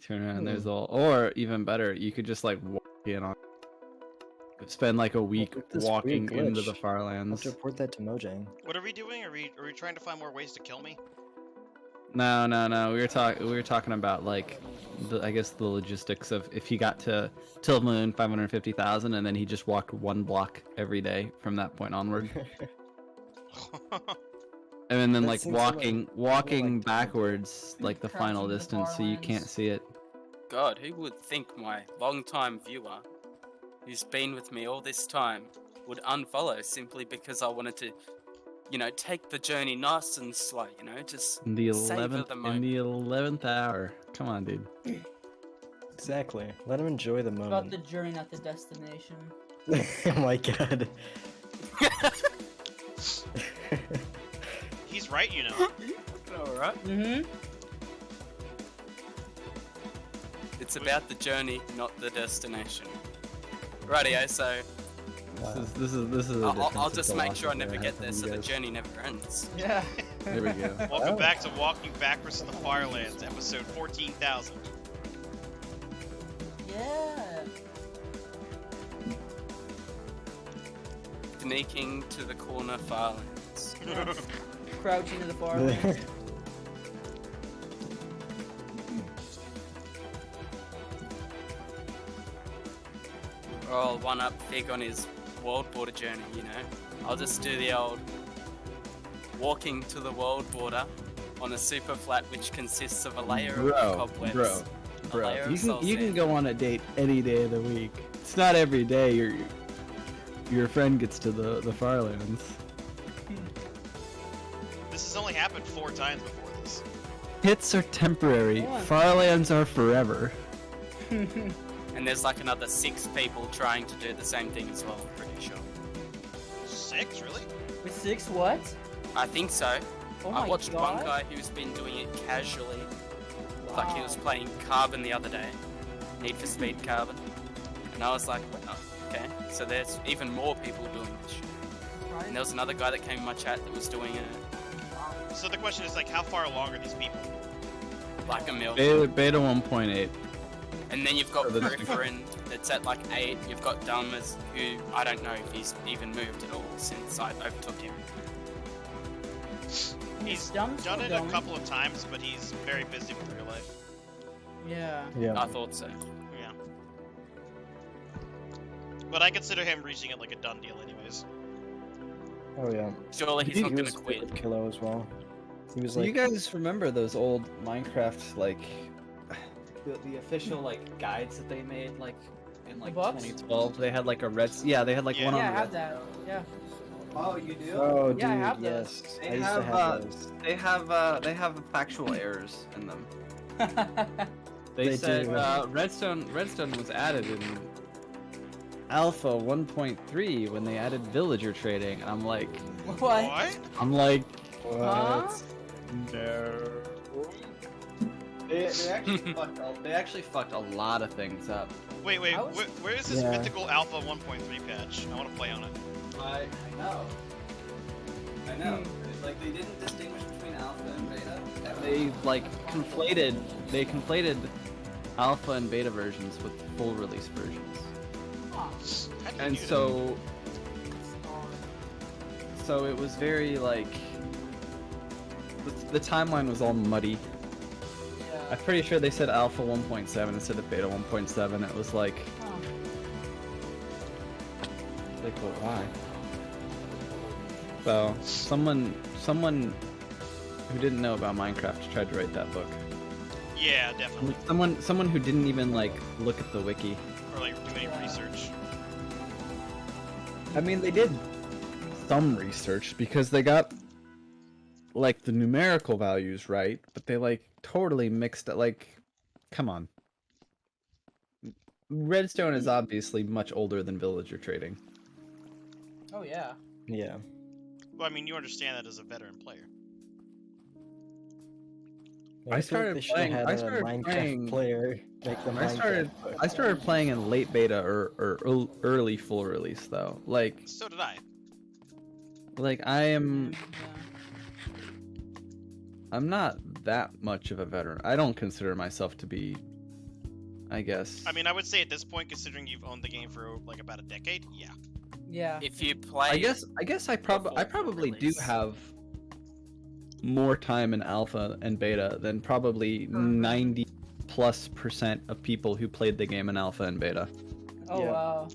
turn around, there's all, or even better, you could just like walk in on, spend like a week this walking weird into the glitch. I'll have Farlands. to report that to Mojang. What are we doing? Are we trying to find more ways to kill me? No. We were talking about like I guess the logistics of if he got to Till Moon 550,000 and then he just walked one block every day from that point onward. And then That like seems so, walking like, backwards like the final Crouching in the distance so you can't Farlands. see it. God, who would think my long-time viewer, who's been with me all this time, would unfollow simply because I wanted to, you know, take the journey nice and slow, you know, just In the savor the moment. 11th hour. Come on, dude. Exactly. Let him enjoy the It's about moment. the journey, not the destination. Oh my god. He's right, you know. Alright. Mm-hmm. It's about the journey, not the destination. Rightio, so This is. A I'll difference just of make sure I philosophy never have get there from so you the guys. journey never ends. Yeah. There we go. Welcome back to Walking Backwards in the Farlands, episode 14,000. Yeah. Sneaking to the corner Farlands. Crouching in the Farlands. I'll one up Fig on his world border journey, you know. I'll just do the old walking to the world border on a super flat which consists of a layer of cobwebs. A layer of You soul can sand. go on a date any day of the week. It's not every day your friend gets to the Farlands. This has only happened 4 times before this. Hits are temporary. Yeah. Farlands are forever. And there's like another 6 people trying to do the same thing as well, I'm pretty sure. 6, really? With 6 what? I think so. Oh I my watched god. one guy who's been doing it casually. Like he was Wow. playing Carbon the other day. Need for Speed Carbon. And I was like, oh, okay. So there's even more people doing this shit. Right? And there was another guy that came in my chat that was doing it So the question is, like, how far along are these people? like a mil. Beta 1.8. And then you've got Oh, that's- Peripherin that's at like 8. You've got Dulmers, who I don't know if he's even moved at all since I overtook him. He's Dumb done still it going. a couple of times, but he's very busy with real life. Yeah. Yeah. I thought so. Yeah. But I consider him reaching it like a done deal anyways. Oh yeah. Surely he's He not gonna was quit. with Kilo as well. He was Do like, you guys remember those old Minecraft like the official like guides that they made like in like books? 2012? They had like a red. Yeah, they had like Yeah. one Yeah, I on have red. that. Yeah. Oh, you do? oh Yeah, I dude, have those. yes. They I used to have, have those. They have factual errors in them. They They said do. Redstone was added in Alpha 1.3 when they added villager trading. And I'm like, What? Huh? no. They actually fucked a lot of things up. Wait, I was- where is this Yeah. mythical Alpha 1.3 patch? I want to play on it. I know. Like they didn't distinguish between alpha and beta. They like conflated alpha and beta versions with full release versions. Huh. How do you And do so it was very like the timeline was all muddy. Yeah. I'm pretty sure they said alpha 1.7 instead of beta 1.7. It was like Huh. well, why? So someone who didn't know about Minecraft tried to write that book. that? Yeah, definitely. Someone who didn't even like look at the wiki. Or like do any research. I mean, they did some research because they got like the numerical values right, but they like totally mixed it. Like, come on. Redstone is obviously much older than villager trading. Oh yeah. Yeah. Well, I mean, you understand that as a veteran player. Maybe I feel like they should have had a Minecraft player make the Minecraft book. I started playing in late beta or early full release though. Like So did I. I'm not that much of a veteran. I don't consider myself to be I guess. I mean, I would say at this point, considering you've owned the game for like about a decade, yeah. Yeah. If you play, I guess I probably do release. have more time in alpha and beta than probably 90+% of people who played the game in alpha and beta. Oh Yeah. wow.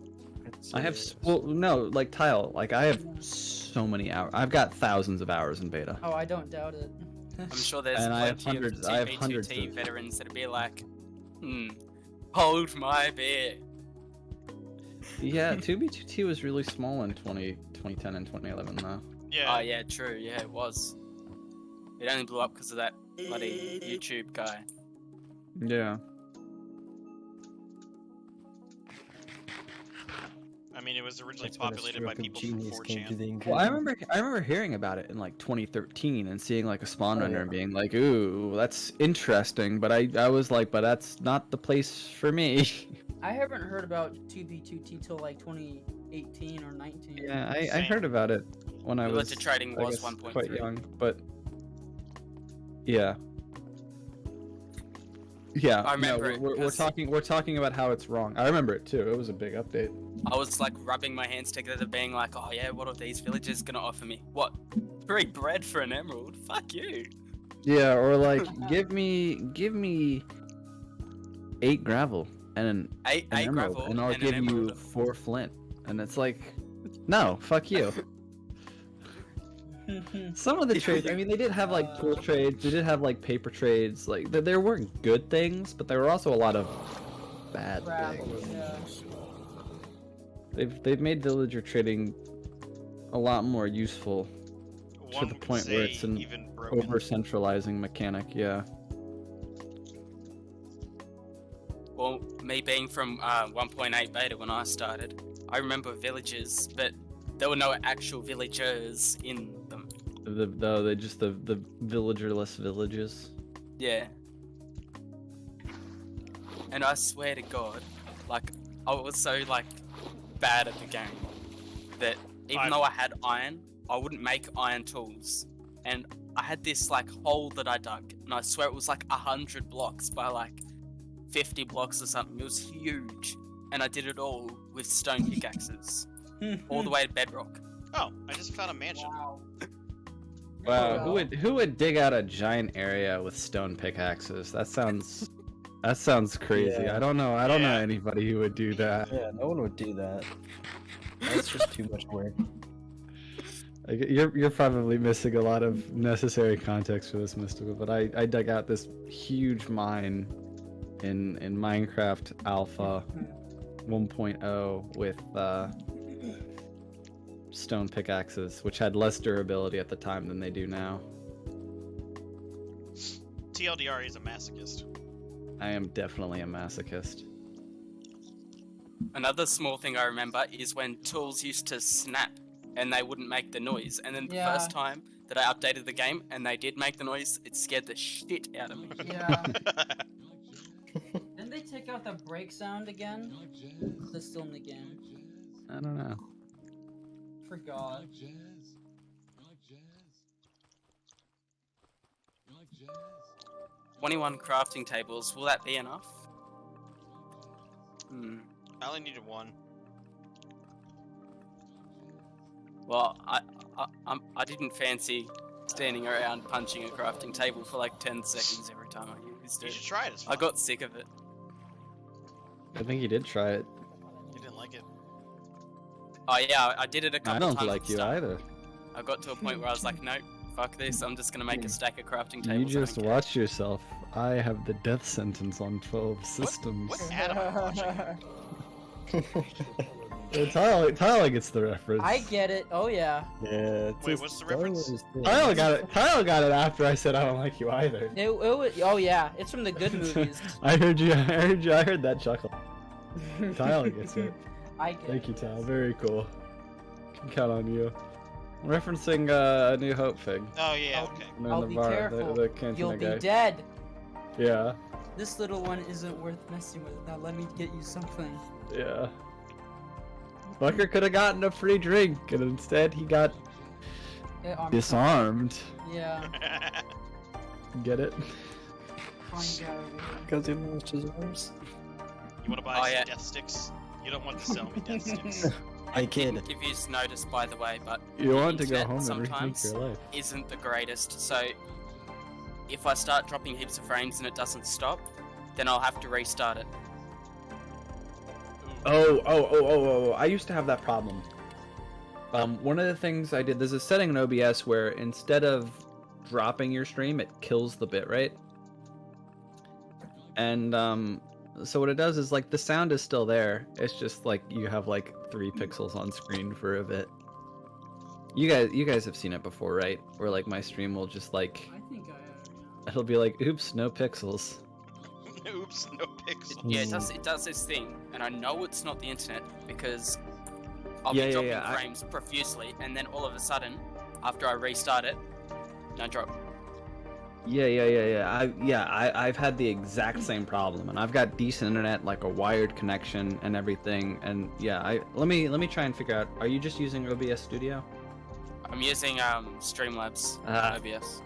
I have like Tile, like I have so many hours. I've got thousands of hours in beta. Oh, I don't doubt it. I'm sure there's And I have plenty hundreds- of I have hundreds TB2T of- veterans that'd be like, hold my beer. Yeah, 2B2T was really small in 2010 and 2011 though. Yeah. Oh yeah, true. Yeah, it was. It only blew up because of that bloody YouTube guy. Yeah. I mean, it was originally That's when a populated by stroke of people from genius came to 4chan. the Well, I remember hearing about it in like 2013 and seeing like a spawn render and being like, "Ooh, that's interesting," but I was like, "But that's not the place for me." I haven't heard about 2B2T till like 2018 or 19. Yeah, I Same. heard about it when I was Relative trading I was guess, 1.3. quite young, but yeah. Yeah, I remember no, it, we're 'cause- we're talking about how it's wrong. I remember it too. It was a big update. I was like rubbing my hands together, being like, "Oh yeah, what are these villagers gonna offer me? What? Free bread for an emerald? Fuck you!" Yeah, or like give me 8 gravel and an Eight emerald, gravel and I'll and give an you emerald. 4 flint. And it's like, no, fuck you. Some of the trades, I mean, they did have like tool trades, they did have like paper trades, like there weren't good things, but there were also a lot of bad Crap, things. yeah. They've made villager trading a lot more useful One the would point where say it's an even broken. over centralizing mechanic. Yeah. Well, me being from 1.8 beta when I started, I remember villages, but there were no actual villagers in them. They just the villagerless villages. Yeah. And I swear to God, like, I was so, like, bad at the game that even though I had iron, I wouldn't make iron tools. And I had this, like, hole that I dug, and I swear it was, like, 100 blocks by, like, 50 blocks or something. It was huge. And I did it all with stone pickaxes. All the way to bedrock. Oh, I just found a mansion. Wow. Wow, who would dig out a giant area with stone pickaxes? That sounds crazy. Yeah. I don't know Yeah. anybody who would do that. Yeah, no one would do that. That's just too much work. Like, you're probably missing a lot of necessary context for this, Mystical, but I dug out this huge mine in Minecraft Alpha 1.0 with stone pickaxes, which had less durability at the time than they do now. TLDR, he's a masochist. I am definitely a masochist. Another small thing I remember is when tools used to snap and they wouldn't make the noise. And then the Yeah. first time that I updated the game and they did make the noise, it scared the shit out of me. Yeah. Didn't they take out the break sound again? Is this still in the game? I don't know. Forgot. 21 crafting tables, will that be enough? I only needed one. Well, I didn't fancy standing around punching a crafting table for like 10 seconds every time I used You it. should try it. It's I fun. got sick of it. I think you did try it. You didn't like it. Oh yeah, I did it a couple I times. don't at like the you start. either. I got to a point where I was like, nope, fuck this. I'm just gonna make a stack of crafting tables. You I don't just care." watch yourself. I have the death sentence on 12 systems. What ad am I watching? Tyler gets the reference. I get it. Oh yeah. Yeah. It's Wait, a what's the Star reference? Wars thing. Tyler got it. Tyler got it after I said I don't like you either. It was, oh yeah. It's from the good movies. I heard you. I heard that chuckle. Tyler gets it. I get Thank it. you, Tyler. Very cool. Can count on you. Referencing A New Hope fig. Oh yeah, okay. And then I'll the be bar, careful. The cantina You'll be guy. dead. Yeah. This little one isn't worth messing with. Now let me get you something. Yeah. Fucker could have gotten a free drink, and instead he got I'm disarmed. Yeah. Get it? Fine guy. Because he lost his arms. You want to buy some death sticks? You don't want to sell me death sticks. Hey kid. If you noticed, by the way, but You want to go internet home and rethink sometimes your life. isn't the greatest. So if I start dropping heaps of frames and it doesn't stop, then I'll have to restart it. Oh, I used to have that problem. One of the things I did, there's a setting in OBS where instead of dropping your stream, it kills the bitrate. And so what it does is like the sound is still there. It's just like you have like 3 pixels on screen for a bit. You guys have seen it before, right? Where like my stream will just like I think I have. it'll be like, oops, no pixels. Oops, no pixels. Yeah, it does this thing, and I know it's not the internet because I'll be dropping frames profusely, and then all of a sudden, after I restart it, no drop. I've had the exact same problem, and I've got decent internet, like a wired connection and everything. And yeah, let me try and figure out. Are you just using OBS Studio? I'm using Streamlabs OBS.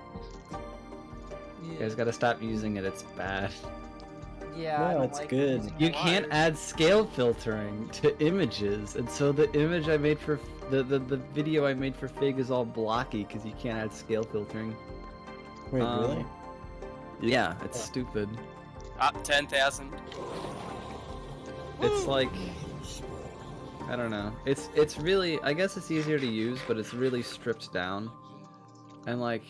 You guys gotta stop using it. It's bad. Yeah, I No, don't it's like good. using You wires. can't add scale filtering to images, and so the image I made for the video I made for Fig is all blocky because you can't add scale filtering. Wait, really? Yeah, it's stupid. Up 10,000. It's like, I don't know. It's really, I guess it's easier to use, but it's really stripped down. And like,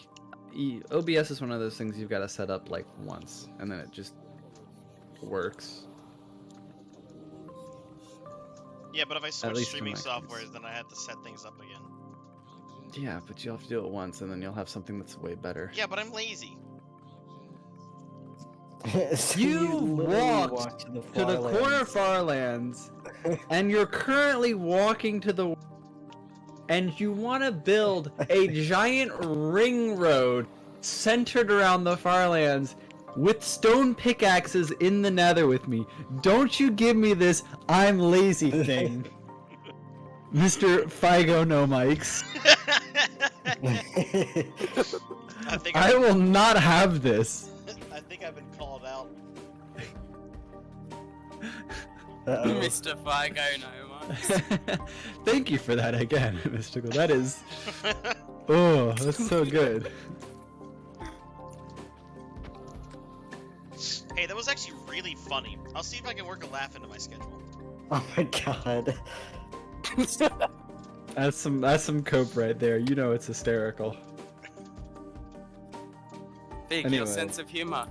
OBS is one of those things you've got to set up like once, and then it just works. Yeah, but if I At switch least in streaming my softwares, case. then I have to set things up again. Yeah, but you'll have to do it once, and then you'll have something that's way better. Yeah, but I'm lazy. So You literally walked to the corner Farlands, and you're currently walking to the, and you want to build a giant ring road centered around the Farlands with stone pickaxes in the nether with me. Don't you give me this I'm lazy thing, Mr. Figo No Mics. I will not have this. I think I've been called out. Mr. Figo No Mics. Thank you for that again, Mystical. That is... Oh, that's so good. Hey, that was actually really funny. I'll see if I can work a laugh into my schedule. Oh my god. That's some cope right there. You know it's hysterical. Big, Anyway. your sense of humor.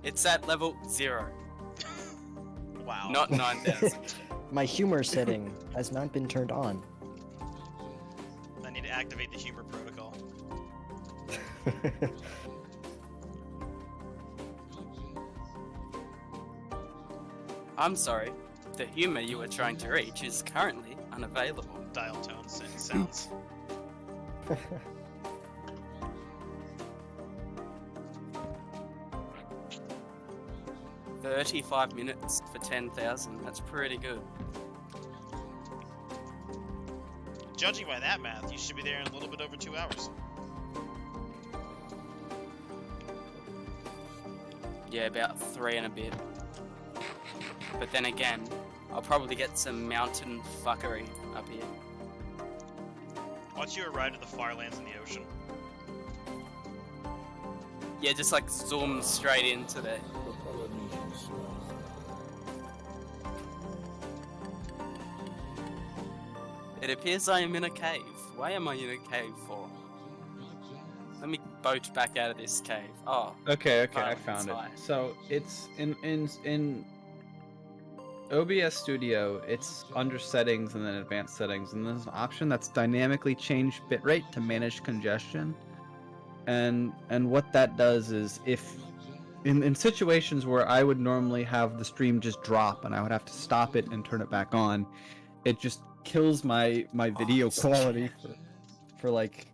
It's at level 0, Wow. not 9,000. My humor setting has not been turned on. I need to activate the humor protocol. I'm sorry. The humor you were trying to reach is currently unavailable. Dial tones and sounds. 35 minutes for 10,000. That's pretty good. Judging by that math, you should be there in a little bit over 2 hours. Yeah, about 3 and a bit. But then again, I'll probably get some mountain fuckery up here. Why don't you ride to the Farlands in the ocean? Yeah, just like zoom straight into there. It appears I am in a cave. Why am I in a cave for? Let me boat back out of this cave. Oh. Okay, I Farlands found it. High. So it's in OBS Studio, it's under settings and then advanced settings, and there's an option that's dynamically change bitrate to manage congestion. And what that does is, if in situations where I would normally have the stream just drop and I would have to stop it and turn it back on, it just kills my video quality for like,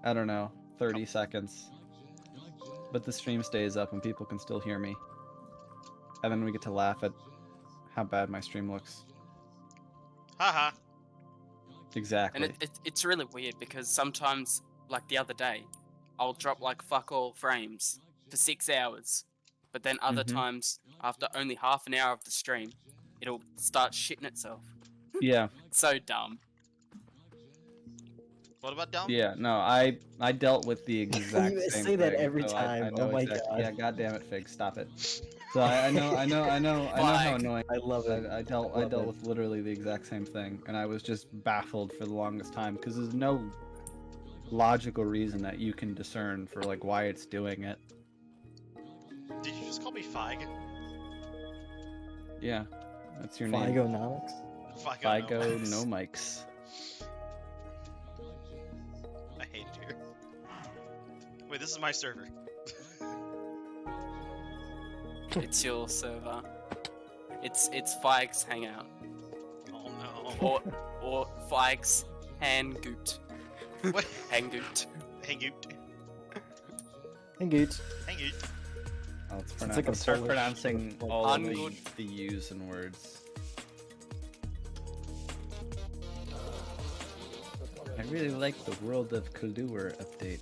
I don't know, 30 seconds. But the stream stays up and people can still hear me. And then we get to laugh at how bad my stream looks. Haha. Exactly. And it's really weird because sometimes, like the other day, I'll drop like fuck all frames for 6 hours. But then other times, after only half an hour of the stream, it'll start shitting itself. Yeah. So dumb. What about dumb? Yeah, no, I dealt with the exact You same say that thing, every so time. I know Oh my exactly. God. Yeah, goddamn it, Fig, stop it. So I know how Fig. annoying. I love it. I dealt with literally the exact same thing, and I was just baffled for the longest time because there's no logical reason that you can discern for like why it's doing it. Did you just call me Fig? Yeah, that's your name. Figonomics? Figo no mics. I hate it here. Wait, this is my server. It's your server. It's Fig's Hangout. Oh no. Or Fig's Hangoot. What? Hangoot. Hangoot. Hangoot. Hangoot. Oh, it's like a let's start Polish- pronouncing like, all of Ungood. the U's and words. I really like the World of Kahlua update.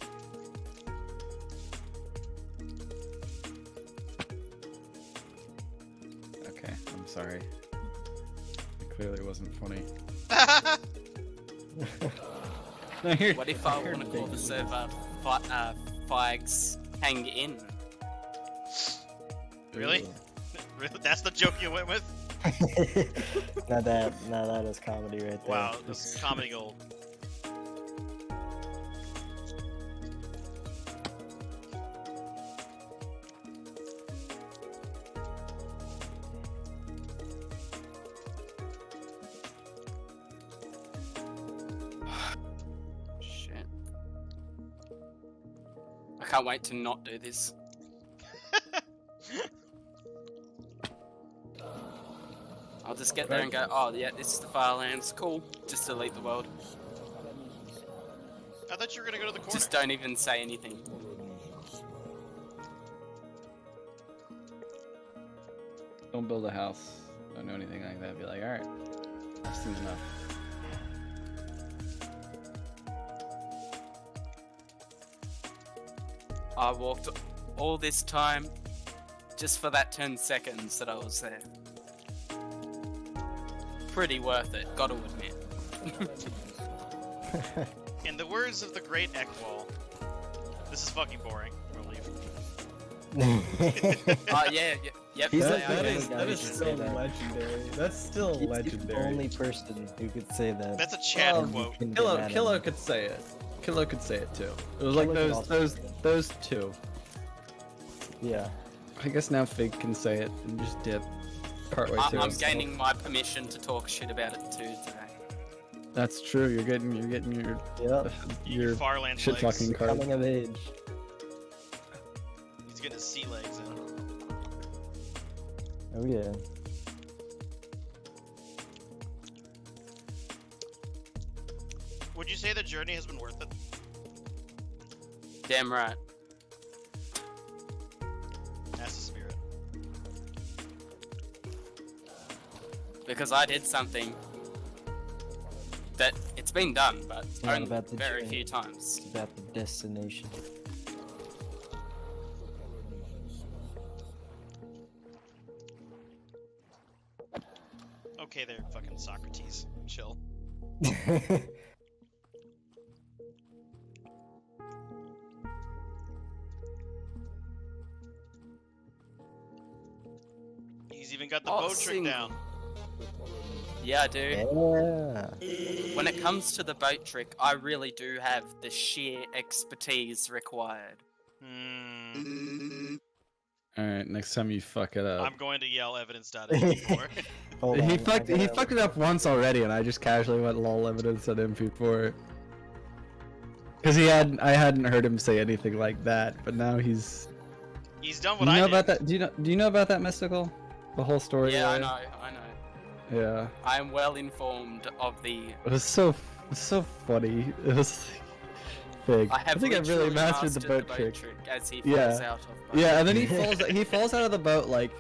Okay, I'm sorry. It clearly wasn't funny. No, here- What if I want to call the server Fig's Hang In? Really? Really? That's the joke you went with? Now that is comedy right there. Wow, this is comedy gold. Shit. I can't wait to not do this. I'll just get there and go, oh yeah, this is the Farlands, cool. Just delete the world. I thought you were gonna go to the corner. Just don't even say anything. Don't build a house. Don't do anything like that. Be like, alright, I've seen enough. I walked all this time just for that 10 seconds that I was there. Pretty worth it, gotta admit. In the words of the great Ekwall, this is fucking boring. We'll leave. Oh yeah, yep. He's they the are only good. guy that who is can so say that. legendary. That's still He's the legendary. only person who could say that. That's a Chad Oh, quote. Can get Kilo, mad at Kilo him. could say it. Kilo could say it too. It was like Kilo could also say those two. Yeah. I guess now Fig can say it and just dip partway through. I'm gaining my permission to talk shit about it too today. That's true. You're getting your Yep. your Farlands shit legs. talking card. Coming of age. He's getting his sea legs in. Oh yeah. Would you say the journey has been worth it? Damn right. That's the spirit. Because I did something that it's been done, but It's not only about the very journey. few times. It's about the destination. Okay there, fucking Socrates. Chill. He's even got the Oh, bow trick single. down. Yeah, I do. Yeah. When it comes to the boat trick, I really do have the sheer expertise required. All right, next time you fuck it up. I'm going to yell evidence.mp4. Hold He on, fucked it up once already, and I just casually went lol evidence at MP4. Because I hadn't heard him say anything like that, but now he's. He's done Do what you know I did. about that? Do you know about that Mystical? The whole story. Yeah, I there? know. Yeah, I am well informed of the. it was so funny. It was big. I have think I really literally mastered the boat trick. as he Yeah. falls out of. Yeah, and then he falls out of the boat like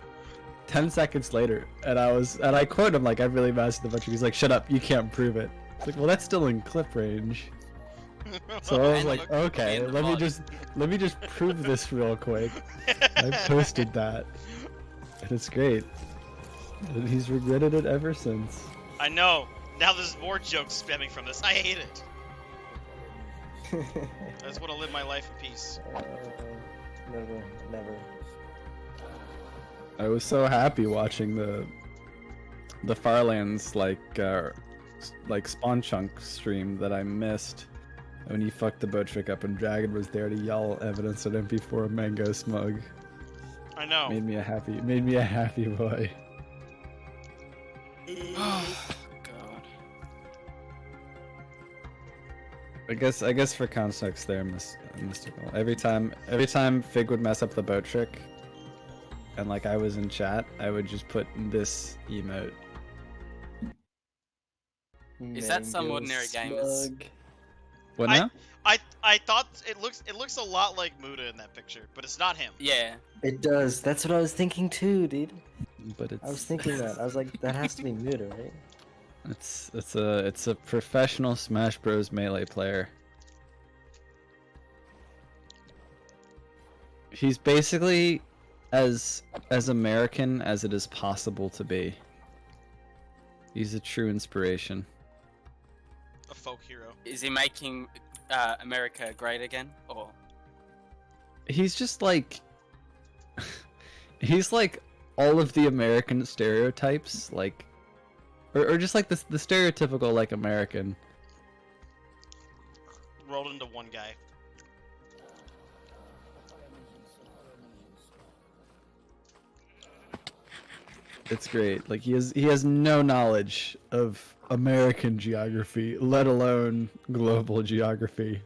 10 seconds later, and I quote him like, I really mastered the boat trick. He's like, shut up, you can't prove it. It's like, well, that's still in clip range. So I was And like, look, okay, in the let me mod. just prove this real quick. I posted that, and it's great. And he's regretted it ever since. I know. Now there's more jokes spamming from this. I hate it. I just want to live my life in peace. Never. I was so happy watching the Farlands like spawn chunk stream that I missed when he fucked the boat trick up and Dragon was there to yell evidence at him before a mango smug. I know. Made me a happy boy. Oh, God. I guess for context there, mystical. Every time Fig would mess up the boat trick, and like I was in chat, I would just put this emote. Is that some ordinary gamers? What now? I thought it looks a lot like Muda in that picture, but it's not him. Yeah. It does. That's what I was thinking too, dude. But it's I was thinking that. I was like, that has to be Muda, right? it's a professional Smash Bros. Melee player. He's basically as American as it is possible to be. He's a true inspiration. A folk hero. Is he making America great again, or? He's just like he's like all of the American stereotypes, like or just like the stereotypical like American. Rolled into one guy. It's great. Like he has no knowledge of American geography, let alone global geography.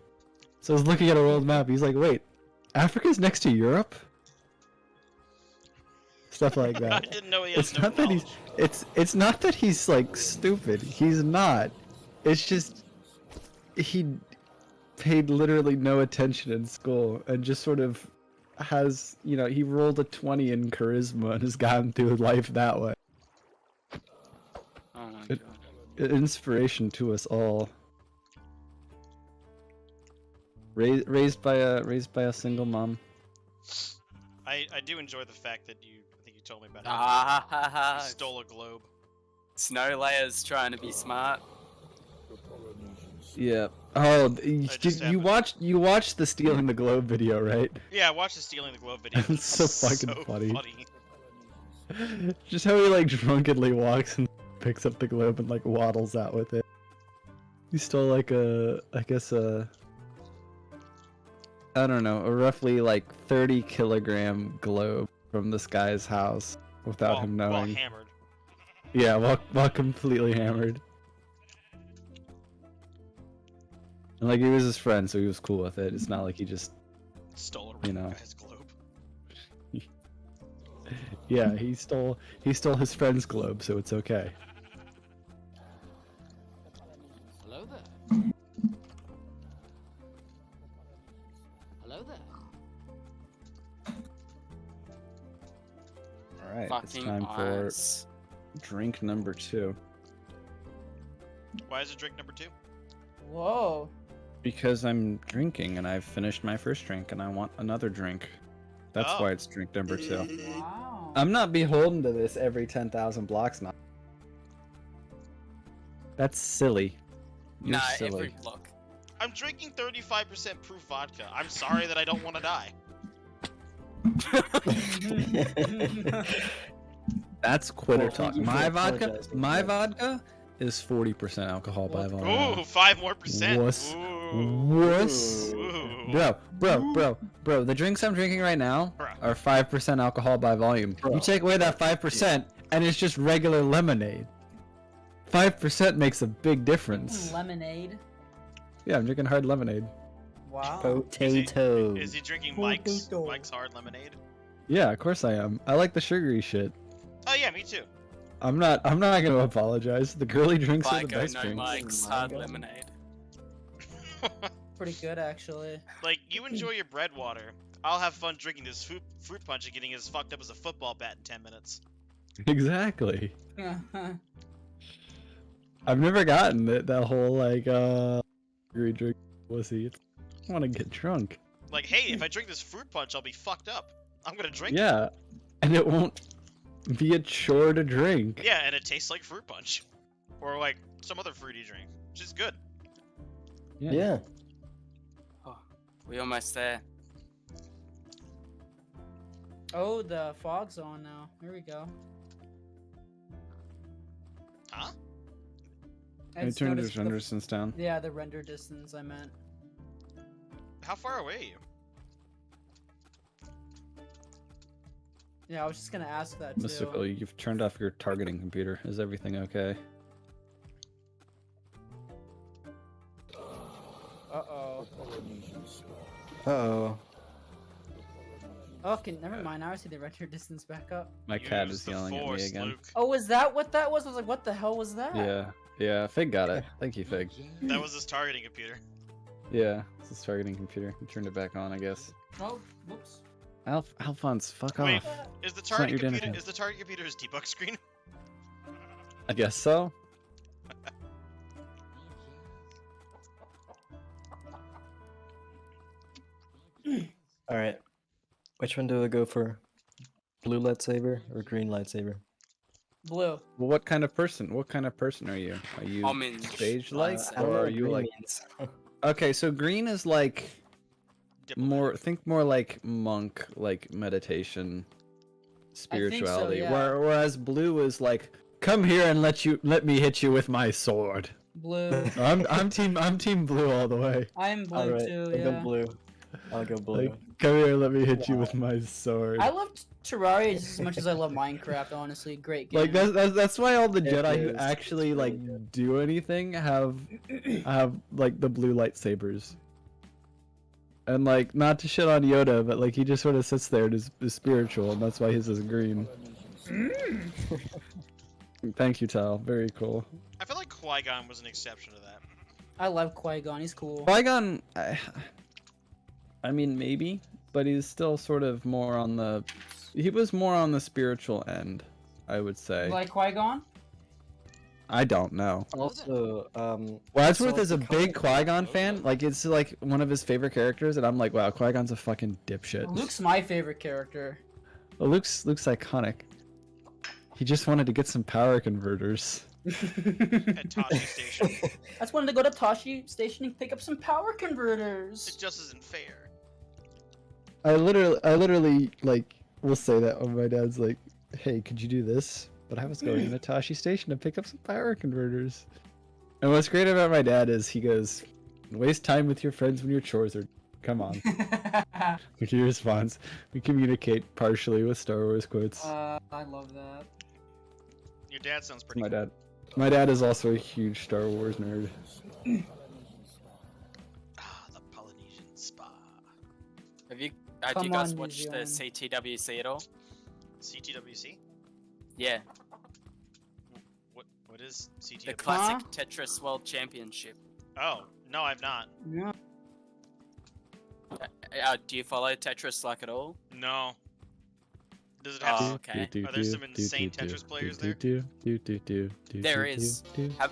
So I was looking at a world map. He's like, "Wait, Africa's next to Europe?" Stuff like that. I didn't know he had It's no not that knowledge. it's not that he's like stupid. He's not. It's just he paid literally no attention in school and just sort of has, you know, he rolled a 20 in charisma and has gotten through life that way. Oh my God. Inspiration to us all. Raised by a single mom. I do enjoy the fact that I think you told me about it. Ah, ha, ha. You stole a globe. Snow layers trying to be smart. Yeah. Oh, just you watched the stealing the globe video, right? Yeah, I watched the stealing the globe video. It's so fucking funny. funny. Just how he like drunkenly walks and picks up the globe and like waddles out with it. He stole like I don't know, a roughly like 30-kilogram globe from this guy's house without him knowing. While hammered. Yeah, while completely hammered. And like he was his friend, so he was cool with it. It's not like he just Stole a random guy's globe. yeah, he stole his friend's globe, so it's okay. Hello there. Hello there. All right, it's Fucking time for eyes. drink number 2. Why is it drink number 2? Whoa. Because I'm drinking and I've finished my first drink and I want another drink. That's Oh. why it's drink number 2. Wow. I'm not beholden to this every 10,000 blocks now. That's silly. You're Nah, silly. every block. I'm drinking 35% proof vodka. I'm sorry that I don't want to die. That's quitter Well, thank talk. you for apologizing. My vodka is 40% alcohol by volume. Ooh, 5 more percent. Wuss. Ooh. Wuss. Ooh. Bro, the drinks I'm drinking right now Bruh. are 5% alcohol by volume. Bro. You take away that 5% and it's just regular lemonade. 5% makes a big difference. Lemonade. Yeah, I'm drinking hard lemonade. Wow. Potato. Is he drinking Potato. Mike's hard lemonade? Yeah, of course I am. I like the sugary shit. Oh yeah, me too. I'm not gonna apologize. The girly drinks are the Fico, best no drinks. Mike's, hard lemonade. Pretty good, actually. Like, you enjoy your bread water. I'll have fun drinking this fruit punch and getting as fucked up as a football bat in 10 minutes. Exactly. I've never gotten that whole like sugary drink pussy. I want to get drunk. Like, hey, if I drink this fruit punch, I'll be fucked up. I'm gonna drink it. Yeah, and it won't be a chore to drink. Yeah, and it tastes like fruit punch, or like some other fruity drink, which is good. Yeah. Oh, we almost there. Oh, the fog's on now. Here we go. Huh? Can you turn this render distance down? Yeah, the render distance, I meant. How far away are you? Yeah, I was just gonna ask that too. Mystical, you've turned off your targeting computer. Is everything okay? Uh-oh. Uh-oh. Okay, never mind. Now I see the render distance back up. My cat Use is the yelling at me Force, again. Luke. Oh, was that what that was? I was like, what the hell was that? Yeah, Fig got it. Thank you, Fig. That was his targeting computer. Yeah, this is targeting computer. You turned it back on, I guess. Oh, whoops. Alphonse, fuck Wait, off. is the not targeting your dinner computer? time. Is the target computer his debug screen? I guess so. Alright. Which one do I go for? Blue lightsaber or green lightsaber? Blue. Well, what kind of person? What kind of person are you? Are you Orange. sage-like, I don't know or are what you green like? means. Okay, so green is like Diplomatic. think more like monk, like meditation, spirituality. yeah. Whereas blue is like, come here and let me hit you with my sword. Blue. I'm team blue all the way. I'm blue Alright, too, I'll yeah. go blue. I'll go blue. Like, come here, let me hit you with my sword. I love Terraria just as much as I love Minecraft, honestly. Great game. Like that's why all the It Jedi who is. actually It's like really good. do anything have like the blue lightsabers. And like, not to shit on Yoda, but like he just sort of sits there and is spiritual, and that's why his is green. Thank you, Tal. Very cool. I feel like Qui-Gon was an exception to that. I love Qui-Gon, he's cool. Qui-Gon, I mean maybe, but he's still sort of more on the. He was more on the spiritual end, I would say. You like Qui-Gon? I don't know. Also, Wadsworth so is a the big comic- Qui-Gon fan. Like, it's like one of his favorite characters, and I'm like, wow, Qui-Gon's a fucking dipshit. Luke's my favorite character. Well, Luke's iconic. He just wanted to get some power converters. At Tashi Station. I just wanted to go to Tashi Station and pick up some power It converters. just isn't fair. I literally like will say that when my dad's like, "Hey, could you do this?" But I was going to Tashi Station to pick up some power converters. And what's great about my dad is he goes, "Waste time with your friends when your chores are. Come on." He responds. We communicate partially with Star Wars quotes. I love that. Your dad sounds pretty My cool. dad. My dad is also a huge Star Wars nerd. Ah, the Polynesian spa. Have you? Come Do you guys on, New watch the Zealand. CTWC at all? CTWC? Yeah, What is CTWC? the classic Tetris World Championship. Oh, no, I've not. Yeah. Do you follow Tetris like at all? No. Does it have? Oh, okay. Are there some insane Tetris players there? There is.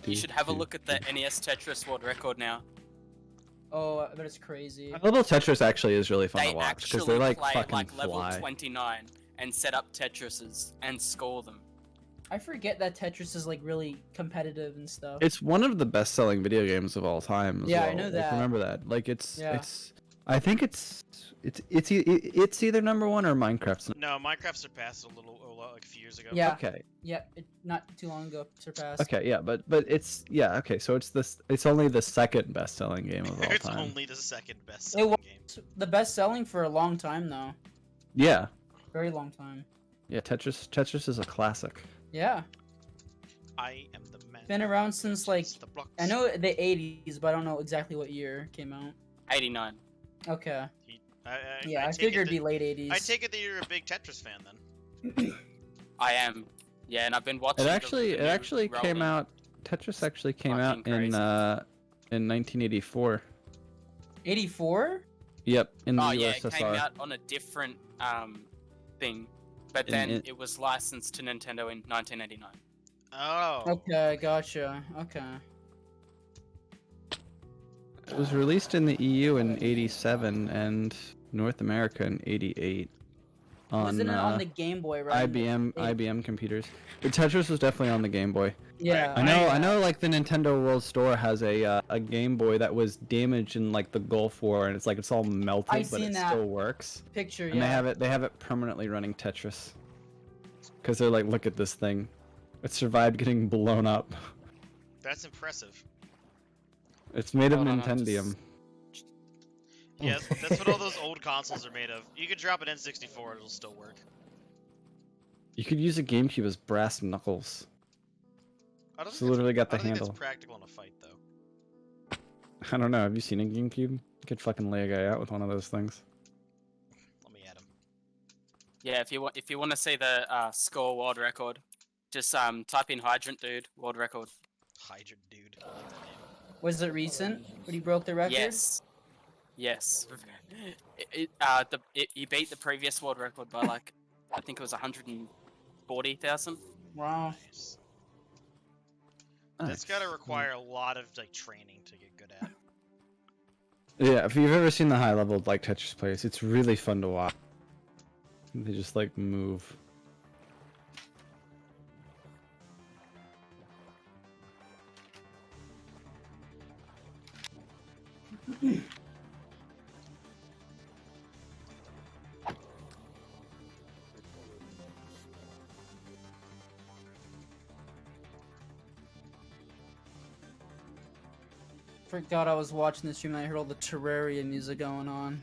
You should have a look at the NES Tetris World Record now. Oh, I bet it's crazy. Little Tetris actually is really fun They to watch because actually they're like play fucking like level fly. 29 and set up Tetrises and score them. I forget that Tetris is like really competitive and stuff. It's one of the best-selling video games of all time. As Yeah, I well. know Like, that. remember that? Like it's Yeah. I think it's either number one or Minecraft's. No, Minecraft surpassed it like a few years ago. Yeah. Okay. Yeah, not too long ago surpassed. Okay. Yeah. But it's okay. So it's only the second best-selling game of all It's time. only the second best It was game. the best selling for a long time though. Yeah. Very long time. Yeah. Tetris is a classic. Yeah. I am the man. Been around since like The blocks. I know the 80s, but I don't know exactly what year it came out. 89. Okay. I I take figured it it'd be that- late 80s. I take it that you're a big Tetris fan then. I am. Yeah, and I've been watching. It actually the new came rolling. out. Tetris actually came Fucking out crazy. in 1984. 84? Yep, in the Oh yeah, USSR. it came out on a different thing, but In- then in- it was licensed to Nintendo in 1989. Oh. Okay, gotcha. Okay. It was released in the EU in '87 and North America in '88. on, Wasn't it on the Game Boy, right? IBM computers. But Tetris was definitely on the Game Boy. Yeah. I know. Like the Nintendo World Store has a Game Boy that was damaged in like the Gulf War, and it's all melted, but seen it that still works. Picture, And yeah. they have it permanently running Tetris. Because they're like, look at this thing. It survived getting blown up. That's impressive. It's made of Hold on, I'm Nintendium. Yeah, that's what all those old consoles are made of. You could drop an N64, it'll still work. You could use a GameCube as brass knuckles. I don't It's think literally got I the don't think handle. it's practical in a fight, though. I don't know. Have you seen a GameCube? You could fucking lay a guy out with one of those things. Let me add him. Yeah, if you want to see the score world record, just type in Hydrant Dude world record. Hydrant dude. I like that name. Was it recent when he broke the record? Yes. Yes. He beat the previous world record by like, I think it was 140,000. Wow. Nice. That's gotta require a lot of like training to get good at. Yeah, if you've ever seen the high level like Tetris players, it's really fun to watch. They just like move. Freaked out I was watching the stream and I heard all the Terraria music going on.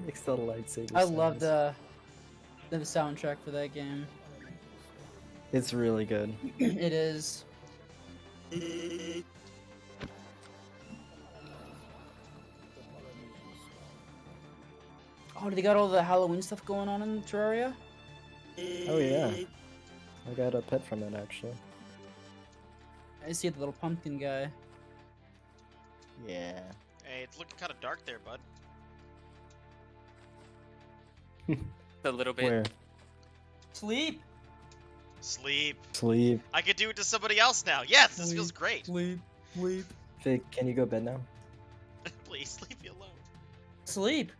Makes the lightsaber. I love sounds. the soundtrack for that game. It's really good. It is. Oh, they got all the Halloween stuff going on in Terraria? Oh yeah. I got a pet from it actually. I see the little pumpkin guy. Yeah. Hey, it's looking kind of dark there, bud. A little bit. Where? Sleep! Sleep. Sleep. I could do it to somebody else now. Yes, this feels great. Sleep. Sleep. Fig, can you go to bed now? Please leave me alone. Sleep!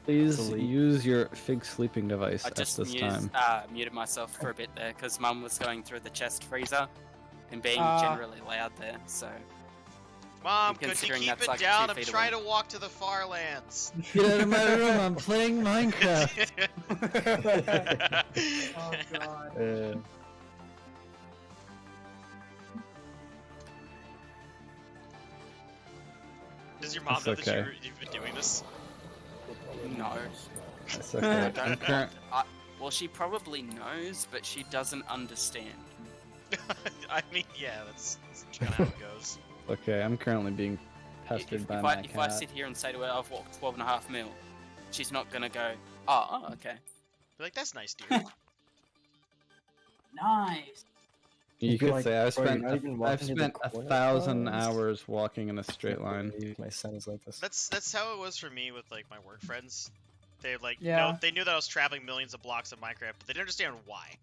Please Sleep. use your Fig sleeping device I at just this time. muted myself for a bit there because Mum was going through the chest freezer and being generally loud there. So Mom, could you considering keep that's it like down? 2 I'm feet trying away. to walk to the Farlands. Get out of my room! I'm playing Minecraft. Oh god. Does your mom That's know okay. that you've been doing this? No. That's okay. I'm current. Well, she probably knows, but she doesn't understand. I mean, yeah, that's kind of how it goes. Okay, I'm currently being pestered by my If I cat. sit here and say to her, I've walked 12.5 mil, she's not gonna go, oh, okay. Be like, that's nice, dear. Nice. You You could like, say I've bro, you're spent not even I've walking to the spent corner 1,000 post? hours walking in a straight line. My son is like this. That's how it was for me with like my work friends. They like Yeah. they knew that I was traveling millions of blocks of Minecraft, but they didn't understand why.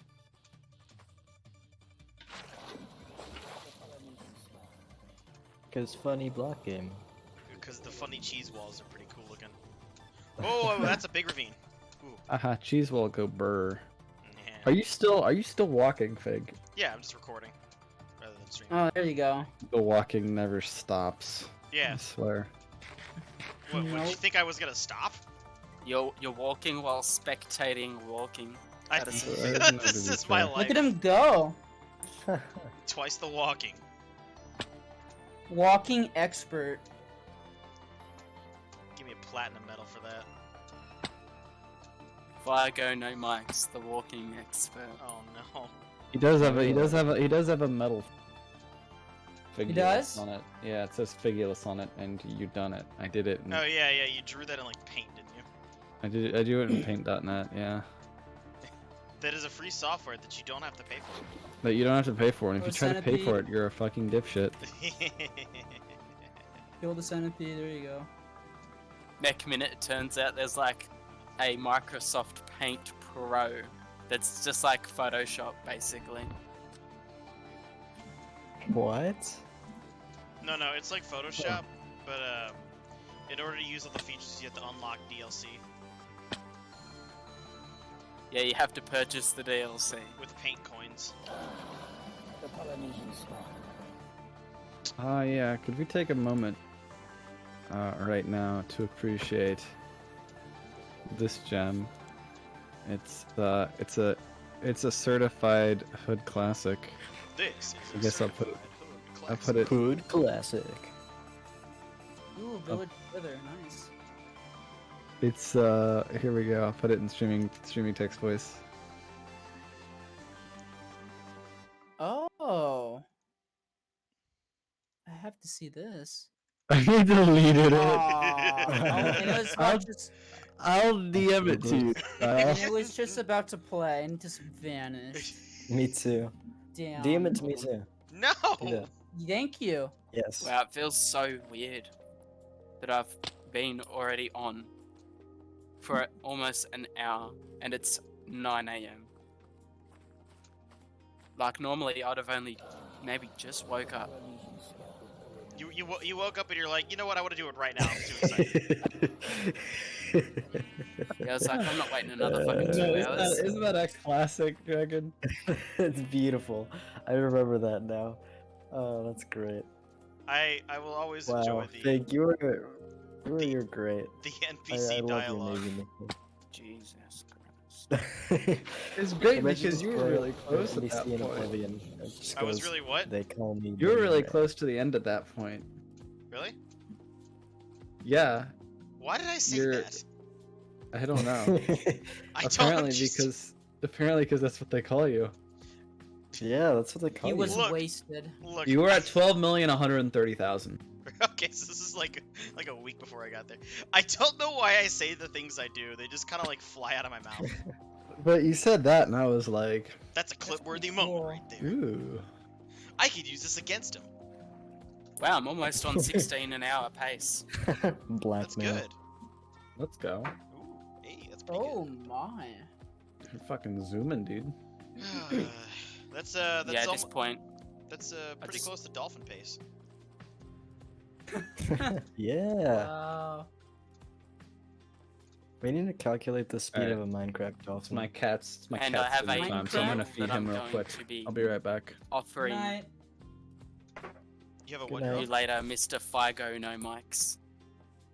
Cause funny block game. Because the funny cheese walls are pretty cool looking. Oh, that's a big ravine. Ooh. Aha, cheese will go burr. Yeah. Are you still walking, Fig? Yeah, I'm just recording rather than streaming. Oh, there you go. The walking never stops. Yeah. I swear. What, did you Nope. think I was gonna stop? You're walking while spectating walking. I, That is- I didn't know this to be is my fair. life. Look at him go. Twice the walking. Walking expert. Give me a platinum medal for that. Viago no mics, the walking expert. Oh no. He does have a medal. He Figulous does? on it. Yeah, it says Figulous on it, and you done it. I did it. Oh yeah, you drew that in like paint, didn't you? I do it in Paint.net. Yeah, That is a free software that you don't have to pay for. but you don't have to pay for it. And if Oh, you try to pay for Centipede. it, you're a fucking dipshit. Kill the centipede. There you go. Next minute, it turns out there's like a Microsoft Paint Pro that's just like Photoshop, basically. What? No, it's like Photoshop, but In order to use all the features, you have to unlock DLC Yeah, you have to purchase the DLC. with paint coins. The Polynesian star. Yeah, could we take a moment right now to appreciate this gem? It's a certified hood classic. This I is guess a I'll put it- certified hood I put it. Food classic. Ooh, village wither, nice. It's here we go. I'll put it in streaming text voice. Oh. I have to see this. I deleted it. Aw. Oh, and it was I'll- about just, I'll DM it to you. and it was just about to play and just vanished. Me too. Damn. DM it to me too. No! Yeah. Thank you. Yes. Wow, it feels so weird that I've been already on for almost an hour and it's 9 a.m. Like, normally I'd have only maybe just woke up. You woke up and you're like, you know what, I want to do it right now. I'm too excited. Yeah, I was like, I'm not waiting another fucking 2 No, hours. isn't that a classic, Dragon? It's beautiful. I remember that now. Oh, that's great. I will always Wow. enjoy Thank you. You're great. the I NPC love dialogue. your name. Jesus Christ. It's great Imagine because you were the really close at NBC that in point. Oblivion. It just I was goes, really what? They call me. You were really Boomerang." close to the end at that point. Really? Yeah, Why did I say You're- that? I don't know. I don't apparently just- because that's what they call you. Yeah, that's what they call He you. was Look. wasted. Look, You were at 12,130,000. Okay, so this is like a week before I got there. I don't know why I say the things I do. They just kind of like fly out of my mouth. But you said that, and I was like, That's a clip-worthy cool. moment right there. ooh. I could use this against him. Wow, I'm almost on 16 an hour pace. That's Blackmail. good. Let's go. Ooh, hey, that's pretty Oh my. You're fucking zooming, dude. good. That's Yeah, at this almo- point, that's I pretty just- close to dolphin pace. Yeah. Wow. We need to calculate the speed Alright. of a Minecraft It's dolphin. my cat's and I have a dinner time, so I'm gonna Minecraft feed that I'm him real going quick. to be I'll be right back. offering Night. You have a Good what? night. you later, Mr. Figo No Mics,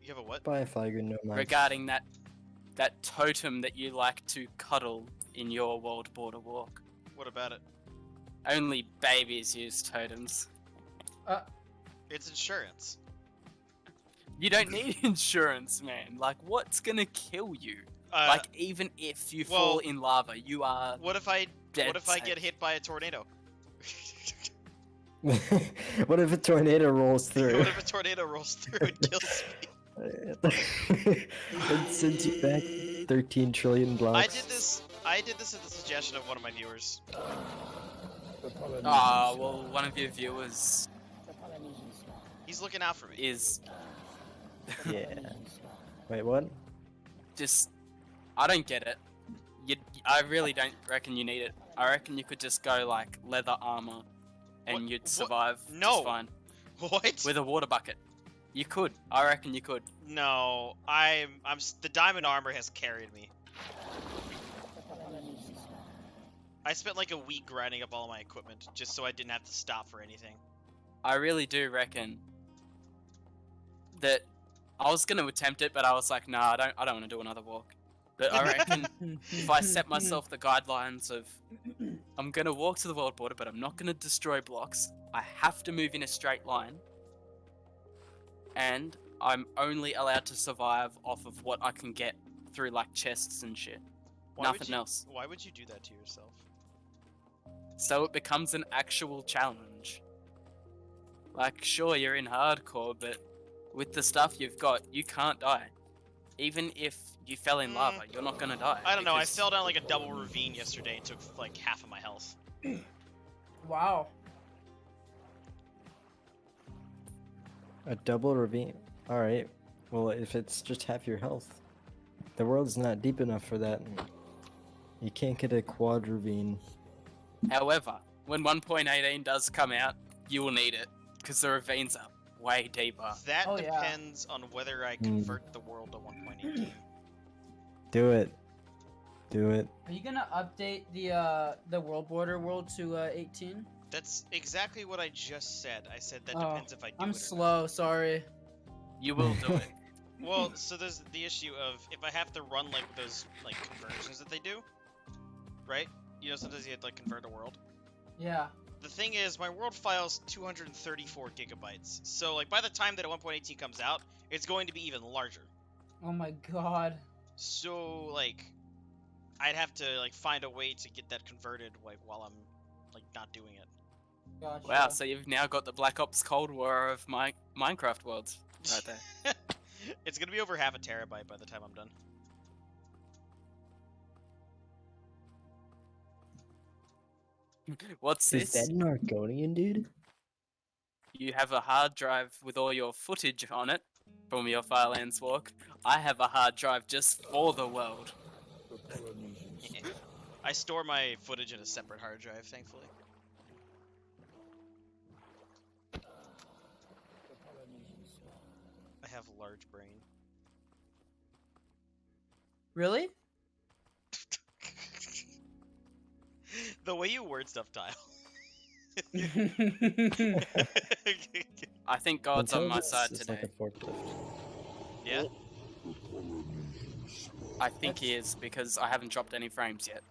You have a what? Bye, Figo, no mind. regarding that totem that you like to cuddle in your world border walk. What about it? Only babies use totems. It's insurance. You don't need insurance, man. Like, what's gonna kill you? Like, even if you fall well, in lava, you are what if I dead what if I get safe. hit by a tornado? What if a tornado rolls through? What if a tornado rolls through and kills me? And sends you back 13 trillion blocks. I did this at the suggestion of one of my viewers. The Polynesian Ah, star. well, one of your viewers The Polynesian star. He's looking out for me. is Yeah. Polynesian star. Wait, what? just. I don't get it. I really don't reckon you need it. I reckon you could just go like leather armor and What- you'd what- survive No. just fine. What? With a water bucket. You could. I reckon you could. No, the diamond armor has carried me. The Polynesian star. I spent like a week grinding up all my equipment just so I didn't have to stop for anything. I really do reckon that I was gonna attempt it, but I was like, nah, I don't want to do another walk. But I reckon if I set myself the guidelines of I'm gonna walk to the world border, but I'm not gonna destroy blocks. I have to move in a straight line, and I'm only allowed to survive off of what I can get through like chests and shit. Why would Nothing you, else. Why would you do that to yourself? So it becomes an actual challenge. Like, sure, you're in hardcore, but with the stuff you've got, you can't die. Even if you fell in lava, you're not gonna die. I don't know. I because- fell down like a double ravine yesterday and took like half of my health. Wow. A double ravine. Alright. Well, if it's just half your health, the world's not deep enough for that. You can't get a quad ravine. However, when 1.18 does come out, you will need it, because the ravines are way deeper. That Oh, yeah. depends on whether I convert the world to 1.18. Do it. Do it. Are you gonna update the world border world to 18? That's exactly what I just said. I said that Oh, depends if I do I'm it or slow. Sorry. You will do it. not. Well, so there's the issue of if I have to run like those like conversions that they do, right? You know, sometimes you have to like convert a world. Yeah. The thing is, my world file's 234 gigabytes. So like by the time that 1.18 comes out, it's going to be even larger. Oh my god. So like, I'd have to like find a way to get that converted like while I'm like not doing it. Gotcha. Wow, so you've now got the Black Ops Cold War of Minecraft worlds right there. It's gonna be over half a terabyte by the time I'm done. What's Is this? that an Argonian dude? You have a hard drive with all your footage on it from your Farlands walk. I have a hard drive just for the world. The Polynesian sky. I store my footage in a separate hard drive, thankfully. The Polynesian sky. I have large brain. Really? The way you word stuff, Tile. I think God's on my Intelligence side is today. like a forklift. Yeah? I think he is because I haven't dropped any frames yet.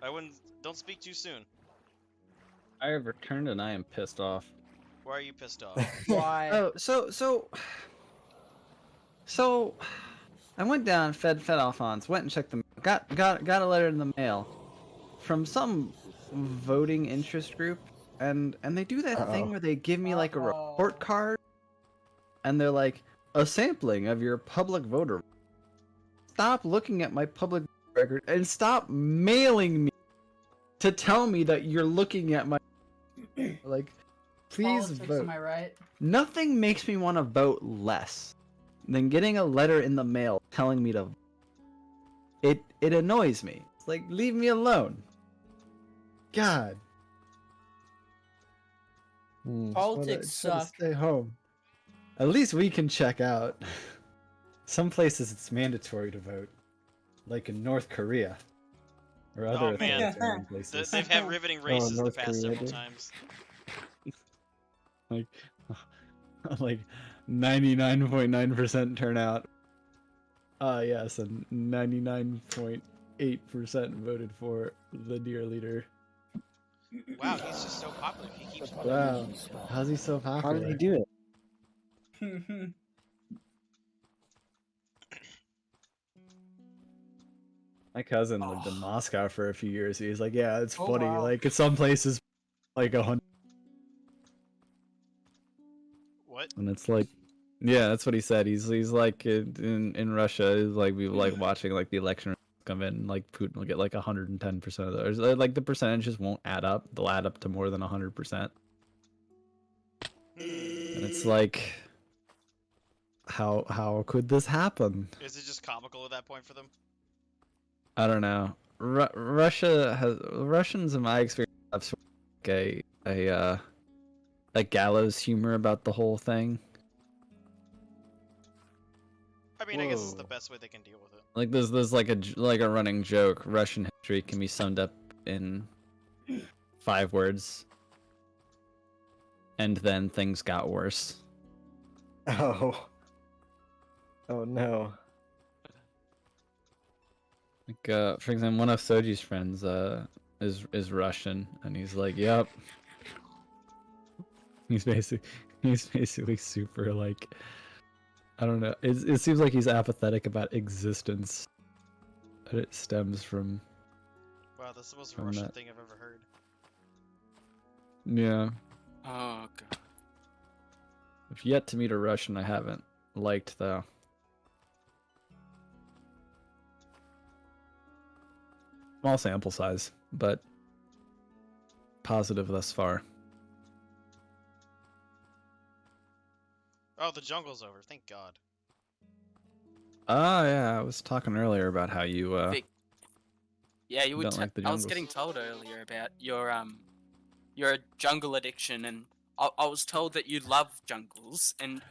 I wouldn't. Don't speak too soon. I have returned and I am pissed off. Why are you pissed off? Why? Oh, so, I went down, fed Alphonse, went and checked the mail, got a letter in the mail from some voting interest group, and they do that thing where they give me like a report card, and they're like, a sampling of your public voter. Stop looking at my public record and stop mailing me to tell me that you're looking at my like. Please Politics, vote. am I right? Nothing makes me want to vote less than getting a letter in the mail telling me to. It annoys me. It's like, leave me alone. God. Politics Just wanna suck. stay home. At least we can check out. Some places it's mandatory to vote, like in North Korea or other Oh, man. authoritarian places. They've had riveting races the North past Korea several did. times. Like, like 99.9% turnout. Yes, and 99.8% voted for the dear leader. Wow, he's just so popular. He keeps. The Wow, Polynesian sky. how's he so How popular? did he do it? My cousin lived in Moscow for a few years. He's like, yeah, it's Oh, funny. wow. Like, in some places, like 100, What? and it's like, yeah, that's what he said. He's like in Russia, is like we like watching like the election come in, like Putin will get like 110% of those. Like the percentages won't add up. They'll add up to more than 100%. And it's like, how could this happen? Is it just comical at that point for them? I don't know. Russians, in my experience, have sort of like a gallows humor about the whole thing. I mean, I guess it's the Whoa. best way they can deal with it. Like there's like a running joke. Russian history can be summed up in 5 words. And then things got worse. Oh. Oh no. Like for example, one of Soji's friends is Russian, and he's like, "Yep." He's basically super like, I don't know. It seems like he's apathetic about existence. But it stems from Wow, that's the most From Russian that. thing I've ever heard. yeah. Oh god. I've yet to meet a Russian I haven't liked though. Small sample size, but positive thus far. Oh, the jungle's over. Thank God. Oh yeah, I was talking earlier about how you Vic, yeah, you would. don't like the I was jungles. getting told earlier about your jungle addiction and I was told that you love jungles and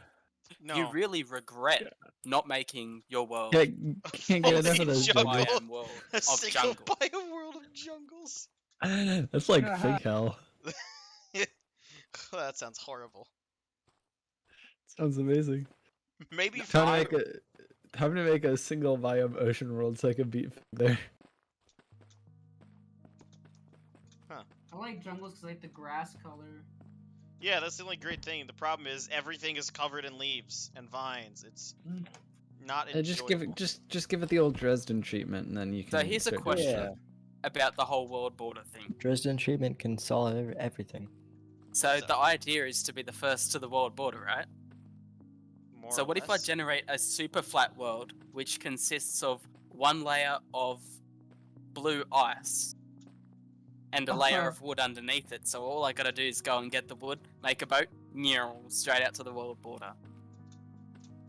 No. you really regret not making your world Can't get enough of those Jungle. jungles. biome world A of single jungle. biome world of jungles. That's like fake hell. That sounds horrible. Sounds amazing. Maybe Time to 5. make time to make a single biome ocean world so I can beat there. I like jungles because I like the grass color. Yeah, that's the only great thing. The problem is everything is covered in leaves and vines. It's Mm. not enjoyable. Just give it the old Dresden treatment, and then you can. So here's a start doing question stuff. about the whole world border thing. Dresden treatment can solve everything. So So- the idea is to be the first to the world border, right? More So or what if I less. generate a super flat world which consists of one layer of blue ice and a layer of wood underneath it? So all I gotta do is go and get the wood, make a boat, straight out to the world border.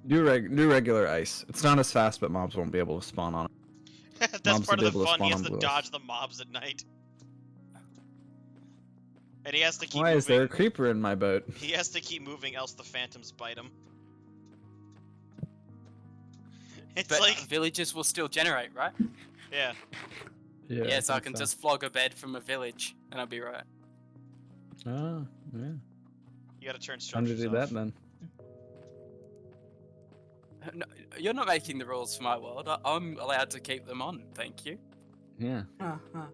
Do regular ice. It's not as fast, but mobs won't be able to spawn on it. That's Mobs part will of be the able to fun. He spawn has on to blue dodge ice. the mobs at night. And he has to keep Why moving. is there a creeper in my boat? He has to keep moving, else the phantoms bite him. It's But like, villages will still generate, right? yeah. Yeah, so I can just flog a bed from a village and I'll be right. Oh, yeah. You gotta turn Time to structures do off. that then. No, you're not making the rules for my world. I'm allowed to keep them on, thank you. Yeah. Huh, huh.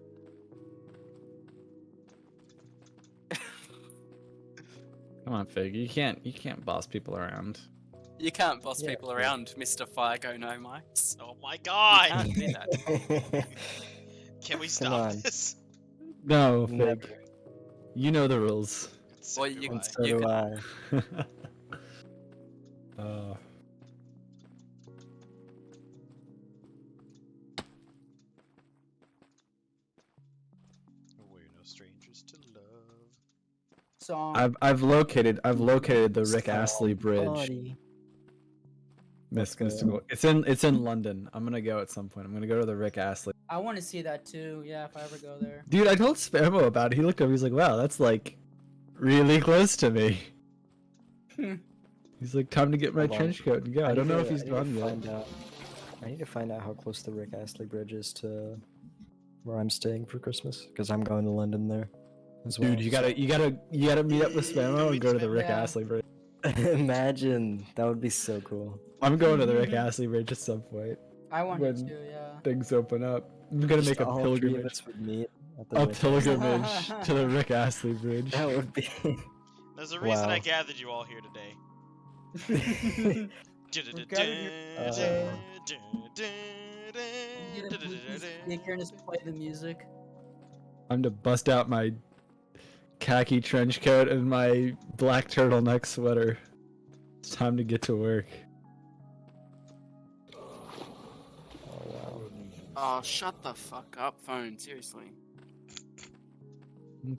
Come on, Fig. You can't boss people around. You can't boss Yeah, people sure. around, Mr. Fire Go No Mics. Oh my You god! can't do that. Can we Come stop on. this? No, Fig. Never. You know the rules. So Well, do you- I. And so You do could- I. uh, We're no strangers to love. Song. I've located the Rick Astley Bridge. Somebody. Miss Let's go. Mystical. It's in London. I'm gonna go at some point. I'm gonna go to the Rick Astley. I want to see that too. Yeah, if I ever go there. Dude, I told Spammo about it. He looked over. He's like, "Wow, that's like really close to me." He's like, "Time to get my Hold on. trench coat and go." I don't know if he's done yet. I need to find out how close the Rick Astley Bridge is to where I'm staying for Christmas, because I'm going to London there as well. Dude, you gotta meet up with Spammo and go to the Rick Yeah. Astley Bridge. Imagine, that would be so cool. I'm going to the Rick Astley Bridge at some point. I want When- to, yeah. Things open up. I'm gonna Just make a all three of pilgrimage. us would meet at the A Rick Astley- pilgrimage to the Rick Astley Bridge. That would be. There's a reason I Wow. gathered you all here today. We're gathered here Get a Bluetooth speaker and just play the music. I'm to bust out my khaki trench coat and my black turtleneck sweater. It's time to get to work. Oh wow. Oh, shut the fuck up, phone. Seriously.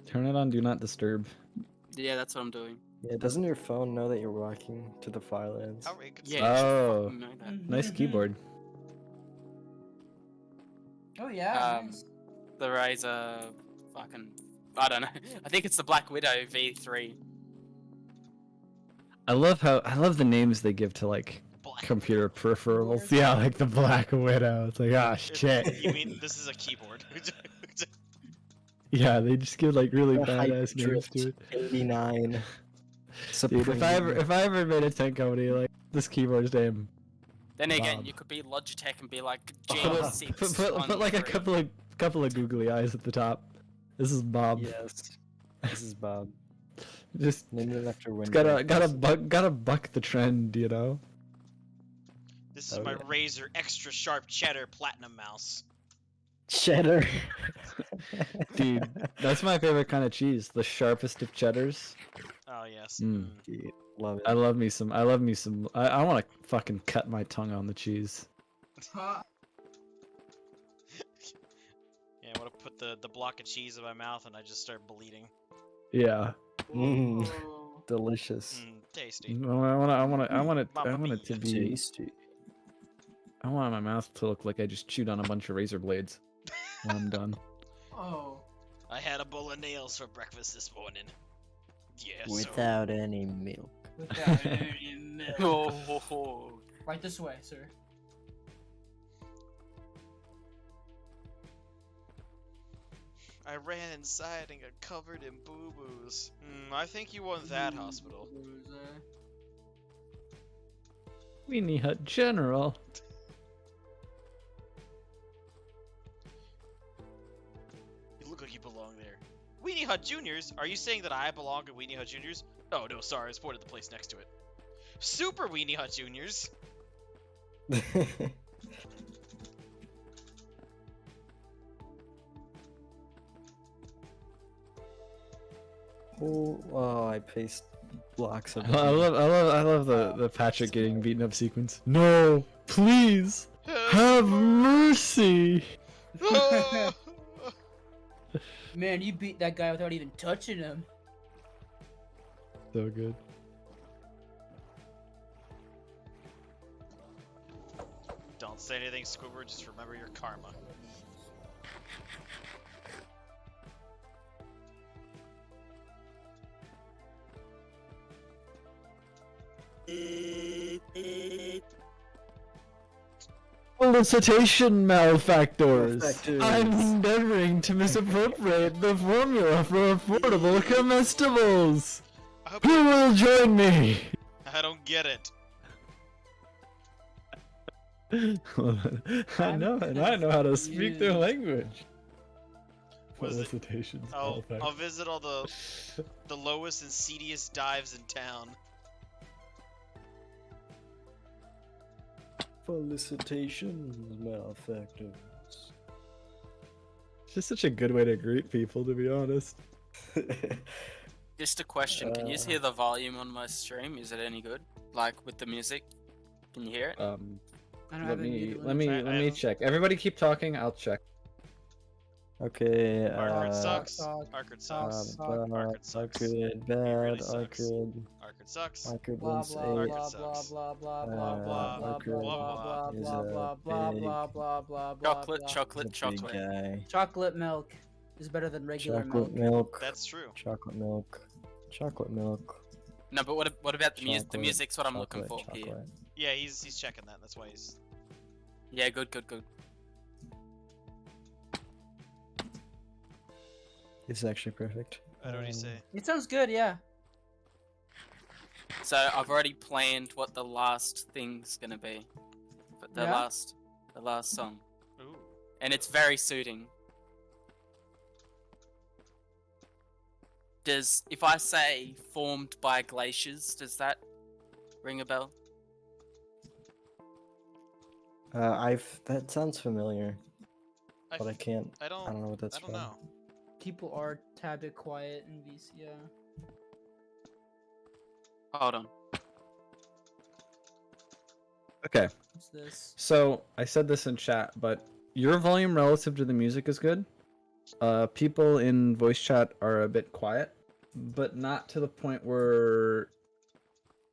Turn it on Do Not Disturb. Yeah, that's what I'm doing. Yeah, doesn't your phone know that you're walking to the Farlands? How it could Yeah, you should Oh. fucking know that. Nice keyboard. Oh yeah, Um, nice. The Razer, fucking, I don't know. I think it's the Black Widow V3. I love the names they give to like Black. computer peripherals. Yeah, like the Black Widow. It's like, ah, shit. You mean this is a keyboard? Yeah, they just give like really The badass names to it. 89. Dude, Supreme. if I ever made a tech company, like this keyboard's name. Then again, Bob. you could be Logitech and be like Put, G6. put like a couple of googly eyes at the top. This is Bob. Yes. This is Bob. Just Named it after it's Windows. gotta buck the trend, you know. This is Oh, my yeah. Razer extra sharp cheddar platinum mouse. Cheddar. Dude, that's my favorite kind of cheese. The sharpest of cheddars. Oh yes. Mm. Dude, love it. I love me some. I want to fucking cut my tongue on the cheese. Huh. Yeah, I want to put the block of cheese in my mouth and I just start bleeding. Yeah. Mm. Whoa. Delicious. Tasty. No, I want it Mamma to mia. be. Tasty. I want my mouth to look like I just chewed on a bunch of razor blades when I'm done. Oh. I had a bowl of nails for breakfast this morning. Yeah. Without any milk. Without any milk. Oh, Right this way, sir. I ran inside and got covered in boo-boos. I think you won that hospital. Weenie Hut General. You look like you belong there. Weenie Hut Juniors? Are you saying that I belong to Weenie Hut Juniors? Oh no, sorry, I was pointed at the place next to it. Super Weenie Hut Juniors. Oh, I placed blocks of. I love the Patrick getting beaten up sequence. No, please have mercy. Ah! Man, you beat that guy without even touching him. So good. Don't say anything, Squidward. Just remember your karma. Felicitation malefactors. Malefactors. I'm endeavoring to misappropriate the formula for affordable comestibles. I hope Who will join me? I don't get it. I know, and I know how to speak their confused. language. Was it- Felicitations, I'll malefactors. visit all the lowest and seediest dives in town. Felicitations, malefactors. It's just such a good way to greet people, to be honest. just a question. Can you hear the volume on my stream? Is it any good? Like with the music? Can you hear it? I don't Let have any me muted let me limits. let me check. Everybody keep talking. I'll check. Okay, Arkard sucks. Suck. Arkard sucks. Suck. Arkard sucks. Arkard, bad, really sucks. Arkard, Arkard sucks. Arkard Blah wants blah a... blah sucks. blah blah blah Blah, blah blah, blah Arkard blah blah is blah a blah blah big- blah blah blah blah Chocolate, blah. chocolate, He's a big chocolate. guy. Chocolate milk is better than regular Chocolate milk. milk. That's true. Chocolate milk. Chocolate milk. No, but what about the music? The Chocolate, music's what I'm looking for chocolate, here. chocolate. Yeah, he's checking that. That's why he's. Yeah, good, good, good. This is actually perfect. What did he say? It sounds good, yeah. So I've already planned what the last thing's gonna be. But the Yeah? last song. Ooh. And it's very suiting. If I say formed by glaciers, does that ring a bell? That sounds familiar, I, but I f- can't. I don't. I don't know what that's I don't from. know. People are a tad bit quiet in VC, yeah. Hold on. Okay, What's this? so I said this in chat, but your volume relative to the music is good. People in voice chat are a bit quiet, but not to the point where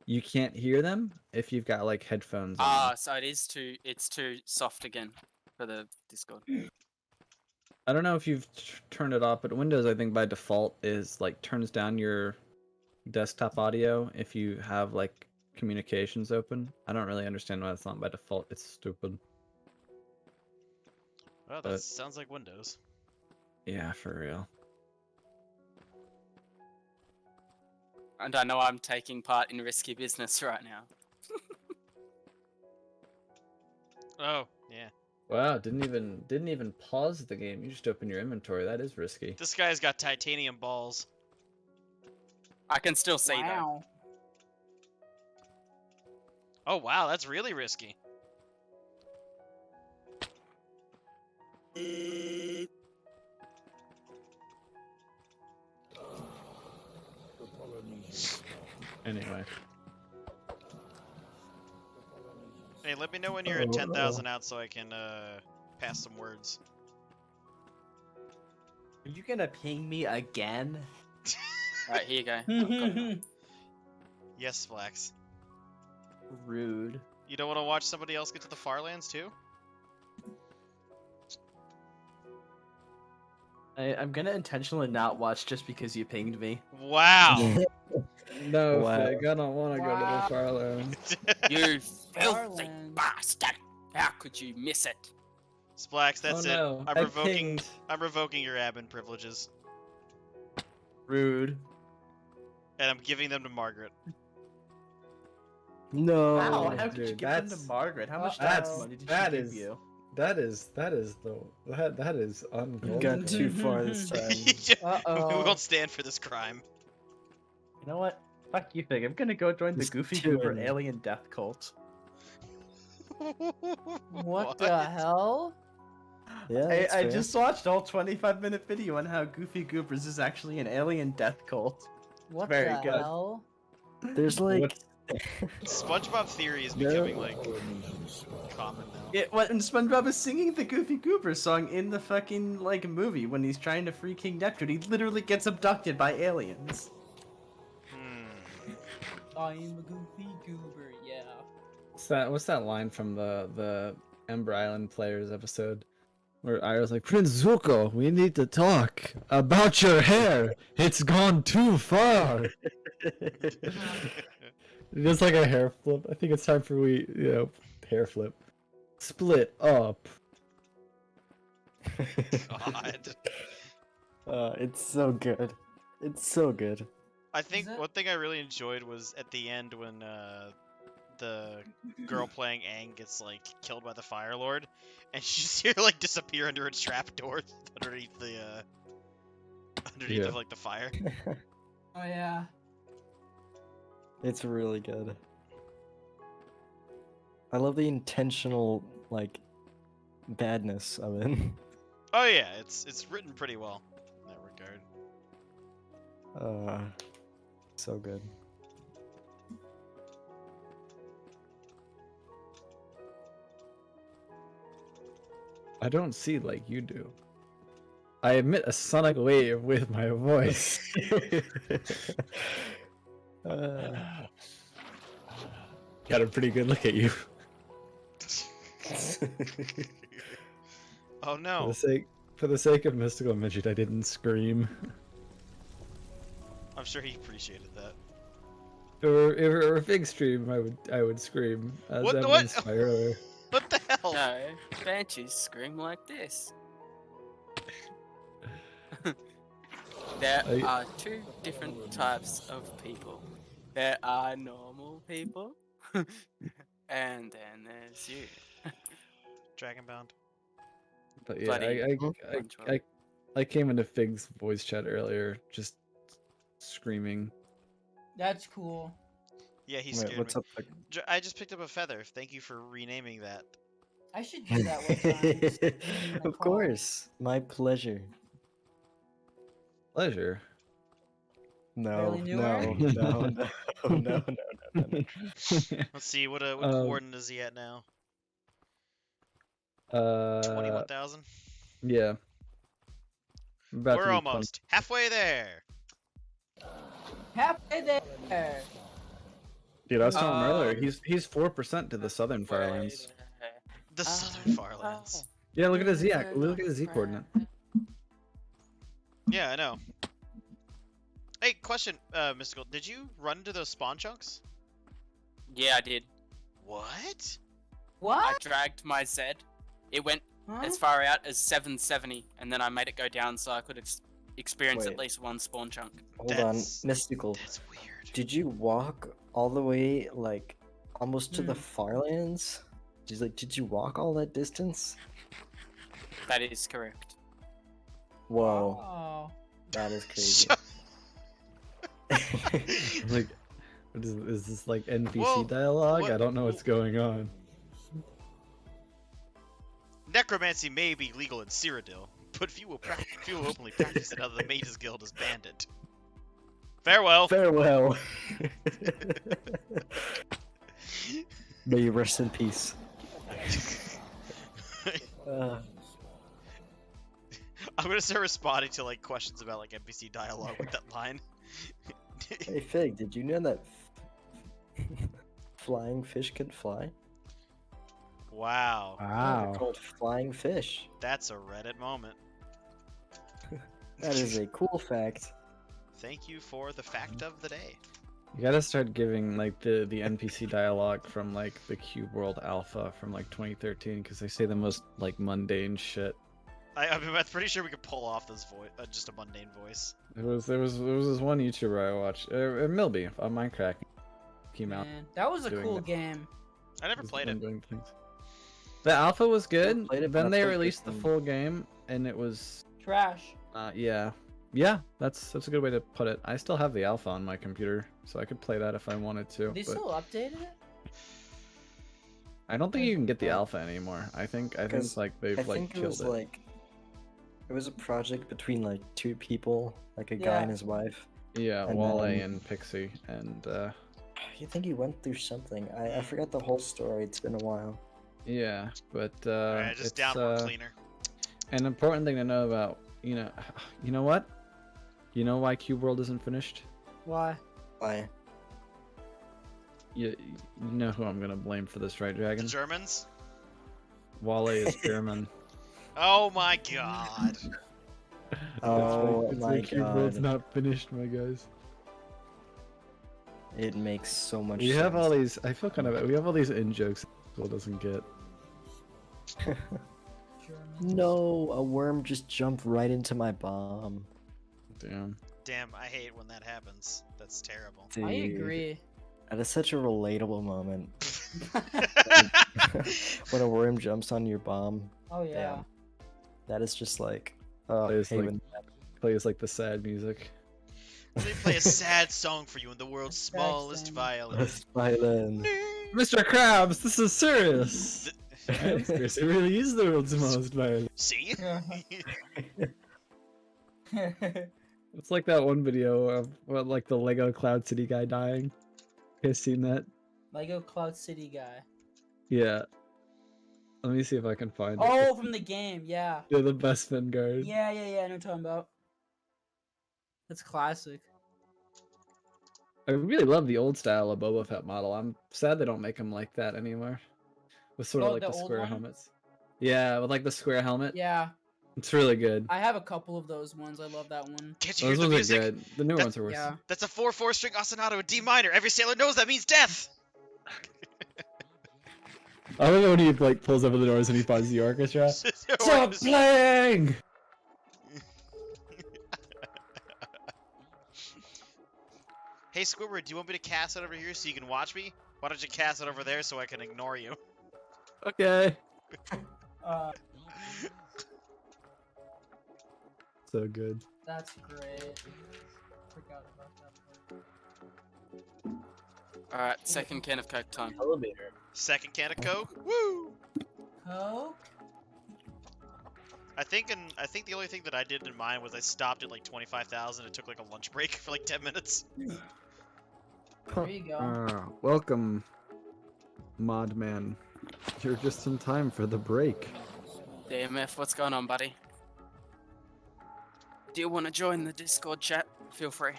you can't hear them if you've got like headphones on. Ah, so it's too soft again for the Discord. I don't know if you've turned it off, but Windows, I think by default is like turns down your desktop audio if you have like communications open. I don't really understand why it's not by default. It's stupid. Well, that But- sounds like Windows. Yeah, for real. And I know I'm taking part in risky business right now. Oh, yeah. Wow, didn't even pause the game. You just open your inventory. That is risky. This guy's got titanium balls. I can still see though. Wow. Oh wow, that's really risky. The Polynesians. Anyway. Hey, let me know when you're at 10,000 out so I can pass some words. Are you gonna ping me again? Alright, here you go. I've got it. Yes, Flax. Rude. You don't want to watch somebody else get to the Farlands too? I'm gonna intentionally not watch just because you pinged me. Wow. No, Wow. Fig, I don't want to go to Wow. the Farlands. You filthy Farlands. bastard! How could you miss it? Splax, that's Oh it. no, I'm I revoking. pinged. I'm revoking your admin privileges, Rude. and I'm giving them to Margaret. No. Wow, how could you dude, give them to that's- Margaret? How much that's- tax money did that she give is- you? That is You've uncalled gone for. too far this time. We Uh-oh. won't stand for this crime. You know what? Fuck you, Fig. I'm gonna go join the Just Goofy doing Goober it. alien death cult. What the hell? Yeah, I that's fair. just watched a whole 25-minute video on how Goofy Goobers is actually an alien death cult. What very the good. hell? There's like What's- SpongeBob theory is No. becoming like common now. When SpongeBob is singing the Goofy Goober song in the fucking like movie when he's trying to free King Neptune, he literally gets abducted by aliens. I'm a goofy goober, yeah. What's that line from the Ember Island Players episode? Where Ira's like, Prince Zuko, we need to talk about your hair. It's gone too far. Just like a hair flip. I think it's time for hair flip. Split up. God. It's so good. It's so good. I think that- one thing I really enjoyed was at the end when the girl playing Aang gets like killed by the Fire Lord, and she just hear like disappear under a trap door underneath the Yeah. of like the fire. Oh yeah. It's really good. I love the intentional like badness of it. Oh yeah, it's written pretty well in that regard. So good. I don't see like you do. I emit a sonic wave with my voice. Got a pretty good look at you. Oh no. For the sake of mystical midget, I didn't scream. I'm sure he appreciated that. If it were a big stream, I would scream. As What- evidenced by earlier. What the hell? No, banshees scream like this. There I- are two different types of people. There are normal people, and then there's you. Dragonbound. But yeah, Bloody I control. came into Fig's voice chat earlier, just screaming. That's cool. Yeah, he Wait, scared what's me. up? Like... I just picked up a feather. Thank you for renaming that. I should do that one time. Stick it in my Of car. course, my pleasure. Pleasure. No, Barely knew no, her? no, no, no, no. Let's see, what Um, coordinate is he at now? 21,000? Yeah. About to We're be almost halfway there. Halfway there. Dude, I was telling him earlier, Um, he's 4% to the southern Farlands. The southern Farlands. Yeah, look at his Z. Look at his Z coordinate. Yeah, I know. Hey, question, Mystical. Did you run into those spawn chunks? Yeah, I did. What? I What? dragged my Z. It went Huh? as far out as 770, and then I made it go down so I could experience Wait. at least one spawn chunk. Hold That's- on, mystical. That's weird. Did you walk all the way, like, almost to the Hmm. Farlands? Did you walk all that distance? That is correct. Whoa, Oh. that is crazy. Shut- Like, what is this like NPC Well, dialogue? what- I don't know what's going on. Necromancy may be legal in Cyrodiil, but few will openly practice it other than Mages Guild as bandit. Farewell. Farewell. May you rest in peace. I'm gonna start responding to like questions about like NPC dialogue with that line. Hey Fig, did you know that flying fish can fly? Wow, They're Wow. called flying fish. that's a Reddit moment. That is a cool fact. Thank you for the fact of the day. You gotta start giving like the NPC dialogue from like the Cube World Alpha from like 2013 because they say the most like mundane shit. I'm pretty sure we could pull off this voice, just a mundane voice. There was this one YouTuber I watched, Milby on Minecraft, came out. Man, that was a doing cool that. game. I never Just played it. doing things. The alpha was good. played it, but Then I they played released the this one. full game, and it was Trash. yeah. That's a good way to put it. I still have the alpha on my computer, so I could play that if I wanted to. They But still updated it? I don't think you can get the alpha anymore. I think 'Cause like they've I like think it killed was it. like it was a project between like 2 people, like a guy Yeah. and his wife. Yeah, and Wale then- and Pixie, and You think he went through something? I forgot the whole story. It's been a while. yeah, but Alright, just it's downward cleaner. an important thing to know about. You know what? You know why Cube World isn't finished? Why? Why? You know who I'm gonna blame for this, right, The Dragon? Germans? Wale is German. Oh my god. Oh my god! not finished, my guys. It makes so much We sense. have all these. I feel kind of. We have all these in jokes. School doesn't get. German. No, a worm just jumped right into my bomb. Damn. Damn, I hate when that happens. That's terrible. Dude, I agree. That is such a relatable moment. When a worm jumps on your bomb. Oh yeah. Damn. That is just like, oh, Plays, hey, like- when- Plays like the sad music. Let me play a sad song for you in the world's smallest Backstabbing. violin. That's violin. Mr. Krabs, this is serious. It really is the world's most violent. See? It's like that one video of like the Lego Cloud City guy dying. You guys seen that? Lego Cloud City guy. Yeah. Let me see if I can find it. Oh, from the game, yeah. You're the best Vanguard. Yeah, I know what you're talking about. That's classic. I really love the old style of Boba Fett model. I'm sad they don't make him like that anymore. With sort of Oh, like the the old square one? helmets. Yeah, with like the square helmet. Yeah, It's really good. I have a couple of those ones. I love that one. Can't you hear Those the ones are music? good. The new That- ones are worse. Yeah. That's a 4/4 string ostinato in D minor. Every sailor knows that means death. I love it when he like pulls over the doors and he finds the orchestra. Stop playing! Hey Squidward, do you want me to cast it over here so you can watch me? Why don't you cast it over there so I can ignore you? Okay. Uh, So good. that's great. Forgot about that part. Alright, second can of Coke time. Elevator. Second can of Coke. Woo! Coke? I think the only thing that I did in mine was I stopped at like 25,000 and took like a lunch break for like 10 minutes. There you go. Welcome, Mod Man. You're just in time for the break. DMF, what's going on, buddy? Do you want to join the Discord chat? Feel free.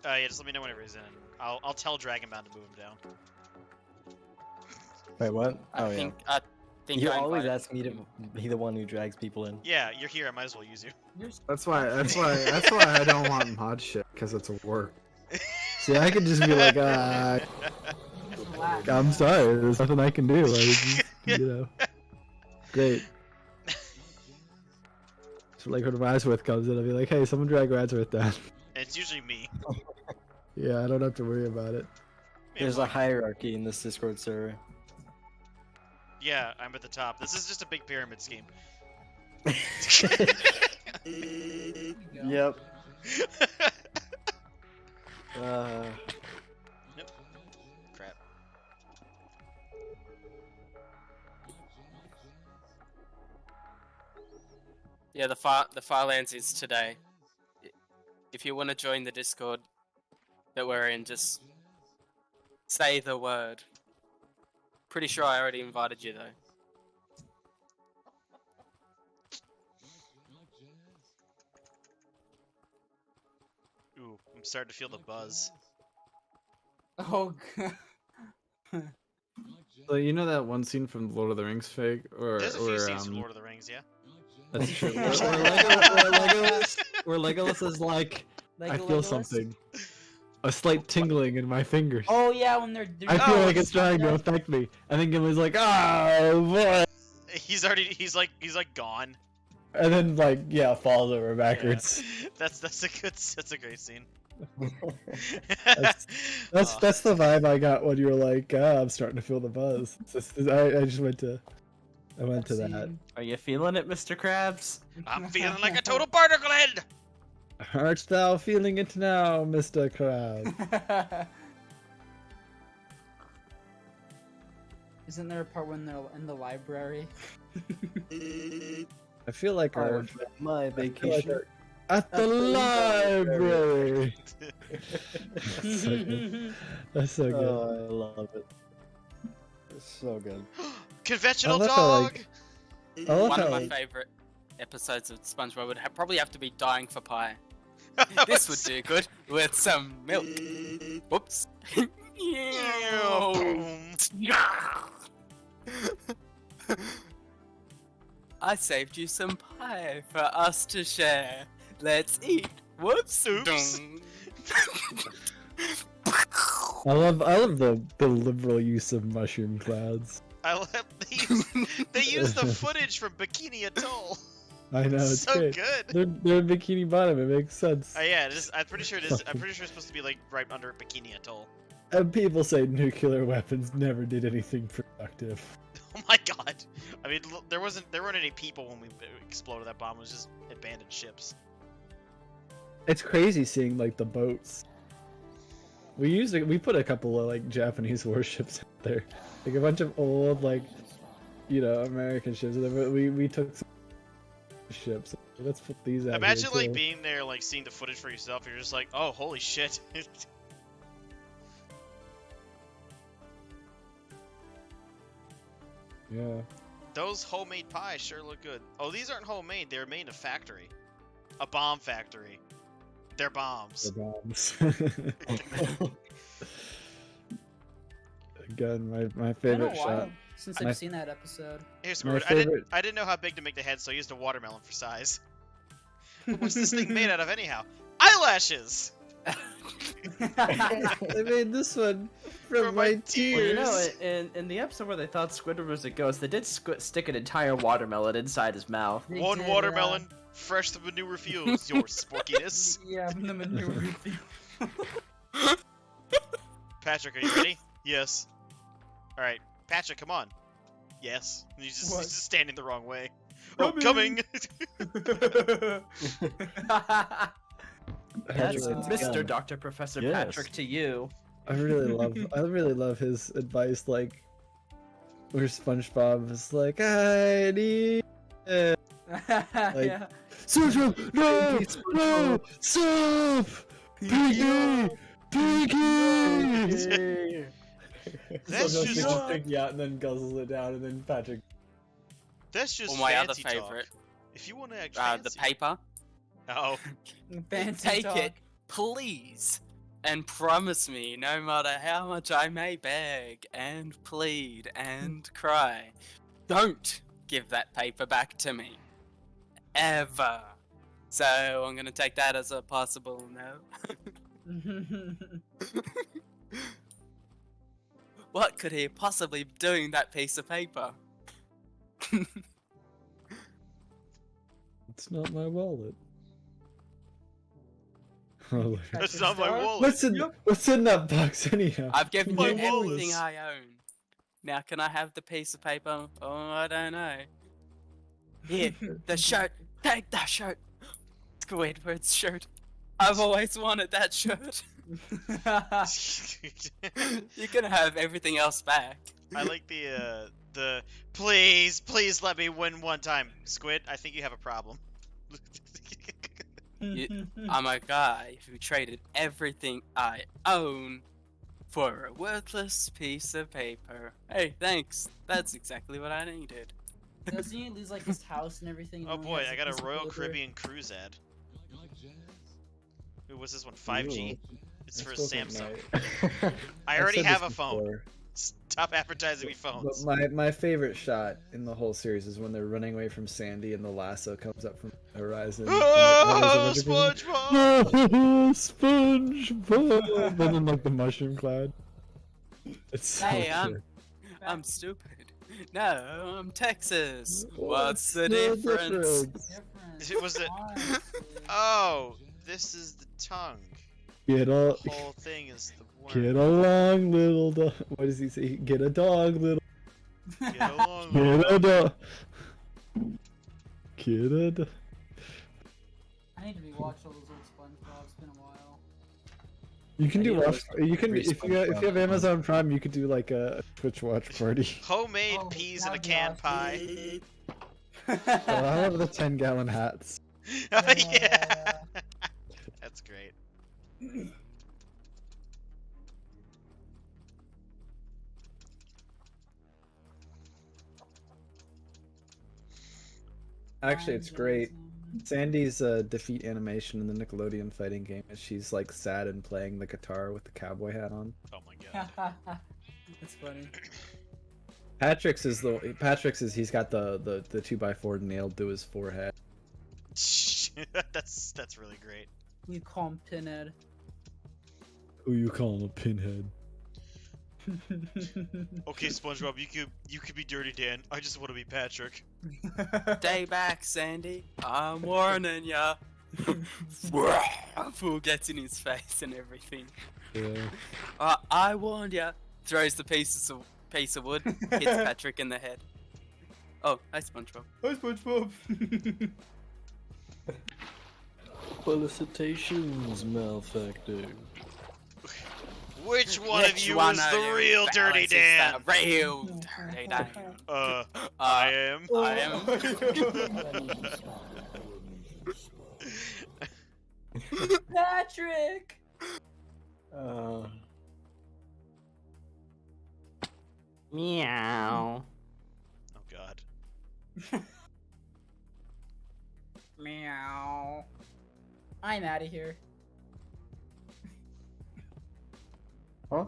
Yeah, just let me know whenever he's in. I'll tell Dragonbound to move him down. Wait, what? I Oh think yeah. You I always invited- ask me to be the one who drags people in. Yeah, you're here. I might as well use you. That's why I don't want mod shit, because it's work. See, I could just be like, Relax. I'm sorry, there's nothing I can do. Great. So like when Radsworth comes in, I'll be like, hey, someone drag Radsworth down. And it's usually me. Yeah, I don't have to worry about it. There's a hierarchy in this Discord server. Yeah, I'm at the top. This is just a big pyramid scheme. There you go. Yep. Crap. Yeah, the Farlands is today. If you want to join the Discord that we're in, just say the word. Pretty sure I already invited you though. Ooh, I'm starting to feel the buzz. Oh, God. So you know that one scene from Lord of the Rings fig, or There's a few scenes from Lord of the Rings, yeah. That's true. Or Legolas. where Legolas is like, I Lego feel Legolas? something. A slight tingling in my fingers. Oh yeah, when they're I feel Oh, like it's trying to affect me. And then Gimli's like, oh boy. He's like gone. And then like, yeah, falls over backwards. Yeah. That's a great scene. That's that's the vibe I got when you were like, I'm starting to feel the buzz. I just went to that. Are you feeling it, Mr. Krabs? I'm feeling like a total barnacle head. Art thou feeling it now, Mr. Crab? Isn't there a part when they're in the library? I feel like our My I feel like vacation. at the library. That's so good. That's so good. Oh, I love it. It's so good. Conventional I love how, dog. I love One how, of my like, favorite episodes of SpongeBob would probably have to be Dying for Pie. This would do good with some milk. Whoops. Boom. I saved you some pie for us to share. Let's eat. Whoops. Oops. Dung. I love the liberal use of mushroom clouds. I love they use the footage from Bikini Atoll. I know it's So great. good. They're in Bikini Bottom. It makes sense. Yeah, I'm pretty sure it is. I'm pretty sure it's supposed to be like right under Bikini Atoll. And people say nuclear weapons never did anything productive. Oh my god! I mean, there weren't any people when we exploded that bomb. It was just abandoned ships. It's crazy seeing like the boats. We put a couple of like Japanese warships out there, like a bunch of old like, American ships. And then we took some ships. Let's put these out. Imagine here, like too. being there, like seeing the footage for yourself. You're just like, oh, holy shit! Yeah. Those homemade pies sure look good. Oh, these aren't homemade. They're made in a factory, a bomb factory. They're bombs. The bombs. Again, my It's been a favorite while shot. since My- I've seen that episode. Hey, My Squidward, favorite. I didn't know how big to make the head, so I used a watermelon for size. What's this thing made out of anyhow? Eyelashes! I made this one From from my my tears. Well, tears. in the episode where they thought Squidward was a ghost, they did stick an entire watermelon inside his mouth. They One did, watermelon, fresh the manure fuels your sporkiness. Yeah, from the manure review. Patrick, are you ready? Yes. Alright, Patrick, come on. Yes. And he's just standing the wrong way. Oh, coming! That's Patrick, Mr. Dr. Professor Yes. Patrick to you. I really love his advice, like where SpongeBob is like, I need Yeah. SpongeBob, no, stop, Piggy, Piggy. That's So just- goes Piggy out and then guzzles it down, and then Patrick. That's just Or my other fancy favorite, talk. If you want to act the fancy. paper. Oh. Fancy Take talk. it, please, and promise me, no matter how much I may beg and plead and cry, don't give that paper back to me. Ever. So I'm gonna take that as a possible no. What could he possibly be doing that piece of paper? It's not my wallet. Oh, That's not my wallet. what's in that box anyhow? I've given My you wallet. everything I own. Now can I have the piece of paper? Oh, I don't know. Here, the shirt. Take that shirt. Squidward's shirt. I've always wanted that shirt. You can have everything else back. I like the please let me win one time. Squid, I think you have a problem. I'm a guy who traded everything I own for a worthless piece of paper. Hey, thanks. That's exactly what I needed. Doesn't he lose like his house and everything? Oh and boy, has I got piece a of Royal paper? Caribbean cruise ad. Who was this one? 5G. It's for This wasn't Samsung. my- I I've already said have this a phone. before. Stop advertising me But phones. my favorite shot in the whole series is when they're running away from Sandy and the lasso comes up from the horizon. And, Oh, there's a bunch of SpongeBob! SpongeBob! And then like the mushroom cloud. It's so Hey, good. I'm stupid. No, I'm Texas. What's What's the the difference? Difference. Was it? Honestly. Oh, this is the tongue. Get The a whole thing is the get worm. along, little dog. What does he say? Get a dog, little. Get along. Get a dog. Get a dog. I need to rewatch all those old SpongeBob. It's been a while. You can do I watch. You can every if you have SpongeBob. Amazon Prime, you could do like a Twitch watch party. Homemade Oh, peas in a that'd be can awesome. pie. I love the 10-gallon hats. Yeah. That's great. Actually, it's great. Sandy's defeat animation in the Nickelodeon fighting game is she's like sad and playing the guitar with the cowboy hat on. Oh my god. That's funny. Patrick's is he's got the 2x4 nailed to his forehead. that's really great. We call him Pinhead. Who you calling a pinhead? Okay, SpongeBob, you could be Dirty Dan. I just want to be Patrick. Stay back, Sandy. I'm warning ya. Fool gets in his face and everything. Yeah. I warned ya. Throws the piece of wood. Hits Patrick in the head. Oh, hi SpongeBob. Hi, SpongeBob. Felicitations, malefactor. Which one of you one is of the you real Dirty fellas is Dan? the real Dirty Dan. I am. I am. Patrick. Meow. Oh god. Meow. I'm out of here. Huh?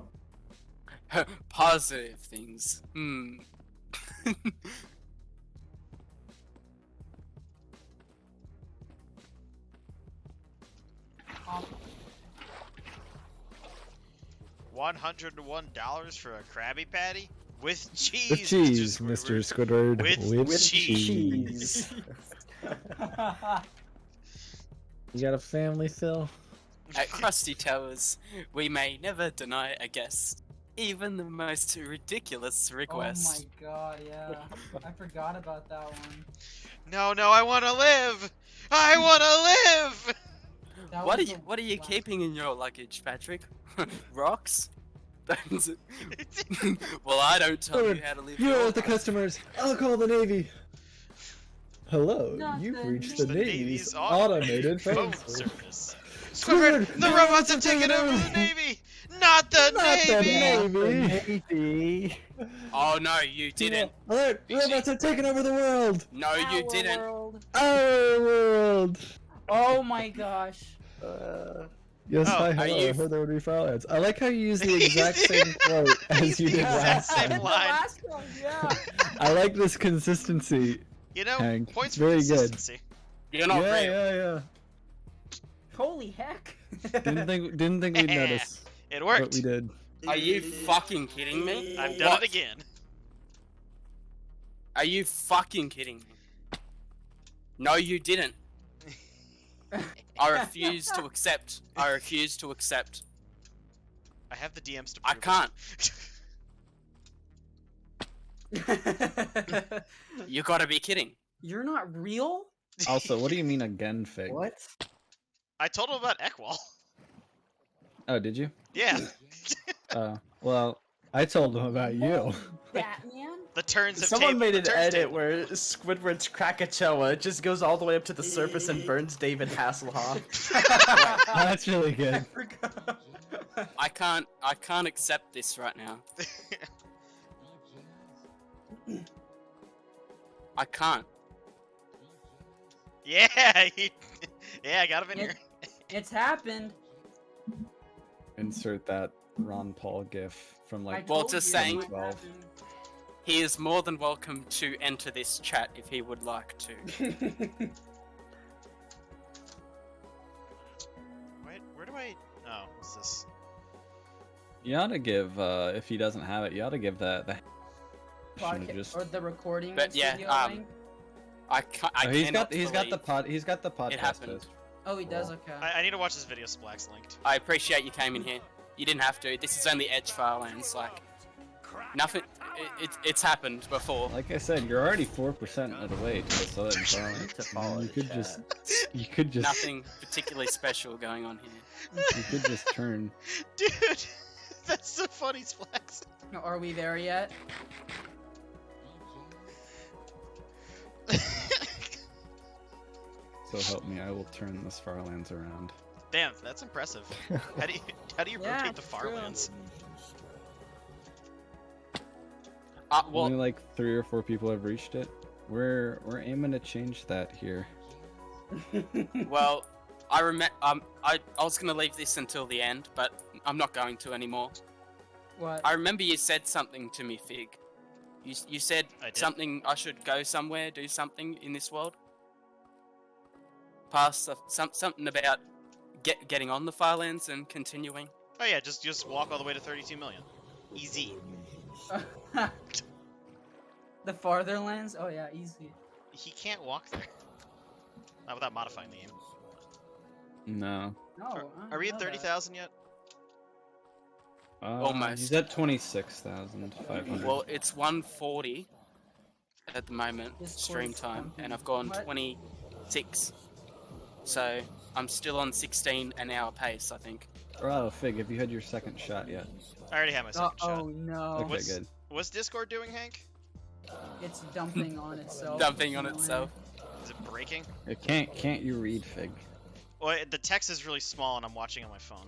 Positive things. Hmm. $101 for a Krabby Patty with cheese. With cheese, Mr. Mr. Squidward. With cheese. You got a family, Phil? At Krusty Towers, we may never deny a guest, even the most ridiculous request. Oh my god, yeah. I forgot about that one. No, I want to live. I want to live. That What are was you the What are you last- keeping in your luggage, Patrick? Rocks? Well, I don't tell you how to live You're your with the life. customers. I'll call the Navy. Hello, Not you've the reached the The Navy's automated phone service. service. Squidward, the robots have taken over the Navy. Not the Navy. Navy. Oh no, you didn't. Alert! Robots have taken over the world. No, you Our didn't. world. Our world. Oh my gosh. Yes, Oh, hi, are hello. you- I heard there would be Farlands. I like how you use the exact same quote as you did Exact last same time. The line. last one, yeah. I like this consistency. You know, Hank, points for very good. consistency. You're not yeah, real. yeah. Holy heck. Didn't think we'd notice, It but worked. we did. Are you fucking kidding me? I've done What? it again. Are you fucking kidding me? No, you didn't. I refuse to accept. I refuse to accept. I have the DMs to I prove can't. You gotta be kidding. You're not real? it. Also, what do you mean again, Fig? What? I told him about Ekwall. Oh, did you? Yeah. Well, I told them about you. Batman? The turns of Someone tape- made the an turns edit table. where Squidward's Krakatoa just goes all the way up to the surface and burns David Hasselhoff. That's really good. I forgot. I can't accept this right now. I can't. Yeah, yeah, I got him in here. It's happened. Insert that Ron Paul gif from I like. Well, told just you it saying- might 12. happen. He is more than welcome to enter this chat if he would like to. Where do I? Oh, what's this? You ought to give if he doesn't have it. You ought to give the Podca- just. or the recording But yeah, studio link? I Oh, he's cannot got the believe- he's got the podcast happened. host. Oh, he does. Well, Okay. I need to watch this video. Splax linked. I appreciate you came in here. You didn't have to. This is only Edge Farlands. Like, nothing. It's happened before. Like I said, you're already 4% of the way to the southern need to follow You the could chat. you could just Nothing particularly special going on here. you could just turn. Dude, that's so funny, Splax. No, are we there yet? So help me, I will turn this Farlands around. Damn, that's impressive. How do you Yeah, rotate the true. Farlands? Well, Only like 3 or 4 people have reached it. We're aiming to change that here. well, I remember. I was gonna leave this until the end, but I'm not going to anymore. What? I remember you said something to me, Fig. You said I did. something. I should go somewhere, do something in this world. Past something about getting on the Farlands and continuing. Oh yeah, just walk all the way to 32 million. Easy. The Fartherlands? Oh yeah, easy. He can't walk there. Not without modifying the game. No. No. Are we at 30,000 yet? Almost. He's at 26,500. Well, it's 1:40 at the moment, Discord's stream time, jumping. and I've gone What? 26. So I'm still on 16 an hour pace, I think. Oh, Fig, have you had your second shot yet? I already have my second Oh shot. no. Okay, What's- good. What's Discord doing, Hank? It's dumping on itself. Dumping on Annoying. itself. Is it breaking? Can't you read, Fig? Well, the text is really small and I'm watching on my phone.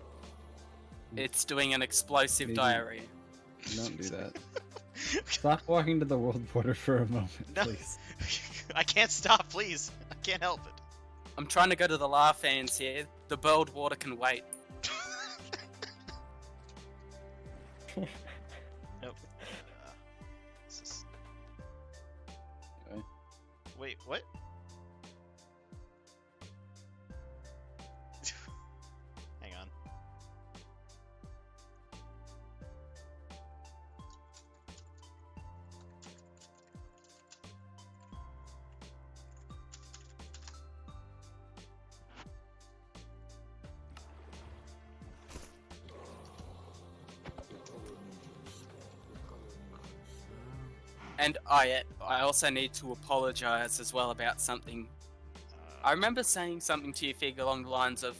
It's doing an explosive Maybe. diarrhea. Don't do that. Stop walking to the world border for a moment, No. please. I can't stop, please. I can't help it. I'm trying to go to the La fans here. The world water can wait. Nope. This is- Okay. Wait, what? Hang on. And I also need to apologize as well about something. I remember saying something to you, Fig, along the lines of,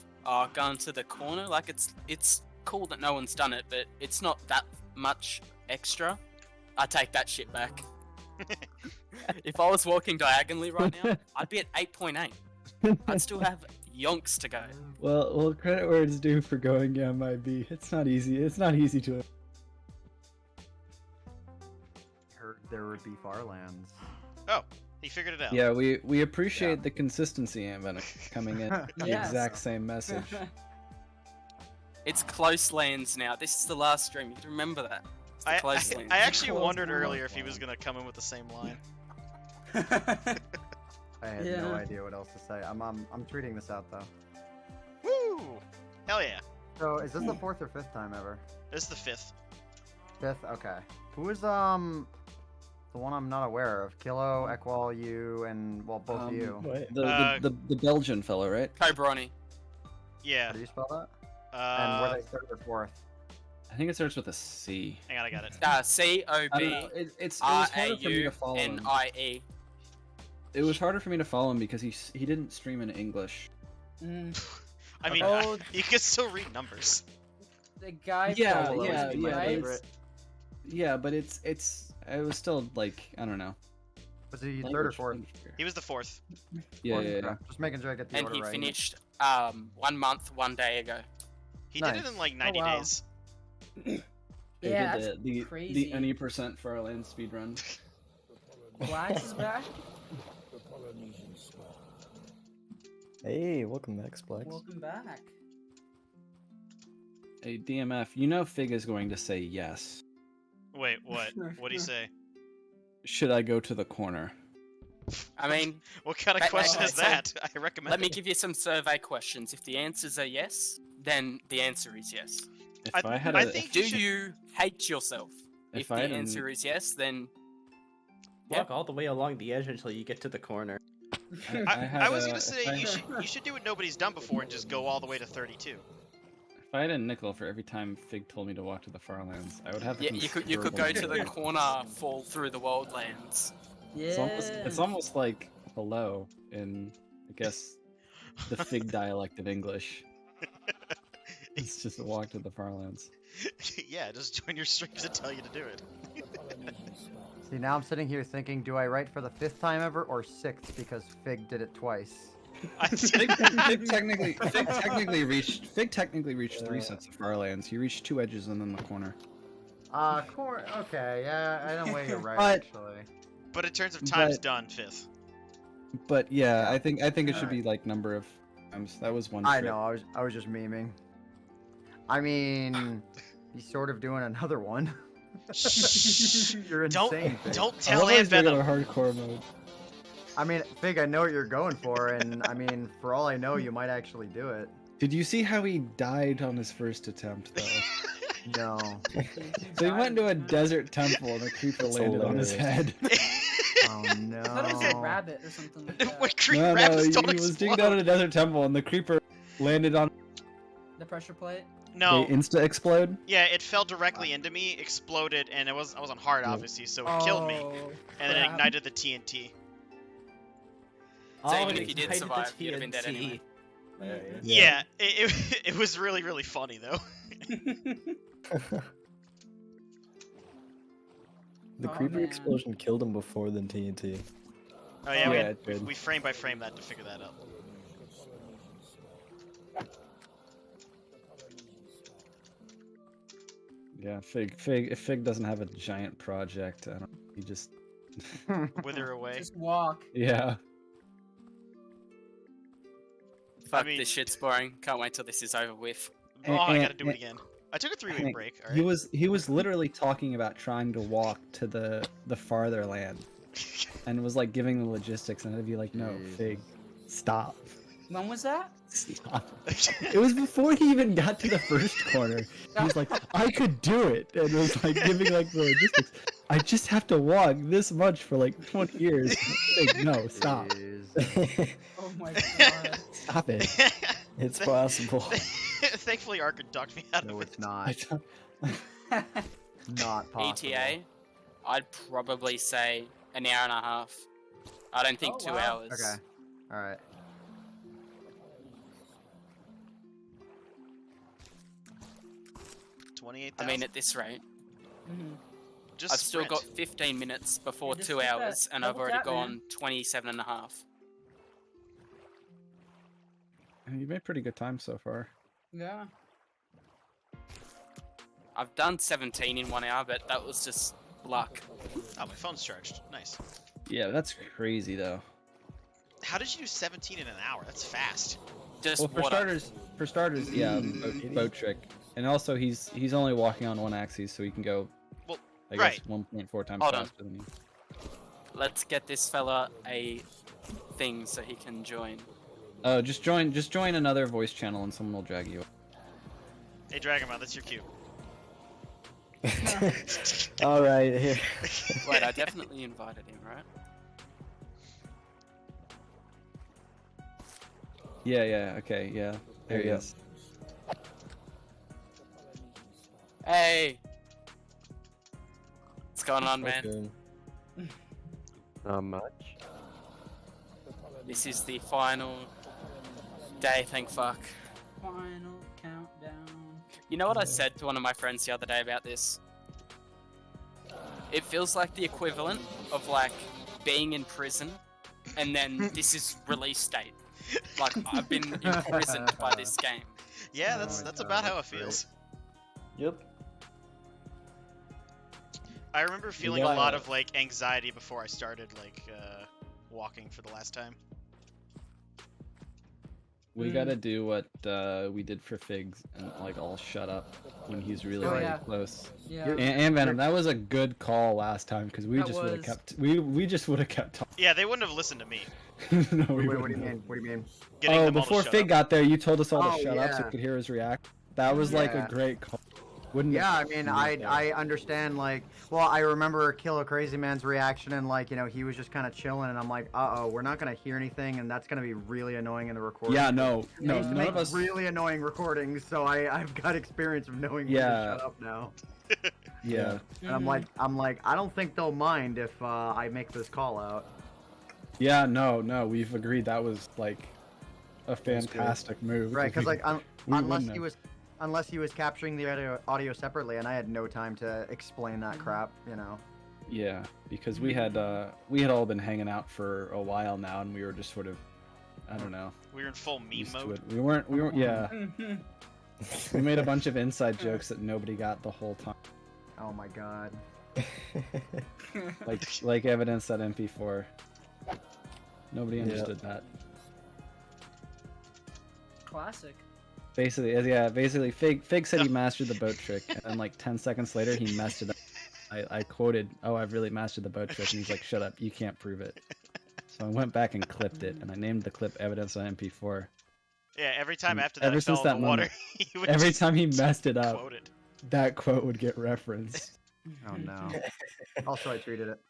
going to the corner, like it's cool that no one's done it, but it's not that much extra. I take that shit back. If I was walking diagonally right now, I'd be at 8.8. I'd still have yonks to go. Well, credit where it's due for going MIB. It's not easy. It's not easy to. Heard there would be Farlands. He figured it out. Yeah, we appreciate the consistency, Ambenic, coming in the Yes. exact same message. It's close lands now. This is the last stream. You remember that. It's the I close lands. actually Close wondered line. earlier if he was gonna come in with the same line. I had no Yeah. idea what else to say. I'm tweeting this out though. Woo! Hell yeah! So is this the 4th or 5th time ever? This is the 5th. 5th. Okay. Who is the one I'm not aware of? Kilo, Equal, you, and well both of you. Wait. The Belgian fellow, right? Cobroni. Yeah. How do you spell that? And where they start with 4th? I think it starts with a C. Hang on, I got it. I don't know. COB It was harder for me to follow him. RAUNIE. It was harder for me to follow him because he didn't stream in English. Mm, I mean, Oh. you can still read numbers. the guy Yeah, from yeah, Biomes, yeah, right? it's- Yeah, but it was still like I don't know. Was he 3rd or Language- 4th? language barrier. He was the 4th. Yeah, Fourth, yeah, okay. yeah. Just making sure I get the And order he right. finished 1 month, 1 day ago. He did it Nice. in like 90 wow. days. They Yeah, did that's the crazy. any percent for our land speed run. Wax is back. The Polynesian spot. Hey, welcome back, Splex. Welcome back. Hey, DMF, you know Fig is going to say yes. Wait, what? What do you say? Should I go to the corner? I mean, What kind of Right, question okay, is so that? I recommend. let me give you some survey questions. If the answers are yes, then the answer is yes. If I- I had I a, think Do you should- you hate yourself? If If I the had an- answer is yes, then Walk all the way along the edge until you get to the corner. I was gonna if say I- you should do what nobody's done before and just go all the way to 32. If I had a nickel for every time Fig told me to walk to the Farlands, I would have. yeah, you could go to the corner, fall through the Wildlands. Yeah. It's almost like hello in, I guess, the Fig dialect of English. It's just a walk to the Farlands. Yeah, just join your streams that tell you to do it. See, now I'm sitting here thinking, do I write for the 5th time ever or 6th because Fig did it twice? Fig technically reached 3 sets of Farlands. He reached 2 edges and then the corner. Okay, yeah, I don't way you're right, But- actually. But in terms of times But- done, 5th. But yeah, I think it should be like number of times. That was one. I trip. know, I was just memeing. I mean, he's sort of doing another one. You're Don't insane, Fig. don't I tell love how he's doing it Venom. on hardcore mode. I mean, Fig, I know what you're going for, and I mean, for all I know, you might actually do it. Did you see how he died on his first attempt though? No. So he went into a desert temple and a creeper That's landed on his hilarious. head. Oh no. I thought it was a rabbit or something like that. Wait, creep No, rabbits he don't was digging down in a explode. desert temple and the creeper landed on. The pressure plate. No, They insta explode. yeah, it fell directly into me, exploded, and I wasn't hard, obviously, so it killed me, and then it crap. ignited the TNT. So even if you did survive, you'd have been dead anyway. Yeah, it was really really funny though. The Oh, creeper man. explosion killed him before the TNT. Oh yeah, Yeah, it did. we frame by frame that to figure that out. Yeah, If Fig doesn't have a giant project, I don't. He just. Wither away. Just walk. Yeah. Fuck, mean- this shit's boring. Can't wait till this is over with. Oh, I and- gotta do it and- again. I took a 3-week Hank, break. He Alright. was literally talking about trying to walk to the farther land, and was like giving the logistics, and I'd be like, no, Jesus. Fig, stop. When was that? Stop. It was before he even got to the first corner. He was like, I could do it, and was like giving like the logistics. I just have to walk this much for like 20 years. Fig, no, stop. Jeez. Oh my god. Stop it. It's possible. Thankfully, Arkin ducked me out No, of it. it's not. Not possible. ETA, I'd probably say an hour and a half. I don't think Oh, 2 wow. hours. Okay. Alright. 28,000. I mean, at this rate, Mhm. just I've still sprint. got 15 minutes before Yeah, just 2 hit that hours, and I've double already tap, man. gone 27 and a half. You made pretty good time so far. Yeah. I've done 17 in 1 hour, but that was just luck. Oh, my phone's charged. Nice. Yeah, that's crazy though. How did you do 17 in an hour? That's fast. Just Well, for starters, yeah, boat trick, and also he's only walking on one axis, so he can go. Well, I guess right. 1.4 times Hold on. faster than you. Let's get this fella a thing so he can join. Oh, just join another voice channel, and someone will drag you. Hey, Dragonmouth, that's your cue. All right, here. Wait, I definitely invited him, right? Yeah, okay, yeah. There he Yeah. is. Hey! What's going on, man? Okay. Not much. This is the final day, thank fuck. Final countdown. You know what I said to one of my friends the other day about this? It feels like the equivalent of like being in prison and then this is release date. Like I've been imprisoned by this game. Yeah, Oh that's my that's God, about how it that's great. feels. Yep. I remember feeling a got lot it. of like anxiety before I started like walking for the last time. We gotta do what we did for Figs and like all shut up when he's really Oh, really yeah. close. Yeah. And Venom, that was a good call last time because we That just would have was. kept we just would have kept talking. Yeah, they wouldn't have listened to me. No, we Wait, what do you wouldn't have. mean? What do you mean? Getting Oh, them all to before shut Fig up. got there, you told us all Oh, to shut up so yeah. we could hear his react. That was like a Yeah. great call. Wouldn't Yeah, I have mean, used that. I understand, like, well, I remember Killer Crazy Man's reaction, and, like, you know, he was just kind of chilling, and I'm like, uh-oh, we're not going to hear anything, and that's going to be really annoying in the recording. Yeah, no, They none make of us. really annoying recordings, so I've got experience of knowing when Yeah. to shut up now. Yeah, And I'm like, I don't think they'll mind if I make this call out. yeah, no, we've agreed that was like a great. fantastic move. Right, because, like, we unless wouldn't he have. was capturing the audio separately, and I had no time to explain that crap, you know. Yeah, because we had all been hanging out for a while now, and we were just sort of, I don't know, We were in full meme used to mode. it. We weren't. Yeah, Mhm. we made a bunch of inside jokes that nobody got the whole time, Oh my god. like evidence that MP4. Nobody Yeah. understood that. Classic. Basically, Fig said he mastered the boat trick, and then like 10 seconds later, he messed it up. I quoted, "Oh, I've really mastered the boat trick," and he's like, "Shut up, you can't prove it." So I went back and clipped it, and I named the clip "Evidence on MP4." Yeah, every time And after that ever I fell since in that the water, moment, he would every just time he messed it up, quote it. that quote would get referenced. Oh no. Also, I tweeted it.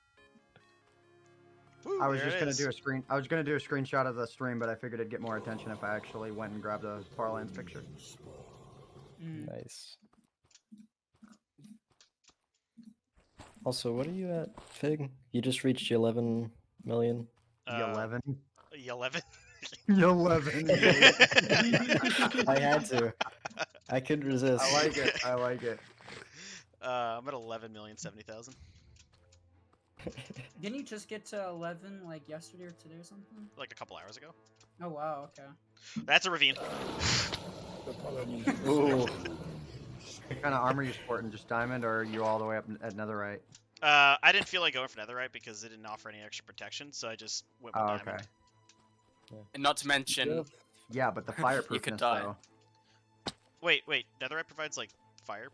Woo, I was there just it gonna is. do a screen. I was gonna do a screenshot of the stream, but I figured it'd get more attention if I actually went and grabbed a Farlands picture. Mm. Nice. Also, what are you at, Fig? You just reached 11 million. 11. 11. 11. I had to. I couldn't resist. I like it. I like it. I'm at 11,070,000. Didn't you just get to 11 like yesterday or today or something? Like a couple hours ago. Oh wow, okay. That's a ravine. The Polynesian Ooh. What kind of armor you sporting? Just diamond, or are you all the way up at netherite? I didn't feel like going for netherite because it didn't offer any extra protection, so I just went with Oh, diamond. okay. And not to mention, Yeah, but the fireproofness die. though. Wait, netherite provides like fireproof?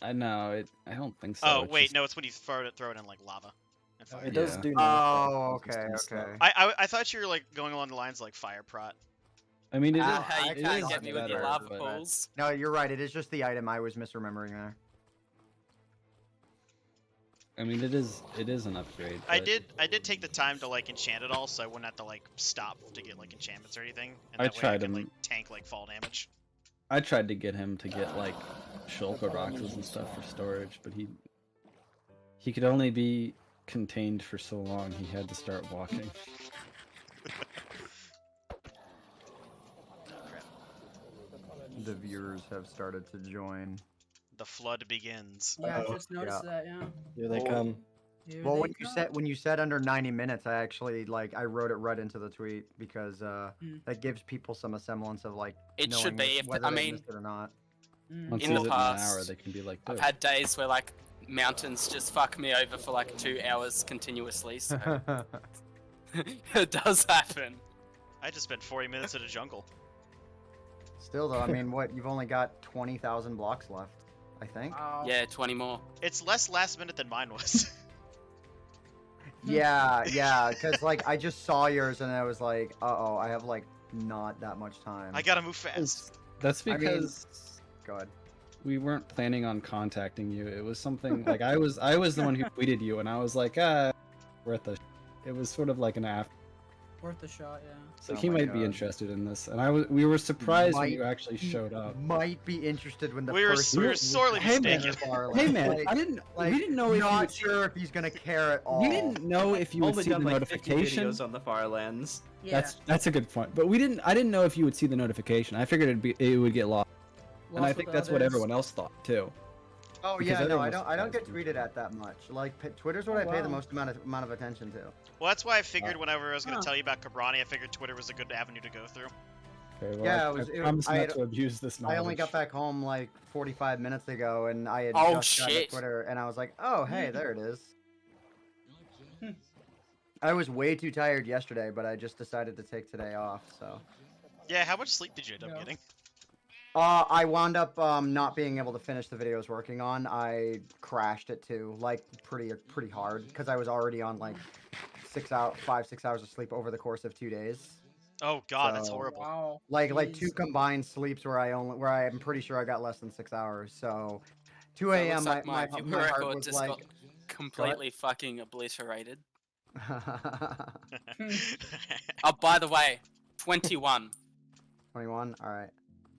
I know. I don't think so. Oh It's wait, just- no, it's when you throw it in like lava and fire. It does Yeah. do. Oh, knockback okay, and stuff. okay. I thought you were like going along the lines of, like fire prot. I mean, it is. Ow, hey, you it can't is get me with your better, lava but- pools. No, you're right. It is just the item I was misremembering there. I mean, it is an upgrade. I but did take the time to like enchant it all, so I wouldn't have to like stop to get like enchantments or anything. And I that way I tried could him. like tank like fall damage. I tried to get him to get like shulker boxes and stuff for storage, but he could only be contained for so long. He had to start walking. The viewers have started to join. The flood begins. Yeah, I Uh-oh. just noticed that. Yeah. Here they come. Here Well, they when you come. said under 90 minutes, I actually I wrote it right into the tweet because that gives people some semblance of like It should knowing be if whether I they mean, missed it or not. Once In he's the at an hour, past, they can be like, I've "Dude." had days where like mountains just fuck me over for like 2 hours continuously, so it does happen. I just spent 40 minutes in a jungle. Still though, I mean, what you've only got 20,000 blocks left, I think. Wow. Yeah, 20 more. It's less last minute than mine was. Yeah, because like I just saw yours and I was like, uh-oh, I have like not that much time. I gotta move fast. That's I mean- because Go ahead. we weren't planning on contacting you. It was something like I was the one who tweeted you, and I was like, worth a. It was sort of like an after. Worth a shot. Yeah. So Oh he my might be God. interested in this, and we were surprised when Might- you actually showed up. Might be interested when the We were- first we were person sorely was mistaken. Farlands. Hey man, Like- I didn't. like, we didn't know if you not would sure if he's gonna care at all. We didn't know if you would Only see the done like 50 notification. videos on the Farlands. Yeah. That's a good point. But I didn't know if you would see the notification. I figured it would get lost, and I Lost think with that's what others. everyone else thought too. Oh Because yeah, no, everyone I was don't get surprised. tweeted at that much. Like Twitter's what Oh, I pay the wow. most amount of attention to. Well, that's why I figured whenever I was gonna Huh. tell you about Cabrani, I figured Twitter was a good avenue to go through. Okay, well, Yeah, I, it was- I it was- promise I not had- to abuse this knowledge. I only got back home like 45 minutes ago, and I had Oh, just gotten to shit. Twitter, and I was like, oh hey, there it is. I was way too tired yesterday, but I just decided to take today off. So Yeah, how much sleep did you end up Yeah. getting? I wound up not being able to finish the video I was working on. I crashed it too, like pretty hard, because I was already on like 5-6 hours of sleep over the course of 2 days. Oh god, that's So- horrible. Wow. Like Jeez. 2 combined sleeps where I'm pretty sure I got less than 6 hours. So 2 So it a.m. looks like my my viewer heart record was just got completely fucking obliterated. Oh, by the way, 21. 21. All right.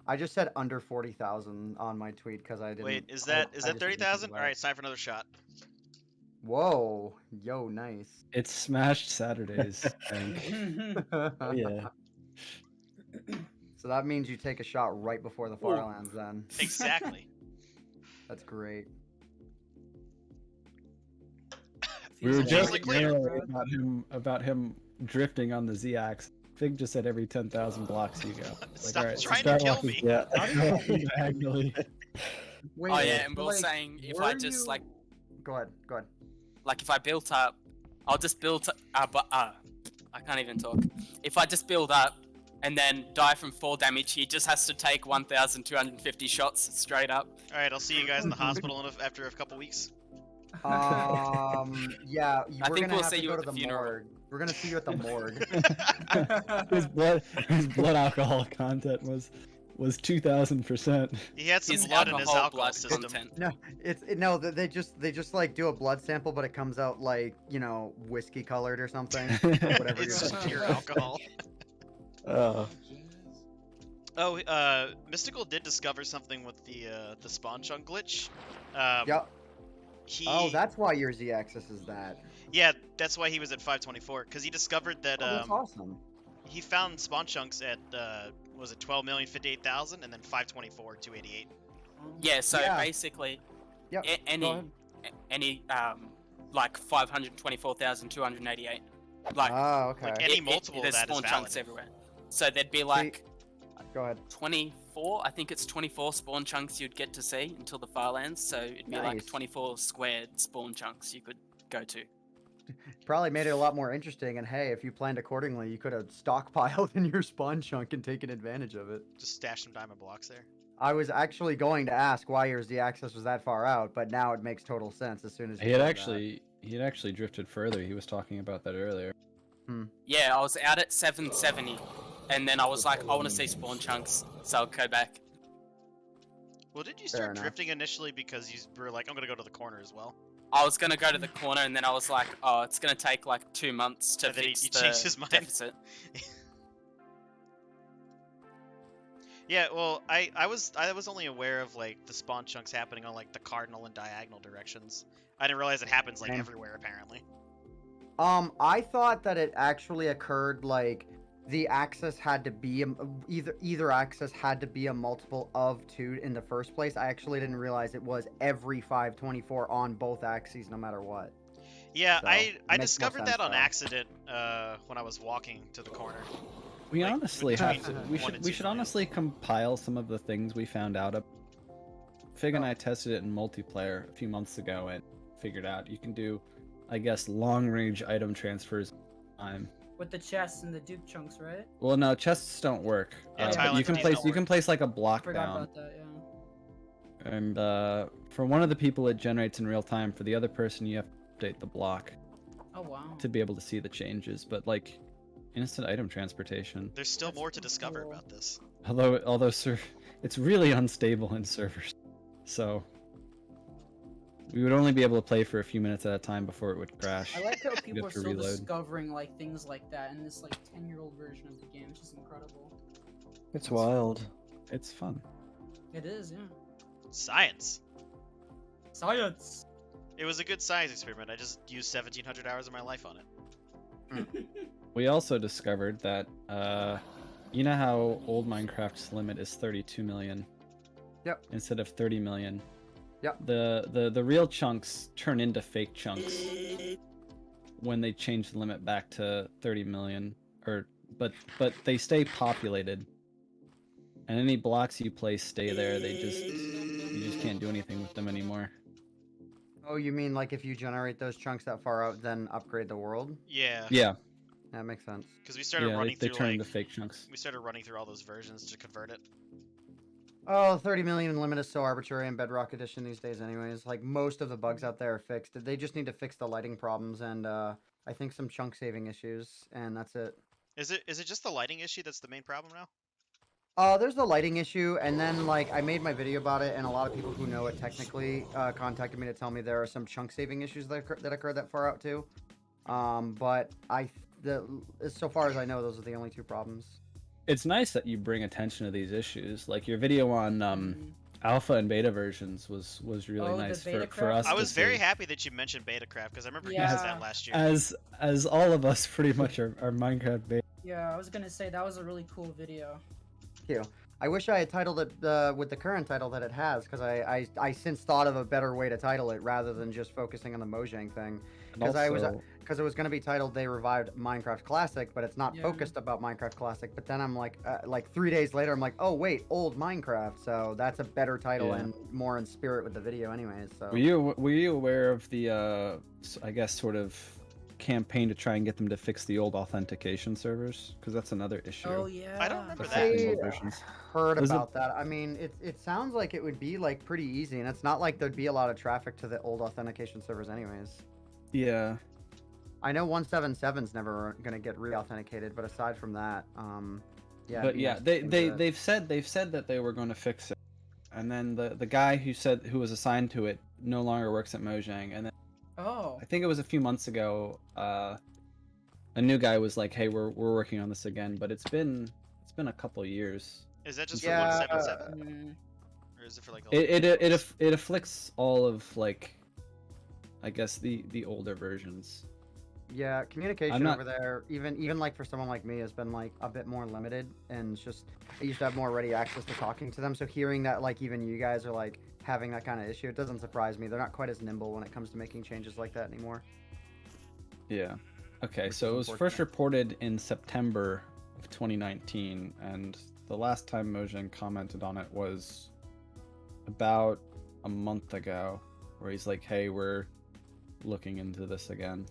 I just said under 40,000 on my tweet because I didn't. Wait, is I that just didn't think 30,000? about All right, it. it's time for another shot. Whoa, yo, nice. It's Smashed Saturdays. I think. Oh yeah. So that means you take a shot right before the Farlands, then. Exactly. That's great. We were Feels just like later, later. bro. about him drifting on the Z-axis. Fig just said every 10,000 blocks you go. Stop alright, so trying to start kill walking- me. Yeah. diagonally. Wait, Oh yeah, and so, we were saying if I were just you- like Go ahead, go ahead. if I built up, I'll just build but I can't even talk. If I just build up and then die from fall damage, he just has to take 1,250 shots straight up. All right, I'll see you guys in the hospital after a couple weeks. Yeah, I we're think gonna we'll have see to you go at to the the funeral. morgue. We're gonna see you at the morgue. his blood alcohol content was 2,000%. He had some His blood in his alcohol alcohol blood system. content. No, they just like do a blood sample, but it comes out like whiskey colored or something. Whatever It's you're just doing. pure alcohol. Oh. Oh, Mystical did discover something with the spawn chunk glitch. Yep. He, Oh, that's why your Z-axis is that. yeah, that's why he was at 524, because he discovered that Oh, that's awesome. he found spawn chunks at was it 12,058,000 and then 524 288. Yeah, so Yeah. basically, Yep. any like 524,288, like Oh, okay. Like any multiple of there's that is spawn valid. chunks everywhere. So there'd be like Go ahead. 24, I think it's 24 spawn chunks you'd get to see until the Farlands. So it'd be Nice. like 24 squared spawn chunks you could go to. Probably made it a lot more interesting. And hey, if you planned accordingly, you could have stockpiled in your spawn chunk and taken advantage of it. Just stash some diamond blocks there. I was actually going to ask why your Z-axis was that far out, but now it makes total sense as soon as you He had said that. actually drifted further. He was talking about that earlier. Yeah, I was out at 770, and then I was like, I want to see spawn chunks, so I'll go back. Well, did you Fair start enough. drifting initially because you were like, I'm gonna go to the corner as well? I was gonna go to the corner, and then I was like, oh, it's gonna take like 2 months to And then he fix changed the his mind. deficit. Yeah, well, I was only aware of like the spawn chunks happening on like the cardinal and diagonal directions. I didn't realize it happens like Same. everywhere apparently. I thought that it actually occurred like the axis had to be either axis had to be a multiple of 2 in the first place. I actually didn't realize it was every 524 on both axes, no matter what. Yeah, So, I it makes more discovered sense, that on though. accident when I was walking to the corner. We Like, honestly between have to. 1 We and should 2 million. honestly compile some of the things we found out. Fig and I tested it in multiplayer a few months ago and figured out you can do, I guess, long range item transfers. With the chests and the Duke chunks, right? Well, no, chests don't work. Yeah, But Thailand you can chests place don't you can work. place like a I block forgot down, about that, yeah. and for one of the people it generates in real time. For the other person, you have to update the block Oh, wow. to be able to see the changes. But like instant item transportation, There's still That's more to discover cool. about this. although sir, it's really unstable in servers, so we would only be able to play for a few minutes at a time before it would crash. I like how people are to still reload. discovering like things like that in this like 10-year-old version of the game, which is incredible. It's wild. It's fun. It is, yeah. Science. Science. It was a good science experiment. I just used 1,700 hours of my life on it. We also discovered that, you know how old Minecraft's limit is 32 million? Yep. Instead of 30 million. Yep. The real chunks turn into fake chunks when they change the limit back to 30 million, but they stay populated. And any blocks you place stay there. You just can't do anything with them anymore. Oh, you mean like if you generate those chunks that far out, then upgrade the world? Yeah. Yeah. That makes sense. Because we started Yeah, running they through turn like into fake chunks. we started running through all those versions to convert it. Oh, 30 million limit is so arbitrary in Bedrock Edition these days anyways. Like, most of the bugs out there are fixed. They just need to fix the lighting problems and, I think some chunk saving issues, and that's it. Is it just the lighting issue that's the main problem now? There's the lighting issue, and then, like, I made my video about it, and a lot of people who know it technically, contacted me to tell me there are some chunk saving issues that occurred that far out, too. But so far as I know, those are the only two problems. It's nice that you bring attention to these issues. Like your video on alpha and beta versions was really Oh, the nice beta for craft? us. I to was very see. happy that you mentioned Betacraft because I remember Yeah. using that last year. As all of us pretty much are Minecraft beta. Yeah, I was gonna say that was a really cool video. Thank you. I wish I had titled it with the current title that it has, because I since thought of a better way to title it rather than just focusing on the Mojang thing. Because it was going to be titled "They Revived Minecraft Classic," but it's not Yeah. focused about Minecraft Classic. But then I'm like 3 days later, I'm like, oh wait, old Minecraft. So that's a better title Yeah. and more in spirit with the video, anyways. So Were you aware of the I guess sort of campaign to try and get them to fix the old authentication servers? Because that's another issue. Oh yeah. I don't remember with that. fixing I old versions. heard There's a- about that. I mean, it sounds like it would be like pretty easy, and it's not like there'd be a lot of traffic to the old authentication servers, anyways. Yeah. I know 177's never gonna get re-authenticated, but aside from that, yeah. it'd But be yeah, nice to they think they of it. they've said that they were going to fix it, and then the guy who was assigned to it no longer works at Mojang, and then Oh. I think it was a few months ago, a new guy was like, "Hey, we're working on this again," but it's been a couple years. Is that just Yeah, for 177, Mm, or is it for like? the It afflicts all of like, I guess the older versions. Yeah, communication not- over there, even like for someone like me, has been like a bit more limited, and it's just I used to have more ready access to talking to them. So hearing that like even you guys are like having that kind of issue, it doesn't surprise me. They're not quite as nimble when it comes to making changes like that anymore. Yeah. Okay, Which so is it was first unfortunate. reported in September of 2019, and the last time Mojang commented on it was about a month ago, where he's like, "Hey, we're looking into this again."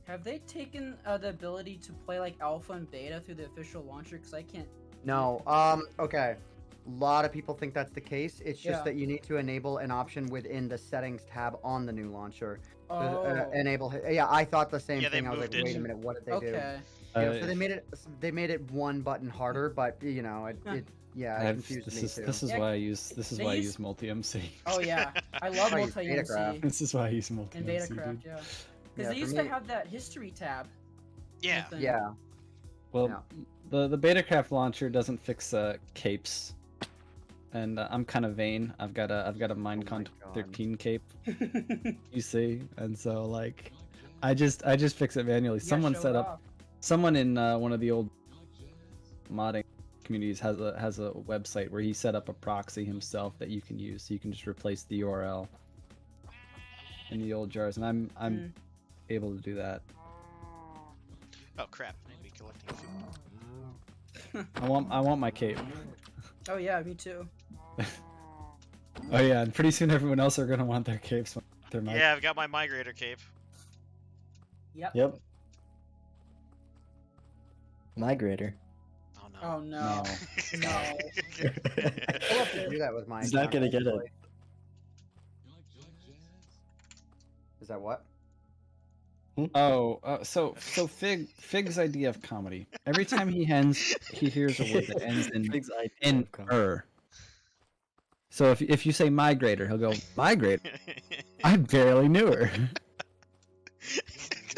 have they taken the ability to play like alpha and beta through the official launcher? Because I can't. No, okay. A lot of people think that's the case. It's just Yeah. that you need to enable an option within the settings tab on the new launcher. To, Oh. enable. Yeah, I thought the same Yeah, they thing. I was like, moved it. wait a minute, what did they do? Okay. Yeah, so they made it one button harder, but you know, it confused me too. This is Yeah, why I use they I use- use multi MC. Oh yeah. I love I use multi Betacraft. MC This is why I use multi and MC. Betacraft. Yeah. Yeah, Because they for used me- to have that history tab. Yeah. thing. Yeah, Well, Yeah. the Betacraft launcher doesn't fix capes, and I'm kind of vain. I've got a Minecon God. 13 cape, you see, and so like, I just fix it manually. Yeah, Someone show set it up. off. Someone in one of the old modding communities has a website where he set up a proxy himself that you can use, so you can just replace the URL in the old jars, and I'm Mm. able to do that. Oh crap! I need to be collecting food. I want my cape. Oh yeah, me too. Oh yeah, and pretty soon everyone else are gonna want their capes. Their mic. Yeah, I've got my migrator cape. Yep. Yep. Migrator. Oh no. Oh no. No. No. I'll have to do that with my. He's not account, gonna get it. actually. Is that what? Oh, so Fig's idea of comedy. Every time he hears a word that ends in Fig's idea in of comedy. So if you say migrator, he'll go migrator. I barely knew her.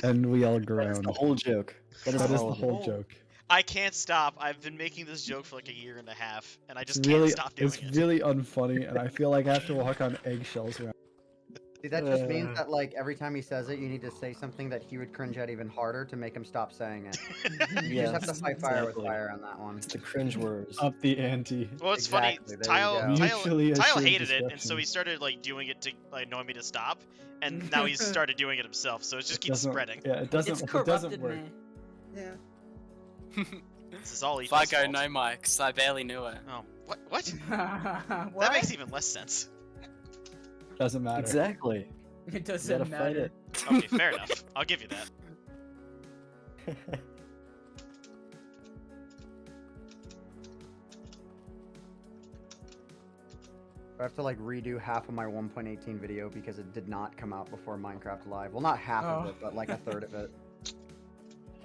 And we all That is groan. the whole joke. That is That the is the whole whole Oh. joke. I can't stop. I've been making this joke for like a year and a half, and I just It's can't really stop doing it's it. really unfunny, and I feel like I have to walk on eggshells around. See, that just means that like every time he says it, you need to say something that he would cringe at even harder to make him stop saying it. You Yeah, just have to fight fire with exactly. fire on that one. It's the cringe words. Up the ante. Well, it's Exactly, funny. there you Tile, go. Mutually Tile assured hated it, and so destruction. he started like doing it to like annoy me to stop, and now he's started doing it himself. So it just keeps Doesn't- spreading. Yeah, it doesn't. It's It corrupted doesn't work. me. Yeah. This is all If I Ethan's go fault. no mics, I barely knew it. Oh, what? What? What? That makes even less sense. Doesn't matter. Exactly. It You doesn't gotta fight matter. it. Okay, fair enough. I'll give you that. I have to like redo half of my 1.18 video because it did not come out before Minecraft Live. Well, not half of Oh. it, but like a third of it.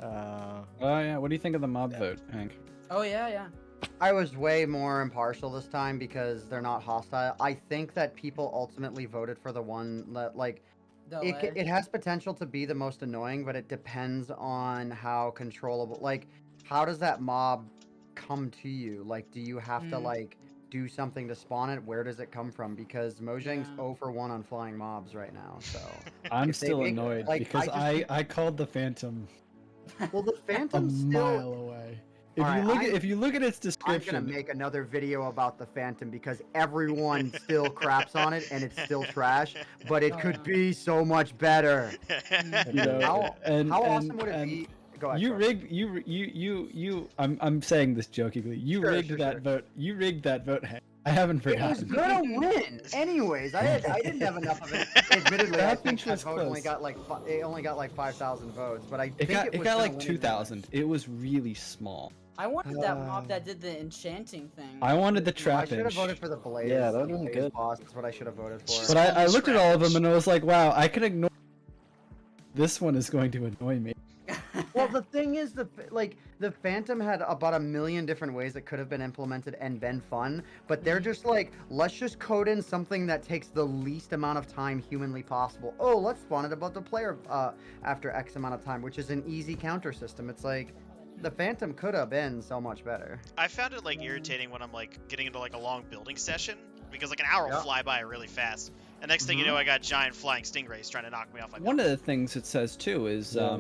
Oh yeah, what do you think of the mob vote, Hank? Oh yeah. I was way more impartial this time because they're not hostile. I think that people ultimately voted for the one that like Delay. it has potential to be the most annoying, but it depends on how controllable. Like, how does that mob come to you? Like, do you have to like do something to spawn it? Where does it come from? Because Mojang's Yeah. 0 for 1 on flying mobs right now. So I'm if they still make- annoyed like, because I I called the Phantom well, the a Phantom still. mile away. If All you right, look I'm- at its I'm description, gonna make another video about the Phantom because everyone still craps on it and it's still trash, but it Oh, could yeah. be so much better. you know, How- and how and, awesome would it and be? Go ahead. You Troy. rigged you. I'm saying this jokingly. You Sure, rigged sure, that sure. vote. You rigged that vote, Hank. I haven't It was forgotten. gonna win, anyways. I didn't have enough of it. Admittedly, I That think was that vote only close. got like it only got like 5,000 votes, but I It think got it it was got gonna like win 2,000. It was really small. I wanted that mob that did the enchanting thing. I wanted the I trap should have inch. voted for the Blaze. Yeah, that the would've been Blaze good. boss. That's what I should have voted for. Just- But I Almost looked at all of them scrapped. and I was like, wow, I could ignore. This one is going to annoy me. Well, the thing is, the Phantom had about a million different ways it could have been implemented and been fun, but they're just like, let's just code in something that takes the least amount of time humanly possible. Oh, let's spawn it above the player after X amount of time, which is an easy counter system. It's like, the Phantom could have been so much better. I found it like irritating when I'm like getting into like a long building session because like an hour will Yeah. fly by really fast. And next thing you know, I got giant flying stingrays trying to knock me off my One of building. the things it says too is Yeah.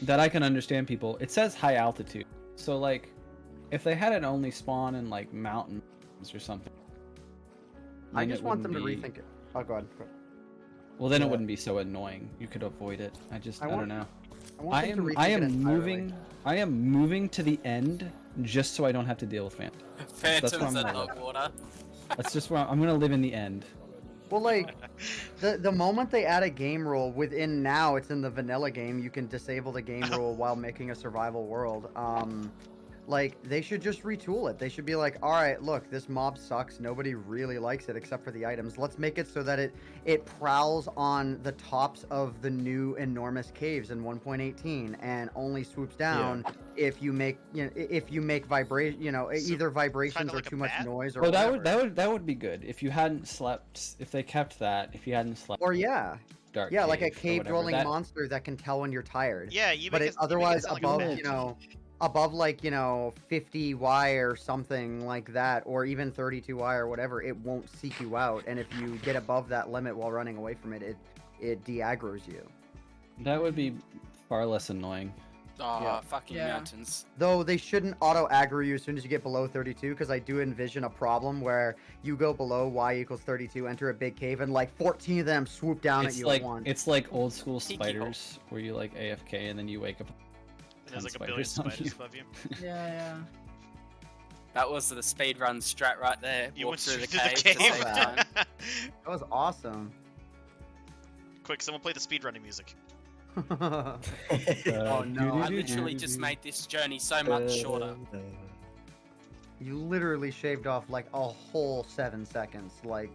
that I can understand people. It says high altitude, so like, if they had it only spawn in like mountains or something. I then just it want them to wouldn't be- rethink it. Oh, go ahead. Well, then it Yeah. wouldn't be so annoying. You could avoid it. I I don't know. I want them to rethink I it am entirely. moving. I am moving to the end just so I don't have to deal with Phantom. Phantoms what I'm at like. hot water. That's just where I'm gonna live in the end. Well, like, the moment they add a game rule within now, it's in the vanilla game. You can disable the game rule while making a survival world. Like, they should just retool it. They should be like, all right, look, this mob sucks. Nobody really likes it except for the items. Let's make it so that it prowls on the tops of the new enormous caves in 1.18 and only swoops down if you make vibration, So, either vibrations kinda or like a too much bat? noise or Well, whatever. that would be good if you hadn't slept. If they kept that. If you hadn't slept. Or yeah, Dark like a cave or cave whatever, dwelling that- monster that can tell when you're tired. Yeah, you But make it, it, you make otherwise it sound above, like a bat. above like 50Y or something like that, or even 32Y or whatever, it won't seek you out. And if you get above that limit while running away from it, it de-aggroes you. That would be far less annoying. Oh, Yeah. fucking Yeah. mountains. Though they shouldn't auto-aggro you as soon as you get below 32, because I do envision a problem where you go below Y equals 32, enter a big cave, and like 14 of them swoop down at It's you like at once. it's like old school Peaky hole. spiders where you like AFK and then you wake up. And there's like a 10 billion spiders on spiders you. above you. Yeah. That was the speedrun strat right there. You Walk went through the straight cave to the to save time. cave. That was awesome. Quick, someone play the speedrunning music. Oh no. I literally just made this journey so much shorter. You literally shaved off like a whole 7 seconds. Like,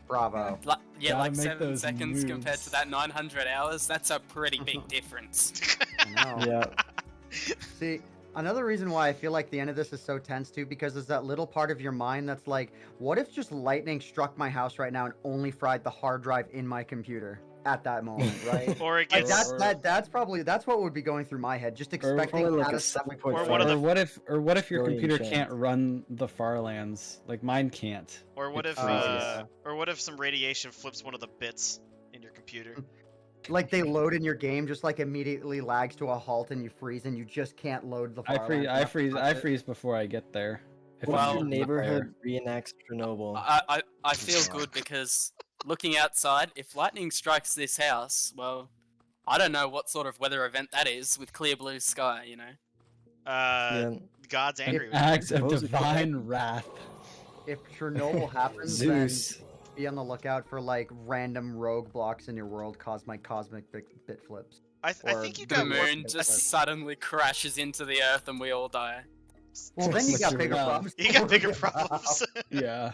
bravo. Yeah, Gotta like make 7 those seconds compared moves. to that 900 hours. That's a pretty big difference. I know. Yeah. See, another reason why I feel like the end of this is so tense too, because there's that little part of your mind that's like, what if just lightning struck my house right now and only fried the hard drive in my computer at that moment, right? Or it Like gets that's what would be going through my head, just expecting Probably like a catastrophic 7.5. Or one of the- Or what if your Billion computer chance. can't run the Farlands? Like mine can't. or what It's if crazy. or what if some radiation flips one of the bits in your computer? like they load in your game, just like immediately lags to a halt and you freeze and you just can't load the file. I freeze before I get there. If What I'm if your in the neighborhood reenacts Chernobyl? I feel good because looking outside, if lightning strikes this house, well, I don't know what sort of weather event that is with clear blue sky, you know. Yeah. God's fire. angry An with you. act of Suppose it could divine wrath. If Chernobyl happens, Zeus. then be on the lookout for like random rogue blocks in your world caused by cosmic bit flips. I Or think you The got more. moon just suddenly crashes into the earth and we all die. Well, then you What's got your bigger round? problems. You got bigger problems. Yeah.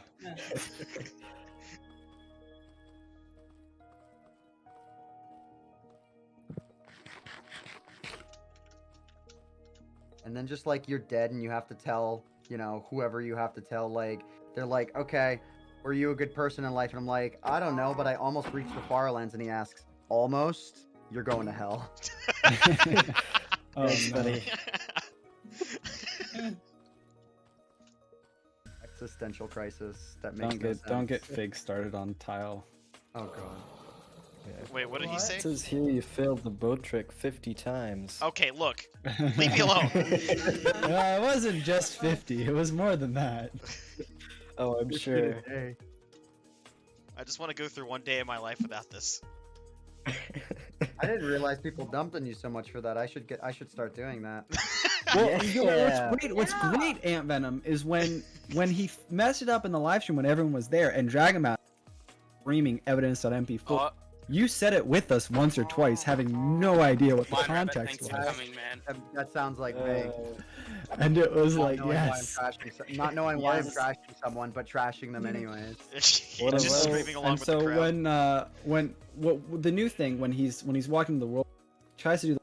And then just like you're dead and you have to tell, you know, whoever you have to tell, like, they're like, okay, were you a good person in life? And I'm like, I don't know, but I almost reached the Farlands. And he asks, almost? You're going to hell. Oh, That's no. funny. Existential crisis. That makes Don't no get sense. Fig started on tile. Oh god. Wait, what did he say? It says here you failed the boat trick 50 times. Okay, look, leave me alone. It wasn't just 50. It was more than that. Oh, I'm sure. I just want to go through one day of my life without this. I didn't realize people dumped on you so much for that. I should start doing that. Well, Yeah. what's great, Ant Venom, is when he messed it up in the live stream when everyone was there and Dragonmouth screaming evidence.mp4. Oh, You said it with us once or twice, having no idea what the Mine Rabbit, context thanks for was. coming, man. That sounds like me. And it was Not like, knowing yes. not knowing why I'm Yes. trashing someone, but trashing them anyways. You're What a just level. screaming along And with so the crowd. when the new thing when he's walking the world, he tries to do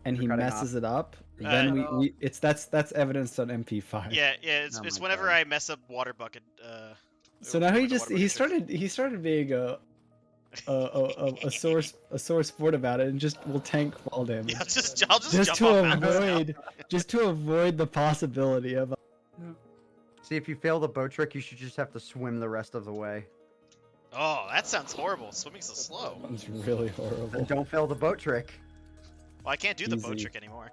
and he You're cutting messes it up, then that's evidence.mp5. Yeah, it's Oh my whenever God. I mess up water bucket. So now he with the just water bucket he started being a sore sport about it and just will tank fall damage. Yeah, I'll just jump to off mountains now. avoid the possibility of See, if you fail the boat trick, you should just have to swim the rest of the way. Oh, that sounds horrible. Swimming's so slow. it's really horrible. Then don't fail the boat trick. Well, I can't do the boat Easy. trick anymore.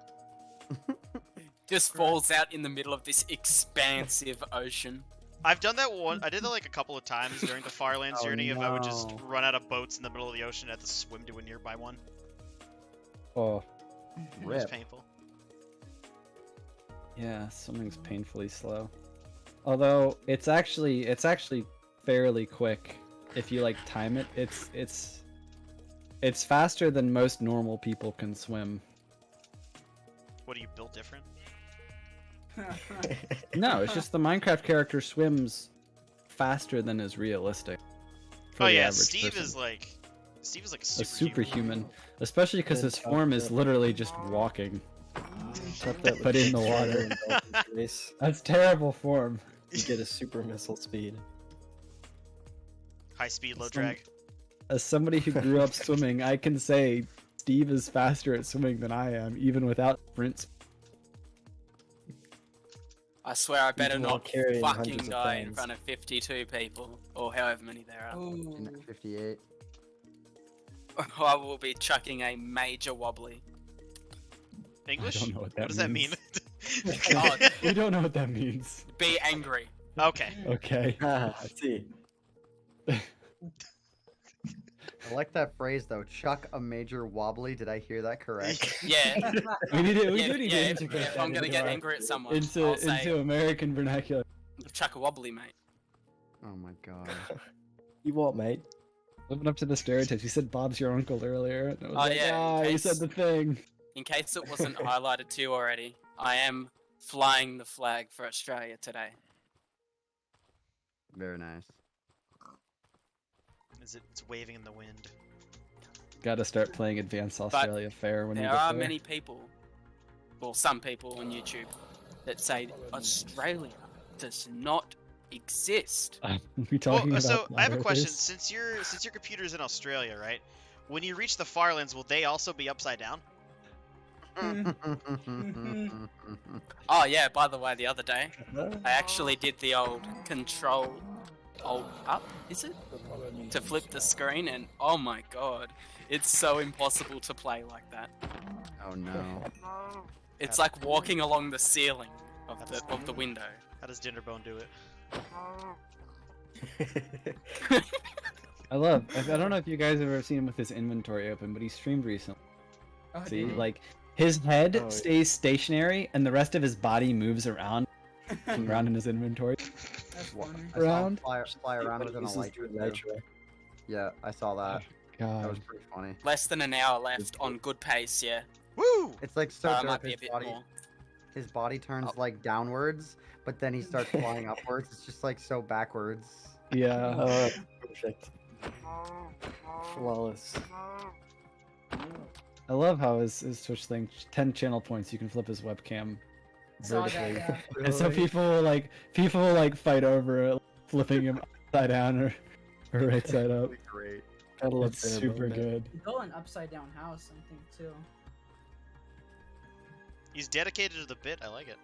Just falls out in the middle of this expansive ocean. I've done that one. I did that like a couple of times during the Farlands Oh, journey. If I would just no. run out of boats in the middle of the ocean and have to swim to a nearby one. Oh, It was Rip. painful. yeah, swimming's painfully slow. Although it's actually fairly quick if you like time it. It's faster than most normal people can swim. What, are you built different? No, it's just the Minecraft character swims faster than is realistic. for Oh the yeah, average Steve person. is like a A superhuman. superhuman, especially because his form is literally just walking, but in the water. Race. That's terrible form. You get a super missile speed. High speed, low Some- drag. As somebody who grew up swimming, I can say Steve is faster at swimming than I am, even without sprints. I swear I better can all not carry fucking hundreds of die in pounds. front of 52 people, or however many there are. In 58. Or I will be chucking a major wobbly. English? I don't know what that What does that mean? Oh, We don't know what that means. be angry. Okay. Okay. I see. I like that phrase though. Chuck a major wobbly. Did I hear that correct? Yeah. We do need yeah, to yeah, integrate if that I'm gonna into get our- angry at someone, into I'll say, American vernacular. chuck a wobbly, mate. Oh my god. You what, mate? Living up to the stereotypes. You said Bob's your uncle earlier. And I was like, yeah, in you case- said the thing. In case it wasn't highlighted to you already, I am flying the flag for Australia today. Very nice. It's waving in the wind. Got to start playing Advanced Australia Fair when you There get are there. many people, well, some people on YouTube, that say Australia does not exist. we talking Well, about so I have a flat question. earthers? Since your computer's in Australia, right? When you reach the Farlands, will they also be upside down? Oh yeah, by the way, the other day, I actually did the old control alt up, is it? To flip the screen, and oh my god, it's so impossible to play like that. Oh no. It's like walking along the ceiling of the window. How does Dinnerbone do it? I don't know if you guys have ever seen him with his inventory open, but he streamed recently. Oh, See, dude. like his head Oh, yeah. stays stationary and the rest of his body moves around in his inventory. That's funny. I saw him Around. fly around within a Uses light through too. nitro. Yeah, I saw that. That was God. pretty funny. Less than an hour left on good pace, yeah. Woo! It's like so Might dope. be a bit more. His body turns Oh. like downwards, but then he starts flying upwards. It's just like so backwards. Yeah. Oh, perfect. Flawless. I love how his Twitch thing, 10 channel points, you can flip his webcam Saw that, vertically. yeah. And so people will like fight over it, flipping him upside down or right side up. Great. Gotta love It's bare super bone. good. You built an upside down house, I think, too. He's dedicated to the bit. I like it.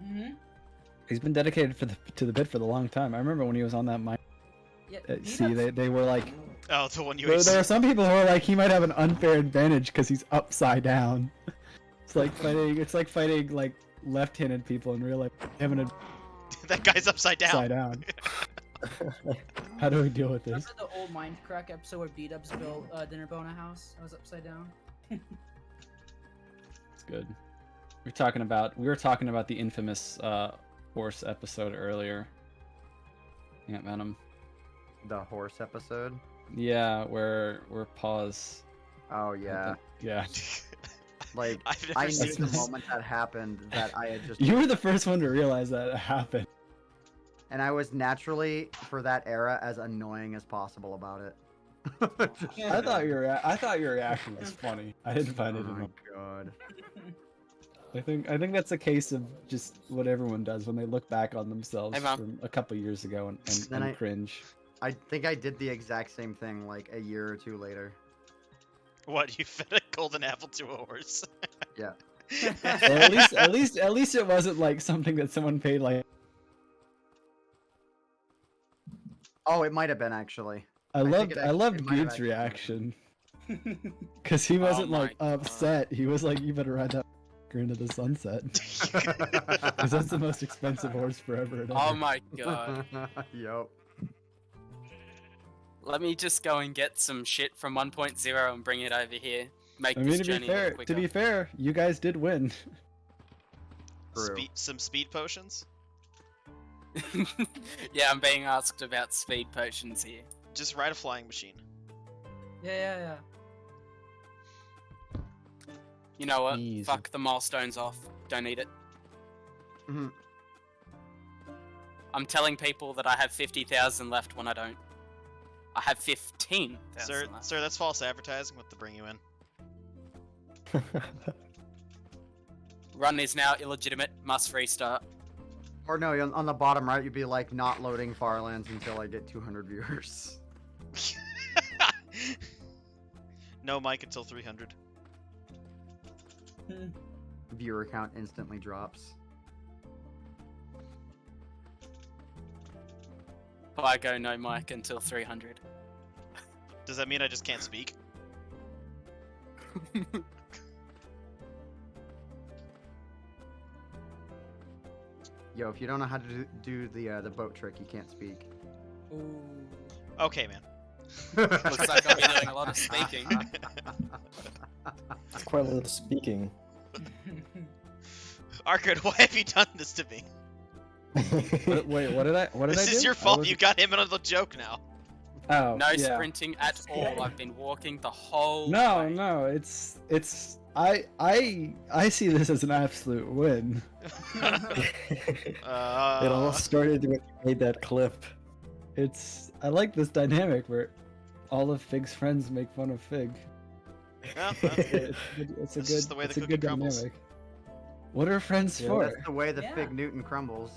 Mm-hmm. He's been dedicated to the bit for the long time. I remember when he was on that mine. Yeah, See, they were like, Oh, the one you there are some people who are like, he might have an unfair advantage because he's upside down. It's like fighting like left-handed people in real life. Having an That guy's upside down. upside down. How do we deal with this? Remember the old Mindcrack episode where B-Dubs built Dinner Bona house? That was upside down. It's good. We were talking about the infamous horse episode earlier. Ant Venom. The horse episode. Yeah, where Paws. Oh yeah. Yeah. Like I've never I knew seen the this. moment that happened that I had just. You were the first one to realize that it happened. And I was naturally, for that era, as annoying as possible about it. I thought your reaction was funny. I didn't find Oh it my annoying. god. I think that's a case of just what everyone does when they look back on themselves Hey, Mom. from a couple years ago and Then cringe. I think I did the exact same thing like a year or two later. What? You fed a golden apple to a horse? Yeah. Well, at least it wasn't like something that someone paid like. Oh, it might have been actually. I think loved it I loved actually might have Good's actually been. reaction because he wasn't my like God. upset. He was like, "You better ride that into the sunset," because that's the most expensive horse forever. And Oh ever. my god. Yup. Let me just go and get some shit from 1.0 and bring it over here. Make I mean, this to be journey a fair, little quicker. you guys did win. True. Some speed potions? Yeah, I'm being asked about speed potions here. Just ride a flying machine. Yeah. You know what? Easy. Fuck the milestones off. Don't need it. Mhm. I'm telling people that I have 50,000 left when I don't. I have 15,000 Sir, left. sir, that's false advertising with the bring you in. Run is now illegitimate. Must restart. Or no, on the bottom right, you'd be like, not loading Farlands until I get 200 viewers. No mic until 300. Viewer count instantly drops. I go no mic until 300. Does that mean I just can't speak? Yo, if you don't know how to do the boat trick, you can't speak. Ooh. Okay, man. Looks like I'll be doing a lot of speaking. It's quite a little speaking. Arcade, why have you done this to me? Wait, what did I do? This is your fault. You got him on the joke now. Oh, No yeah. sprinting at all. I've been walking the whole No, way. no, it's I see this as an absolute win. It all started when you made that clip. I like this dynamic where all of Fig's friends make fun of Fig. well, It's a That's good, just the way the it's a cookie good crumbles. dynamic. What are friends Yeah, for? That's the way the Yeah. Fig Newton crumbles.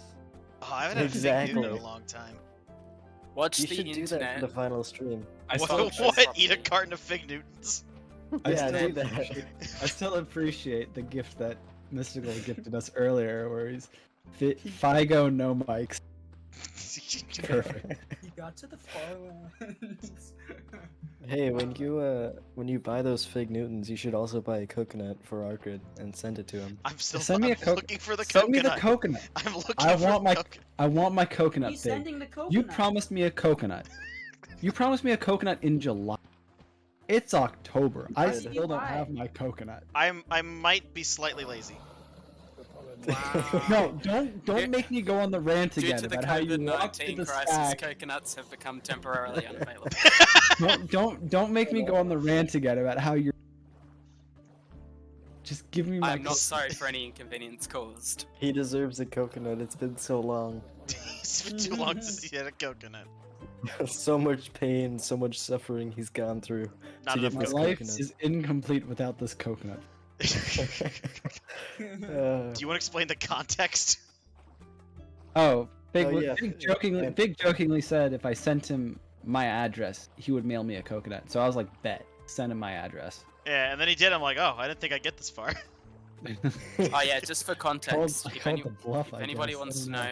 oh, I haven't had Exactly. Fig Newton in a long time. Watch You the should do that internet. for the final stream. What? focus What? properly. Eat a carton of Fig Newtons? I Yeah, still do that. I still appreciate the gift that Mystical gifted us earlier, where he's Figo no mics. Perfect. You got to the Farlands. Hey, when you buy those Fig Newtons, you should also buy a coconut for Arcrid and send it to him. I'm still Send me a looking for the Send me coconut. the coconut. I'm looking I for want the my coconut. I want my coconut He's Fig. sending the coconut. You promised me a coconut. You promised me a coconut in July. It's October. I did. still don't Why? have my coconut. I might be slightly lazy. Wow. No, don't make me go on the rant Due again to the about how you walk to COVID-19 the crisis, stack. coconuts have become temporarily unavailable. Don't make me go on the rant again about how you're. Just give me my. I'm not sorry for any inconvenience caused. He deserves a coconut. It's been so long. It's been too long since he had a coconut. So much pain, so much suffering he's gone through. Not to enough get My this life coconut. is incomplete without this coconut. Do you want to explain the context? Oh, yeah. Big jokingly said if I sent him my address, he would mail me a coconut. So I was like, bet, send him my address. Yeah, and then he did. I'm like, oh, I didn't think I'd get this far. Oh yeah, just for context, I if, called the bluff, I anybody guess. I wants to don't know,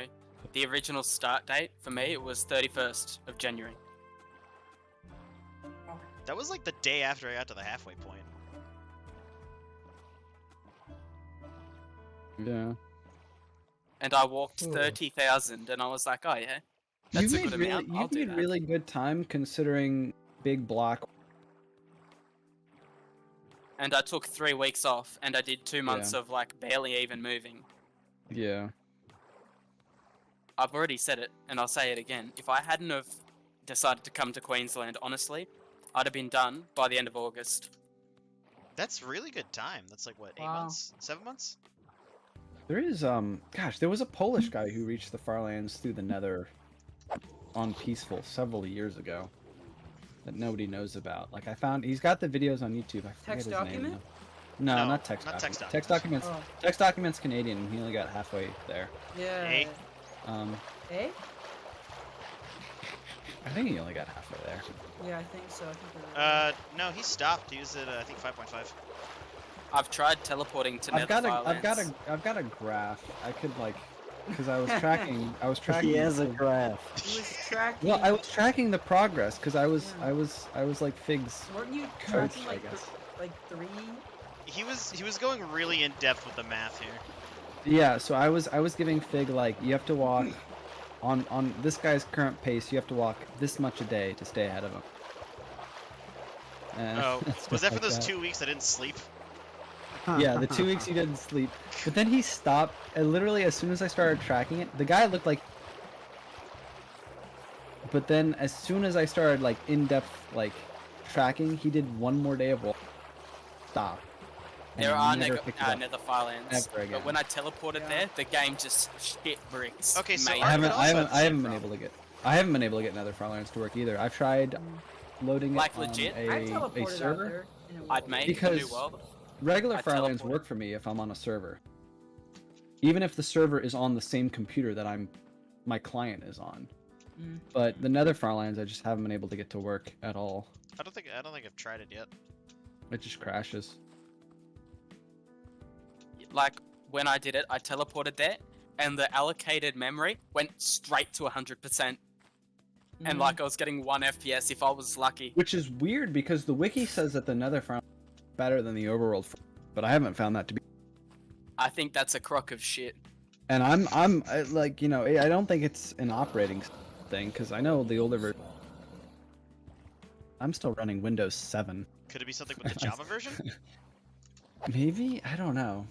the original start date for me it was 31st of January. That was like the day after I got to the halfway point. Yeah. And I walked 30,000, and I was like, oh yeah, that's a good amount. I'll You've do made that. really good time considering big block. And I took 3 weeks off, and I did 2 months of like barely even moving. Yeah. I've already said it, and I'll say it again. If I hadn't have decided to come to Queensland, honestly, I'd have been done by the end of August. That's really good time. That's like what, 8 Wow. months? 7 months? There is gosh, there was a Polish guy who reached the Farlands through the Nether on Peaceful several years ago that nobody knows about. Like I found he's got the videos on YouTube. I forget Text his document? name. Now. No, No, not text not documents. text Text documents. documents. Oh. Text documents Canadian and he only got halfway there. Yeah. Eh? Eh? I think he only got halfway there. Yeah, I think so. I think you're right. No, he stopped. He was at, I think 5.5. I've tried teleporting to Nether Farlands. I've got a graph. I could like, because I was tracking. He has a graph. He was tracking. Well, I was tracking the progress because I was Yeah. like Fig's. Weren't you coach, tracking I like guess. like 3? He was going really in depth with the math here. Yeah, so I was giving Fig like you have to walk on this guy's current pace. You have to walk this much a day to stay ahead of him. And Oh, stuff was that for like those 2 weeks I didn't sleep? Yeah, the 2 weeks he didn't sleep. But then he stopped, and literally as soon as I started tracking it, the guy looked like. But then as soon as I started like in-depth like tracking, he did one more day of walk. Stop. And There are never picked it up. Nether Farlands, Ever again. but when I teleported there, the game just shit bricks. Okay, so mate. I haven't, also I had haven't, the I same haven't been problem. able to get. I haven't been able to get Nether Farlands to work either. I've tried loading it Like, on legit? I a teleported out server. there. And it I'd worked. make a Because- new world. Regular I Farlands teleported. work for me if I'm on a server. Even if the server is on the same computer that my client is on. Mm. But the Nether Farlands, I just haven't been able to get to work at all. I don't think I've tried it yet. It just crashes. Like, when I did it, I teleported there, and the allocated memory went straight to 100%. And, like, I was getting 1 FPS if I was lucky. Which is weird because the wiki says that the Nether Farlands is better than the overworld, but I haven't found that to be. I think that's a crock of shit. And like, you know, I don't think it's an operating thing because I know the older version. I'm still running Windows 7. Could it be something with the Java version? Maybe? I don't know.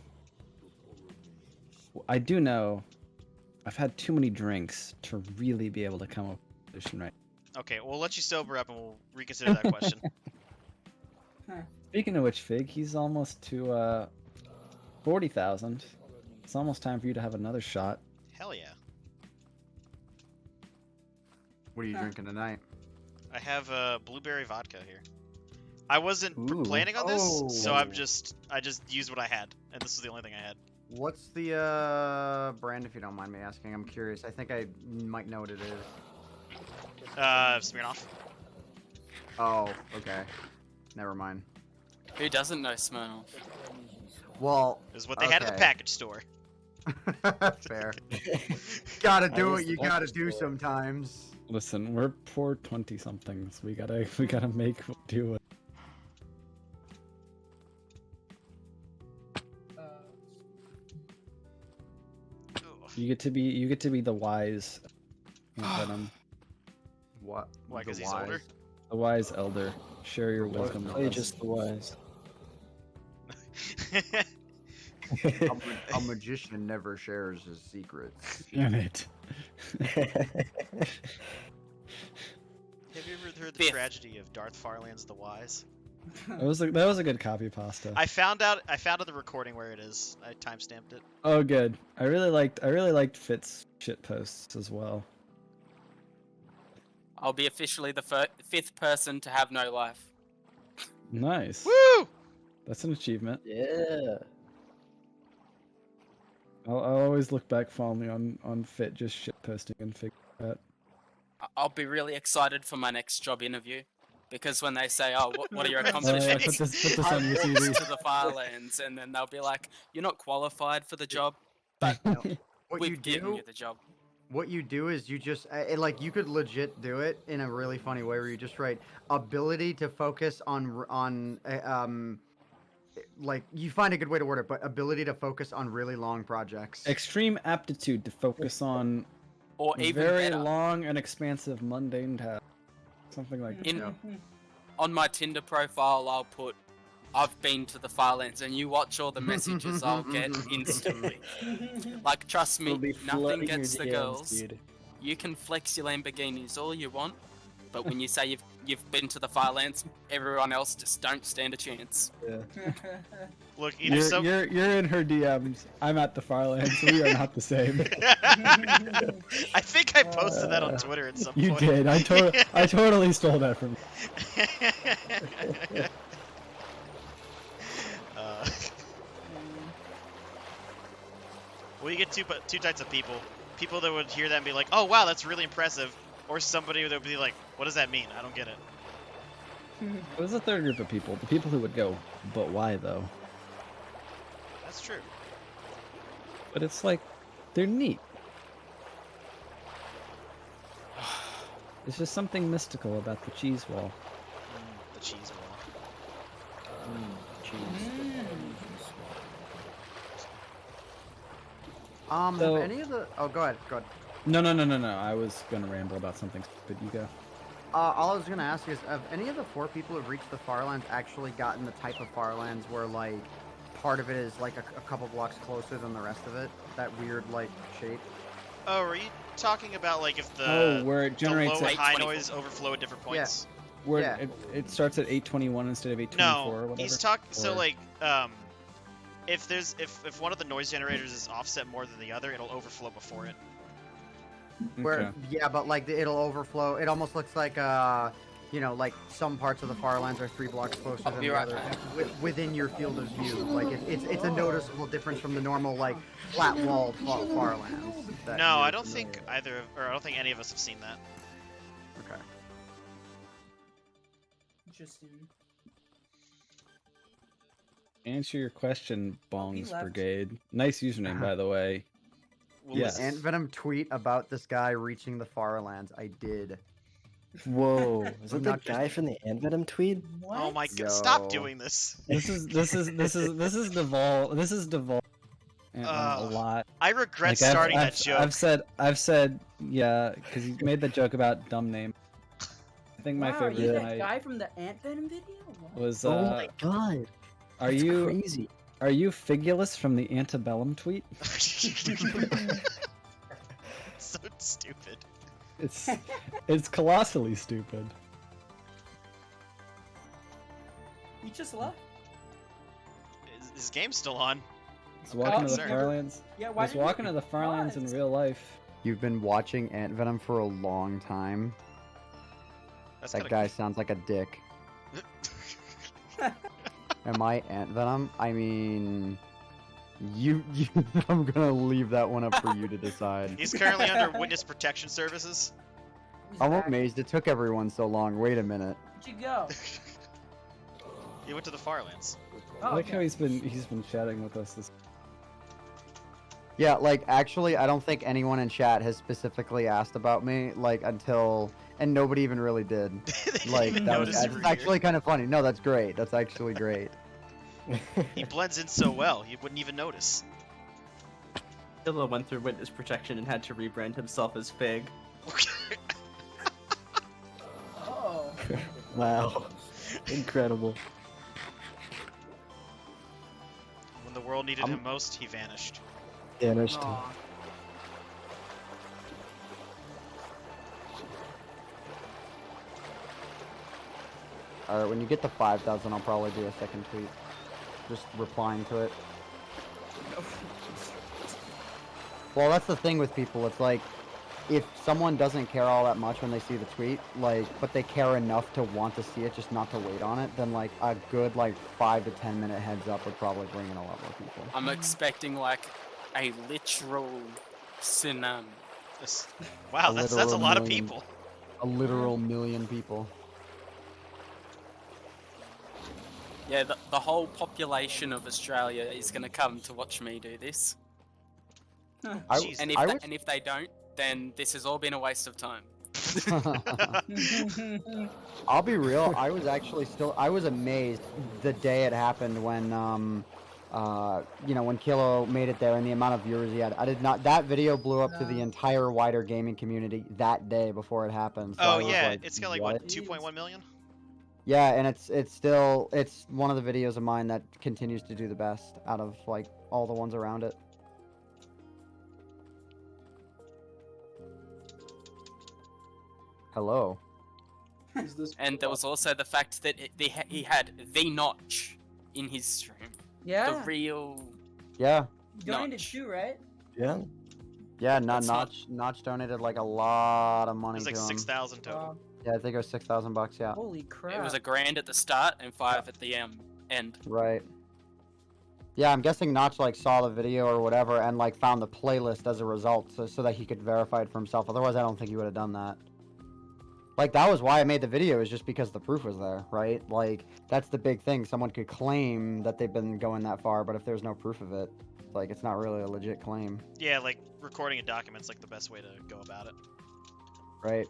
I do know I've had too many drinks to really be able to come up with a solution right. Okay, we'll let you sober up and we'll reconsider that question. Speaking of which, Fig, he's almost to 40,000. It's almost time for you to have another shot. Hell yeah. What are you drinking tonight? I have blueberry vodka here. I wasn't Ooh. planning on this, so Oh. I just used what I had, and this is the only thing I had. What's the brand, if you don't mind me asking? I'm curious. I think I might know what it is. Smirnoff. Oh, okay. Never mind. Who doesn't know Smirnoff? Well, Is what they had at the Okay. package store. fair. Gotta do I what was you the gotta package do store. sometimes. Listen, we're poor 20-somethings. We gotta make do it. Ugh. You get to be the wise Venom, What? Why, The 'cause he's older? wise? the wise elder. Share your wisdom. with Play us. just the wise. A magician never shares his secrets. Damn it. Have you ever heard the Fifth. tragedy of Darth Farlands the Wise? That was a good copy pasta. I found out the recording where it is. I timestamped it. Oh, good. I really liked Fitz shit posts as well. I'll be officially the fifth person to have no life. Nice. Woo! That's an achievement. Yeah. I'll always look back fondly on Fit just shit posting and figure that. I'll be really excited for my next job interview. Because when they say, oh, what are your Oh, yeah, accomplishments? put this on your to CV. the Farlands, and then they'll be like, you're not qualified for the job, but What we've you given do? you the job. What you do is you just like you could legit do it in a really funny way where you just write ability to focus on like you find a good way to word it, but ability to focus on really long projects. Extreme aptitude to focus on Or even very better, long and expansive mundane tasks. Something like that. in on my Tinder profile, I'll put, I've been to the Farlands, and you watch all the messages I'll get instantly. Like, trust me, It'll be nothing flooding your gets the DMs, girls. dude. You can flex your Lamborghinis all you want, but when you say you've been to the Farlands, everyone else just don't stand a chance. Yeah. Look, either some. You're in her DMs. I'm at the Farlands. We are not the same. I think I posted that on Twitter at some You point. did. I totally stole that from you. Well, you get two types of people. People that would hear that and be like, "Oh wow, that's really impressive," or somebody that would be like, "What does that mean? I don't get it." There's a third group of people. The people who would go, but why though? That's true. But it's like, they're neat. There's just something mystical about the cheese wall. The cheese wall. So- Have any of the go ahead. No. I was gonna ramble about something stupid. You go. All I was gonna ask is, have any of the 4 people who've reached the Farlands actually gotten the type of Farlands where like part of it is like a couple blocks closer than the rest of it? That weird like shape. Oh, are you talking about like if Where it the generates low and at, high 824. noise overflow at different points? where Yeah. it starts at 821 instead of 824 or No, whatever? he's talking. So Or- like, if one of the noise generators is offset more than the other, it'll overflow before it. Where Okay. yeah, but like it'll overflow. It almost looks like like some parts of the Farlands are 3 blocks closer I'll than be the right other back. within your field of view. Like it's a noticeable difference from the normal like flat walled Farlands. that No, you're I don't familiar think with. either, or I don't think any of us have seen that. Okay. Interesting. Answer your question, Bongs left. Brigade. Nice username, by the way. Well, Yes. listen, Ant Venom tweet about this guy reaching the Farlands. I did. Whoa, is I'm that the not just- guy from the Ant Venom tweet? What? Oh my god! Stop Yo. doing this. This is Devol. This is Devol. And a Ugh. lot. I regret Like, starting that joke. I've said, yeah, because you made the joke about dumb name. I think my Wow, are favorite you that tonight guy from the Ant Venom video? What? was. Oh my god, Are that's you crazy? are you Figulous from the Antebellum tweet? So stupid. It's colossally stupid. He just left. Is game still on? He's walking to the concerned. Farlands. Yeah, why He's didn't walking you to the Farlands in pause? real life. You've been watching Ant Venom for a long time. That's That kinda guy sounds like a dick. Am I Ant Venom? I mean, you I'm gonna leave that one up for you to decide. He's currently under witness protection services. He's I'm back. amazed it took everyone so long. Wait a minute. Where'd you go? He went to the Farlands. Oh, I like okay. how he's been chatting with us. Yeah, like actually, I don't think anyone in chat has specifically asked about me, like until, and nobody even really did. Like that was Notice you were that's here. actually kind of funny. No, that's great. That's actually great. He blends in so well, you wouldn't even notice. Dilla went through witness protection and had to rebrand himself as Fig. Oh. Wow, incredible. the world needed him most, he vanished. Vanished. Aw. Alright, when you get to 5,000, I'll probably do a second tweet. Just replying to it. Well, that's the thing with people. It's like, if someone doesn't care all that much when they see the tweet, like, but they care enough to want to see it, just not to wait on it, then like a good like 5 to 10 minute heads up would probably bring in a lot more people. I'm expecting like a literal tsunami. Wow, that's a literal lot of million. people. A literal million people. Yeah, the whole population of Australia is going to come to watch me do this. Jesus. And if they don't, then this has all been a waste of time. I'll be real. I was amazed the day it happened when when Kilo made it there and the amount of viewers he had. That video blew up to the entire wider gaming community that day before it happened. So Oh I was yeah, like, it's got like what, 2.1 million? Yeah, and it's one of the videos of mine that continues to do the best out of like all the ones around it. Hello. And there was also the fact that he had the notch in his stream. Yeah. The real Yeah. You donated notch. too, right? Yeah. Yeah, That's not- Notch donated like a lot of money It's like to him. 6,000 total. Yeah, I think it was $6,000. Yeah. Holy crap. It was $1,000 at the start and 5 at the end. Right. Yeah, I'm guessing Notch like saw the video or whatever and like found the playlist as a result, so that he could verify it for himself. Otherwise, I don't think he would have done that. Like, that was why I made the video, is just because the proof was there, right? Like, that's the big thing. Someone could claim that they've been going that far, but if there's no proof of it, like, it's not really a legit claim, Yeah, like recording a document's like the best way to go about it. right?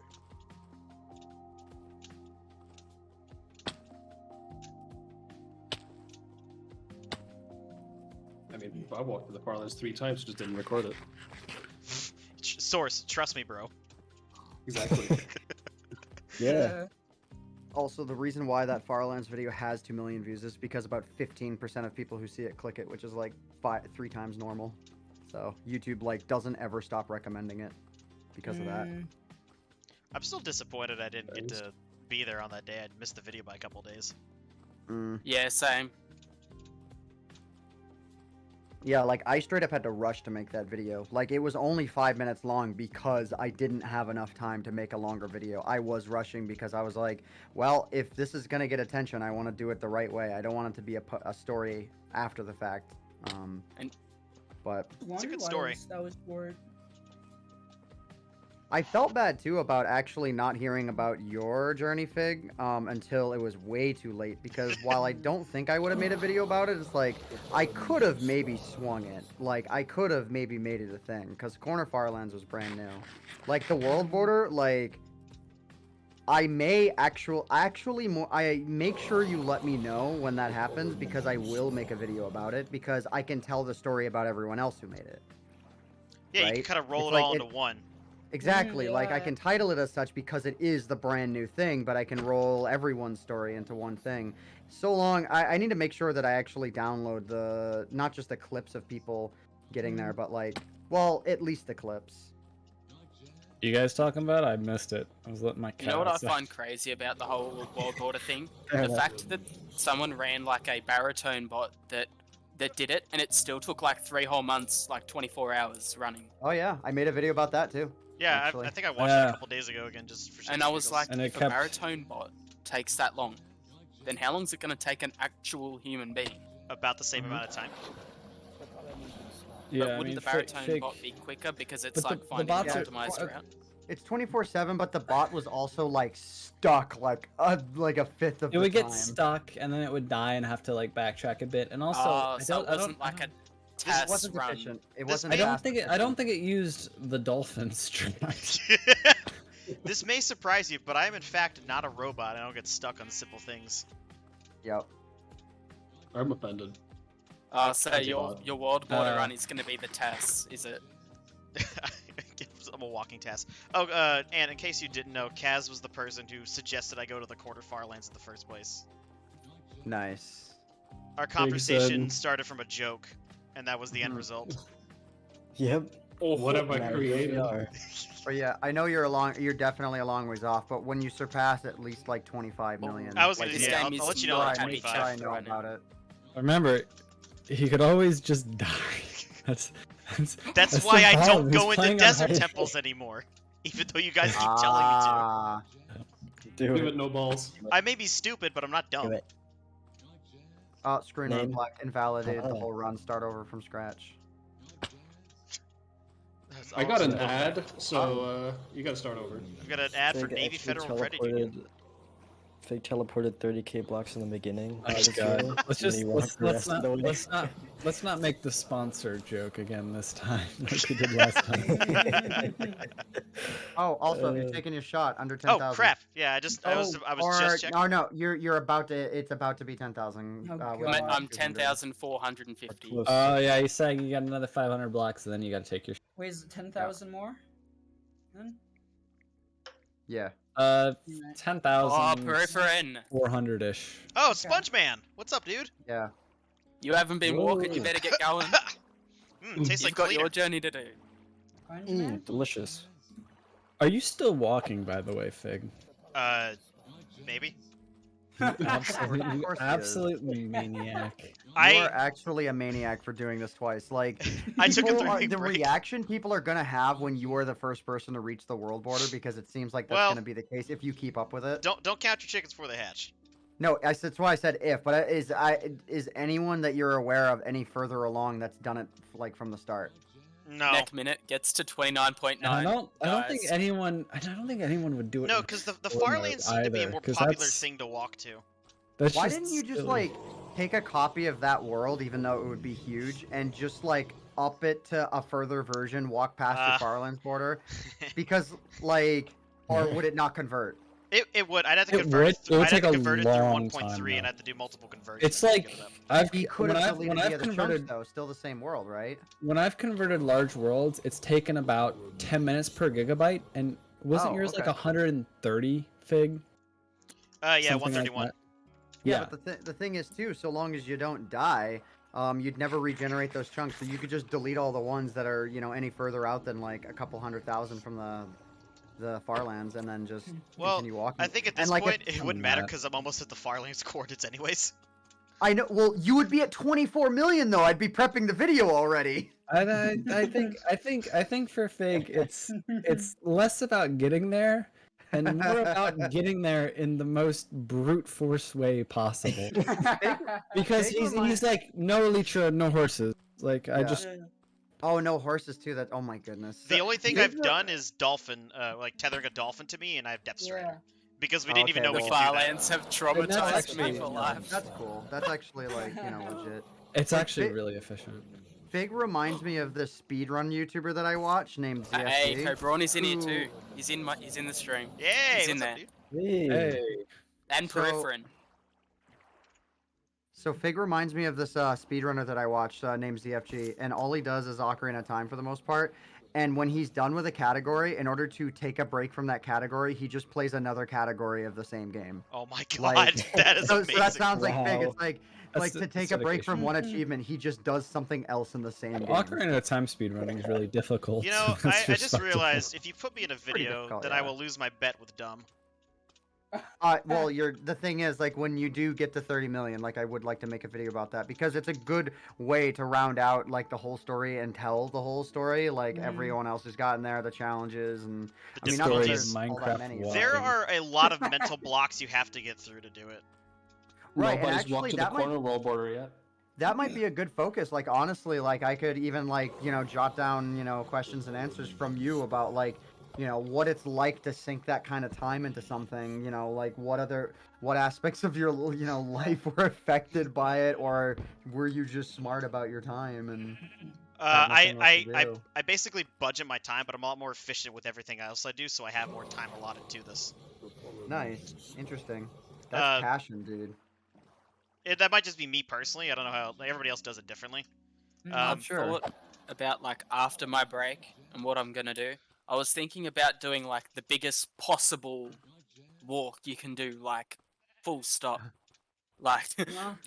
I mean, I walked to the Farlands 3 times, just didn't record it. Source, trust me, bro. Exactly. Yeah. Also, the reason why that Farlands video has 2 million views is because about 15% of people who see it click it, which is like 3 times normal. So YouTube like doesn't ever stop recommending it because of that. I'm still disappointed I didn't get to be there on that day. I missed the video by a couple days. Yeah, same. Yeah, like I straight up had to rush to make that video. Like it was only 5 minutes long because I didn't have enough time to make a longer video. I was rushing because I was like, well, if this is gonna get attention, I want to do it the right way. I don't want it to be a story after the fact. But It's a good story. That was bored. I felt bad too about actually not hearing about your journey, Fig, until it was way too late. Because while I don't think I would have made a video about it, it's like I could have maybe swung it. Like I could have maybe made it a thing. Because Corner Farlands was brand new. Like the world border, like I may actually more. I make sure you let me know when that happens because I will make a video about it because I can tell the story about everyone else who made it. Yeah, right? you can kind of roll It's it like all into one. Exactly, like I yeah. can title it as such because it is the brand new thing, but I can roll everyone's story into one thing. So long, I need to make sure that I actually download not just the clips of people getting there, but like, well, at least the clips. You guys talking about it? I missed it. I was letting my cat You know what I outside. find crazy about the whole world border thing? Fair The enough. fact that someone ran like a baritone bot that did it, and it still took like 3 whole months, like 24 hours running. Oh yeah, I made a video about that too. Yeah, actually. I think I watched it a couple days ago again just for shits And I and was giggles. like, And it if kept- a baritone bot takes that long, then how long is it going to take an actual human being? About the same amount of time. Yeah, But I wouldn't mean, the baritone fake- bot be quicker because it's But like the finding bots an are- optimized route? It's 24/7, but the bot was also like stuck like a fifth of It the would get time. stuck, and then it would die and have to like backtrack a bit. And also, Oh, I so don't, it wasn't like a It test wasn't run. efficient. It This wasn't. may- fast I don't efficient. think it used the dolphin strat. This may surprise you, but I am in fact not a robot. I don't get stuck on simple things. Yep. I'm offended. So That's your odd. world border run is going to be the test, is it? I'm a walking task. Oh, and in case you didn't know, Kaz was the person who suggested I go to the Corner Farlands in the first place. Nice. Our conversation said- started from a joke, and that was the end Mhm. result. Yep. What have I Now here created? we are. But yeah, I know you're definitely a long ways off, but when you surpass at least like 25 million, I was like, gonna, This yeah, game I'll is let you know not at happy 25. I chaps know right now. about it. Remember, he could always just die. That's That's the why I problem. don't He's go into playing on desert hard. temples anymore. Even though you guys keep telling me to. Ah, Do Give it. it no balls. I may be stupid, but I'm not Do dumb. it. screen run Name? black invalidated the Uh-huh. whole run. Start over from scratch. That's I got an awesome. ad, so you gotta start over. I've got an ad for Fig Navy actually Federal Credit Union. Fig teleported 30k blocks in the beginning. Oh of the god. video, Let's and just he walked the rest of the way. let's not make the sponsor joke again this time like we did last time. Oh, also, if you're Uh, taking your shot under 10,000. Oh crap! Yeah, I was just checking. no, you're about to. It's about to be 10,000. Oh, with God. about I'm 200. 10,450. Close. Oh yeah, he's saying you got another 500 blocks, and then you got to take your. Wait, is it 10,000 more? Then? Yeah. Alright. 10,000. Oh, peripherin. 400-ish. Oh, Okay. Sponge Man! What's up, dude? Yeah. You haven't been walking, you Whoa. better get going. Tastes You've like got cleaner. your journey to do. Sponge Man? Delicious. Are you still walking, by the way, Fig? Maybe. Absolute, Of you course he is. absolute maniac. You are I actually a maniac for doing this twice. Like, I took a people 3-week the break. reaction people are gonna have when you are the first person to reach the world border, because it seems like that's Well, gonna be the case if you keep up with it. Don't count your chickens before they hatch. No, that's why I said if. But is anyone that you're aware of any further along that's done it like from the start? No. Next minute gets to 29.9. And I don't think guys. anyone would do it. No, in because the Fortnite Farlands seem to be a either, more 'cause popular that's- thing to walk to. That's Why just didn't you just silly. like take a copy of that world, even though it would be huge, and just like up it to a further version, walk past your Farlands border? Because like, or would it not convert? It would. I'd have to It convert would- it. Through, it would I'd have take to a convert it through long 1.3, time, and though. I have to do multiple conversions. It's to like get it up. He could have deleted the other chunks converted though. Still the same world, right? when I've converted large worlds, it's taken about 10 minutes per gigabyte, and wasn't Oh, yours like okay. 130 Fig? Yeah, Something like 131. that? Yeah, but the thing is too, so long as you don't die, you'd never regenerate those chunks. So you could just delete all the ones that are, you know, any further out than like a couple 100,000 from the Farlands, and then just Well, continue walking. I think at And, this like, point it wouldn't matter that. because I'm almost at the Farlands coordinates anyways. I know. Well, you would be at 24 million though. I'd be prepping the video already. I think for Fig, it's less about getting there and more about getting there in the most brute force way possible. Because Fig reminds- he's like no elytra, no horses. Like I Yeah. just Oh no, horses too. That. Oh my goodness. The only thing Fig I've re- done is dolphin, like tethering a dolphin to me, and I have depth strainer. Yeah. Because we Oh, didn't even okay, know The we well, could do that. Farlands have that's traumatized actually- me for life. That's cool. That's actually like, you know, legit. it's Like, actually Fig- really efficient. Fig reminds me of this speedrun YouTuber that I watch named ZFG. Hey, Cobron is in here who- too. He's in the stream. Yay! He's in What's up, there. dude? Hey, And So- peripherin. So Fig reminds me of this speedrunner that I watched named ZFG, and all he does is Ocarina of Time for the most part. And when he's done with a category, in order to take a break from that category, he just plays another category of the same game. Oh my god, Like- that is So amazing. that sounds like Fig. Wow. It's like That's to the- take that's a break from dedication. one achievement, he just does something else in the same game. Ocarina of Time speedrunning is really difficult. You know, That's I just respectable. realized if you put me in a Pretty video, difficult, then yeah. I will lose my bet with dumb. Well, the thing is, like, when you do get to 30 million, like, I would like to make a video about that, because it's a good way to round out, like, the whole story and tell the whole story, like, everyone else has gotten there, the challenges, and, The I mean, not that story there's of all that Minecraft many. walking. There are a lot of mental blocks you have to get through to do it. Right, and Nobody's actually, walked to the that might- corner world border yet. That might be a good focus, like, honestly, like, I could even, like, you know, jot down, you know, questions and answers from you about, like, you know, what it's like to sink that kind of time into something, you know, like, what aspects of your, you know, life were affected by it, or were you just smart about your time and had nothing else to do? I basically budget my time, but I'm a lot more efficient with everything else I do, so I have more time allotted to this. Nice. Interesting. That's passion, dude. That might just be me personally. I don't know how like, everybody else does it differently. I've thought about like after my break and what I'm gonna do. I was thinking about doing like the biggest possible walk you can do, like full stop. Like, No.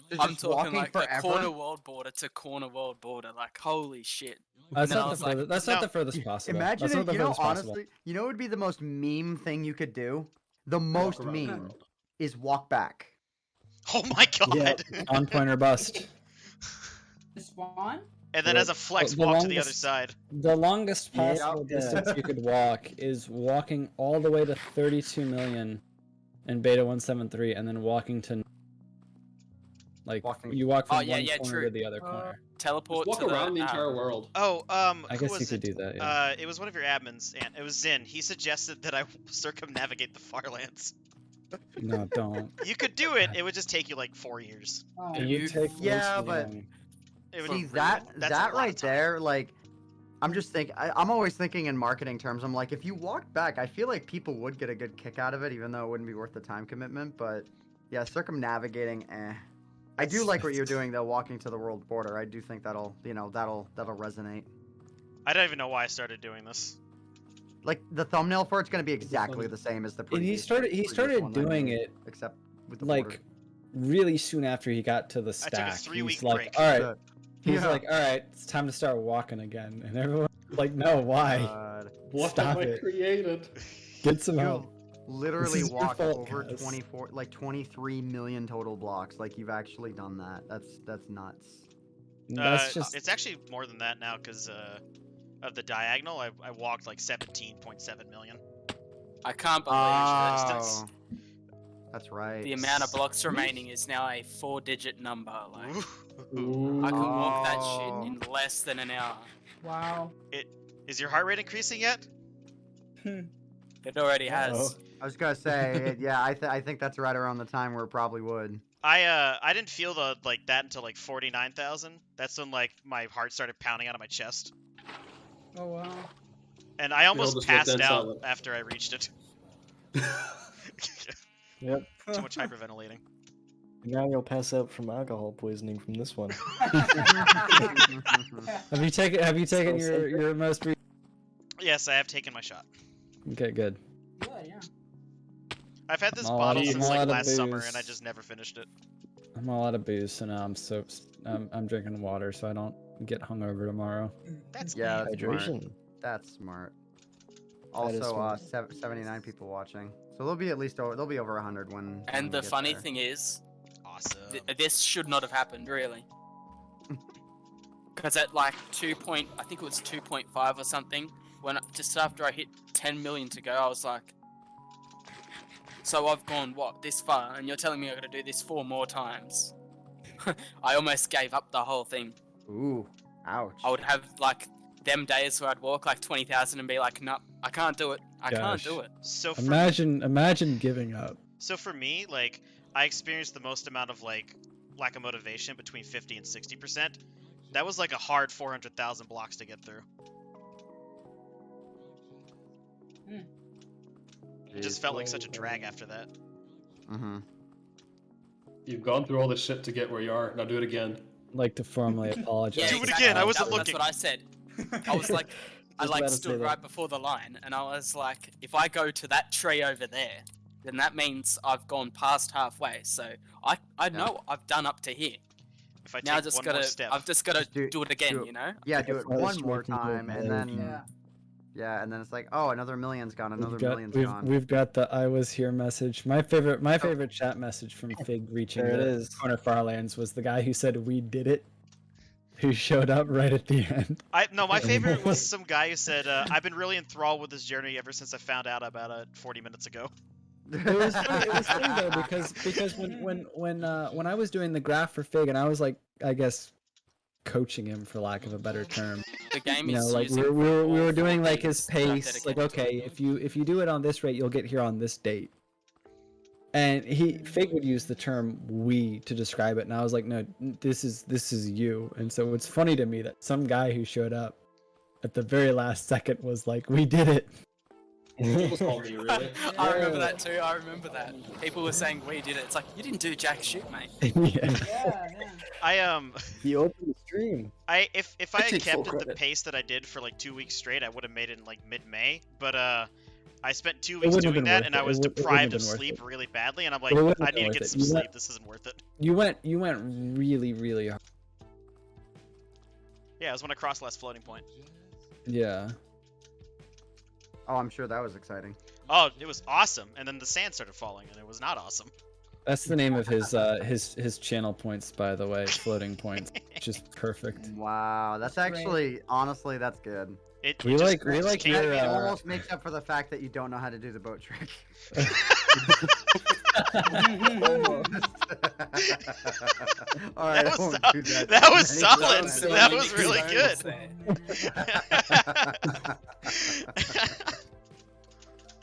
Just I'm talking walking like forever? a corner world border to corner world border. Like, holy shit. That's And then I not the was like, furthest. That's no. not the furthest possible. Imagine That's it, not the you know, furthest possible. honestly, you know what would be the most meme thing you could do? The most around the meme world. is walk back. Oh my god. Yeah, on point or bust. Spawn? And then as a flex, the walk to the other longest- side. The longest Yeah. possible distance you could walk is walking all the way to 32 million in beta 173 and then walking to like Walking- you walk from Oh, yeah, one yeah, corner true. to the other corner. teleport Just walk to around the entire um, world. Oh, I who guess was you could it? do that, yeah. It was one of your admins, and it was Zin. He suggested that I circumnavigate the Farlands. No, don't. You could do it. It would just take you like 4 years. Oh. It You- would take way Yeah, too but- long. It would See, really- that that's a that lot of right time. there, like, I'm just thinking, I'm always thinking in marketing terms. I'm like, if you walk back, I feel like people would get a good kick out of it, even though it wouldn't be worth the time commitment. But yeah, circumnavigating, I do like what you're doing though, walking to the world border. I do think that'll resonate. I don't even know why I started doing this. Like the thumbnail for it's gonna be exactly funny. the same as the And previous. he started previous started one that I doing made, it except with the like border. really soon after he got to the I stack. took a 3-week He's like, break. all right. So- He's Yeah. like, all right, it's time to start walking again, and everyone's like, no, why? God. What Stop have I it. created? Get some You help. literally is your walked fault, over guys. 23 million total blocks. Like you've actually done that. That's nuts. That's just It's actually more than that now because of the diagonal. I walked like 17.7 million. I can't believe distance. Oh, that's right. the amount of blocks remaining is now a 4-digit number. Like, Ooh. I can walk that Oh. shit in less than an hour. Wow. Is your heart rate increasing yet? It already has. I was gonna say, yeah, I think that's right around the time where it probably would. I didn't feel the like that until like 49,000. That's when like my heart started pounding out of my chest, Oh wow. and I almost just lived passed in out silence. after I reached it. Yep. Too much hyperventilating. Now you'll pass out from alcohol poisoning from this one. Have you taken So your most recent? Yes, I have taken my shot. Okay, good. Good, yeah. I've had this I'm all bottle out of- since I'm all like out of last summer, booze. and I just never finished it. I'm all out of booze, so now I'm drinking water so I don't get hungover tomorrow. That's Yeah, that's smart. Hydration. That's smart. That is Also, smart. 79 people watching, so there'll be at least there'll be over 100 when. And we the get funny there. thing is, awesome. this should not have happened, really. Because at like I think it was 2.5 or something, just after I hit 10 million to go, I was like, so I've gone, what, this far, and you're telling me I gotta do this 4 more times? I almost gave up the whole thing. Ooh, ouch. I would have like them days where I'd walk like 20,000 and be like, no, I can't do it. I can't Gosh. do it. So for Imagine giving up. So for me, like, I experienced the most amount of, like, lack of motivation between 50 and 60%. That was, like, a hard 400,000 blocks to get through. It just felt like such a drag after that. Mm-hmm. You've gone through all this shit to get where you are. Now do it again. I'd like to formally apologize. Do it again, I wasn't That's looking. what I said. I was like, I Just like about to say stood that. right before the line, and I was like, if I go to that tree over there, then that means I've gone past halfway. So I know I've done up to here. If I Now I take just one gotta, more step. I've just gotta Just do it again, do it. you know? Yeah, do it That's one more making people time, and mad. then Yeah. yeah, and then it's like, oh, another million's gone, another We've got, million's we've, gone. we've got the I was here message. My favorite chat message from Fig reaching There it the is. corner Farlands was the guy who said we did it, who showed up right at the end. No, my favorite was some guy who said, I've been really enthralled with this journey ever since I found out about it 40 minutes ago. It was funny though because when I was doing the graph for Fig and I was like, I guess coaching him for lack of a better term. The game You know, is like using we were all doing 4 like his things that I'm pace. Like, dedicated to. okay, if you do it on this rate, you'll get here on this date. And Fig would use the term "we" to describe it, and I was like, no, this is you. And so it's funny to me that some guy who showed up at the very last second was like, we did it. Almost called me, really. I remember that too. I remember that. People were saying we did it. It's like you didn't do jack shit, mate. Yeah. Yeah. He opened the stream. If I had take full kept at the credit. pace that I did for like 2 weeks straight, I would have made it in like mid-May. But I spent 2 It weeks wouldn't have doing been that, worth and it. I was It wouldn't have deprived of been worth sleep it. really badly, and I'm It like, wouldn't I have need been to get worth some it. sleep. This isn't worth it. You went really hard. Yeah, it was when I crossed the last floating point. Yeah. Oh, I'm sure that was exciting. Oh, it was awesome, and then the sand started falling, and it was not awesome. That's the name of his channel points, by the way, floating points, which is perfect. Wow, that's That's great. actually, honestly, that's good. It We just like came your, to me. It uh, almost makes up for the fact that you don't know how to do the boat trick. All right, That I was won't do that. that was many solid. times. That was really good.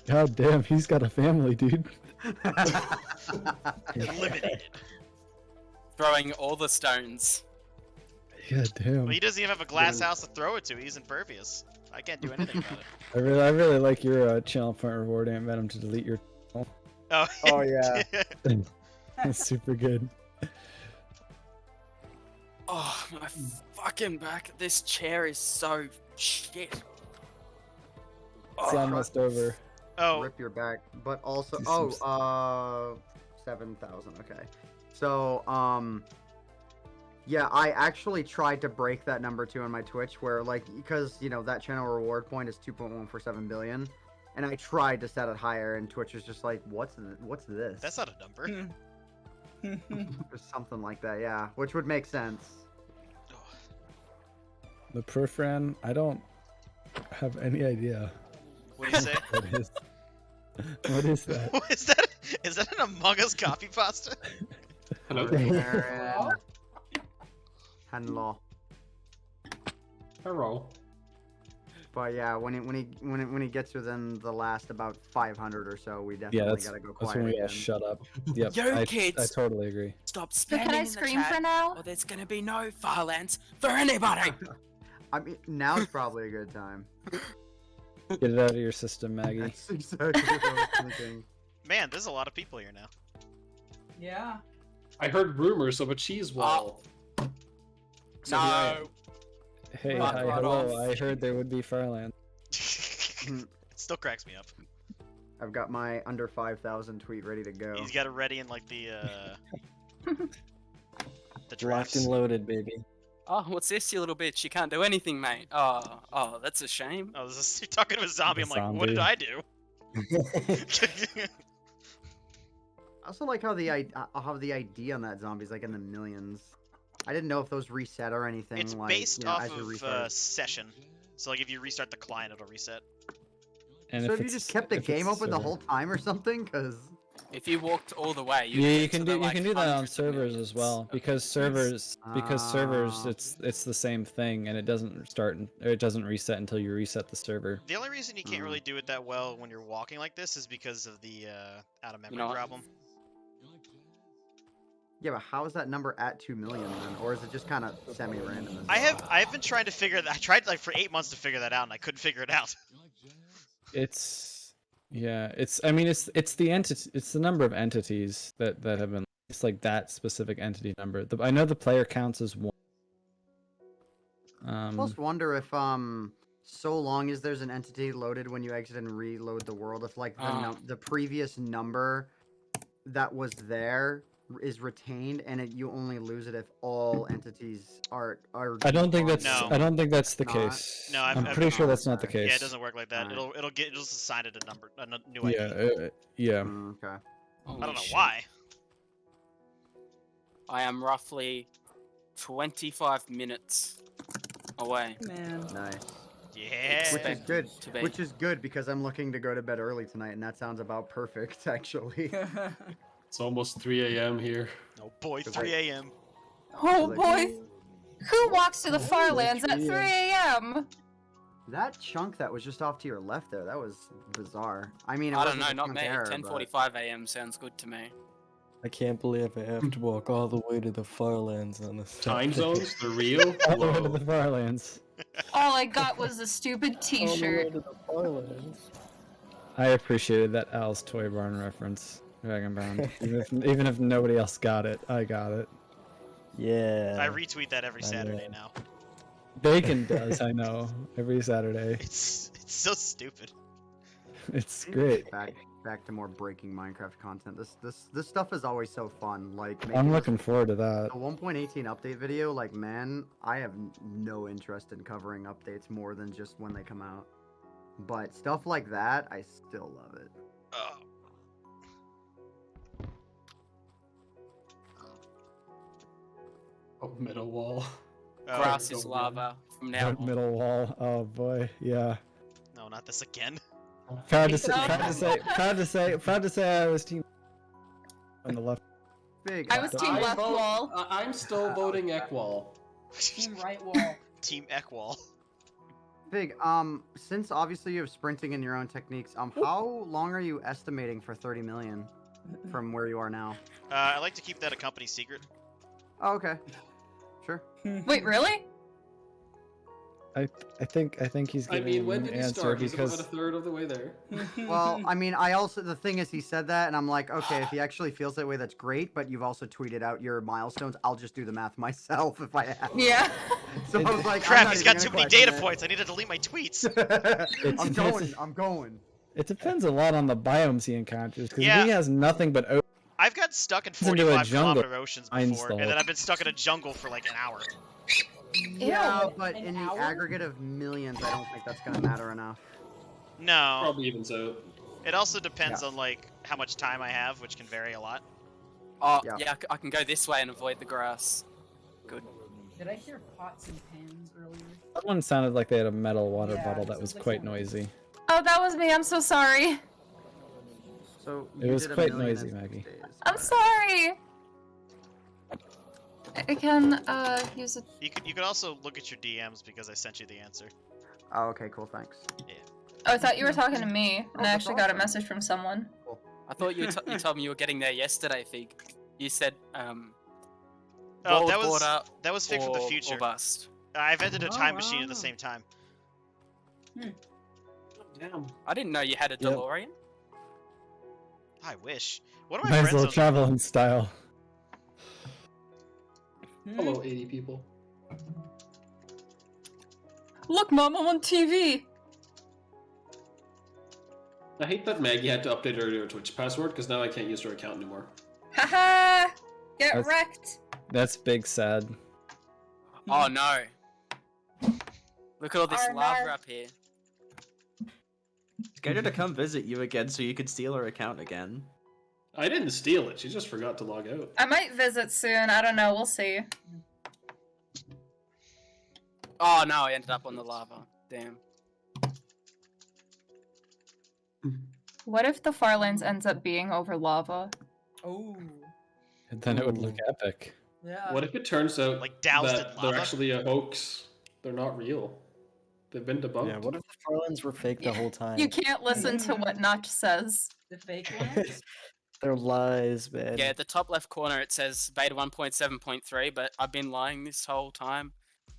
God damn, he's got a family, dude. Eliminated. Throwing all the stones. God damn. Well, he doesn't even have a glass house to throw it to. He's impervious. I can't do anything about it. I really like your channel point reward. I met him to delete your. Oh, Oh, yeah. That's super good. Oh, my fucking back. This chair is so shit. It's Oh, almost over. Oh, Rip your back, but also, Seems- 7,000. Okay, so yeah, I actually tried to break that number too on my Twitch, where like because you know that channel reward point is 2.147 billion, and I tried to set it higher, and Twitch was just like, what's this? that's not a number. Or something like that, yeah, which would make sense. The Perfran, I don't have any idea What do you say? what is. What is that? What is that? Is that an Among Us copy pasta? Hello. Aaron. Hello. Hello. But yeah, when he gets within the last about 500 or so, we Yeah, definitely gotta go that's quiet when we all again. shut up. Yep, Yo, I kids. totally agree. Stop So spamming can I in the scream chat, for now? or there's gonna be no Farlands for anybody. I mean, now's probably a good time. Get it out of your system, Maggie. That's exactly what I was thinking. Man, there's a lot of people here now. Yeah. I heard rumors of a cheese wall. So here I am. No. Hey, Fuck hi, right hello. off. I heard there would be Farland. It still cracks me up. I've got my under 5,000 tweet ready to go. He's got it ready in like the Locked drafts. and loaded, baby. Oh, what's this, you little bitch? You can't do anything, mate. Oh, that's a shame. Oh, this is, you're talking to a zombie. I'm like, what did Zombie. I do? I also like how the ID on that zombie's like in the millions. I didn't know if those reset or anything. It's like, based you know, off as you of restart. session. So like if you restart the client, it'll reset. And So if have you it's- just kept the if it's game open the server- whole time or something? Because If you walked all the way, Yeah, you get can to do the, you like, can do that on hundreds of servers millions as well of because views. servers Ah. it's the same thing and it doesn't start or it doesn't reset until you reset the server. The only reason you can't really do it that well when you're walking like this is because of the out of memory know what? problem. yeah, but how is that number at 2 million then, or is it just kind of semi-random? I've been trying to figure that. I tried like for 8 months to figure that out, and I couldn't figure it out. It's yeah, I mean it's the entity, it's the number of entities that have been, it's like that specific entity number. I know the player counts as one. I almost wonder if so long as there's an entity loaded when you exit and reload the world, if like the previous number that was there is retained, and you only lose it if all entities are. I don't think that's No. I don't think that's the Not? case. No, I'm I've pretty sure not. that's not the case. Yeah, it doesn't work like that. Alright. It'll just assign it a number, a new ID. Yeah, yeah. Okay. I Holy don't know shit. why. I am roughly 25 minutes away. Man. Nice. Yeah. Which is good. to be. Which is good because I'm looking to go to bed early tonight, and that sounds about perfect, actually. It's almost 3 a.m. here. Oh boy, Cause 3 a.m. Oh Like- boy, who walks to the Farlands at 3 yeah. a.m.? That chunk that was just off to your left there, that was bizarre. I mean, it I don't wasn't know, a not chunk me. error, but- 10:45 a.m. sounds good to me. I can't believe I have to walk all the way to the Farlands on this Time zones, they're real. All the way to Whoa. the Farlands. All I got was a stupid T-shirt. I appreciated that Al's Toy Barn reference, Dragonbound. even if nobody else got it, I got it. Yeah. I retweet that every I Saturday know. now. Bacon does, I know, every Saturday. It's so stupid. It's great. Back to more breaking Minecraft content. This stuff is always so fun. Like I'm making looking forward to that. the 1.18 update video. Like, man, I have no interest in covering updates more than just when they come out. But stuff like that, I still love it. Oh, middle wall. Grass is lava from now on. Middle wall. Oh boy, yeah. No, not this again. Proud to say I was team on the left. Big. I was team left wall. I'm still voting Ekwall. Team right wall. Team Ekwall. Big. Since obviously you have sprinting in your own techniques, how long are you estimating for 30 million from where you are now? I like to keep that a company secret. Oh, okay. Sure. Wait, really? I think he's I giving mean, when an did he answer start? He's because about a third of the way there. Well, I mean, the thing is, he said that, and I'm like, okay, if he actually feels that way, that's great. But you've also tweeted out your milestones. I'll just do the math myself if I have. Yeah. So I was like, I'm Crap, not he's even got too gonna many data question points. I need to delete my tweets. it. I'm It's- going. it depends a lot on the biomes he encounters. Because Yeah. if he has nothing but ocean, I've got stuck in into a 45 jungle, kilometer oceans I before, and install. then I've been stuck in a jungle for like an hour. Yeah, Ew. but An in the hour? aggregate of millions, I don't think that's gonna matter enough. No. Probably evens out. It also depends on like how much time I have, which can vary a lot. Oh, Yeah. yeah, I can go this way and avoid the grass. Good. Did I hear pots and pans earlier? that one sounded like they had a metal water Yeah, bottle it that was sounds like quite someone- noisy. Oh, that was me. I'm so sorry. So It you was did a quite million noisy, in 6 Maggie. days. I'm Alright. sorry. I can use it. You could also look at your DMs because I sent you the answer. Oh, okay, cool, thanks. Oh, I thought you were talking to me, and I that's actually got a awesome. message from someone. I thought you told me you were getting there yesterday, Fig. You said Oh, world that was border Fig from the or future. bust. I've entered a time Oh, machine at the wow. same time. Damn. I didn't know you had a Yep. DeLorean. I wish. One of my Nice friends little owns- travel in style. Hello, 80 people. Look, Mom, I'm on TV. I hate that Maggie had to update her Twitch password because now I can't use her account anymore. Haha. Get That's- wrecked. That's big sad. Oh no. Look at all this Arr, lava nar. up here. Get her to come visit you again so you could steal her account again. I didn't steal it. She just forgot to log out. I might visit soon. I don't know. We'll see. Oh no, I ended up on the lava. Damn. What if the Farlands ends up being over lava? Oh. And then it would look epic. Yeah. What if it turns out Like doused that in they're lava? actually a hoax? They're not real. They've been debunked. Yeah, what if the Farlands were fake the whole time? You can't listen to what Notch says. The fake ones? They're lies, man. Yeah, at the top left corner it says beta 1.7.3, but I've been lying this whole time.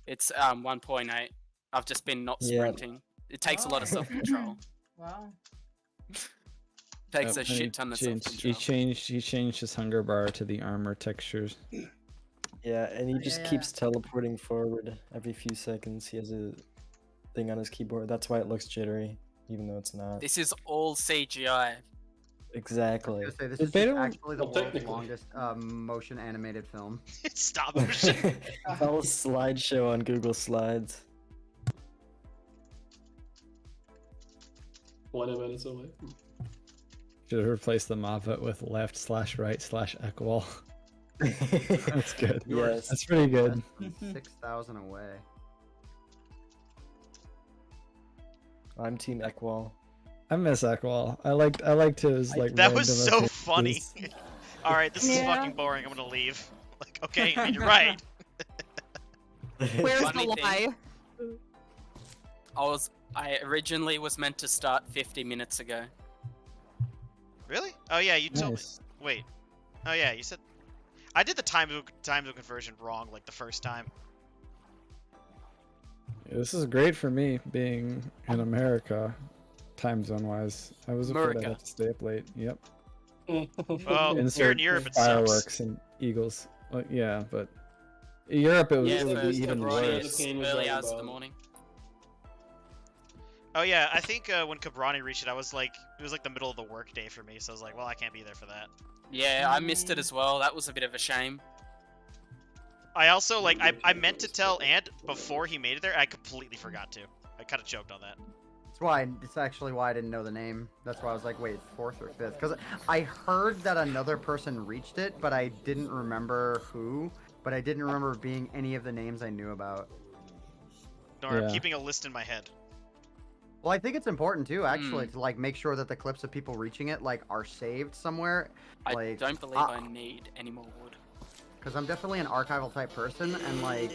It's 1.8. I've just been not Yeah. sprinting. It takes a lot of Oh. self-control. Wow. Takes a Yep, shit ton of self-control. he changed his hunger bar to the armor textures. Yeah, and he just Yeah. keeps teleporting forward every few seconds. He has a thing on his keyboard. That's why it looks jittery, even though it's not. This is all CGI. Exactly. I was gonna say, this Did is beta- actually the Well, world's technically. longest motion animated film. It's stop motion. It's all a slideshow on Google Slides. 20 minutes away. Should have replaced the Moffat with left/right/equal. That's good. Yours. That's pretty good. 6,000 away. I'm Team Equal. I miss Equal. I liked his like. That was random so funny. appearances. All right, this is Yeah. fucking boring. I'm gonna leave. Like, okay, I mean, you're right. Where's Funny the thing. lie? I originally was meant to start 50 minutes ago. Really? Oh yeah, you told me. Nice. Wait. Oh yeah, you said. I did the time to conversion wrong like the first time. Yeah, this is great for me being in America, time zone wise. I was afraid I'd America. have to stay up late. Yep. Well, you're Insert in Europe. It fireworks sucks. and eagles. Well, yeah, but Europe it, was, Yeah, it would first be even of Russia, all, worse. it's Japan was early all hours of the about- morning. Oh yeah, I think when Cabrani reached it, I was like, it was like the middle of the work day for me, so I was like, well, I can't be there for that. Yeah, I missed it as well. That was a bit of a shame. I also like I meant to tell Ant before he made it there. I completely forgot to. I kind of choked on that. It's actually why I didn't know the name. That's why I was like, wait, 4th or 5th? Because I heard that another person reached it, but I didn't remember who. But I didn't remember being any of the names I knew about. Don't worry, I'm Yeah. keeping a list in my head. Well, I think it's important too, actually, to like make sure that the clips of people reaching it like are saved somewhere. I Like, don't believe I need any more wood. because I'm definitely an archival type person, and like,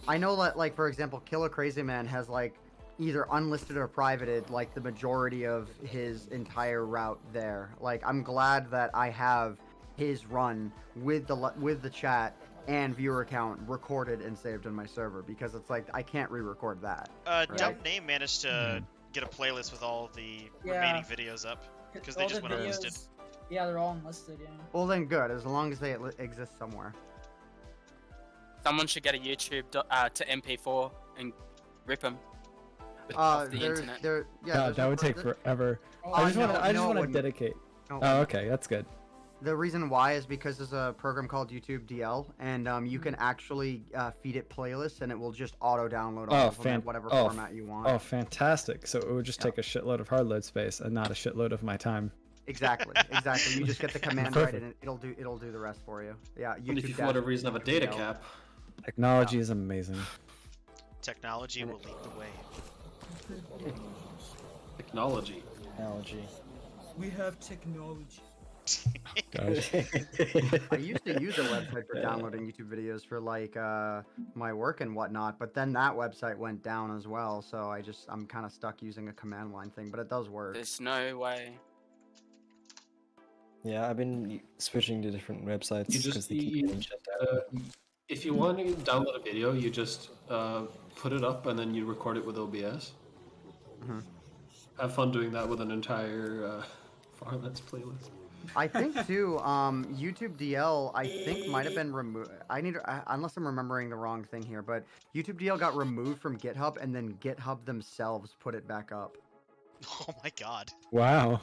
I know that like for example, Killer Crazy Man has like either unlisted or privated like the majority of his entire route there. Like, I'm glad that I have his run with the chat and viewer account recorded and saved on my server, because it's like I can't re-record that. Dumb Name managed to get a playlist with all the remaining videos up because they All just the went unlisted. videos- Yeah, they're all unlisted. Yeah. Well, then good, as long as they exist somewhere. Someone should get a YouTube to MP4 and rip them off the internet. Yeah, God, that would take forever. Oh, I just no, want to. I no, just it want to wouldn't. dedicate. No, it Oh, wouldn't. okay, that's good. The reason why is because there's a program called YouTube DL, and you can actually feed it playlists, and it will just auto-download all of them at whatever format you want. Oh, fantastic! So it would just take a shitload of hard load space and not a shitload of my time. Exactly. You just get the command right, and it'll do the rest for you. Yeah. And if you for whatever reason have a data cap. Technology is amazing. Technology will lead the way. Technology. We have technology. Gosh. I used to use a website for downloading YouTube videos for like my work and whatnot, but then that website went down as well, so I'm kind of stuck using a command line thing, but it does work. There's no way. Yeah, I've been switching to different websites You because just they keep getting shut down. if you want to download a video, you just put it up and then you record it with OBS. Have fun doing that with an entire Farlands playlist. I think too, YouTube DL, I think might have been removed. Unless I'm remembering the wrong thing here, but YouTube DL got removed from GitHub, and then GitHub themselves put it back up. Oh my god. Wow.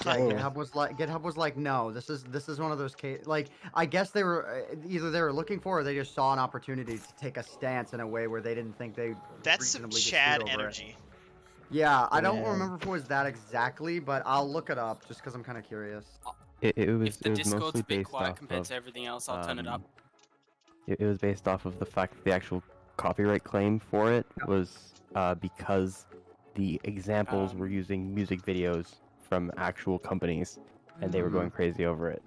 Yeah, GitHub was like, no, this is one of those cases. Like, I guess they were either they were looking for, or they just saw an opportunity to take a stance in a way where they didn't think they. That's some reasonably get Chad screwed over it. energy. Yeah, I don't Yeah. remember if it was that exactly, but I'll look it up just because I'm kind of curious. It was If the it was Discord's mostly a bit based quiet off compared of, to everything else, I'll turn it up. It was based off of the fact that the actual copyright claim for it was because the examples were using music videos from actual companies, and they were going crazy over it.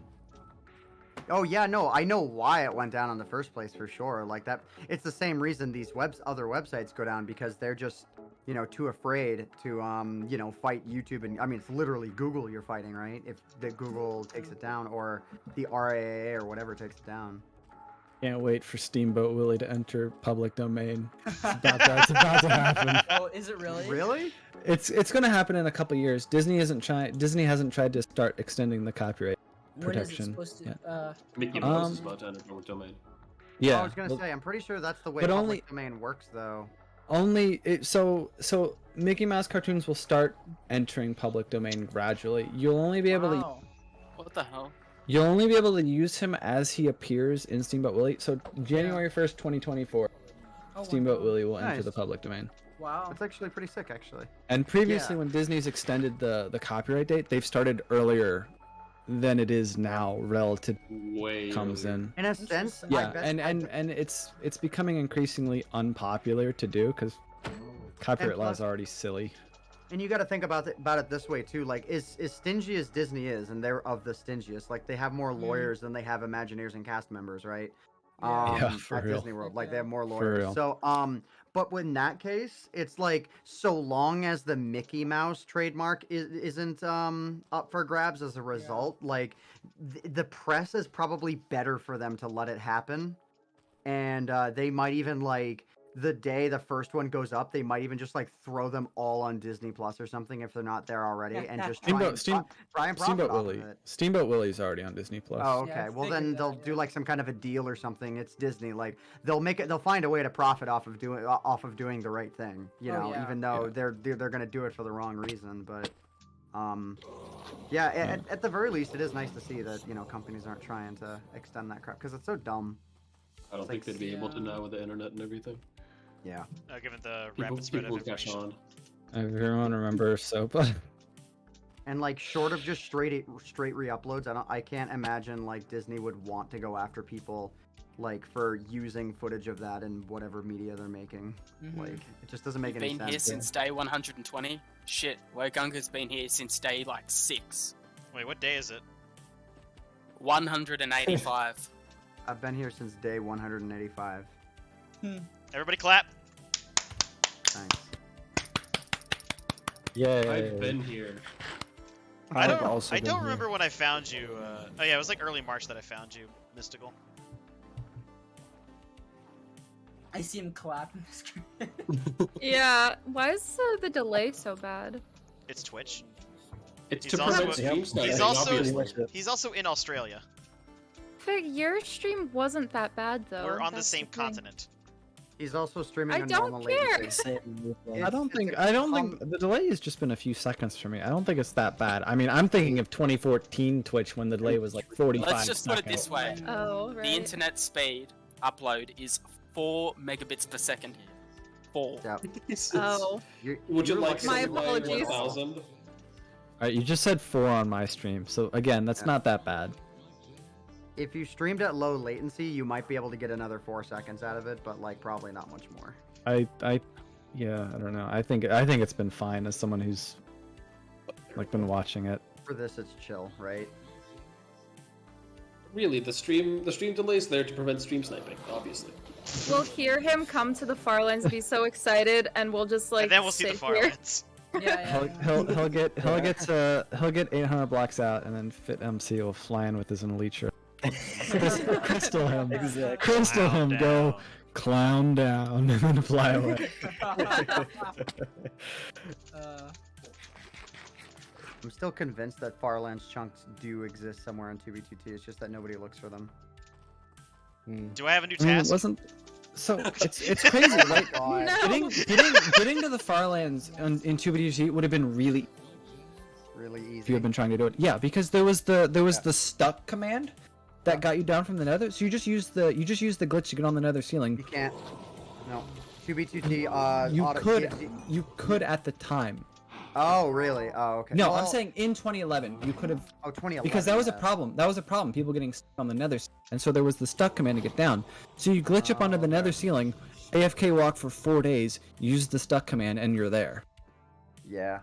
Oh yeah, no, I know why it went down in the first place for sure. Like that, it's the same reason these other websites go down, because they're just, too afraid to fight YouTube. And I mean, it's literally Google you're fighting, right? If the Google takes it down, or the RAA or whatever takes it down. Can't wait for Steamboat Willie to enter public domain. It's about to happen. Oh, is it really? Really? It's gonna happen in a couple years. Disney hasn't tried to start extending the copyright When is it protection. supposed to? Yeah. Mickey Mouse is about to enter public domain. Yeah. I was gonna say, I'm pretty sure that's the way but public domain works, though. So Mickey Mouse cartoons will start entering public domain gradually. You'll only be able to What the hell? You'll only be able to use him as he appears in Steamboat Willie. So January 1st, 2024, Steamboat Willie will enter Nice. the public domain. Wow. That's actually pretty sick, actually. And previously, when Disney's extended the copyright date, they've started earlier than it is now relative Way comes in. In a sense, Yeah, I bet, and it's becoming increasingly unpopular to do because copyright law is already silly. And you got to think about it this way too. Like, is stingy as Disney is, and they're of the stingiest. Like, they have more lawyers than they have Imagineers and cast members, right? Yeah, for at real. Disney World, like they have more For lawyers. real. So, but in that case, it's like, so long as the Mickey Mouse trademark isn't up for grabs as a result, like the press is probably better for them to let it happen, and they might even like the day the first one goes up, they might even just like throw them all on Disney Plus or something if they're not there already, and just try and profit Steamboat off Willie. of it. Steamboat Willie's already on Disney Plus. Oh, Yeah, I okay. Well, figured then that, they'll do like some kind of a deal or something. It's Disney. Like they'll find a way to profit off of doing the right thing. You know, yeah. even though they're gonna do it for the wrong reason. But yeah, at the very least, it is nice to see that companies aren't trying to extend that crap because it's so dumb. I don't think they'd be able to now with the internet and everything. Yeah. Given the People, rapid spread people of catch information. on. Everyone remembers SOPA. And like short of just straight re-uploads, I can't imagine like Disney would want to go after people like for using footage of that in whatever media they're making. Like it just doesn't make any sense. Been here since day 120. Shit, Wogunga's been here since day like 6. Wait, what day is it? 185. I've been here since day 185. Everybody clap. Thanks. Yeah. I've been here. I I've also don't been here. remember when I found you. Oh yeah, it was like early March that I found you, Mystical. I see him clapping the screen. Yeah, why is the delay so bad? It's Twitch. It's He's to also- prevent stream sniping, He's also obviously. he's also in Australia. Fig, your stream wasn't that bad though. We're on the That's same thing. continent. He's also streaming I on don't normal care. latency. I don't think the delay has just been a few seconds for me. I don't think it's that bad. I mean, I'm thinking of 2014 Twitch when the delay was like 45 Let's just put it seconds. this way. Oh, right. The internet speed upload is 4 megabits per second. 4. Yeah. Oh. Would you you're like lucky. My something like apologies. 1000? Alright, you just said 4 on my stream, so again, that's not that bad. If you streamed at low latency, you might be able to get another 4 seconds out of it, but like probably not much more. Yeah, I don't know. I think it's been fine as someone who's like been watching it. For this, it's chill, right? Really, the stream delay's there to prevent stream sniping, obviously. We'll hear him come to the Farlands, be so excited, and we'll just like And then we'll see the sit here. Farlands. He'll get 800 blocks out and then Fit MC will fly in with his Elytra. Crystal him. Exactly. Crystal him. Clown Go down. clown down and then fly away. I'm still convinced that Farlands chunks do exist somewhere on 2b2t. It's just that nobody looks for them. Do I have a new I mean, task? so it's crazy, right? God. No. Getting to the Farlands in 2B2T would have been really Really easy. if you had been trying to do it. Yeah, because there was the stuck command that got you down from the nether. So you just use the glitch to get on the nether ceiling. You can't. No. 2b2t. You could at the time. Oh, really? Oh, okay. No, Well, I'm saying in 2011 you could have. Oh, 2011. Because that was a yeah. problem. That was a problem. People getting stuck on the nether, and so there was the stuck command to get down. So you glitch up onto the nether ceiling, AFK walk for 4 days, use the stuck command, and you're there. Yeah.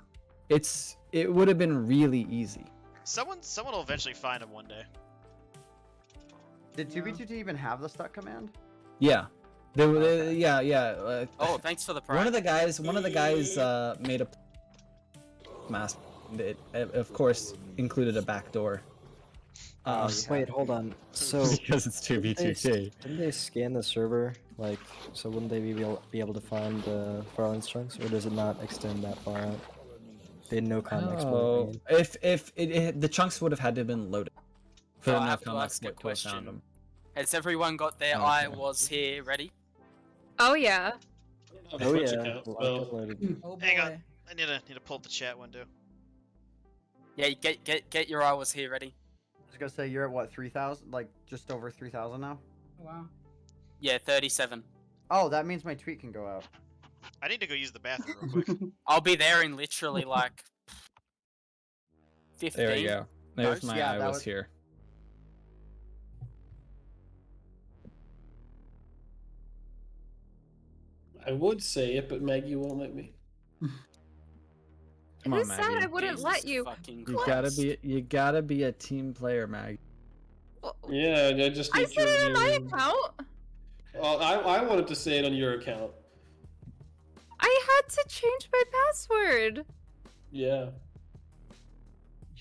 It would have been really easy. Someone will eventually find him one day. Did 2b2t even have the stuck command? Yeah. There were, Okay. yeah. Oh, thanks for the prize. One of the guys made a mask. It of course included a back door. Wait, hold on. So because it's 2v2t. didn't they scan the server? Like, so wouldn't they be able to find the Farlands chunks, or does it not extend that far out? They had no context. Oh, if the chunks would have had to have been loaded. For So them I to have to come ask a to have found question. them. Has everyone got their Okay. I was here ready? Oh yeah. Oh Twitch yeah. account, Well, so- I downloaded. Oh boy. Hang on. I need to pull up the chat window. Yeah, get your I was here ready. I was gonna say you're at what 3,000, like just over 3,000 now. Wow. Yeah, 37. Oh, that means my tweet can go out. I need to go use the bathroom real quick. I'll be there in literally like 15. There you go. There's Nice. my Yeah, I that was was- here. I would say it, but Maggie won't let me. Come Who on, said Maggie. I wouldn't Jesus let you? fucking You gotta be a team player, Maggie. Yeah, I just I need said it on my your- account. Well, I wanted to say it on your account. I had to change my password. Yeah.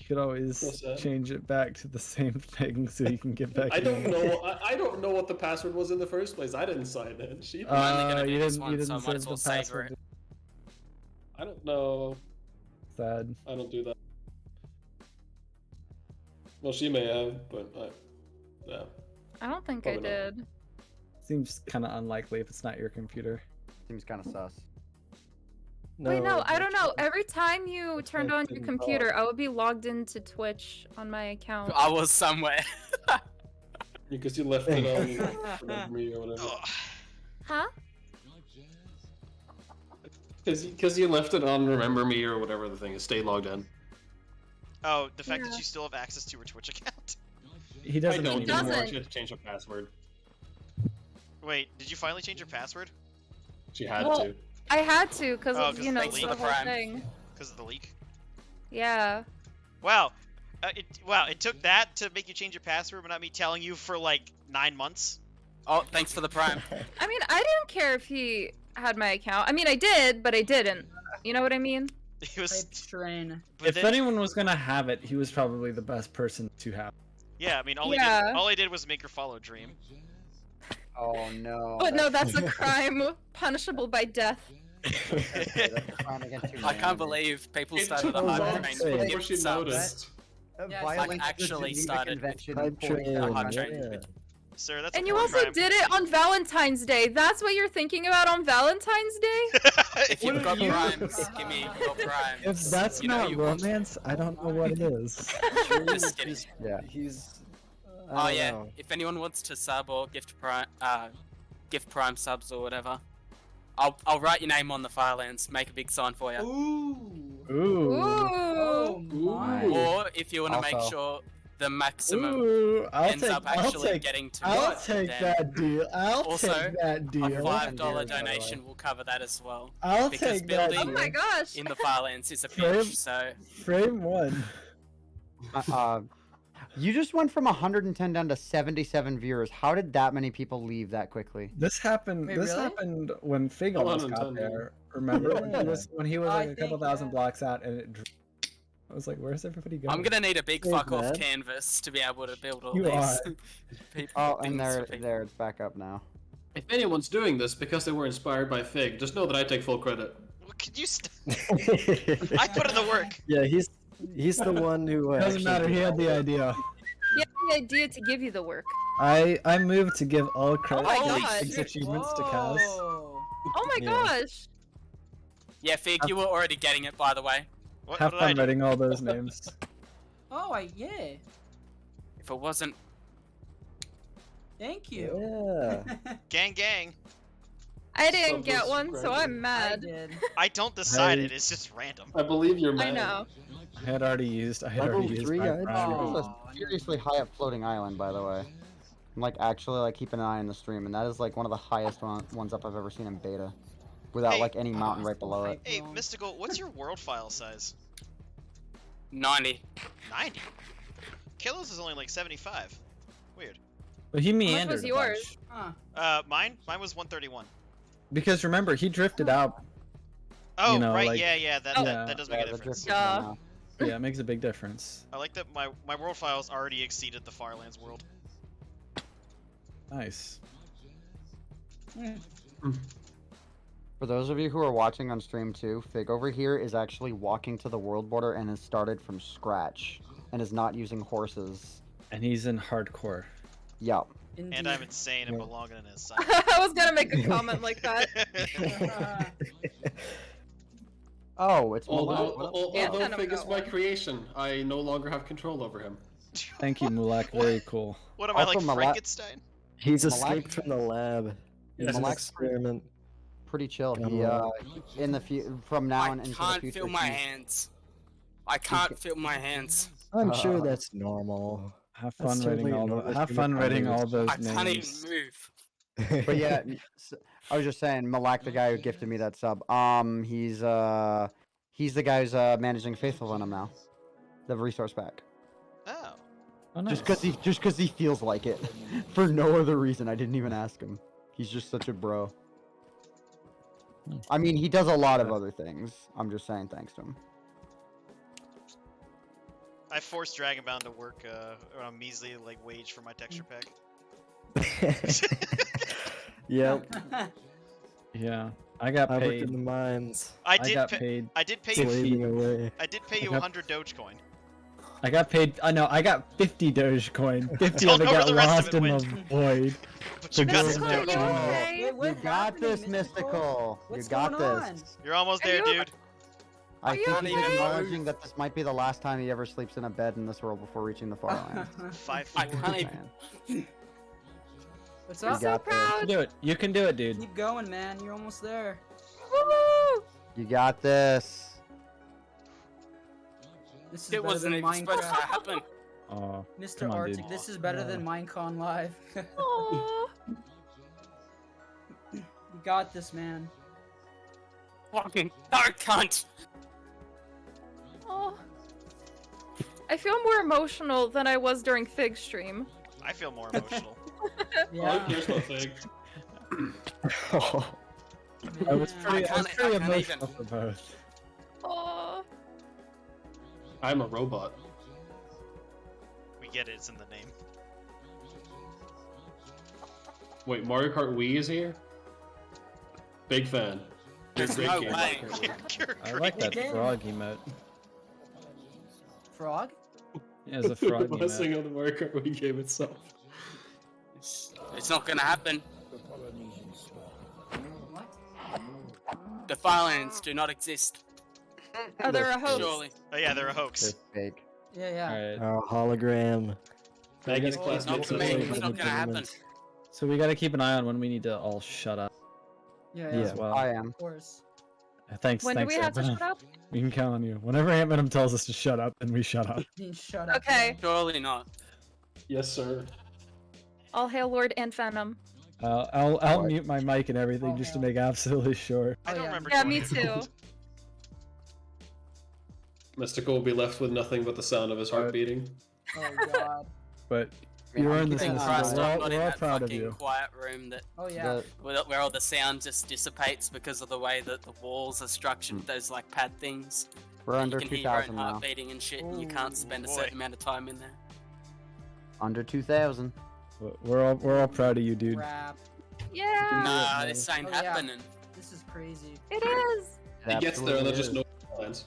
could always What's that? change it back to the same thing so you can get back. I in. don't know. I don't know what the password was in the first place. I didn't sign in. She. I'm only gonna do you this didn't. one, You so I didn't might as save well the savor password. it. I don't know. Sad. I don't do that. Well, she may have, but yeah. I don't think Probably I not. did. Seems kind of unlikely if it's not your computer. Seems kind of sus. Wait, no, I don't know. that's- Every time you turned on your didn't computer, I would be logged into Twitch on my account. I was somewhere. Because you left it on Remember Me or whatever. Ugh. Huh? Because you left it on Remember Me or whatever the thing is. Stay logged in. Oh, the fact Yeah. that you still have access to her Twitch account. He doesn't. I don't anymore. anymore. doesn't. She had to change her password. Wait, did you finally change your password? She had Well, to. I had to because Oh, of 'cause you know thanks the for the whole Prime. thing. Because of the leak? Yeah. Wow. It took that to make you change your password, but not me telling you for like 9 months. Oh, thanks for the prime. I mean, I didn't care if he had my account. I mean, I did, but I didn't. You know what I mean? It was. Type train. But If then, anyone was gonna have it, he was probably the best person to have. yeah, I mean, all Yeah. I did was make her follow Dream. Oh no. But no, that's a crime punishable by death. That's a crime against I humanity. can't believe people It started took a hype months train for before gift she subs. noticed. Yeah, Violates like, the actually Geneva started with Convention Hype for train, a hype hype train. yeah. Sir, that's And a you war also crime. did it on Valentine's Day. That's what you're thinking about on Valentine's Day? If you've got you- primes, give me your primes. If that's You know not you want- romance, I don't know what is. Just kidding. Yeah. He's. I Oh don't yeah, know. if anyone wants to sub or gift prime subs or whatever, I'll write your name on the Farlands, make a big sign for you. Ooh. Ooh. Oh my. Or if you want to make Also- sure the maximum Ooh. ends up actually getting to I'll it, take then that deal. I'll Also, take that a deal. $5 by the way. donation will cover that as well. I'll because take that building- Oh my gosh. In the Farlands is a Frame- pinch, so Frame one. You just went from 110 down to 77 viewers. How did that many people leave that quickly? This happened. Wait, this really? happened when Fig Oh, almost got 110, there. Remember Yeah. when he was I like a couple think, thousand yeah. blocks out, and it. I was like, "Where's everybody going?" I'm gonna need a big Hey, fuck off man. canvas to be able to build all You these are. people. Oh, things and for people. there, it's back up now. If anyone's doing this because they were inspired by Fig, just know that I take full credit. Well, could you I put in the work. Yeah, he's the one who. Doesn't actually matter. did He had all the that. idea. He had the idea to give you the work. I moved to give all credit my for gosh. Fig's achievements to Kaz. Whoa. Oh my Yeah. gosh. Yeah, Fig, you were already getting it, by the way. What, Have what did I fun do? writing all those names. Oh, yeah. If it wasn't, Thank you. Yeah. Gang, gang. I didn't Subway get one, so subscriber. I'm I mad. did. I don't decide I- it. It's just random. I believe you're I mad. know. I had already used. I had Level already used 3, my I- prime. Oh. This is a seriously high up floating island, by the way. I'm like actually like keeping an eye on the stream, and that is like one of the highest ones up I've ever seen in beta, without Hey. like any mountain right below it. Hey, Mystical, what's your world file size? 90. 90. Killo's is only like 75. Weird. But he meandered was a yours? bunch. Huh. Mine was 131. Because remember, he drifted out. Oh, know, right, like- yeah, that, Oh. that does make a the difference. drift is Duh. now. Yeah, it makes a big difference. I like that my world files already exceeded the Farlands world. Nice. For those of you who are watching on stream too, Fig over here is actually walking to the world border and has started from scratch, and is not using horses. And he's in hardcore. Yup. And I'm insane and belong in his son. I was gonna make a comment like that. Oh, it's Although, Malak. Yeah, although kind of Fig is got my one. creation, I no longer have control over him. Thank you, Mulak. Very cool. What am I, Also, like Malak- Frankenstein? He's Malak- escaped from the lab. He's an Malak's experiment. Pretty chill. Come He on. in the from now I on into the can't future. feel my he's- hands. I can't feel my hands. I'm sure Uh, that's normal. Have That's fun writing totally all normal have human fun writing all behavior. those I can't even names. move. But yeah, I was just saying, Malak, the guy who gifted me that sub, he's the guy who's managing Faithful Venom now, the resource pack. Oh. Oh, Just nice. because he feels like it, for no other reason. I didn't even ask him. He's just such a bro. I mean, he does a lot of other things. I'm just saying, thanks to him. I forced Dragonbound to work a measly like wage for my texture pack. Yep. Yeah, I got I worked paid. in the mines. I got did paid. I did pay you. Slaving away. I did pay you 100 Dogecoin. I got paid. I know. I got 50 Dogecoin. 50 Don't of it know where got the rest of lost it in the went. void. But you got some Mystical, you Dogecoin. okay? Wait, what You got happening, this, Mystical. You What's got going this. on? You're almost Are there, you- dude. I Are you think he's okay? acknowledging that this might be the last time he ever sleeps in a bed in this world before reaching the Farlands. 5 I can't even. Man. What's You up? got this. You can do it. You can do it, dude. Keep going, man. You're almost there. Woo! You got this. This is It better wasn't than even supposed to Minecraft. happen. Oh, Mr. come on, Arctic, dude. this is better than Minecon Live. Aw. You got this, man. Fucking dark cunt. Aw. I feel more emotional than I was during Fig stream. I feel more emotional. Oh, here's my thing. I was Man. pretty, I was I pretty can't emotional even. for both. Aw. I'm a robot. We get it. It's in the name. Wait, Mario Kart Wii is here? Big fan. There's Great no game. way. You're I great. like that game. frog emote. Frog? Yeah, it's a frog The blessing emote. of the Mario Kart Wii game itself. It's not gonna happen. The Polynesian star. What? The Farlands do not exist. Oh, they're a hoax. Surely. Oh yeah, they're a hoax. It's fake. Yeah, yeah. Alright. Oh, hologram. Maggie's Oh, class Not makes to it me. so It's good. not gonna happen. So we gotta keep an eye on when we need to all shut up Yeah, Yeah. as well. I am. Of course. Thanks, When do thanks, we have to Ant-Man. shut up? We can count on you. Whenever Ant-Man tells us to shut up, then we shut up. Dean, shut up. Okay. Surely not. Yes, sir. All hail Lord and Venom. I'll What? mute my mic and everything Oh, just to hell. make absolutely sure. I don't yeah. remember. Yeah, doing me it. too. Mystical will be left with nothing but the sound of his heart beating. Oh god. But mean, you're I'm in this keeping in an the eye Christ, on I'm We're not all, in we're all that proud of fucking you. quiet room that Oh yeah. where all the sound just dissipates because of the way that the walls are structured. Those like pad things. We're and under you can hear your own 2,000 heart now. beating and shit, and you Ooh, can't spend a boy. certain amount of time in there. Under 2,000. We're all proud of you, dude. Crap. Yeah, Nah, this ain't Oh, yeah. happening. This is crazy. it is. He gets there and Absolutely there's just is. no plans.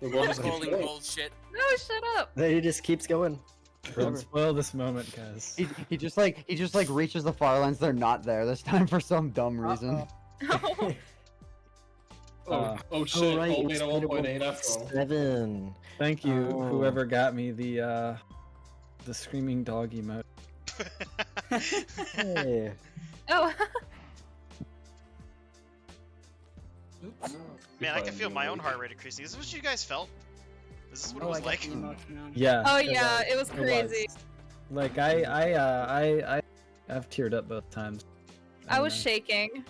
The world I'm just keeps calling going. bullshit. No, shut up. Then he just keeps going. Don't spoil this moment, guys. He just like reaches the Farlands. They're not there this time for some dumb reason. Uh-oh. Oh shit, right, all made it's a 1.8 after all. 7. Thank you, Oh. whoever got me the screaming dog emote. Hey. Oh, Oops. Man, I can feel my own heart rate increasing. Is this what you guys felt? Is this what it Oh, I was got like? the emotes now. Yeah. oh yeah, it was It crazy. Like I've teared up both times. I was don't know. shaking.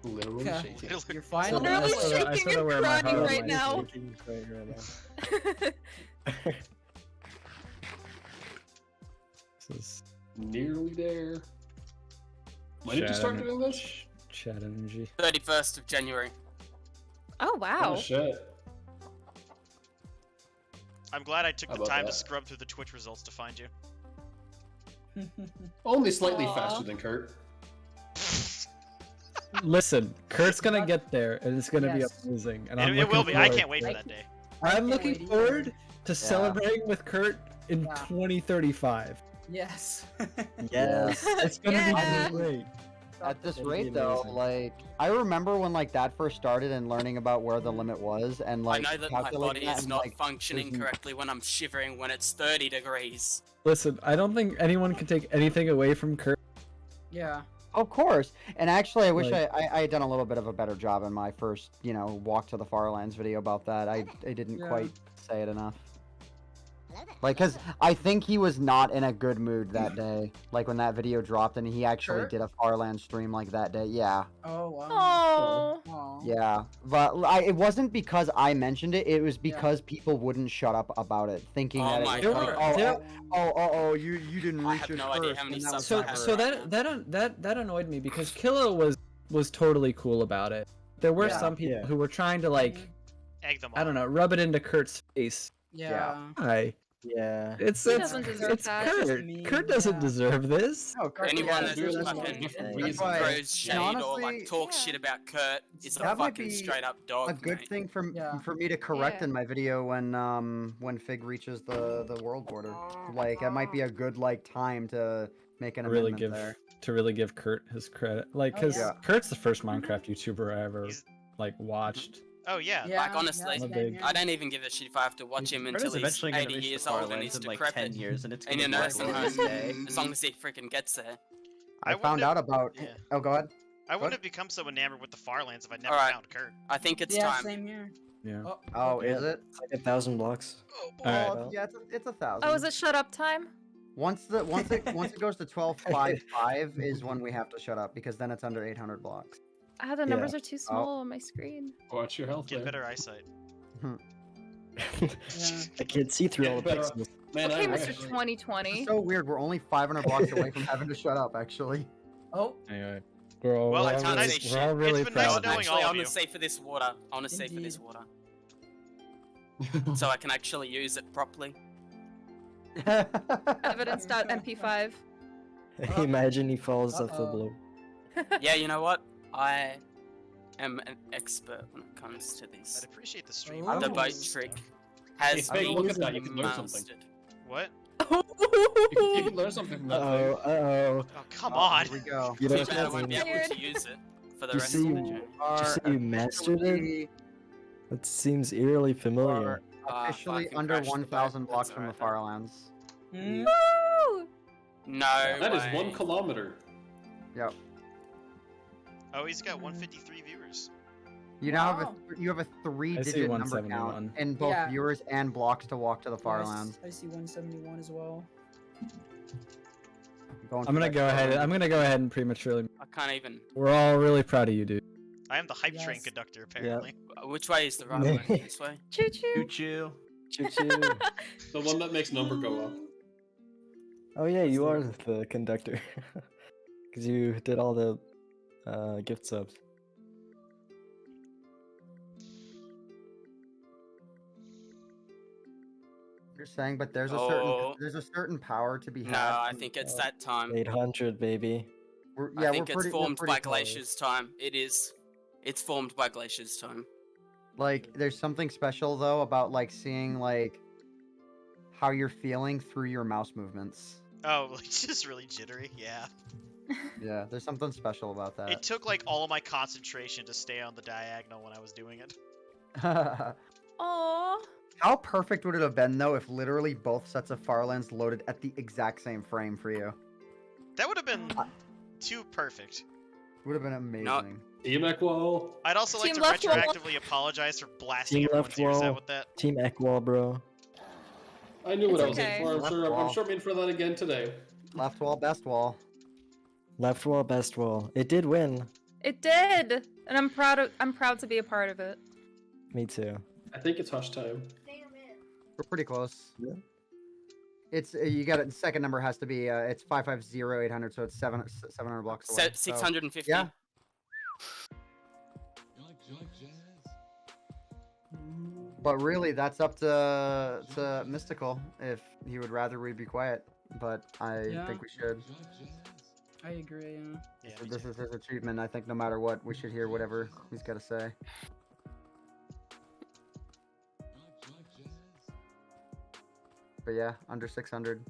Literally Yeah. shaking. You're So finally. Literally I sort of- I shaking sort of and wear my crying heart on right my now. shaking right now. This is Nearly there. When did you chat start ener- doing this? Chat energy. 31st of January. Oh wow. Oh shit. I'm glad I took How the about time that? to scrub through the Twitch results to find you. Only slightly Aw. faster than Kurt. Listen, Kurt's gonna get there, and it's gonna Yes. be amazing. And It, I'm it will looking be. I forward can't wait to for it. that day. I'm can't looking wait either. forward to celebrating with Kurt in Yeah. 2035. Yes. Yes. It's gonna Yeah. be great. At this That'd be rate, though, amazing. like I remember when like that first started and learning about where the limit was, and like I know that my calculating body that is and, not like, functioning there's- correctly when I'm shivering when it's 30 degrees. Listen, I don't think anyone can take anything away from Kurt. Yeah. Of course, and actually, I wish Like- I had done a little bit of a better job in my first, walk to the Farlands video about that. I didn't Yeah. quite say it enough. Like, cause I think he was not in a good mood that day. Like when that video dropped, and he actually Sure. did a Farland stream like that day. Yeah, Oh wow. Oh. Aw. yeah. But it wasn't because I mentioned it. It was because people wouldn't shut up about it, thinking Oh that my it was God. like, There- you didn't I reach have it no idea first, how many and that was subs never- I have So right now. that annoyed me because Kilo was totally cool about it. There were Yeah. some people Yeah. who were trying to like Mhm. Egg them on. I don't know, rub it into Kurt's face Yeah. Hi. Yeah. It's He it's doesn't deserve it's that. Just Kurt. mean, Kurt doesn't yeah. deserve this. No, Kurt, Anyone yeah, that do it just for a fucking different that's reason. why- throws shade or honestly, like talks Yeah. shit about Kurt is a That might fucking be straight up dog. a good mate. thing for Yeah. for me to correct Yeah. in my video when Fig reaches the world border. Like it might be a good like time to make an Really amendment give there. to really give Kurt his credit, like, Oh, cause yeah. Kurt's the first Minecraft YouTuber I ever He's- like watched. Oh yeah. Yeah, Like, honestly, yeah, I'm a same big- here. I don't even give a shit if I have to watch him Kurt until is he's eventually gonna 80 reach the years old and Farlands he's in like decrepit 10 years, and it's in gonna a be nursing like home. day. As long as he freaking gets there. I wouldn't found have- out about. yeah. Oh, go ahead. I wouldn't What? have become so enamored with the Farlands if I never Alright. found Kurt. I think it's Yeah, time. same here. Yeah. Oh, Yeah. is it? It's like 1,000 blocks. Alright. Oh, yeah, it's 1,000. Oh, is it shut up time? Once it goes to 12.55 is when we have to shut up because then it's under 800 blocks. Ah, the numbers are too small on my screen. Watch your health Get there. better eyesight. I can't see through all the Better- pixels. Man, Okay, I Mr. wish. 2020. It's so weird. We're only 500 blocks away from having to shut up. Actually. Oh, Anyway, we're all, Well, we're it's all nice- really, we're all really it's been nice proud. knowing Actually, all I of want you. to save for this water. I want to save for this Indeed. water. So I can actually use it properly. Evidence.mp5. Imagine he falls off the Uh-oh. blow. Yeah, you know what? I am an expert when it comes to I'd this. appreciate the stream. Oh. The boat trick has Hey, been look at that, you can learn something. mastered. What? You can learn something from that. Uh-oh, uh-oh. Oh come on. Here we go. You Too know bad I won't be able Weird. to use it for the You rest see- of the journey. Did you say you mastered it? That seems eerily familiar. Officially fucking under crashed the boat. 1,000 blocks That's from the alright, Farlands. mm, Woo! No That is way. 1 kilometer. Yep. Oh, he's got 153 viewers. You now Wow. have a I see 3-digit number 171. count in both Yeah. viewers and blocks to walk to the yes, Farlands. I see 171 as well. Going I'm gonna for go that ahead. Farlands. I'm gonna go ahead and prematurely. I can't even. We're all really proud of you, dude. I am the hype train Yes. conductor, apparently. Which way is the right way? This way? Choo choo. Choo choo. Choo choo. The one that makes number go up. Oh yeah, you are the conductor. Because you did all the gift subs. You're saying, but there's a Oh. certain power to be had. No, I from- think it's that time. 800, baby. Yeah, I think we're it's pretty, we're formed pretty by close. Glacier's time. It is. It's formed by Glacier's time. Like, there's something special though about like seeing like how you're feeling through your mouse movements. Oh, like just really jittery. Yeah. Yeah, there's something special about It that. took like all of my concentration to stay on the diagonal when I was doing it. Aww. How perfect would it have been though if literally both sets of Farlands loaded at the exact same frame for you? That would have been too perfect. Would have been amazing. Team Equal. I'd also like Team to left wall. retroactively apologize for blasting Team everyone's left ears out wall. with that. Team Ekwall, bro. I knew what It's I was okay. in for. I'm Left sure. wall. I'm sure I'm in for that again today. Left wall, best wall. Left wall, best wall. It did win. It did, and I'm proud to be a part of it. Me too. I think it's hush time. We're pretty close. Yeah. It's you got it. The second number has to be it's 550-800, so it's 700 blocks away. 650. Yeah. But really, that's up to Mystical if he would rather we be quiet. But I Yeah. think we should. I agree. Yeah. Yeah, So me this too. is his achievement. I think no matter what, we should hear whatever he's got to say. But yeah, under 600.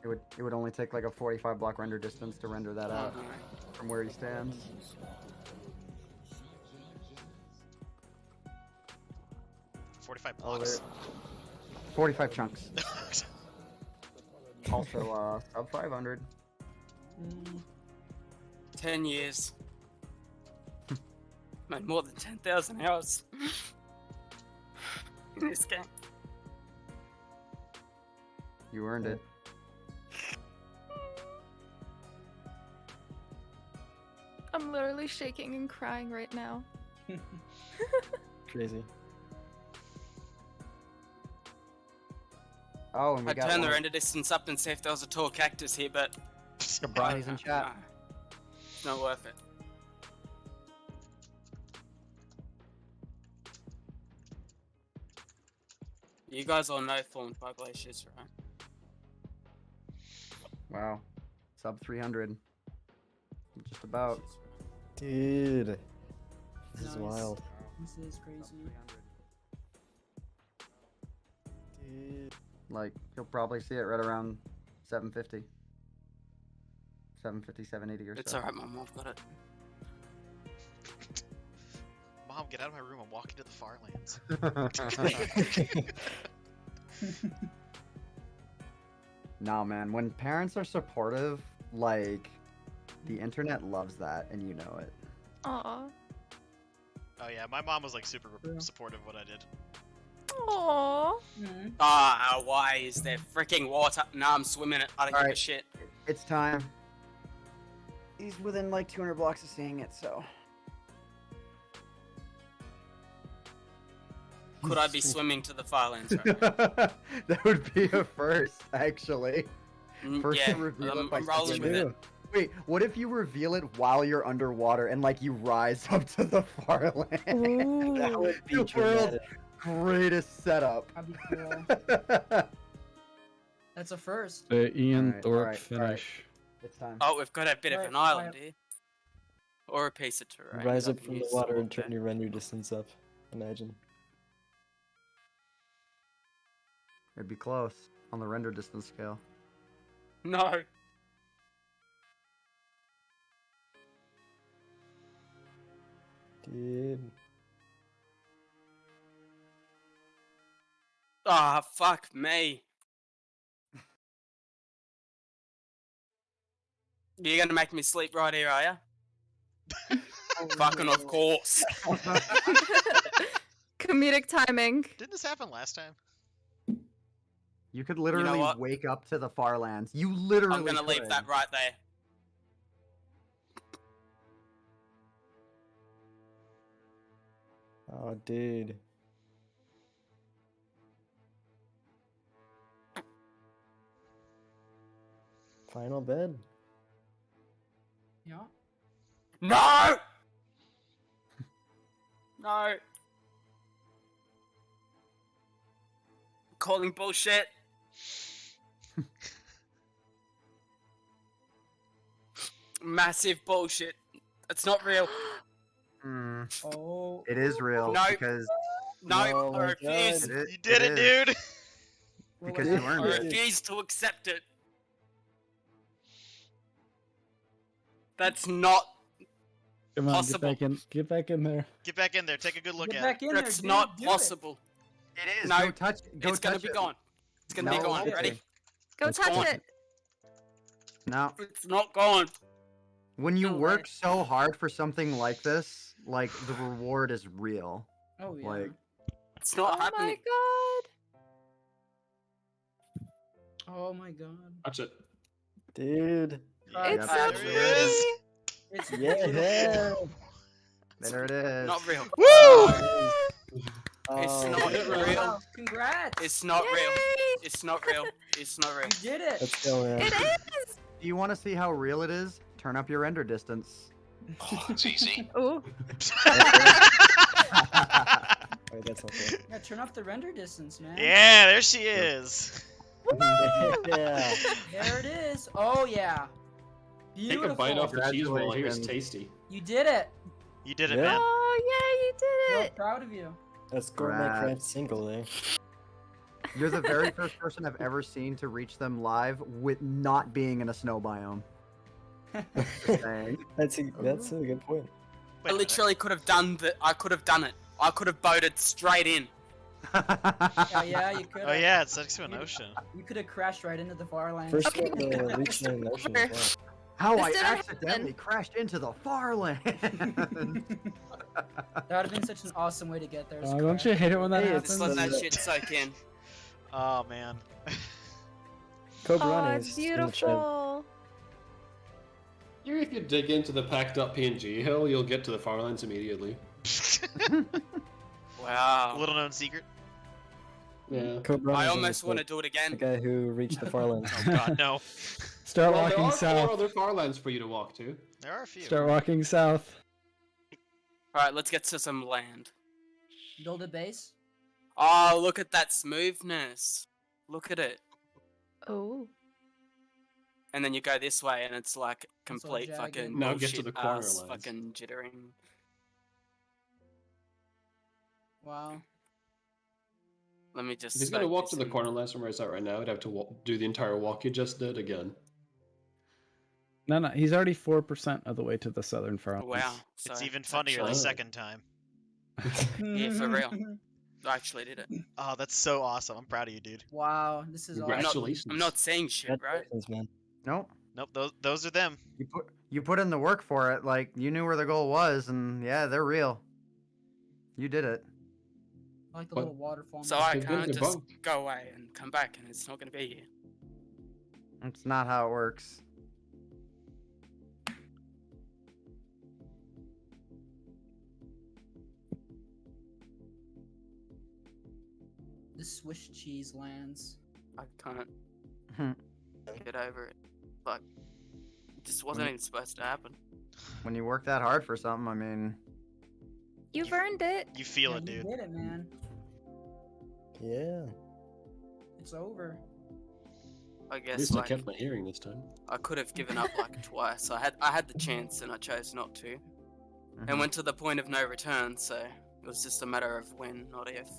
It would only take like a 45 block render distance to render that out from where he stands. $45 Oh, blocks. 45 chunks. Also, sub 500. 10 years. Made more than 10,000 hours in this game. You earned it. I'm literally shaking and crying right now. Crazy. Oh, and we I'd got turn the one. render distance up and see if there was a tall cactus here, but Brownies in chat. It's not worth it. You guys all know formed by glaciers, right? Wow. Sub 300. Just about. Dude. This is Nice. wild. This is crazy. Dude. Like, you'll probably see it right around 750. 750, 780 or so. It's alright, Mom, I've got it. Mom, get out of my room. I'm walking to the Farlands. Nah, man. When parents are supportive, like, the internet loves that, and you know it. Aw. Oh yeah, my mom was like super supportive of what I did. Aw. Mhm. Ah, why is there freaking water? Nah, I'm swimming it. I don't give a Alright. shit. It's time. He's within like 200 blocks of seeing it, so. Could I be swimming to the Farlands right now? That would be a first, actually. First Yeah, to reveal I'm it by rolling swimming. with it. Wait, what if you reveal it while you're underwater and like you rise up to the far land? That would be The world's dramatic. greatest setup. That'd be cool. That's a first. The Ian Alright, Thorpe alright, finish. It's time. Oh, we've got a bit of Right, an island right. here. Or a piece of terrain. Rise I up can from the use water all and turn day. your render distance up. Imagine. It'd be close on the render distance scale. No. Dude. Ah, fuck me. You're gonna make me sleep right here, are ya? Fucking of course. Comedic timing. Didn't this happen last time? You could literally what? wake up to the Farlands. You literally I'm gonna leave could. that right there. Oh, dude. Final bed. Yeah. No! No. Calling bullshit. Massive bullshit. It's not real. Mm, Oh. it is real No. because No, Oh I my refuse. God. You did it, is, dude! because Well, you I earned it. refuse to accept it. That's not. Come on, Possible. get back in there. Get back in there. Take a good look Get at back it. in there, That's dude. not Do it. possible. It is. No, Go touch. Go It's gonna touch be it. gone. It's gonna be No, gone. it's Ready? okay. Go That's touch fine. it. No. It's not gone. When you No work way. so hard for something like this, like the reward is real. Oh yeah. Like, It's not Oh my happening. god. Oh my god. That's it. Dude. It's Yeah, so there pretty. he is. It's Yeah. there it is. Not real. Woo! It's Oh, not did it right. real. Wow, congrats. It's not real. Yay! It's not real. It's not real. You did it. let's go, man. It is. Do you want to see how real it is? Turn up your render distance. Oh, that's easy. Ooh. Wait, that's not fair. Yeah, turn off the render distance, man. Yeah, there she is. Yeah. There it is. Oh yeah. Take Beautiful. a bite off the cheese roll. I hear it's Congratulations. tasty. You did it. You did it, Yeah. man. Oh yeah, you Well, did it. proud of you. That's gourmet Congrats. craft single there. You're the very first person I've ever seen to reach them live with not being in a snow biome. Just saying. That's a good point. Wait I a minute. literally could have done that. I could have done it. I could have boated straight in. Yeah, you could. Oh yeah, it's next to an ocean. You could have crashed right into the Farlands. First Okay. one to reach the ocean as well. How This I didn't accidentally happen. crashed into the Farland. That would have been such an awesome way to get there. is Oh, don't you crash. hate it when that Hey, happens? Just let that shit soak in. Oh man. Kobrani Oh, is in the chat. beautiful. If you dig into the packed.png hill, you'll get to the Farlands immediately. Wow. Little known secret. Yeah. Kobrani I is in almost the want to chat. do it The again. guy who reached the Farlands. Oh god, no. Start Well, there walking are south. 4 other Farlands for you to walk to. There are a few. Start walking south. Alright, let's get to some land. Build a base. Oh, look at that smoothness. Look at it. Oh. And then you go this way, and it's like It's all complete jagged. fucking Now get to bullshit the corner ass lines. fucking jittering. Wow. Let me just. If he's gonna soak walk this to the in. corner lines from where he's at right now, he'd have to do the entire walk he just did again. No, he's already 4% of the way to the southern Farlands. Wow. So It's even funnier actually- the second time. Yeah, for real. I actually did it. Oh, that's so awesome. I'm proud of you, dude. Wow, this is awesome. Congratulations. I'm not saying shit, right? Congratulations, man. Nope. Nope, those are them. You put in the work for it. Like you knew where the goal was, and yeah, they're real. You did it. I like the What? little waterfall. So man. I They've been can't just debunked. go away and come back, and it's not gonna be here. That's not how it works. The Swiss cheese lands. I can't Hmm. get over it. Like, it just wasn't even supposed to happen. When you work that hard for something, I mean, You've earned it. You feel Yeah, it, you dude. did it, man. Yeah. It's over. I At guess least I like kept my hearing this time. I could have given up like twice. I had the chance and I chose not to. And mhm. went to the point of no return, so it was just a matter of when, not if.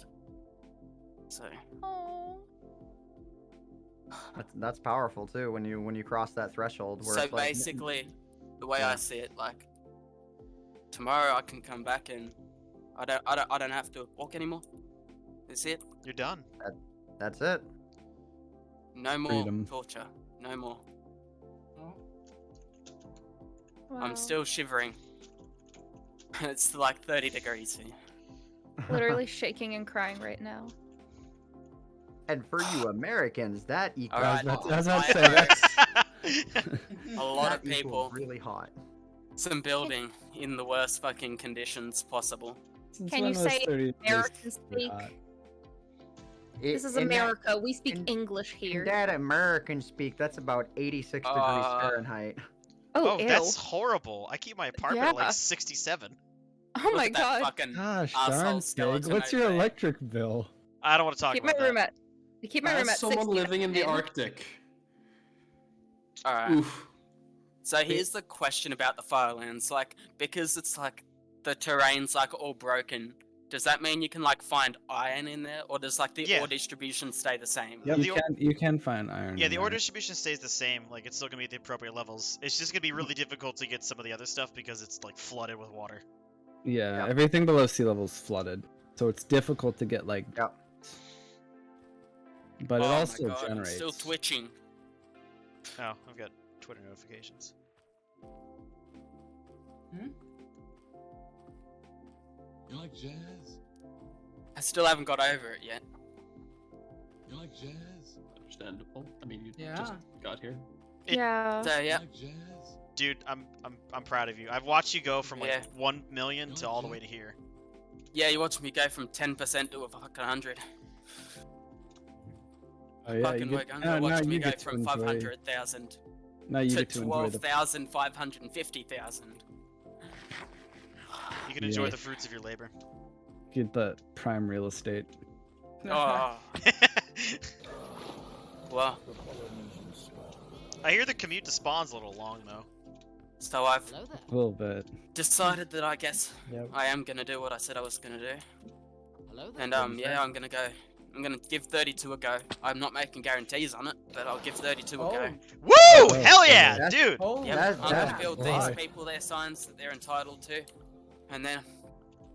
So Oh. That's powerful too when you cross that threshold. Where so it's like, basically, the way Yeah. I see it, like tomorrow I can come back and I don't have to walk anymore. That's it. You're done. that's it. No more Freedom. torture. No more. Oh. Wow. I'm still shivering. It's like 30 degrees here. literally shaking and crying right now. And for you Americans, that equals Alright, I was hot. about to say that. A lot That of equals people, really hot. some building in the worst fucking conditions possible. Since Can when you was say 30 American degrees speak? hot? This is In that- America. We speak in- English In here. that American speak, that's about 86 degrees Fahrenheit. Oh, Oh, ew. that's horrible. I keep my apartment at Yeah. like 67. Oh Look my at that god. fucking Gosh arsehole darn, Pig. skeleton What's over your there. electric bill? I don't want to talk Keep about my room that. at. Keep my room As at someone 60 living in the man. Arctic. Alright. Oof. So here's the question about the Farlands. Like, because it's like the terrain's like all broken, does that mean you can like find iron in there, or does like the Yeah. ore distribution stay the same? Yep. The You can find iron. Yeah, in the there. order distribution stays the same. Like, it's still gonna be at the appropriate levels. It's just gonna be really difficult to get some of the other stuff because it's like flooded with water. Yeah, Yep. everything below sea level is flooded, so it's difficult to get like. Yep. But it Oh my also God, I'm generates. still twitching. Oh, I've got Twitter notifications. You like jazz? I still haven't got over it yet. You like jazz? Understandable. I mean, you Yeah. just got here. Yeah. So You yeah, like jazz? Dude, I'm proud of you. I've watched you go from like Yeah. 1 million to all the way to here. yeah, you watched me go from 10% to a fucking 100. Oh, yeah, Fucking you work. get, I'm now, gonna watch now me you go get to from enjoy. 500,000 Now you to get to enjoy the. 12,550,000. You can enjoy Yeah. the fruits of your labor. Get the prime real estate. Oh, well, I hear the commute to spawn's a little long though. so I've A little bit. decided that I guess Yep. I am gonna do what I said I was gonna do. Hello And yeah, I'm gonna go. I'm gonna give 32 a go. I'm not making guarantees on it, but I'll give 32 a go. Woo! Oh, Hell yeah, that's- dude! Oh, Yep, That's- I'm that's gonna build why. these people their signs that they're entitled to, and then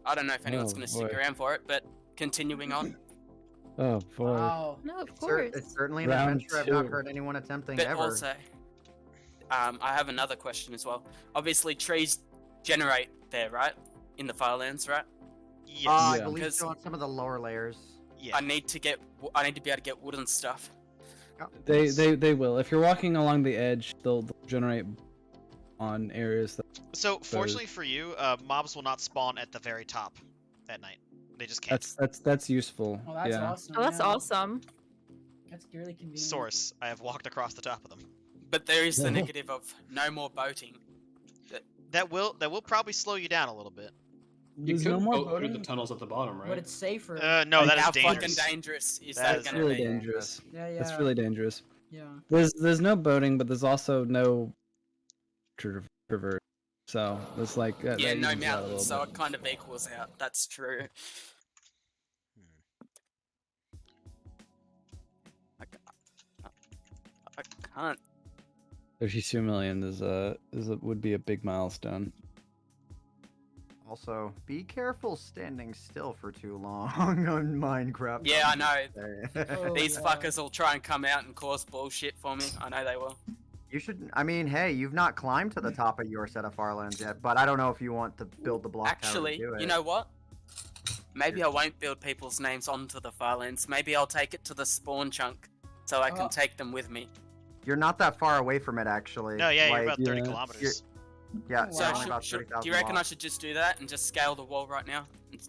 I don't know if anyone's Oh, gonna stick boy. around for it, but continuing on. Oh boy. wow. No, of course. It's certainly an Round adventure I've not 2. heard anyone attempting But ever. also, I have another question as well. Obviously, trees generate there, right? In the Farlands, right? Yes. I Yeah. believe Because- so on some of the lower layers. Yeah. I need to be able to get wooden stuff. They will. If you're walking along the edge, they'll generate on areas that. So fortunately for you, mobs will not spawn at the very top at night. They just can't. That's useful. Oh, that's yeah. awesome. Oh, that's yeah. awesome. That's really convenient. Source. I have walked across the top of them. But there is the negative of no more boating. That will probably slow you down a little bit. You There's could no more go through the voting. tunnels at the bottom, right? But it's safer. No, that is How dangerous. fucking dangerous is That that is That's gonna really be? dangerous. Yeah, yeah. That's really dangerous. Yeah. There's no boating, but there's also no traverse. So it's like that Yeah, no evens it out a mountains, little so bit. it kind of equals out. That's true. I can't. 32 million would be a big milestone. Also, be careful standing still for too long on Minecraft. Yeah, I know. Oh, These yeah. fuckers will try and come out and cause bullshit for me. I know they will. You should. I mean, hey, you've not climbed to the top of your set of Farlands yet, but I don't know if you want to build the block tower to Actually, do it. you know what? Maybe I won't build people's names onto the Farlands. Maybe I'll take it to the spawn chunk, so I can take them with me. You're not that far away from it, actually. No, yeah, you're Like, about 30 yeah. kilometers. Yeah, So it's only about do 30,000 you reckon I blocks. should just do that and just scale the wall right now and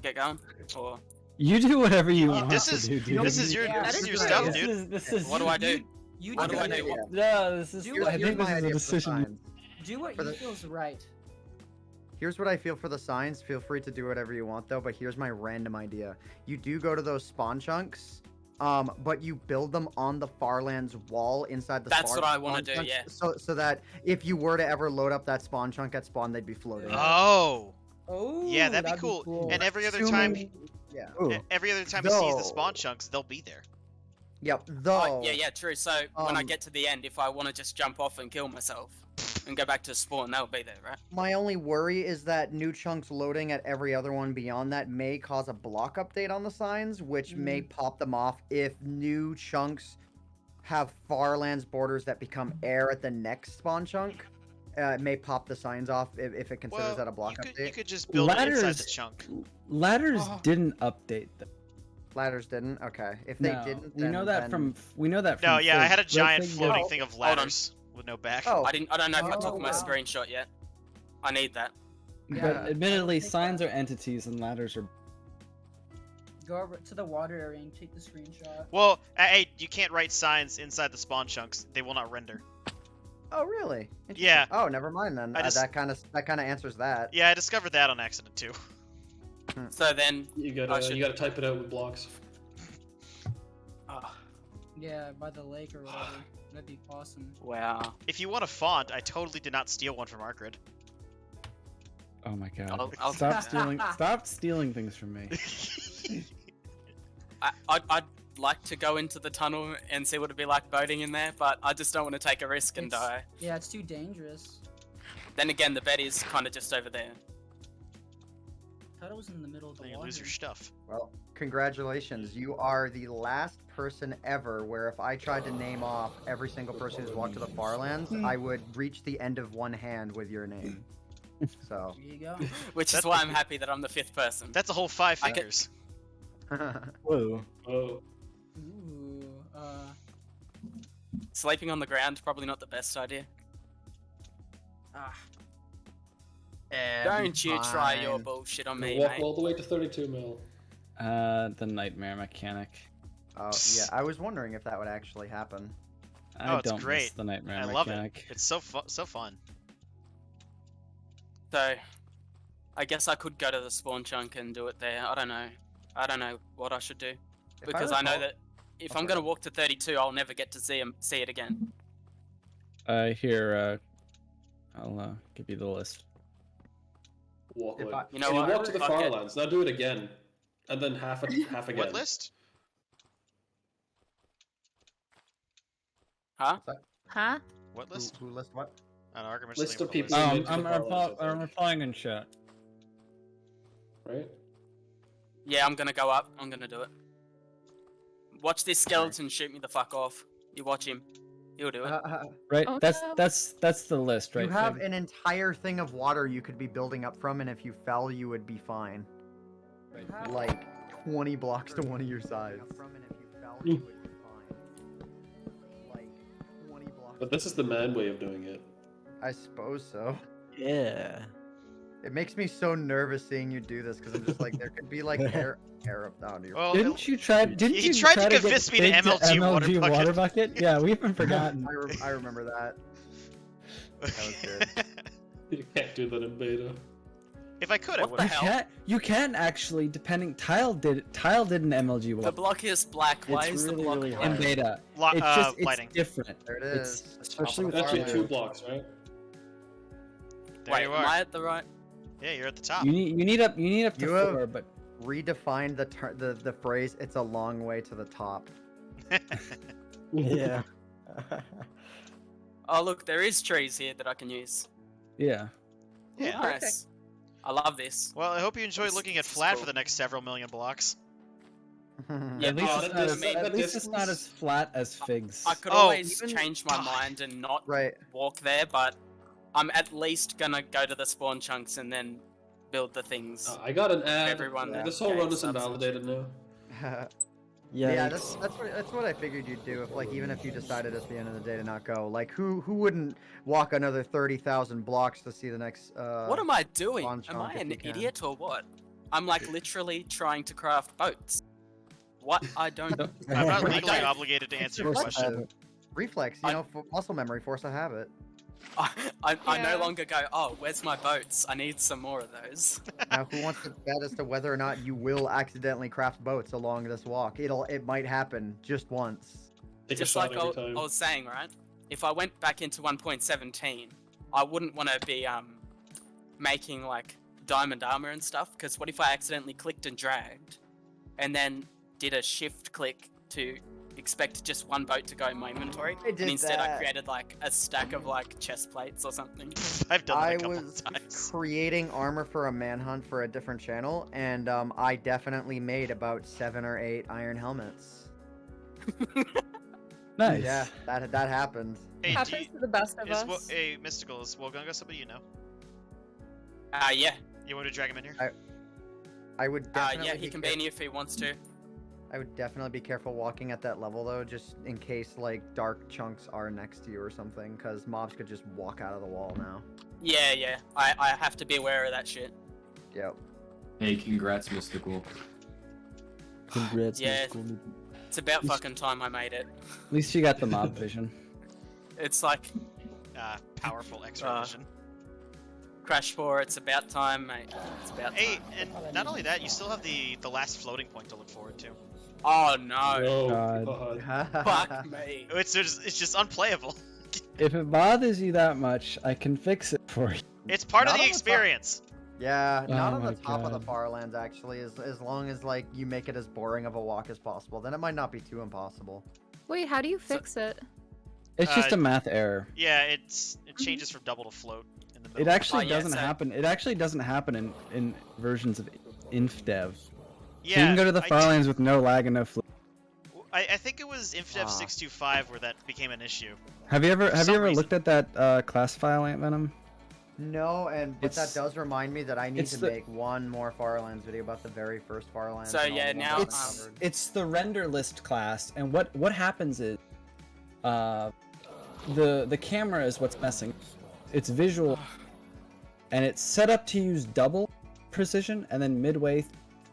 get going? Or You do whatever you want This to is do, dude. this is your Yeah, this that is your is stuff, right. dude. This is what do I do? You What do do I what do? you- No, this is. Do I what- think my this is idea a for the decision. signs. Do what For you the- feels right. Here's what I feel for the signs. Feel free to do whatever you want, though, but here's my random idea. You do go to those spawn chunks, but you build them on the Farlands wall inside the That's spawn what I wanna spawn do, chunks, yeah. So that if you were to ever load up that spawn chunk at spawn, they'd be floating. Oh, Oh, yeah, that'd be cool. And every other time, Yeah. Ooh. every other time he sees the Though- spawn chunks, they'll be there. Yep. Though. yeah, true. So when I um, get to the end, if I want to just jump off and kill myself and go back to spawn, they'll be there, right? My only worry is that new chunks loading at every other one beyond that may cause a block update on the signs, which may pop them off if new chunks have Farlands borders that become air at the next spawn chunk. It may pop the signs off if it considers Well, that a block you update. could just build it inside the Ladders- chunk. Ladders didn't update them. Ladders didn't. Okay, if they No, didn't, we know that then... from No, yeah, I had a Fig. giant Fig- floating thing of on. ladders with no back. Oh. I don't know if I took Oh, my wow. screenshot yet. I need that. But Yeah. admittedly, signs are entities and ladders are. Go over to the water area and take the screenshot. Well, hey, you can't write signs inside the spawn chunks. They will not render. Oh, really? Yeah. Interesting. Oh, never mind then. I just- that kind of answers that. Yeah, I discovered that on accident too. So then, You I gotta should- you gotta type it out with blocks. Yeah, by the lake or whatever. That'd be awesome. wow. If you want a font, I totally did not steal one from Arcrid. Oh my god! I'll Stop take stealing! Stop stealing things from me. I'd like to go into the tunnel and see what it'd be like boating in there, but I just don't want to take a risk and It's- die. Yeah, it's too dangerous. Then again, the bed is kind of just over there. I thought it was in the middle of the Then you water. lose your stuff. Well, congratulations. You are the last person ever where if I tried to name off every single person who's walked to the Farlands, I would reach the end of one hand with your name. So. There you go. Which is That's- why I'm happy that I'm the 5th person. That's a whole 5 I could- fingers. Whoa! Oh, Ooh, Sleeping on the ground, probably not the best idea. ah. Don't you try your bullshit on me, walk mate. all the way to 32 mil. The nightmare mechanic. Oh, yeah. I was wondering if that would actually happen. I Oh, it's don't miss great. the nightmare I love it. mechanic. It's so fun. So, I guess I could go to the spawn chunk and do it there. I don't know. I don't know what I should do. If Because I know recall- that if Oh, I'm going to walk to 32, I'll never get to see it again. Here, I'll give you the list. Walk If away. I- You know And what? you walk to the Fuck it. Farlands. Now do it again, and then half again. What list? Huh? Huh? What list? Who list what? I don't know, Arkham List List of people. list. made to the Farlands, I I'm think. replying in chat. Right? Yeah, I'm going to go up. I'm going to do it. Watch this skeleton shoot me the fuck off. You watch him. He'll do it. Right? Oh, that's no. that's the list, right? You have Fig? an entire thing of water you could be building up from, and if you fell, you would be fine. Like 20 blocks to one of your sides. But this is the man way of doing it. I suppose so. Yeah. It makes me so nervous seeing you do this because I'm just like, there could be like air up down your. Well, Didn't you try? Didn't he you tried to try get convince me to Fig MLG water bucket. Yeah, we haven't forgotten. I remember that. That was good. You can't do that in beta. If I could, I What would. the You hell? can't. You can actually, depending. Tile did an MLG The walk block is black. Why It's is the really, block really black? in hard. beta. Lo- It's just lighting. different. There it It's is. Especially with Actually, fire. 2 blocks, right? There Wait, you am are. I at the right? Yeah, you're at the top. you need up to You have- 4, but Redefined the phrase. It's a long way to the top. Yeah. Oh look, there is trees here that I can use. yeah. Yeah. Nice. I love this. Well, I hope you enjoy This- looking at this is flat cool. for the next several million blocks. Yeah, At least, Oh, it's, that not dis- as, that at least it's not distance- as flat as figs. I could Oh, always even- change my God. mind and not Right. walk there, but I'm at least gonna go to the spawn chunks and then build the things. I got an ad. Everyone This whole run is gains invalidated now. Yeah, Yikes. that's what I figured you'd do if even if you decided at the end of the day to not go. Like who wouldn't walk another 30,000 blocks to see the next What am I doing? spawn Am I chunk if an you can. idiot or what? I'm like literally trying to craft boats. What? I don't. I'm not I legally don't- obligated to answer your Reflex question. habit. reflex, muscle memory, force a habit. I Yeah. no longer go, oh, where's my boats? I need some more of those. Now who wants to bet as to whether or not you will accidentally craft boats along this walk? It might happen just once. Take Just a shot like I, every time. I was saying, right? If I went back into 1.17, I wouldn't want to be making like diamond armor and stuff. Because what if I accidentally clicked and dragged, and then did a shift click to expect just one boat to go in my inventory, I did and instead I that. created like a stack of like chest plates or something. I've done that I a couple was of times. creating armor for a manhunt for a different channel, and I definitely made about 7 or 8 iron helmets. Nice. Yeah, that happened. Hey, do Happens you, to the best of is us. hey, Mystical, is Wogunga somebody you know? Yeah. You want to drag him in here? I would definitely Yeah, he can be in here if he wants to. I would definitely be careful walking at that level though, just in case like dark chunks are next to you or something, because mobs could just walk out of the wall now. Yeah. I have to be aware of that shit. Yep. Hey, congrats, Mystical. Congrats, Yeah. Mr. Cool. It's about fucking time I made it. At least you got the mob vision. It's like Powerful X-ray vision. Crash 4, it's about time, mate. It's about Hey, time. and not only that, you still have the last floating point to look forward to. Oh no. Oh, God. God. Fuck me. It's just unplayable. If it bothers you that much, I can fix it for you. It's part Not of the on the top. experience. Yeah, not Oh on the my top of the God. Farlands actually, as long as like you make it as boring of a walk as possible, then it might not be too impossible. Wait, how do you fix it? It's just a math error. Yeah, it changes from double to float in the middle. It actually Oh, yeah, doesn't so- happen. It actually doesn't happen in versions of InfDev. Yeah, So you can go to the Farlands with no lag and no flow. I think it was InfDev 625 where that became an issue. Have you ever some reason. looked at that class file, Ant Venom? No, but that It's- does remind me that I need it's to the- make one more Farlands video about the very first Farlands. So, and all yeah, the ones now, I It's covered. it's the render list class, and what happens is, the camera is what's messing. It's visual, and it's set up to use double precision, and then midway,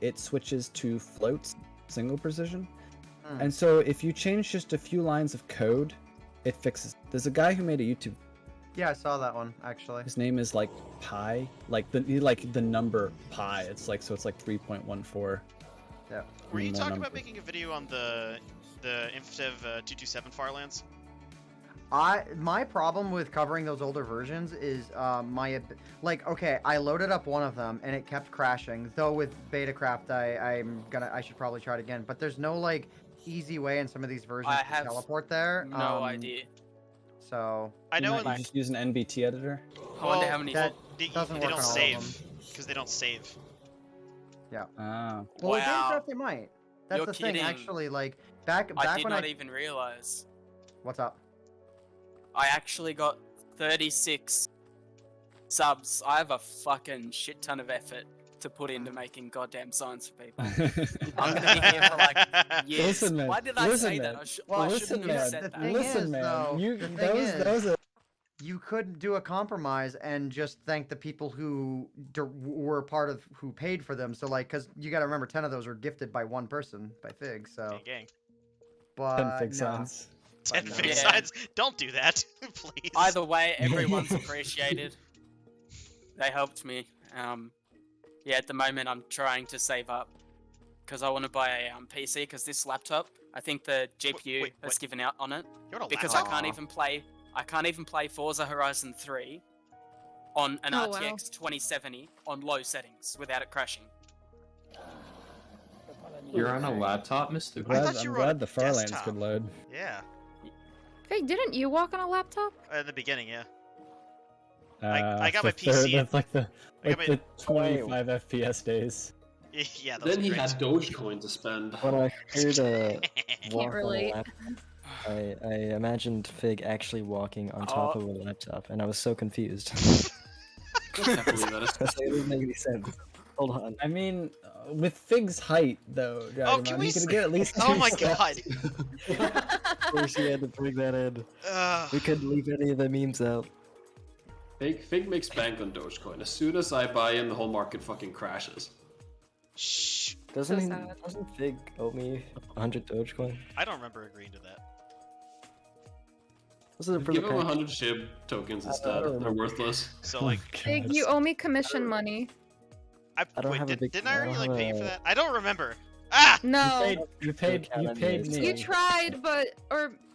it switches to floats single precision. And so if you change just a few lines of code, it fixes. There's a guy who made a YouTube. Yeah, I saw that one actually. His name is like pi, like the number pi. It's like 3.14. Yeah. Were you More talking numbers. about making a video on the InfDev 227 Farlands? My problem with covering those older versions is okay, I loaded up one of them and it kept crashing. Though with Betacraft I should probably try it again, but there's no like easy way in some of these versions I to have teleport there. no idea. So I know You just use an NBT editor. I wonder how many. that they doesn't don't work on all of save them. because they don't save. Yeah. Ah. Well, with Wow. Betacraft they might. That's You're the kidding. thing actually. Like back I did when not even realize. What's up? I actually got 36 subs. I have a fucking shit ton of effort to put into making goddamn signs for people. I'm gonna be here for like years. Listen, man. Why did I Listen, say man. that? I Listen, shouldn't have man. said The that. thing Listen, is, man. though, You the thing those are you could do a compromise and just thank the people who were part of who paid for them. So like, because you got to remember, 10 of those were gifted by one person by Fig. So, Gang. but 10 fig no. signs. 10 no. fig Yeah. signs. Don't do that, please. Either way, everyone's appreciated. They helped me. Yeah, at the moment I'm trying to save up because I want to buy a PC because this laptop, I think the GPU wait, has what? given out on it You want a because laptop? I can't even play Forza Horizon 3 on an Oh, wow. RTX 2070 on low settings without it crashing. You're on a laptop, Mr. I Glad? thought you I'm were on a glad the Farlands desktop. could load. Yeah. Fig, didn't you walk on a laptop? In the beginning, yeah. I got the my PC. That's like the I got the 25 FPS days. Yeah, those Then are he great. had Dogecoin to spend. When I heard Can't walk on a relate. laptop, I imagined Fig actually walking on top of a laptop, and I was so confused. Can't believe that. It doesn't make any sense. Hold on. I mean, with Fig's height, though, Dragonmon, can we he could s- get at least Oh two my steps. god. Of course, you had to bring that in. We couldn't leave any of the memes out. Fig makes bank on Dogecoin. As soon as I buy in, the whole market fucking crashes. Shh. Doesn't So sad. doesn't Fig owe me 100 Dogecoin? I don't remember agreeing to that. Was it for Give the him pack? 100 SHIB tokens instead. They're worthless. So like, Fig, you owe me commission money. I don't wait, have a big- didn't I I already don't like have pay you for a- that? I don't remember. Ah! No. You paid me. You tried, but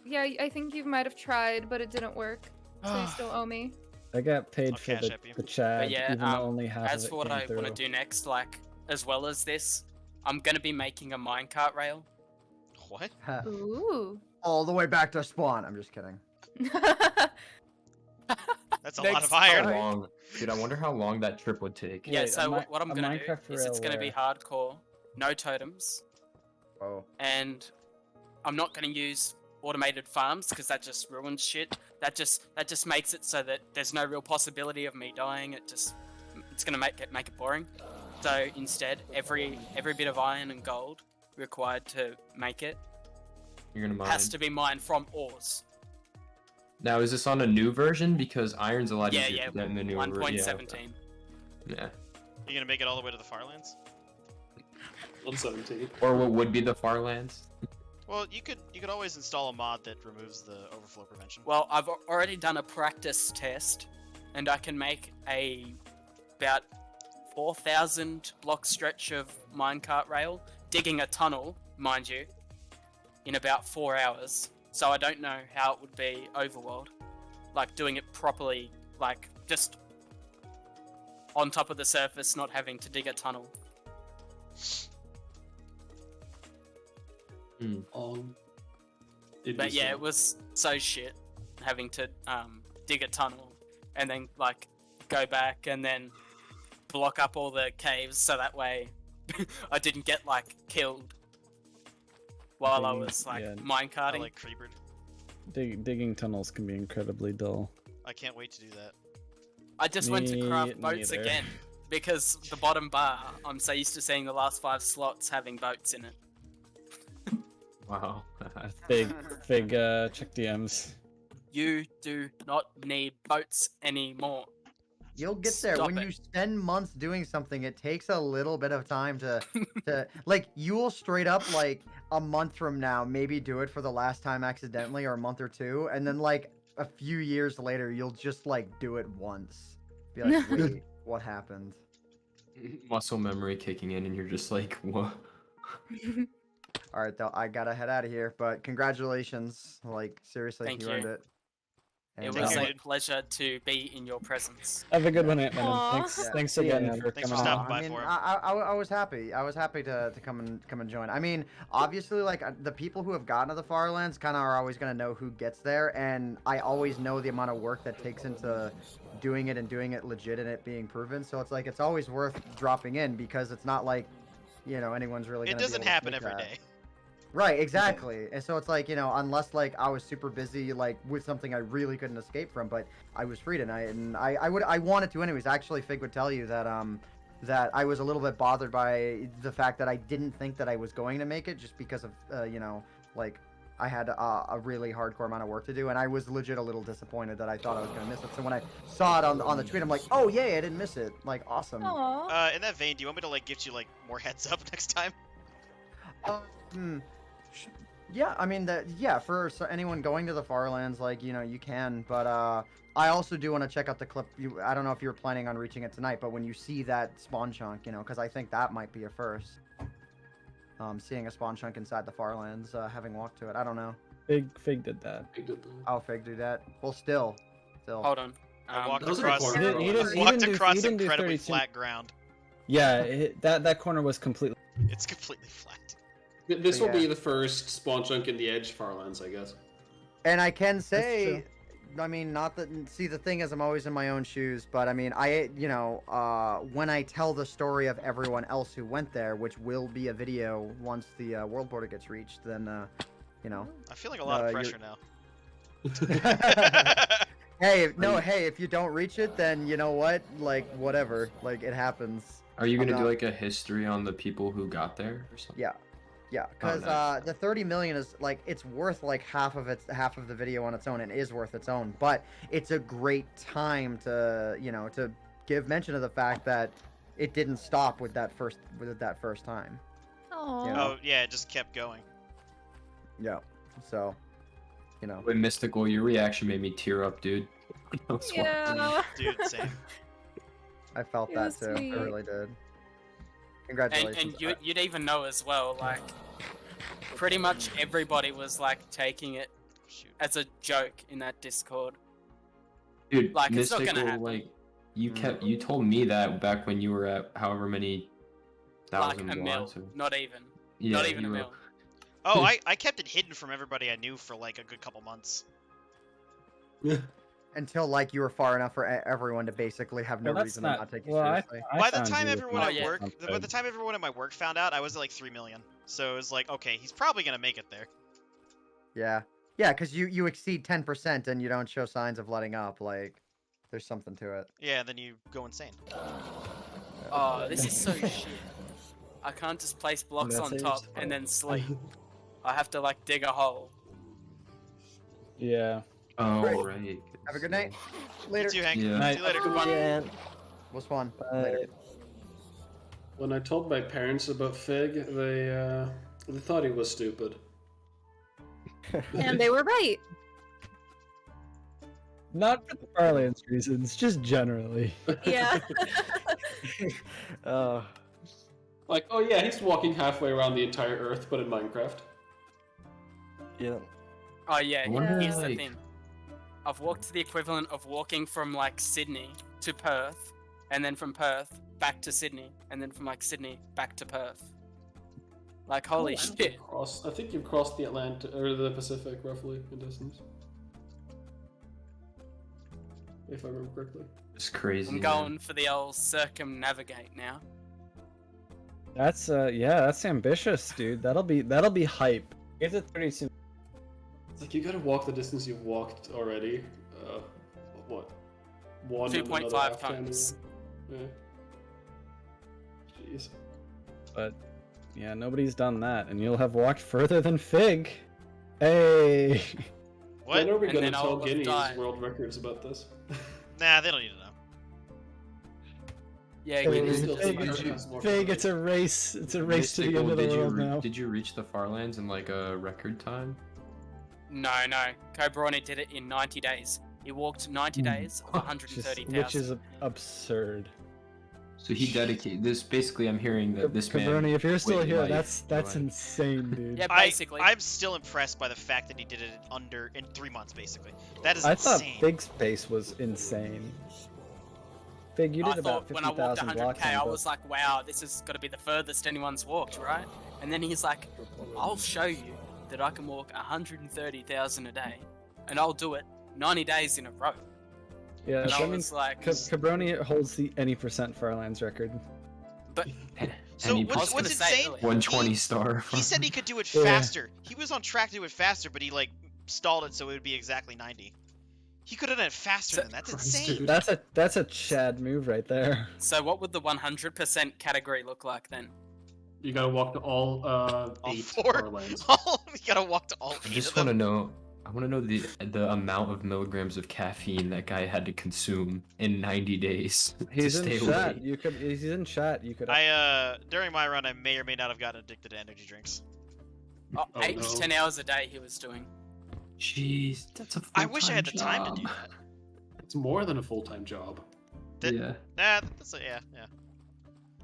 yeah, I think you might have tried, but it didn't work. So you still owe me. I got paid I'll for cash app you. the Chad, But yeah, even though only half as of it for what came I want to through. do next, like as well as this, I'm gonna be making a minecart rail. What? Ooh. All the way back to spawn. I'm just kidding. That's a lot Next of iron. How long? Dude, I wonder how long that trip would take. Yeah, Wait, so a what I'm gonna do Minecraft is it's rail gonna be hardcore, no totems, Oh. and I'm not gonna use automated farms because that just ruins shit. That just makes it so that there's no real possibility of me dying. It's gonna make it boring. So instead, every bit of iron and gold required to make it You're gonna mine. has to be mined from ores. Now, is this on a new version? Because iron's a lot Yeah, easier yeah, to get in the newer version. 1.17. Yeah. You gonna make it all the way to the Farlands? 117. Or what would be the Farlands? Well, you could always install a mod that removes the overflow prevention. Well, I've already done a practice test, and I can make a about 4,000 block stretch of minecart rail, digging a tunnel, mind you, in about 4 hours. So I don't know how it would be overworld, like doing it properly, like just on top of the surface, not having to dig a tunnel. But yeah, it was so shit having to dig a tunnel and then like go back and then block up all the caves so that way I didn't get like killed while I was like yeah. minecarting. I like creepered. Digging tunnels can be incredibly dull. I can't wait to do that. I just went to craft Me boats neither. again because the bottom bar, I'm so used to seeing the last 5 slots having boats in it. Wow. Fig, check DMs. You do not need boats anymore. You'll get there. Stop When it. you spend months doing something, it takes a little bit of time to like you will straight up like a month from now maybe do it for the last time accidentally or a month or two, and then like a few years later you'll just like do it once. Be like, wait, what happened? Muscle memory kicking in, and you're just like, what? All right, though, I gotta head out of here. But congratulations, like seriously, Thank you earned you. it. It And, was you, a dude. pleasure to be in your presence. Have a good one, Ant-Man. Aw. Thanks, Yeah. thanks See ya, again man. for Thanks for coming stopping on. by I mean, for him. I was happy. I was happy to come and join. I mean, obviously, like the people who have gotten to the Farlands kind of are always gonna know who gets there, and I always know the amount of work that takes into doing it and doing it legit and it being proven. So it's like it's always worth dropping in because it's not like, you know, anyone's really. It Gonna be doesn't able to happen make every that. day. Right, exactly. And so it's like, you know, unless like I was super busy like with something I really couldn't escape from, but I was free tonight and I wanted to anyways. Actually, Fig would tell you that that I was a little bit bothered by the fact that I didn't think that I was going to make it just because of you know, like I had a really hardcore amount of work to do and I was legit a little disappointed that I thought I was going to miss it. So when I saw it on the tweet, I'm like, "Oh, yay, I didn't miss it." Like, awesome. Aww. In that vein, do you want me to like gift you like more heads up next time? Yeah, I mean for anyone going to the Farlands, like you can, but I also do want to check out the clip. I don't know if you were planning on reaching it tonight, but when you see that spawn chunk, because I think that might be a first. Seeing a spawn chunk inside the Farlands, having walked to it, I don't know. Fig did that. Oh, Fig do that. Well, still. Hold on. I walked That was a across. corner. He didn't- he walked didn't do- across he didn't do incredibly 32. flat ground. Yeah, that corner was completely. It's completely flat. This will Yeah. be the first spawn chunk in the Edge Farlands, I guess. And I can say, I mean, not that. See, the thing is, I'm always in my own shoes, but I mean, when I tell the story of everyone else who went there, which will be a video once the world border gets reached, then, I'm feeling a lot of pressure now. Hey, if you don't reach it, then you know what? Like, whatever. Like, it happens. Are you I'm gonna do not- like a history on the people who got there or something? Yeah, because nice. the 30 million is like it's worth like half of the video on its own, and is worth its own. But it's a great time to to give mention of the fact that it didn't stop with that first time. Oh. Oh yeah, it just kept going. Yeah, so Wait, Mystical, your reaction made me tear up, dude. That's why. Yeah. Dude, same. I felt It that was too. sweet. I really did. And Congratulations. you'd even know as well, like, pretty much everybody was like taking it Shoot. as a joke in that Discord. Dude, Like, it's not Mystical, gonna happen. like, you told me that back when you were at however many Like thousand a mil, blocks. not even. Yeah, Not even you a were- mil. Oh, I kept it hidden from everybody I knew for like a good couple months. Until like you were far enough for everyone to basically have no Well, that's reason not. to not take you well, seriously. By the found time you with everyone my- at yeah. work, something. by the time everyone at my work found out, I was at like 3 million. So it was like, okay, he's probably gonna make it there. Yeah, because you exceed 10% and you don't show signs of letting up. Like, there's something to it. Yeah, and then you go insane. Oh, this is so shit. I can't just place blocks That's on it, top just- and then sleep. I have to like dig a hole. Yeah. Oh, Great. right. Have a good night. You Later. too, Hank. Yeah. See you later. Good one. Yeah. Was fun. Bye. Later. When I told my parents about Fig, they thought he was stupid. And they were right. Not for the Farlands reasons, just generally. Yeah. Like, oh yeah, he's walking halfway around the entire Earth, but in Minecraft. Yeah. Oh yeah, I wonder, here's the like- thing. I've walked the equivalent of walking from like Sydney to Perth, and then from Perth back to Sydney, and then from like Sydney back to Perth. Like holy shit. I think you've crossed the Atlantic or the Pacific roughly in distance, if I remember correctly. It's crazy. I'm man. going for the old circumnavigate now. That's that's ambitious, dude. That'll be hype. It's a 32. It's like you gotta walk the distance you've walked already. What? One and another 2.5 half time times. again. Yeah. Jeez. But yeah, nobody's done that, and you'll have walked further than Fig. Hey. What? When are we And gonna then tell I'll have Guinea's died. world records about this? Nah, they don't need to know. Yeah, Wait, Guinea's still Fig, Minecraft has more Fig, it's a race. It's a race to the Mystical, end of the did you world now. did you reach the Farlands in like a record time? No. Cobroni did it in 90 days. He walked 90 days of 130,000. Which is absurd. So he dedicated this. Basically, I'm hearing that this man. Cabroni, if you're still waited here, life, that's like- insane, dude. Yeah, basically. I'm still impressed by the fact that he did it in 3 months, basically. That is I thought insane. Fig's pace was insane. Fig, you did I about thought when I walked 50,000 blocks 100k, on I both. was like, wow, this is got to be the furthest anyone's walked, right? And then he's like, I'll show you that I can walk 130,000 a day, and I'll do it 90 days in a row. Yeah, And so I I mean, was like, Cabroni holds the any percent Farlands record. but So Any what's gonna say insane? earlier. 120 star. He said he could do it Yeah. faster. He was on track to do it faster, but he like stalled it so it would be exactly 90. He could have done it faster So- than that. That's Christ, insane. dude. That's a Chad move right there. so what would the 100% category look like then? You gotta walk to all All 8 four? Farlands. Oh, we gotta walk to all I 8 just of them. want to know. I want to know the amount of milligrams of caffeine that guy had to consume in 90 days He's to in stay chat. awake. You could. He's in chat. You could. During my run, I may or may not have gotten addicted to energy drinks. Oh, Oh, 8 no. to 10 hours a day he was doing. Jeez, that's a I wish I had the full-time time to do job. that. It's more than a full-time job. Yeah. That's yeah.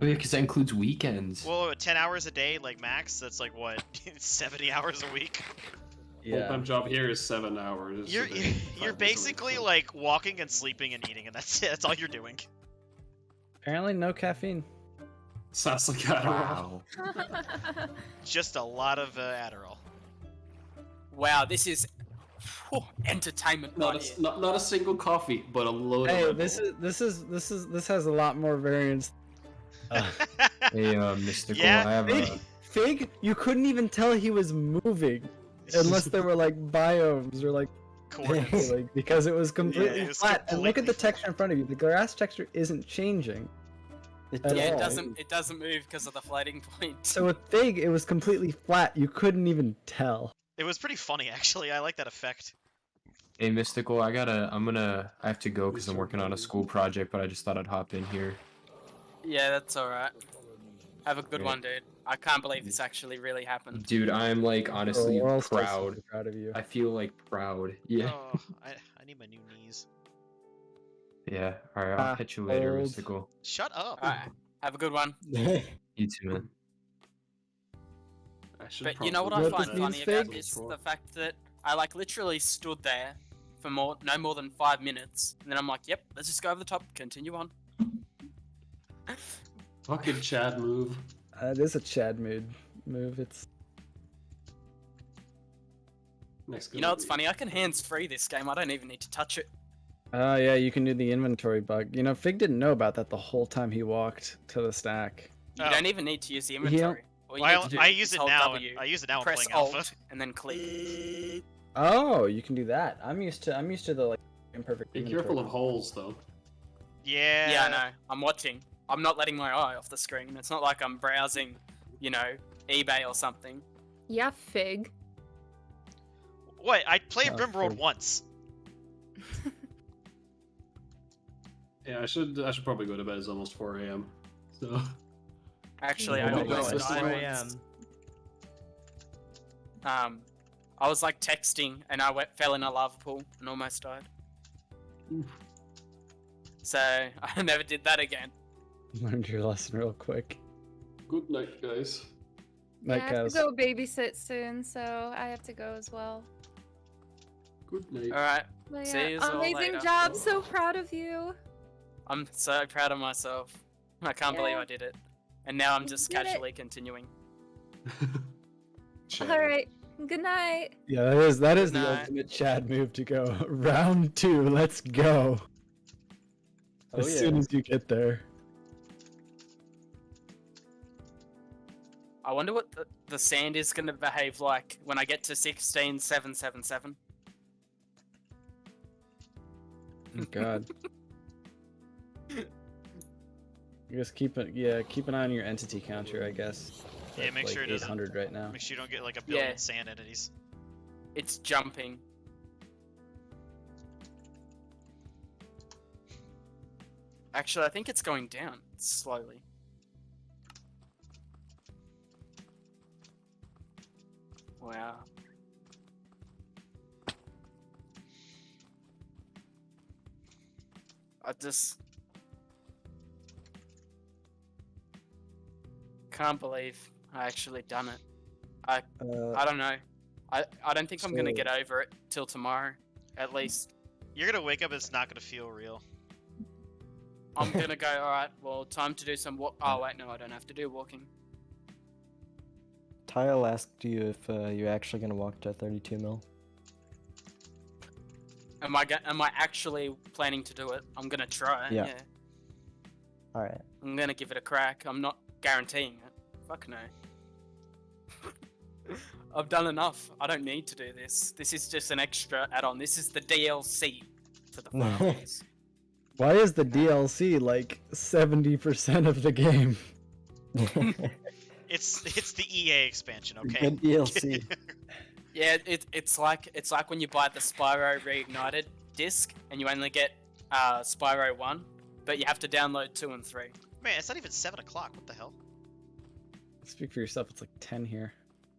Oh yeah, because that includes weekends. Well, 10 hours a day, like max. That's like what, 70 hours a week. Full-time job here is 7 hours. You're a day, you're, 5 you're days a week, basically so- like walking and sleeping and eating, and that's it. That's all you're doing. Apparently, no caffeine. Sounds like Adderall. Wow. Just a lot of Adderall. Wow, this is entertainment Not right here. not a single coffee, but a load Hey, of Red this has a lot more variance. Hey, Mystical, Yeah. I have a... Fig, you couldn't even tell he was moving unless there were like biomes or like Coordinates. like because it was completely it was flat. And look at the completely texture in front of you. The grass texture isn't changing. It At Yeah, all. it doesn't move because of the floating point. So with Fig, it was completely flat. You couldn't even tell. It was pretty funny, actually. I like that effect. Hey, Mystical, I have to go because I'm working on a school project, but I just thought I'd hop in here. Yeah, that's alright. Have a good Yeah. one, dude. I can't believe this actually really happened. Dude, I'm like honestly We're all still proud. super proud of you. I feel like proud. Yeah. Oh, I need my new knees. Yeah. Alright, I'll catch you later, old. Mystical. Shut up. Alright, have a good one. You too, man. I should But you know what I probably What find this funny means, about Fig? this? The fact that I like literally stood there for no more than 5 minutes, and then I'm like, yep, let's just go over the top, continue on. Fucking Chad move. It is a Chad move. It's Next You know what's funny? I can hands-free this game, I don't even need to touch it. oh yeah, you can do the inventory bug. You know, Fig didn't know about that the whole time he walked to the stack. You Oh. don't even need to use the inventory. All you Well, need to do I is use it hold now. W, I use it now. I'm press playing Alt, Alpha. and then click. Oh, you can do that. I'm used to the like imperfect. Be inventory. careful of holes, though. Yeah. Yeah, I know. I'm watching. I'm not letting my eye off the screen. It's not like I'm browsing, you know, eBay or something. Yeah, Fig. What? I played Oh, Rimworld Fig. once. Yeah, I should probably go to bed. It's almost 4 a.m. So Actually, Oh I my almost God. died once. I was like texting and I fell in a lava pool and almost died. Oof. So I never did that again. Learned your lesson real quick. good night, guys. Yeah, Night I have cows. to go babysit soon, so I have to go as well. Good night. Alright, But See yeah, yous all amazing later. job. So proud of you. I'm so proud of myself. I can't believe Yeah. I did it. And now I'm You just did it. casually continuing. Chad. All right. Good night. Yeah, that is the Nah. ultimate Chad move to go. Round 2, let's go. Oh, As soon yeah. as you get there. I wonder what the sand is going to behave like when I get to 16777. Oh, God. You just keep an eye on your entity counter, I guess. Yeah, That's make like sure it doesn't. 800 right now. Make sure you don't get like a billion Yeah. sand entities. It's jumping. Actually, I think it's going down slowly. Wow. I just can't believe I actually done it. I don't know. I don't think I'm gonna so- get over it till tomorrow, at least. You're gonna wake up. It's not gonna feel real. I'm gonna go. All right. Well, time to do some walk. Oh wait, no, I don't have to do walking. Tile asked you if you're actually gonna walk to 32 mil. Am I actually planning to do it? I'm gonna try. Yeah. All right. I'm gonna give it a crack. I'm not guaranteeing it. Fuck no. I've done enough. I don't need to do this. This is just an extra add-on. This is the DLC for the Farlands. Why is the DLC like 70% of the game? It's the EA expansion, okay? Good DLC. Yeah, it's like when you buy the Spyro Reignited disc and you only get Spyro 1, but you have to download 2 and 3. Man, it's not even 7 o'clock. What the hell? Speak for yourself, it's like 10 here.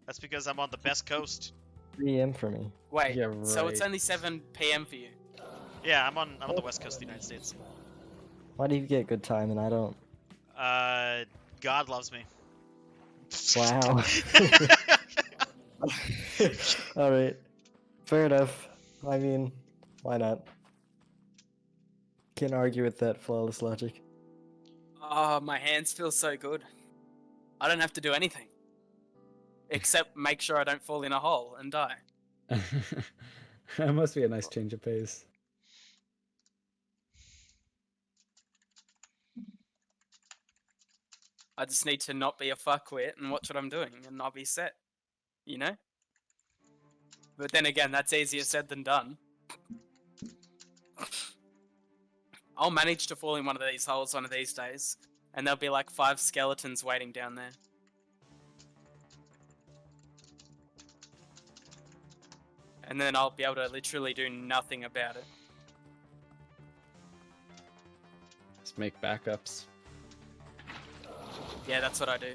That's because I'm on the best coast. 3 a.m. for me. Wait, Yeah, so it's right. only 7 p.m. for you? Yeah, I'm on the west coast of the United States. Why do you get good time and I don't? God loves me. Wow. All right. Fair enough. I mean, why not? Can't argue with that flawless logic. Oh, my hands feel so good. I don't have to do anything. Except make sure I don't fall in a hole and die. That must be a nice change of pace. I just need to not be a fuckwit and watch what I'm doing, and I'll be set. You know? But then again, that's easier said than done. I'll manage to fall in one of these holes one of these days, and there'll be like 5 skeletons waiting down there. And then I'll be able to literally do nothing about it. Just make backups. Yeah, that's what I do.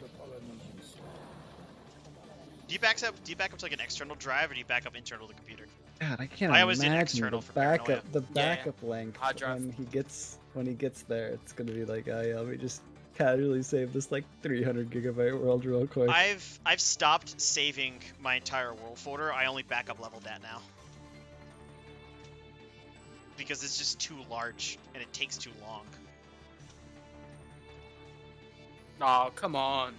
Do you back up to like an external drive, or do you back up internal to the computer? God, I can't I always did imagine external the for paranoia. backup. The backup length Hard drive. when he gets there, it's gonna be like, oh yeah, let me just casually save this like 300 gigabyte world real quick. I've stopped saving my entire world folder. I only back up level dat now. Because it's just too large and it takes too long. Oh, come on.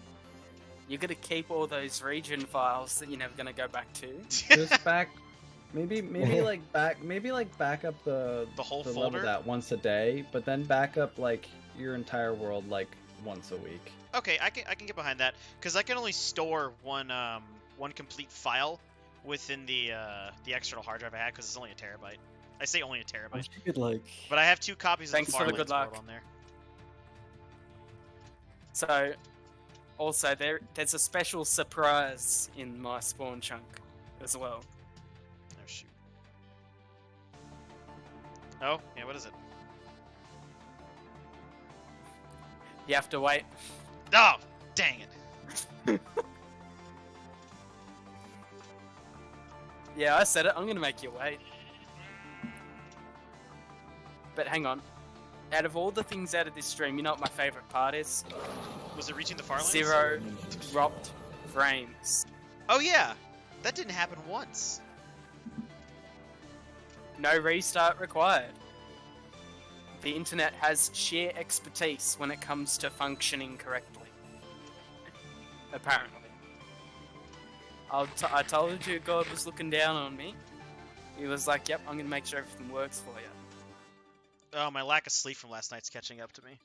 You're gonna keep all those region files that you're never gonna go back to. Just back, maybe like back up the whole level folder? that once a day, but then back up like your entire world like once a week. Okay, I can get behind that because I can only store one complete file within the external hard drive I had because it's only a terabyte. I say only a terabyte. You could like. But I have 2 copies Thanks of the for the Farlands good luck. world on there. So, also there's a special surprise in my spawn chunk as well. Oh shoot. Oh, yeah, what is it? You have to wait. Oh, dang it. Yeah, I said it. I'm gonna make you wait. But hang on. Out of all the things out of this stream, you know what my favorite part is? Was it reaching the Farlands? 0 dropped frames. Oh yeah, that didn't happen once. No restart required. The internet has sheer expertise when it comes to functioning correctly. Apparently. I told you God was looking down on me. He was like, yep, I'm gonna make sure everything works for you. Oh, my lack of sleep from last night's catching up to me.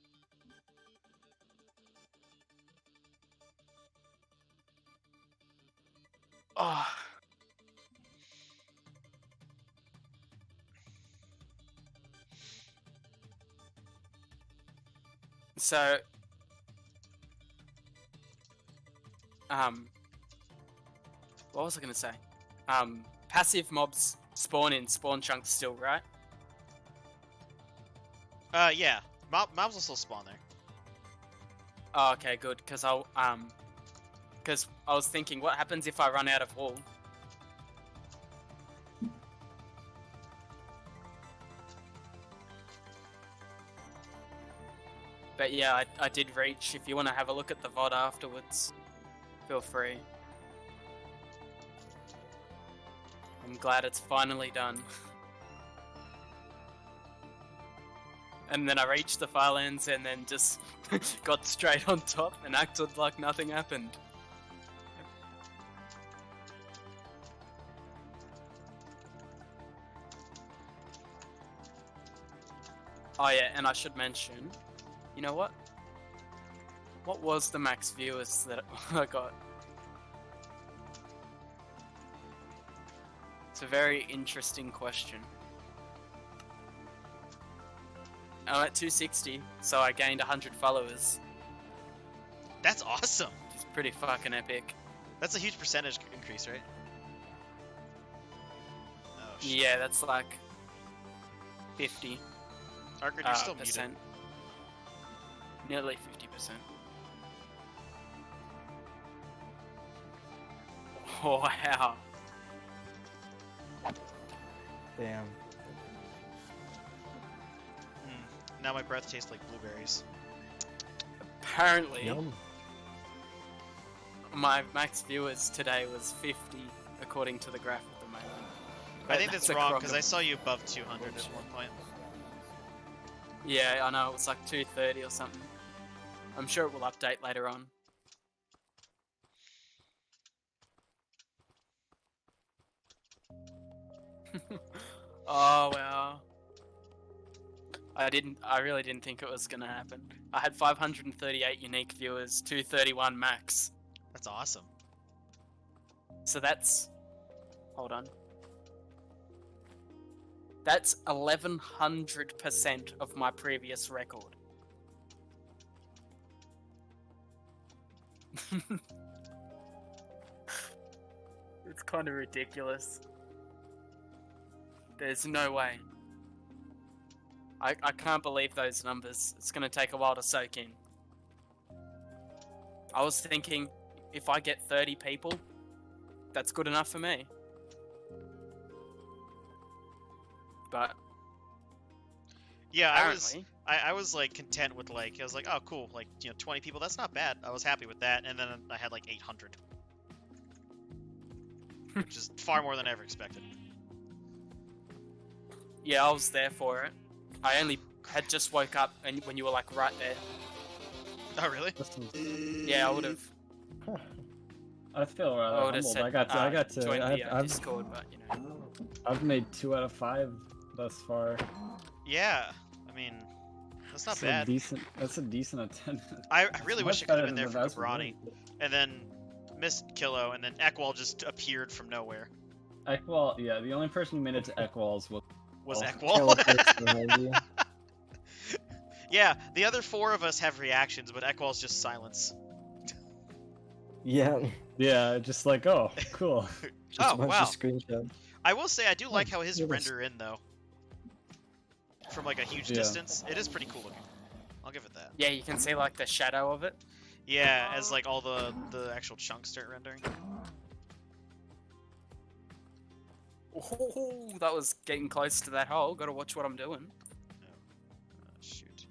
Oh. So, what was I gonna say? Passive mobs spawn in spawn chunks still, right? Yeah. Mobs will still spawn there. Oh, okay, good. Because I was thinking, what happens if I run out of wool? But yeah, I did reach. If you want to have a look at the VOD afterwards, feel free. I'm glad it's finally done. And then I reached the Farlands and then just got straight on top and acted like nothing happened. Oh yeah, and I should mention, you know what? What was the max viewers that I got? It's a very interesting question. I'm at 260, so I gained 100 followers. That's awesome. It's pretty fucking epic. That's a huge percentage increase, right? Oh, shit. Yeah, that's like 50. Arcade, you're still muted. percent. Nearly 50%. Oh, wow. Damn. Now my breath tastes like blueberries. Apparently, Yum. my max viewers today was 50, according to the graph at the moment. I But think that's a wrong crock because of I saw you above 200 at one point. Yeah, I know, it was like 230 or something. I'm sure it will update later on. Oh, wow. I really didn't think it was gonna happen. I had 538 unique viewers, 231 max. That's awesome. So that's... Hold on. That's 1100% of my previous record. It's kind of ridiculous. There's no way. I can't believe those numbers. It's gonna take a while to soak in. I was thinking, if I get 30 people, that's good enough for me. But Yeah, apparently, I was like content with like I was like, oh cool, like 20 people, that's not bad. I was happy with that, and then I had like 800, which is far more than I ever expected. yeah, I was there for it. I only had just woke up and when you were like right there. Oh really? Yeah, I would have. I feel rather I would have humbled. said, I got to. join the I've Discord, but you know. I've made 2 out of 5 thus far. Yeah, I mean, that's not bad. That's a decent attendance. I really Much wish I could have better been there than for the vast Cabrani, majority. and then missed Kilo, and then Ekwall just appeared from nowhere. Ekwall, yeah, the only person who made it to Ekwall's Was Teleports Ekwall? behind you. Yeah, the other 4 of us have reactions, but Ekwall's just silence. Yeah. Yeah, just like, oh, cool. Just Oh a bunch wow! of screenshots. I will say I do like how his look at render in though. From like a huge Yeah. distance, it is pretty cool looking. I'll give it that. Yeah, you can see like the shadow of it. Yeah, as like all the actual chunks start rendering. Oh, that was getting close to that hole. Gotta watch what I'm doing. Shoot.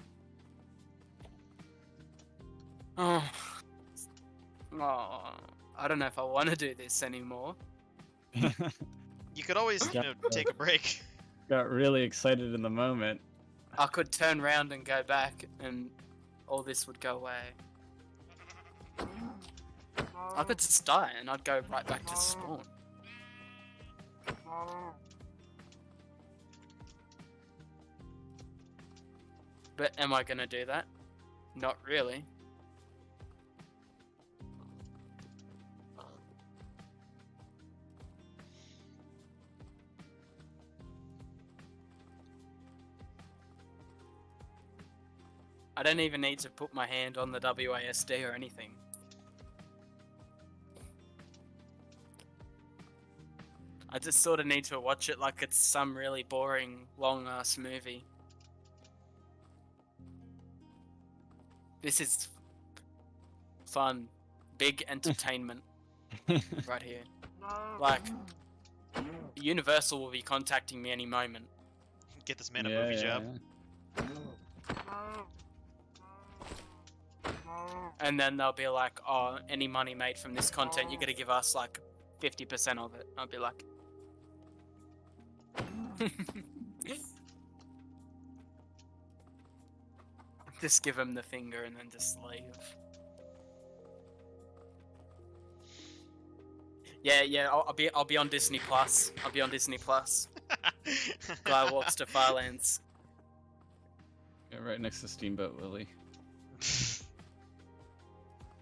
Oh. Oh, I don't know if I want to do this anymore. You could always, take a break. Got really excited in the moment. I could turn around and go back, and all this would go away. I could just die, and I'd go right back to spawn. But am I gonna do that? Not really. I don't even need to put my hand on the WASD or anything. I just sort of need to watch it like it's some really boring, long-ass movie. This is fun. Big entertainment right here. Like, Universal will be contacting me any moment. Get this man a movie job. And then they'll be like, oh, any money made from this content, you gotta give us like 50% of it. I'll be like... just give him the finger and then just leave. Yeah, I'll be on Disney Plus. I'll be on Disney Plus. Guy walks to Farlands. Yeah, right next to Steamboat Willie.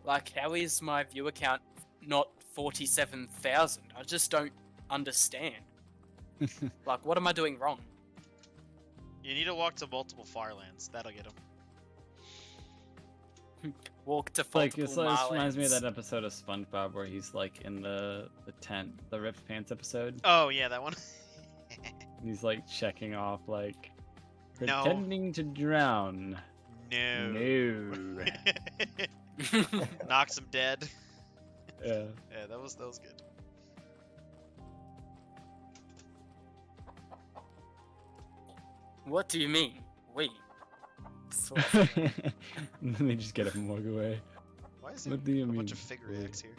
Like, how is my viewer count not 47,000? I just don't understand. Like, what am I doing wrong? You need to walk to multiple Farlands. That'll get him. Walk to Like, multiple this reminds me of Marlins. that episode of SpongeBob where he's like in the tent, the ripped pants episode. Oh yeah, that one. And he's like checking off like No. pretending to drown. No. No. Knocks him dead. Yeah. Yeah, that was good. What do you mean? We. Let me just get up and walk away. Why is What there do you a mean? bunch of figure X here?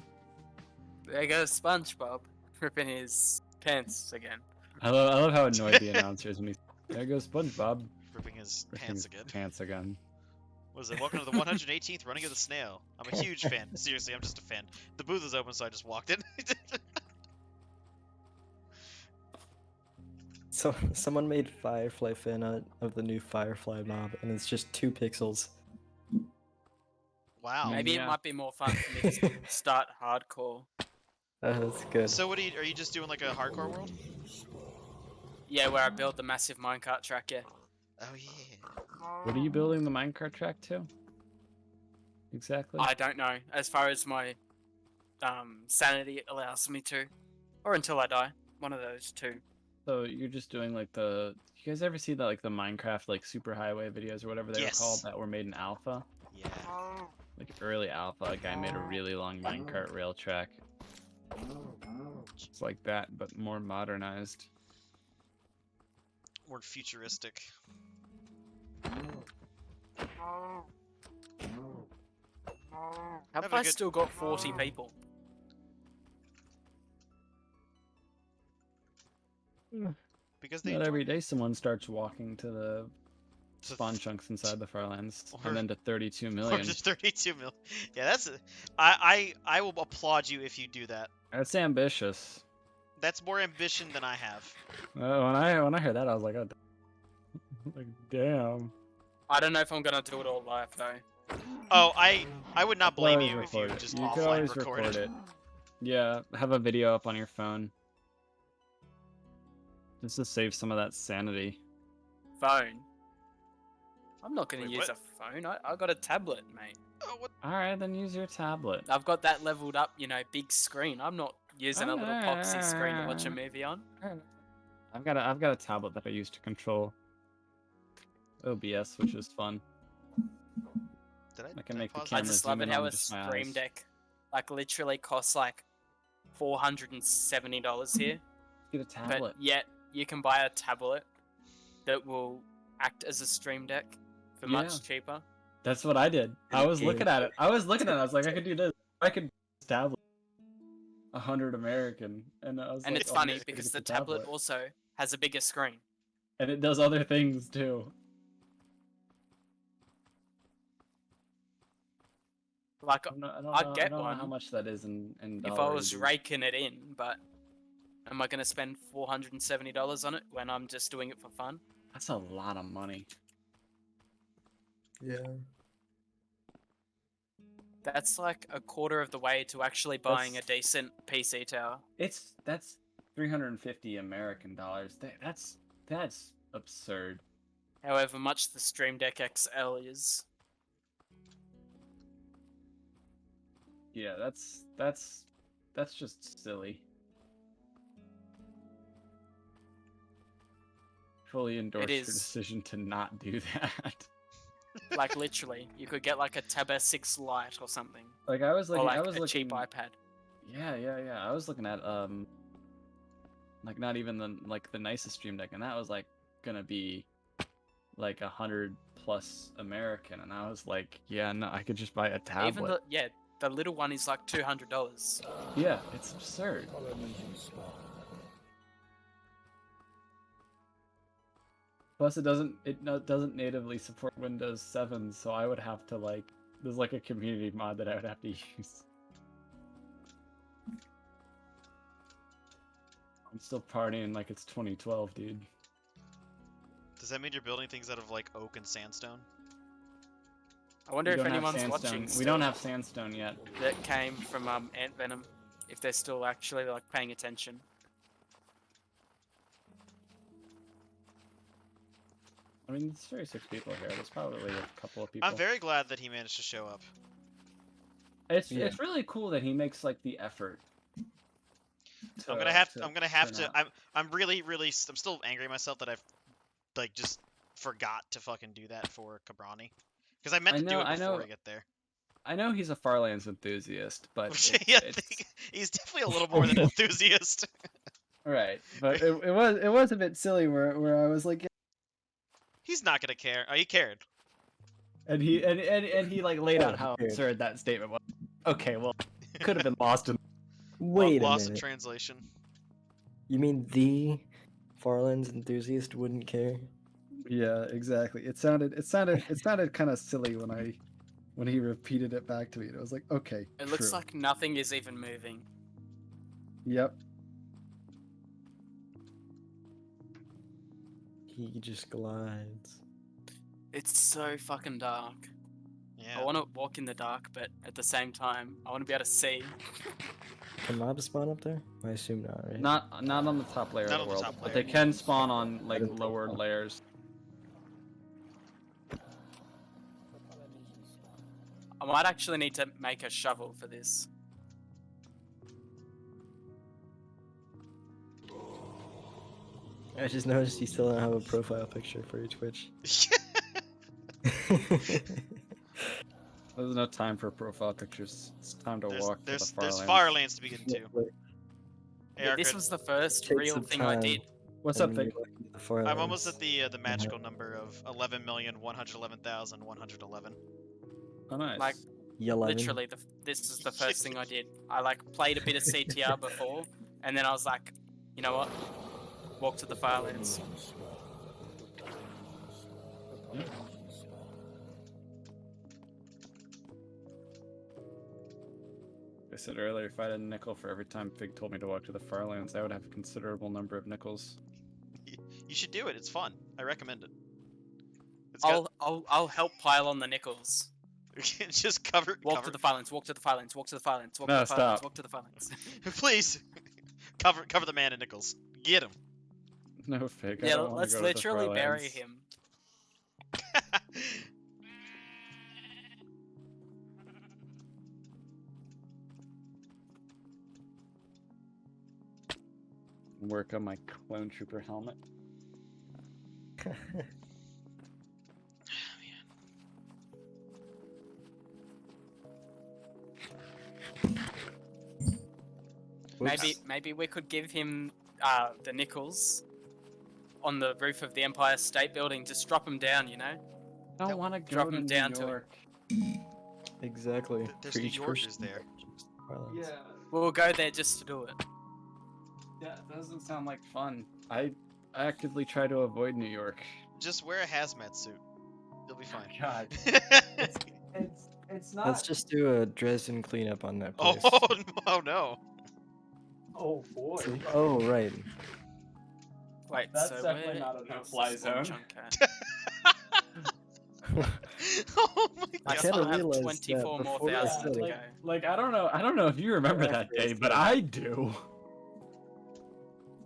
There goes SpongeBob, ripping his pants again. I love how annoyed the announcer is when he. There goes SpongeBob. Ripping his Ripping pants his again. Pants again. What is it? Welcome to the 118th running of the snail. I'm a huge fan. Seriously, I'm just a fan. The booth is open, so I just walked in. So someone made Firefly fan art of the new Firefly mob, and it's just 2 pixels. Wow. Maybe Yeah. it might be more fun for me to start hardcore. That's good. So what are you just doing like a hardcore world? Yeah, where I build the massive minecart track, yeah. Oh yeah. What are you building the minecart track to? Exactly. I don't know, as far as my sanity allows me to. Or until I die. One of those two. So you're just doing like the. You guys ever see the like the Minecraft like superhighway videos or whatever they were called Yes. that were made in alpha? Yeah. Like early alpha, a guy made a really long minecart rail track. It's like that, but more modernized. More futuristic. How Have have a I good- still got 40 people? Because they Not enjoy every day someone starts walking to the to spawn chunks inside the Farlands, Or- and then to 32 Or million. just 32 million. Yeah, that's. I will applaud you if you do that. That's ambitious. That's more ambition than I have. When I heard that, I was like, oh, like damn. I don't know if I'm gonna do it all live though. Oh, I would not blame Always you if you record it. just You could offline always recorded. record it. Yeah, have a video up on your phone. Just to save some of that sanity. Phone. I'm not gonna Wait, use what? a phone. I got a tablet, mate. Oh, what? Alright, then use your tablet. I've got that leveled up, you know, big screen. I'm not using a little poxy screen to watch a movie on. I've got a tablet that I use to control OBS, which is fun. Did I can make the pause I camera just zoom love it in how on a just my Stream eyes. Deck, like, literally costs like $470 here, Get a but tablet. yet you can buy a tablet that will act as a Stream Deck for Yeah. much cheaper. That's what I did. I was looking at it. I was like, I could do this. I could tablet 100 American, and I was And like, it's oh, I'm funny just gonna because get the tablet also has a bigger screen. and it does other things too. Like, I'd get I don't know how one much that is in if I dollars, was dude. raking it in, but am I going to spend $470 on it when I'm just doing it for fun? That's a lot of money. Yeah. That's like a quarter of the way to actually buying a decent PC tower. That's 350 American dollars. That's absurd. However much the Stream Deck XL is. Yeah, that's just silly. Fully endorse your is. decision to not do that. Like, literally, you could get like a Tab S6 Lite or something. Like I was Or looking, like I was a looking. cheap iPad. Yeah. I was looking at like not even the nicest Stream Deck, and that was like gonna be like 100 plus American, and I was like, yeah, no, I could just buy a tablet. Even the little one is like $200. Yeah, it's absurd. Plus, it doesn't natively support Windows 7, so I would have to like there's like a community mod that I would have to use. I'm still partying like it's 2012, dude. Does that mean you're building things out of like oak and sandstone? I wonder We if don't have anyone's sandstone. watching. We Still, don't have sandstone yet. that came from Ant Venom. If they're still actually like paying attention. I mean, there's 36 people here. There's probably a couple of people. I'm very glad that he managed to show up. It's really cool that he makes like the effort. I'm gonna have to. I'm really I'm still angry at myself that I've like just forgot to fucking do that for Cabrani, because I meant to do it before I get there. I know he's a Farlands enthusiast, but Yeah, he's definitely a little more than enthusiast. Right, but it was a bit silly where I was like, He's not gonna care. Oh, he cared. And he like laid out how absurd that statement was. Okay, well, could have been lost in. Wait a Lost in minute. translation. You mean the Farlands enthusiast wouldn't care? Yeah, exactly. It sounded kind of silly when he repeated it back to me. And it was like, okay, It looks true. like nothing is even moving. Yep. He just glides. It's so fucking dark. Yeah. I want to walk in the dark, but at the same time, I want to be able to see. Can mobs spawn up there? I assume not, right? Not on the top layer Not of on the the world, top but layer. they can spawn on like lower layers. I might actually need to make a shovel for this. I just noticed you still don't have a profile picture for your Twitch. There's no time for profile pictures. It's time to walk to the There's Farlands. Farlands to be getting to. Hey, Yeah, this Arcade, was the first Take real some thing I time. did. What's And up, then Vic? you look into the Farlands. I'm almost at the magical number of 11,111,111. Oh, nice. Like, Yellow. literally, this is the first thing I did. I like played a bit of CTR before, and then I was like, you know what? Walk to the Farlands. I said earlier, if I had a nickel for every time Fig told me to walk to the Farlands, I would have a considerable number of nickels. You should do it. It's fun. I recommend it. I'll help pile on the nickels. Just cover. Walk to the Farlands. Walk to the Farlands. Walk to the Farlands. Walk No, to the Farlands. stop. Walk to the Farlands. Please, cover the man in nickels. Get him. No, Fig. I Yeah, don't wanna let's go to the literally bury Farlands. him. Work on my clone trooper helmet. Maybe we could give him the nickels on the roof of the Empire State Building. Just drop them down, you know. I don't want to drop go him to down New to it. York. Exactly. There's For New each Yorkers person. there. Farlands. We'll go there just to do it. That doesn't sound like fun. I actively try to avoid New York. Just wear a hazmat suit. You'll be fine. God. It's not. Let's just do a Dresden cleanup on that place. Oh no. Oh boy. See? Oh, right. Wait, That's so definitely where not a else no-fly is Long zone. Chunk at? Oh my I god. still have realized 24 that more before I thousand to said it. go. Like I don't know if you remember that day, but I do.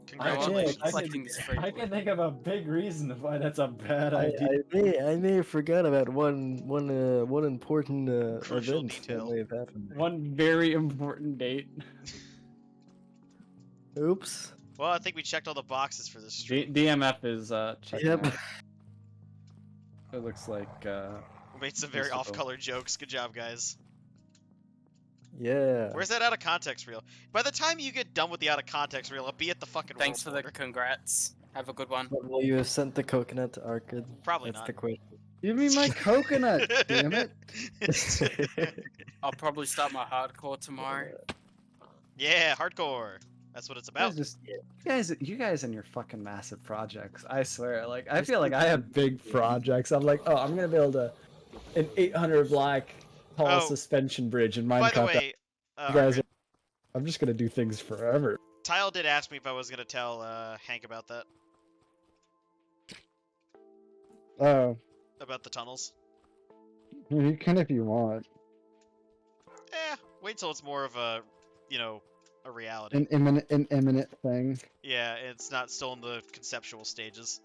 Congratulations. Collecting this free. I can think of a big reason why that's a bad I idea. I may have forgot about one important Crucial event detail. that may have happened. One very important date. Oops. Well, I think we checked all the boxes for this stream. DMF is checking Yep. out. It looks like We made some very Mystical. off-color jokes. Good job, guys. Yeah. Where's that out of context reel? By the time you get done with the out of context reel, it'll be at the fucking Thanks for world the border. congrats. Have a good one. But will you have sent the coconut to Arcade? Probably That's not. the question. give me my coconut, damn it. I'll probably start my hardcore tomorrow. Yeah, hardcore. That's what it's about. You guys and your fucking massive projects. I swear, like I feel like I have big projects. I'm like, oh, I'm gonna build an 800 block tall Oh, suspension bridge in Minecraft. By the way, you guys, I'm just gonna do things forever. Tile did ask me if I was gonna tell Hank about that, Oh, about the tunnels. you can if you want. Wait till it's more of a, a reality. An imminent thing. Yeah, it's not still in the conceptual stages.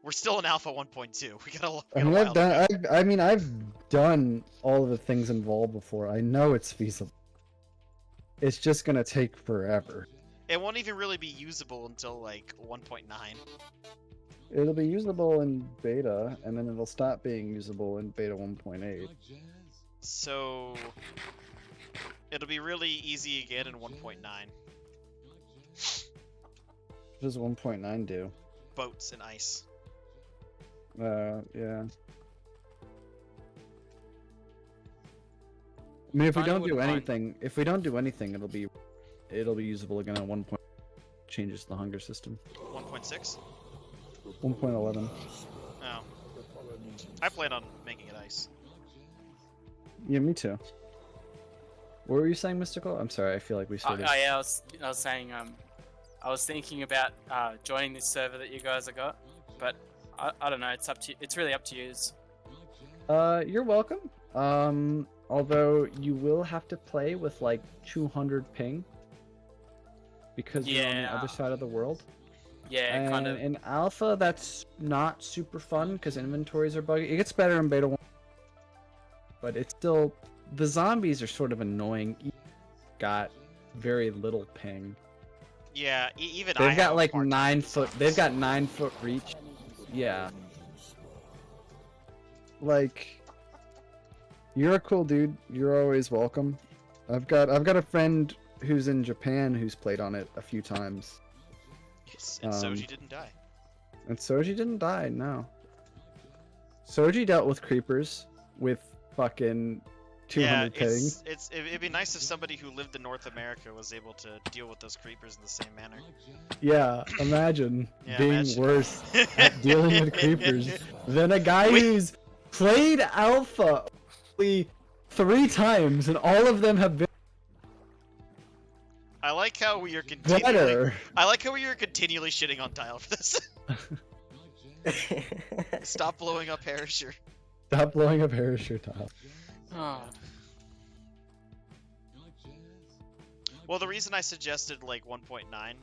We're still in Alpha 1.2. We got I mean, I've done all of the things involved before. I know it's feasible. It's just gonna take forever. It won't even really be usable until like 1.9. It'll be usable in beta, and then it'll stop being usable in beta 1.8. So it'll be really easy again in 1.9. What does 1.9 do? Boats and ice. Yeah. I mean, if we Kinda don't do wouldn't mind. anything, it'll be usable again at 1 point. Changes the hunger system. 1.6? 1.11. Oh. I plan on making it ice. Yeah, me too. What were you saying, Mystical? I'm sorry. I feel like we started. Yeah, I was saying, I was thinking about joining this server that you guys have got, but I don't know. It's up to you. It's really up to you. You're welcome. Although you will have to play with like 200 ping because you're on the other side of the world. Yeah, and kind of. in alpha, that's not super fun because inventories are buggy. It gets better in beta 1, but it's still the zombies are sort of annoying. Got very little ping. Yeah, even They've got like 9 foot. They've got 9 foot reach. Yeah. Like, you're a cool dude. You're always welcome. I've got a friend who's in Japan who's played on it a few times. Yes, and Soji didn't die. And Soji didn't die, no. Soji dealt with creepers with fucking 200 ping. It'd be nice if somebody who lived in North America was able to deal with those creepers in the same manner. Yeah, imagine being imagine. worse at dealing with creepers than a guy who's played alpha only 3 times and all of them have been I like how we are better. continually shitting on Tile for this. Stop blowing up Perisher. Stop blowing up Perisher, Tile. Oh. Well, the reason I suggested like 1.9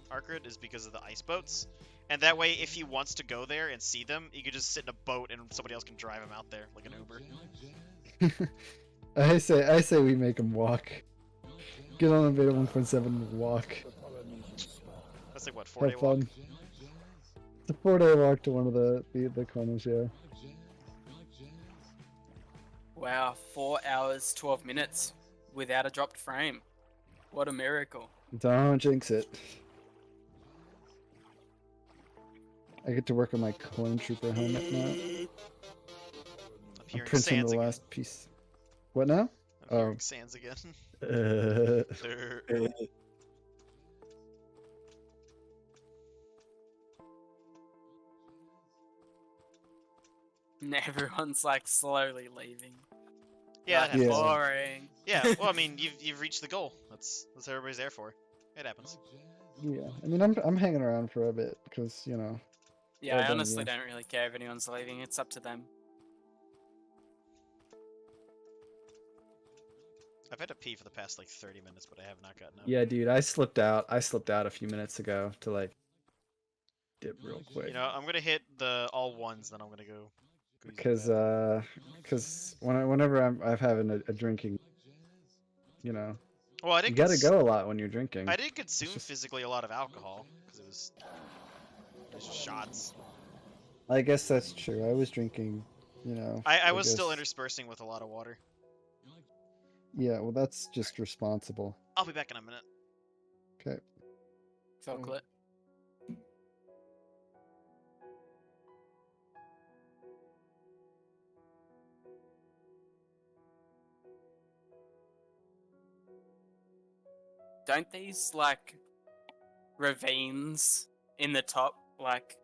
Arcrid is because of the ice boats. And that way, if he wants to go there and see them, he could just sit in a boat and somebody else can drive him out there, like an Uber. I say we make him walk. Get on a beta 1.7 and walk. That's like what, 4-day walk? It's a 4-day walk to one of the corners, yeah. Wow, 4 hours, 12 minutes without a dropped frame. What a miracle. Don't jinx it. I get to work on my clone trooper helmet now. I'm printing the last piece. What now? I'm hearing Sans again. Everyone's like slowly leaving. Yeah, that's boring. Yeah, well, I mean, you've reached the goal. That's what everybody's there for. It happens. Yeah, I mean, I'm hanging around for a bit because Yeah, I honestly don't really care if anyone's leaving. It's up to them. I've had to pee for the past like 30 minutes, but I have not gotten up. Yeah, dude, I slipped out a few minutes ago to like dip real quick. You know, I'm gonna hit the all ones, then I'm gonna go. Because whenever I'm having a drinking, well, I didn't. You gotta go a lot when you're drinking. I didn't consume physically a lot of alcohol because it was just shots. I guess that's true. I was drinking, I was still interspersing with a lot of water. Yeah, well, that's just responsible. I'll be back in a minute. Okay. Chocolate. Don't these like ravines in the top like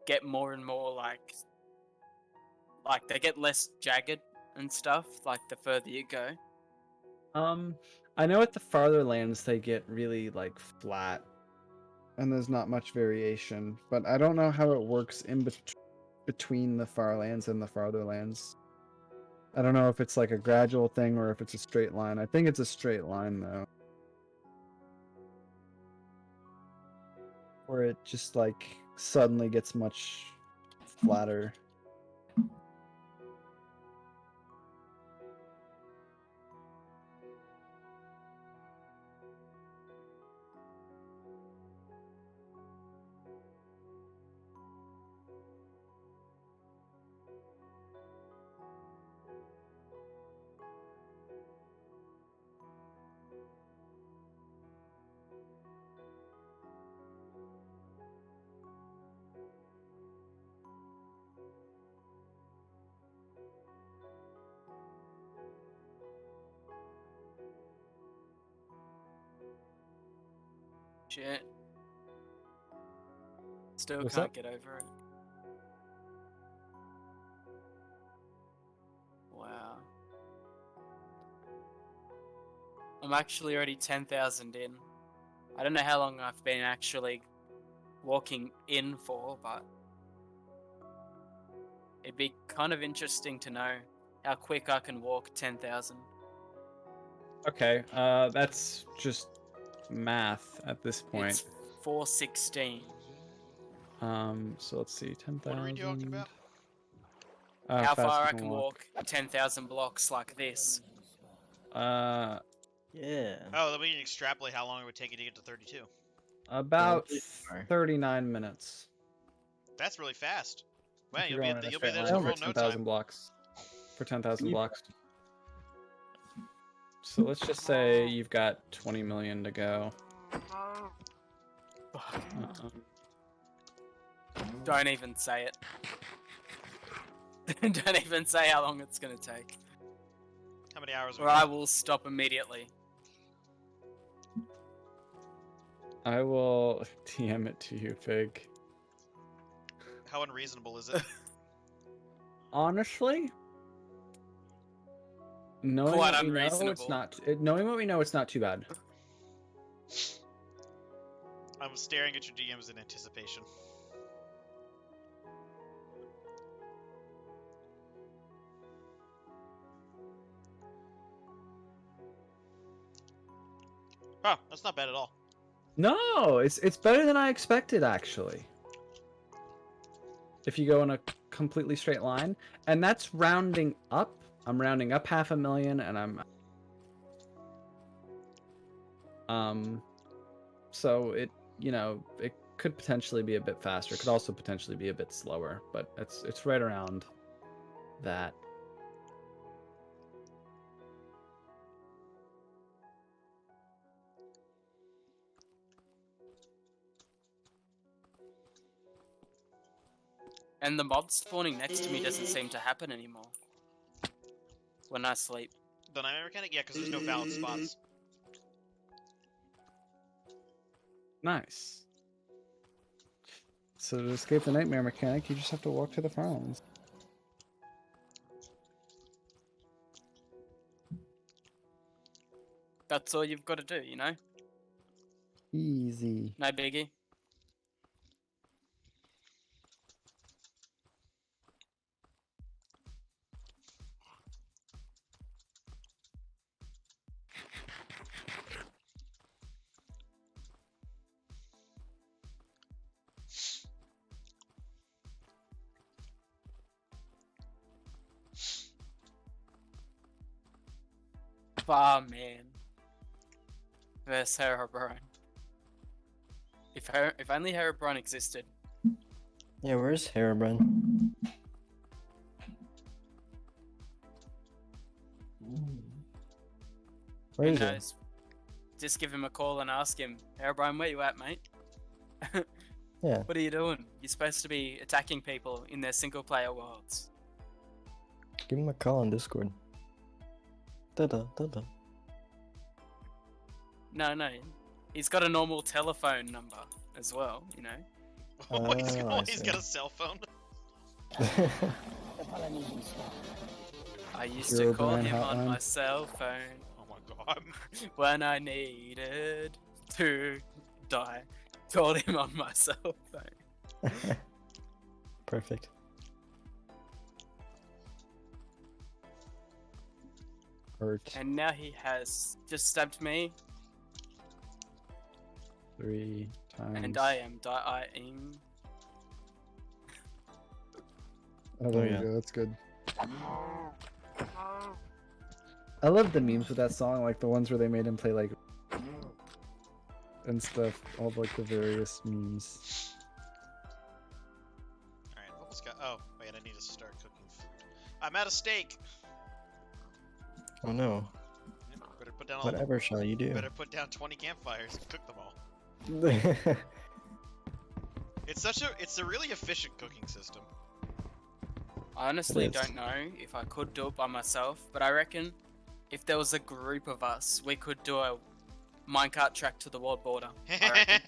get more and more like they get less jagged and stuff like the further you go? I know at the farther lands they get really like flat, and there's not much variation. But I don't know how it works in between the Farlands and the farther lands. I don't know if it's like a gradual thing or if it's a straight line. I think it's a straight line though. Or it just like suddenly gets much flatter. Shit. Still What's can't up? get over it. Wow. I'm actually already 10,000 in. I don't know how long I've been actually walking in for, but it'd be kind of interesting to know how quick I can walk 10,000. Okay, that's just math at this point. It's 416. So let's see, 10,000. What are we talking about? How fast far you I can walk 10,000 blocks like this. Uh, Yeah. Oh, then we can extrapolate how long it would take you to get to 32. about pretty far. 39 minutes. That's really fast. Man, If you'll you're be going in a you'll be straight there line in the for world in no 10,000 time. blocks. For 10,000 blocks. So let's just say you've got 20 million to go. Don't even say it. Don't even say how long it's gonna take. How many hours? Or I will stop immediately. I will TM it to you, Fig. How unreasonable is it? Honestly, knowing Quite what we know, unreasonable. it's not. Knowing what we know, it's not too bad. I'm staring at your DMs in anticipation. Oh, that's not bad at all. No, it's better than I expected actually. If you go in a completely straight line, and that's rounding up. I'm rounding up 500,000, and I'm. So it, it could potentially be a bit faster. It could also potentially be a bit slower, but it's right around that. And the mob spawning next to me doesn't seem to happen anymore. When I sleep. The nightmare mechanic? Yeah, because there's no valid spots. Nice. So to escape the nightmare mechanic, you just have to walk to the Farlands. That's all you've got to do, you know? Easy. No biggie. Barman versus Herobrine. If only Herobrine existed. Yeah, where's Herobrine? Where Who is he? knows? Just give him a call and ask him, Herobrine, where you at, mate? Yeah. What are you doing? You're supposed to be attacking people in their single-player worlds. Give him a call on Discord. Da-da. No. He's got a normal telephone number as well, you know? He's got a cell phone. I used to call Herobrine him on hotline. my cell phone Oh my god. when I needed to die. Called him on my cell phone. Perfect. Hurt. And now he has just stabbed me, 3 times. and I am dying. Oh, there yeah. you go. That's good. I love the memes with that song, like the ones where they made him play like and stuff. All of, like the various memes. Alright, almost got. Oh, wait, I need to start cooking food. I'm out of steak! Oh no. Better put down all Whatever shall you do? Better put down 20 campfires and cook them all. It's a really efficient cooking system. I honestly It is. don't know if I could do it by myself, but I reckon if there was a group of us, we could do a minecart track to the world border. I reckon.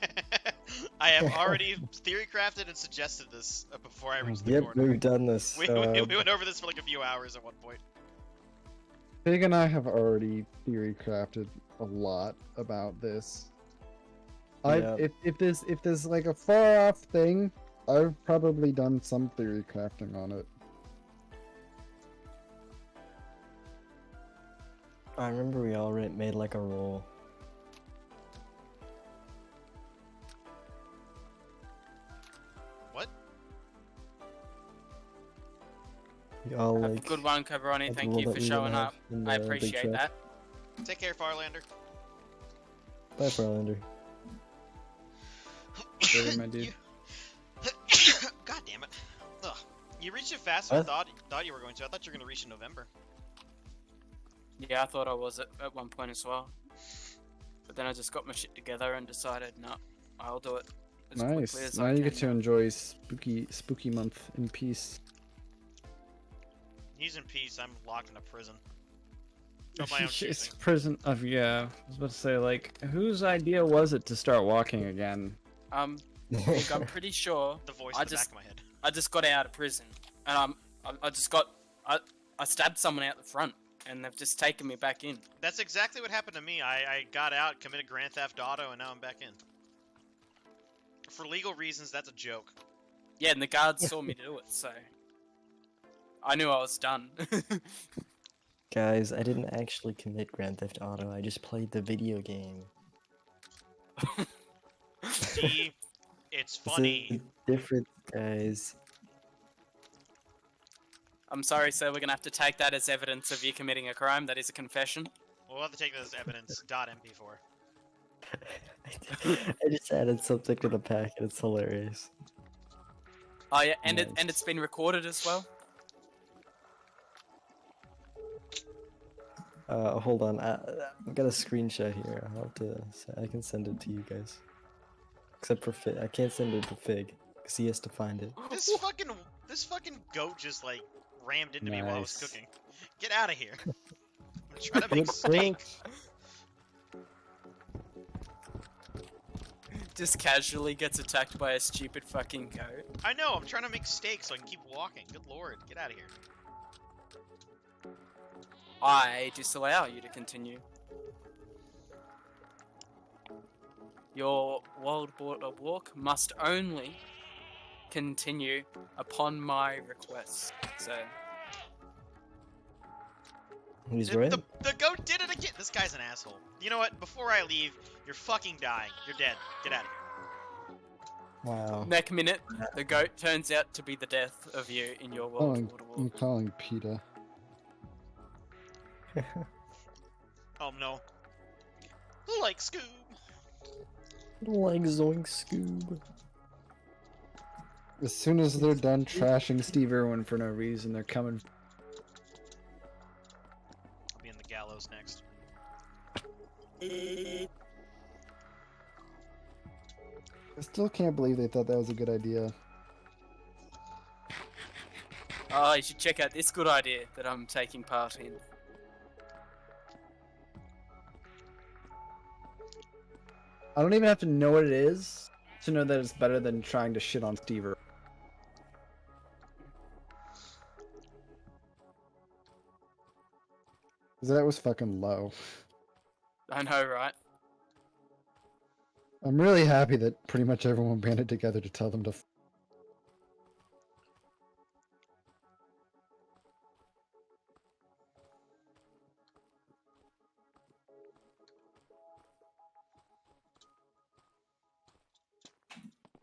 I have already theory crafted and suggested this before I reached the Yep, corner. we've done this. We went over this for like a few hours at one point. Pig and I have already theory crafted a lot about this. Yeah. If there's like a far off thing, I've probably done some theory crafting on it. I remember we all made like a roll. What? We all Have a like. good one, Cabroni. like Thank roll you that for we showing have up. in I the big appreciate truck. that. Take care, Farlander. Bye, Farlander. Later, my dude. God damn it. Ugh. You reached it faster than I thought you were going to. I thought you were going to reach in November. Yeah, I thought I was at one point as well. But then I just got my shit together and decided, no, I'll do it as quickly Nice. as Now I you can. get to enjoy spooky month in peace. He's in peace. I'm locked in a prison. Of my own It's choosing. prison of I was about to say, like, whose idea was it to start walking again? Look, I'm pretty sure The voice I in the just back of my head. I just got out of prison and I stabbed someone out the front and they've just taken me back in. That's exactly what happened to me. I got out, committed Grand Theft Auto, and now I'm back in. For legal reasons, that's a joke. Yeah, and the guards saw me do it, so I knew I was done. Guys, I didn't actually commit Grand Theft Auto. I just played the video game. See, it's It's funny. different, guys. I'm sorry, sir. We're gonna have to take that as evidence of you committing a crime. That is a confession. We'll have to take this as evidence. .mp4. I just added something to the pack and it's hilarious. Oh yeah, and Nice. it's been recorded as well. Hold on. I've got a screenshot here. I'll have to. I can send it to you guys. Except for Fig. I can't send it to Fig because he has to find it. This fucking goat just like rammed into me while I was Nice. cooking. Get out of here. I'm trying to make Good steak. Just casually gets attacked by a stupid fucking goat. I know. I'm trying to make steak so I can keep walking. Good lord, get out of here. I disallow you to continue. Your world border walk must only continue upon my request. So He's right. The goat did it again. This guy's an asshole. You know what? Before I leave, you're fucking dying. You're dead. Get out of here. Wow. next minute, the goat turns out to be the death of you in your world border I'm walk. calling PETA. Oh no. Like Scoob. Like Zoink Scoob. As soon as they're done trashing Steve Irwin for no reason, they're coming. I'll be in the gallows next. I still can't believe they thought that was a good idea. Oh, you should check out this good idea that I'm taking part in. I don't even have to know what it is to know that it's better than trying to shit on Steve Irwin. That was fucking low. I know, right? I'm really happy that pretty much everyone banded together to tell them to.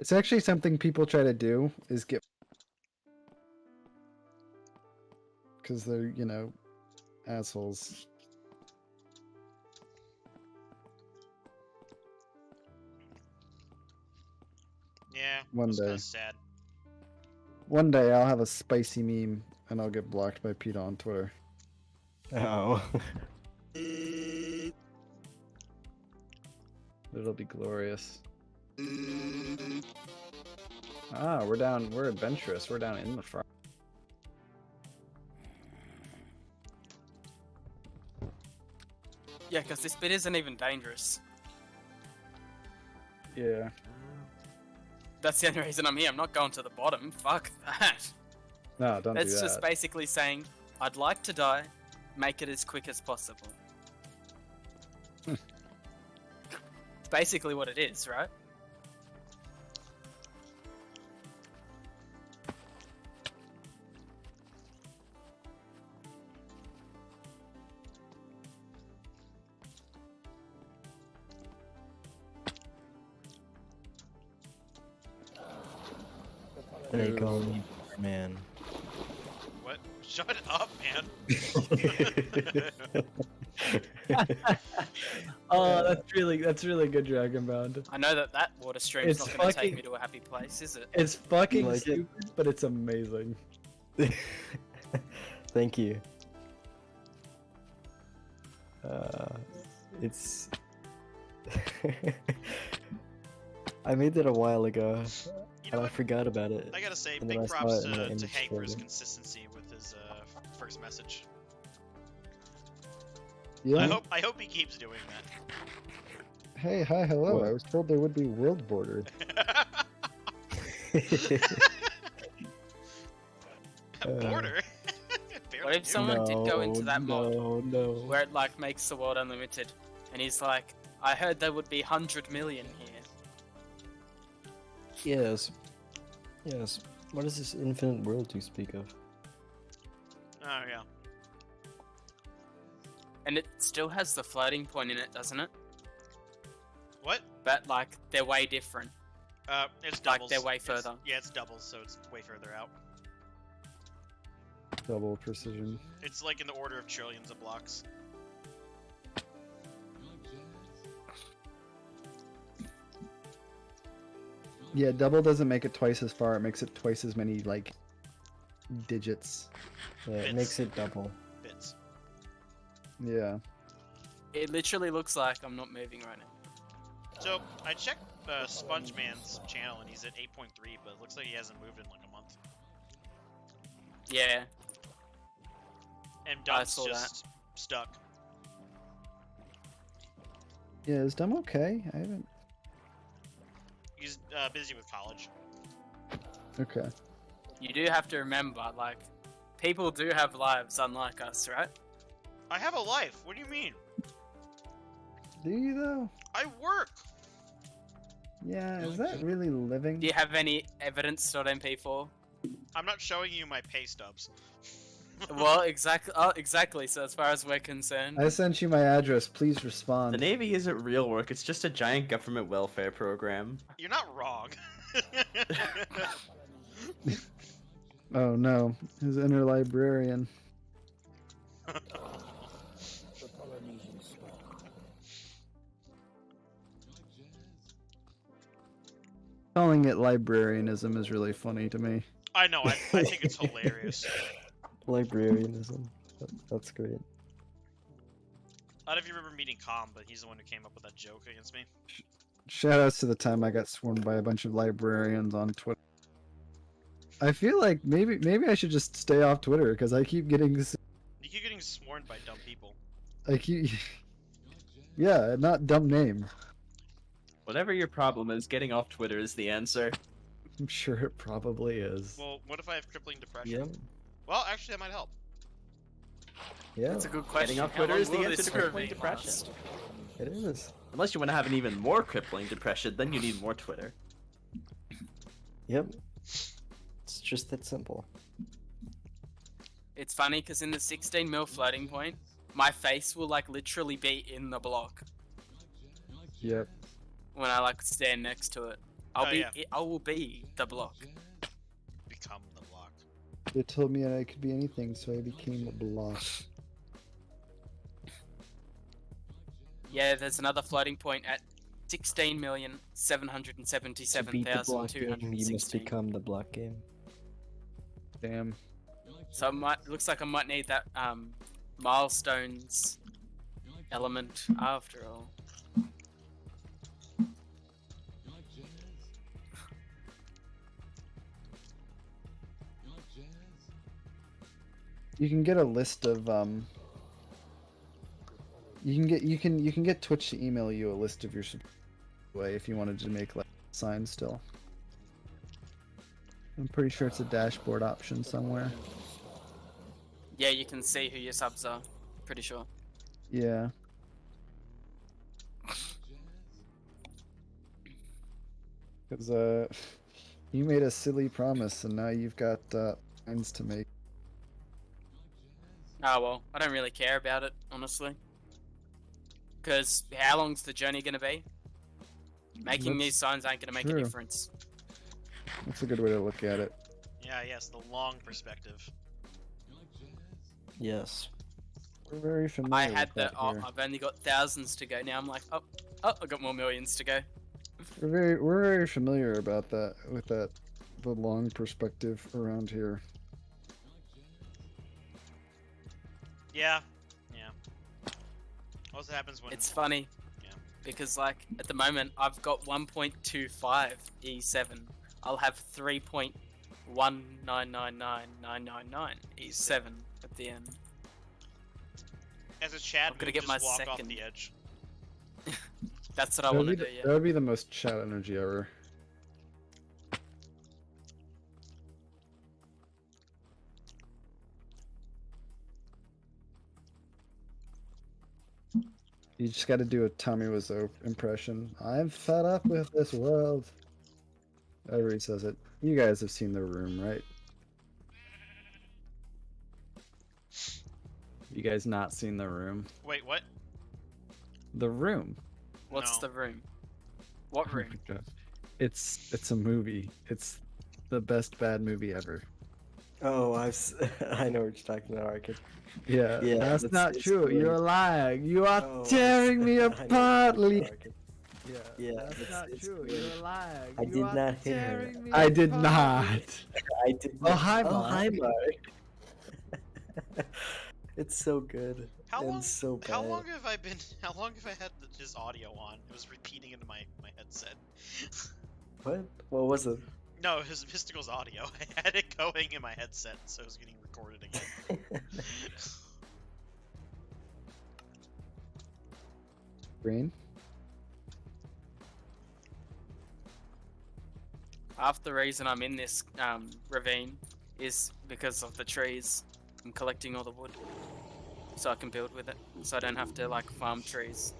It's actually something people try to do is get. Because they're, you know, assholes. Yeah, One that's day. kind of sad. One day I'll have a spicy meme and I'll get blocked by PETA on Twitter. Oh. It'll be glorious. Ah, we're adventurous. We're down in the farm. Yeah, because this bit isn't even dangerous. Yeah. That's the only reason I'm here. I'm not going to the bottom. Fuck that. No, don't That's do that. just basically saying, I'd like to die, make it as quick as possible. It's basically what it is, right? They call me man. What? Shut up, man. Oh, that's really good, Dragonbound. I know that water stream's It's not going to take fucking- me to a happy place, is it? It's fucking Like it? stupid, but it's amazing. Thank you. It's. I made that a while ago, and I forgot about it. I gotta say, and then big I saw props it in the to image Hank for his folder. consistency with his first message. Yeah. I hope he keeps doing that. Hey, hi, hello. What? I was told there would be world border. Border. What if someone did go into that mod No. where it like makes the world unlimited, and he's like, I heard there would be 100 million here. Yes. Yes. What is this infinite world you speak of? Oh yeah. And it still has the floating point in it, doesn't it? What? But like, they're way different. It's Like, doubles. they're way further. Yeah, it's doubles, so it's way further out. Double precision. It's like in the order of trillions of blocks. Yeah, double doesn't make it twice as far. It makes it twice as many like digits. Yeah, it Bits. makes it double. Bits. Yeah. It literally looks like I'm not moving right now. So I checked Sponge Man's channel and he's at 8.3, but it looks like he hasn't moved in like a month. Yeah. And I Dump's saw just stuck. Yeah, is Dumb okay? I haven't. He's busy with college. Okay. You do have to remember, like, people do have lives unlike us, right? I have a life. What do you mean? Do you though? I work. Yeah, is that really living? Do you have any evidence.mp4? I'm not showing you my pay stubs. Well, exactly. Oh, exactly. So as far as we're concerned, I sent you my address. Please respond. The Navy isn't real work, it's just a giant government welfare program. You're not wrong. Oh no, his inner librarian. Calling it librarianism is really funny to me. I know. I think it's hilarious. Librarianism. That's great. I don't know if you remember meeting Calm, but he's the one who came up with that joke against me. Shoutouts to the time I got swarmed by a bunch of librarians on Twitter. I feel like maybe I should just stay off Twitter because I keep getting You keep getting sworn by dumb people. yeah, not dumb name. Whatever your problem is, getting off Twitter is the answer. I'm sure it probably is. Well, what if I have crippling depression? Yep. Well, actually, that might help. Yeah. that's a good question. Getting off How Twitter long is the will answer this to crippling remain depression. last? It is. Unless you want to have an even more crippling depression, then you need more Twitter. Yep. It's just that simple. It's funny because in the 16 mil floating point, my face will like literally be in the block Yep. when I like stand next to it. I will be the block. Become the block. They told me I could be anything, so I became a block. Yeah, there's another floating point at To beat the block game, you must 16,777,216. become the block game. Damn. So looks like I might need that milestones element after all. You can get a list of you can get Twitch to email you a list of your way if you wanted to make like signs still. I'm pretty sure it's a dashboard option somewhere. Yeah, you can see who your subs are. Pretty sure. Yeah. Because you made a silly promise and now you've got signs to make. Oh well, I don't really care about it, honestly. Because how long's the journey gonna be? Making these signs ain't gonna make a difference. That's a good way to look at it. Yeah, yes, the long perspective. Yes. We're very familiar. I had with that here. I've only got thousands to go. Now I'm like, oh, I got more millions to go. We're very familiar about that with the long perspective around here. Yeah. What happens when... It's funny. Yeah. Because like at the moment I've got 1.25 E7. I'll have 3.1999999 E7 at the end. As a Chad, I'm gonna we get just my walk second. off the edge. That's what I want to do. That would be the most chat energy ever. You just got to do a Tommy Wiseau impression. I'm fed up with this world. Everybody says it. You guys have seen The Room, right? You guys not seen The Room? Wait, what? The Room. What's the room? What room? Oh my God. It's a movie. It's the best bad movie ever. Oh, I know what you're talking about, Arcade. Yeah, that's not it's true. great. You're lying. You are Oh, tearing me I know what you're apart, talking Lee. about, Arcade. Yeah, that's not it's true. great. You're lying. I did not hit her. I did not. I did Oh, not. hi, Oh, Mark. hi, Mark. It's so good. How long? So bad. How long have I been? How long have I had this audio on? It was repeating into my headset. What? What was it? No, it was Mystical's audio. I had it going in my headset, so it was getting recorded again. Green. Half the reason I'm in this ravine is because of the trees. I'm collecting all the wood so I can build with it, so I don't have to like farm trees.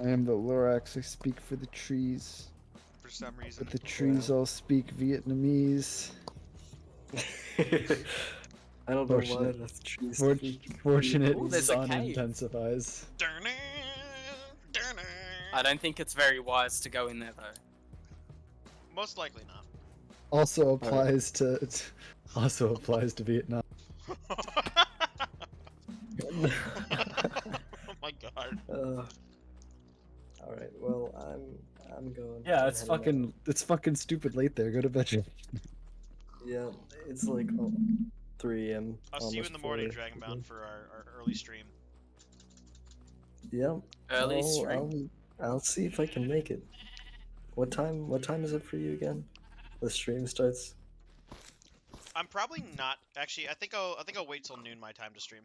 I am the Lorax. I speak for the trees. For some reason. But the trees all speak Vietnamese. I don't know why that's trees. Fortunate Ooh, there's a sun cave. intensifies. I don't think it's very wise to go in there though. Most likely not. Also applies to Vietnam. Oh my God. All right. Well, I'm going. Yeah, I'm it's heading fucking stupid late there. Go to bed. Yeah, it's like 3 a.m. I'll see you in the morning, 4. Dragonbound, for our early stream. Yeah. Early stream. I'll see if I can make it. What time is it for you again? The stream starts. I'm probably not actually. I think I'll wait till noon my time to stream.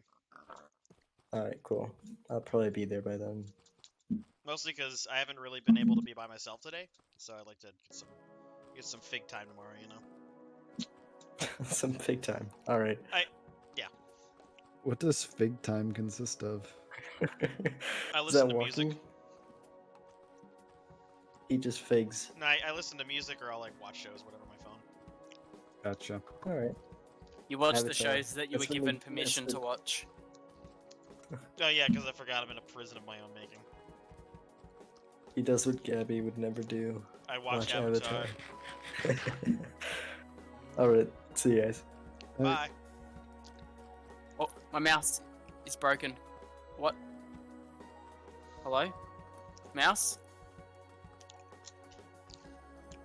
All right, cool. I'll probably be there by then. Mostly because I haven't really been able to be by myself today, so I'd like to get some fig time tomorrow. You know. Some fig time. All right. Yeah. What does fig time consist of? I listen to music. He just figs. No, I listen to music or I'll like watch shows, whatever, on my phone. Gotcha. All right. You watch the Avatar. shows that you That's were when given we- permission that's to when- watch. Oh yeah, because I forgot I'm in a prison of my own making. He does what Gabby would never do. I watch Avatar. All right. See you guys. Bye. Oh, my mouse is broken. What? Hello? Mouse?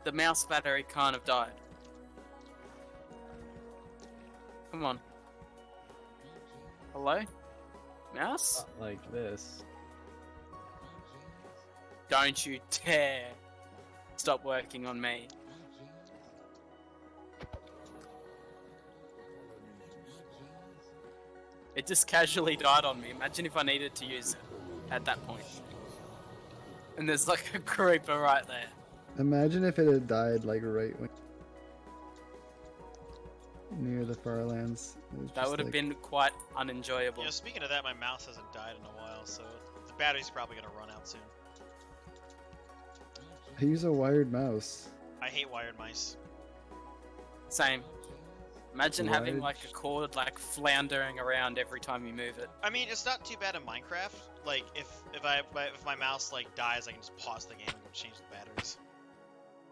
The mouse battery can't have died. Come on. Hello? Mouse? Not like this. Don't you dare stop working on me. It just casually died on me. Imagine if I needed to use it at that point. And there's like a creeper right there. Imagine if it had died like right when near the Farlands. That would have been quite unenjoyable. You know, speaking of that, my mouse hasn't died in a while, so the battery's probably gonna run out soon. I use a wired mouse. I hate wired mice. Same. Imagine having Wired. like a cord like floundering around every time you move it. I mean, it's not too bad in Minecraft. Like, if my mouse like dies, I can just pause the game and go change the batteries.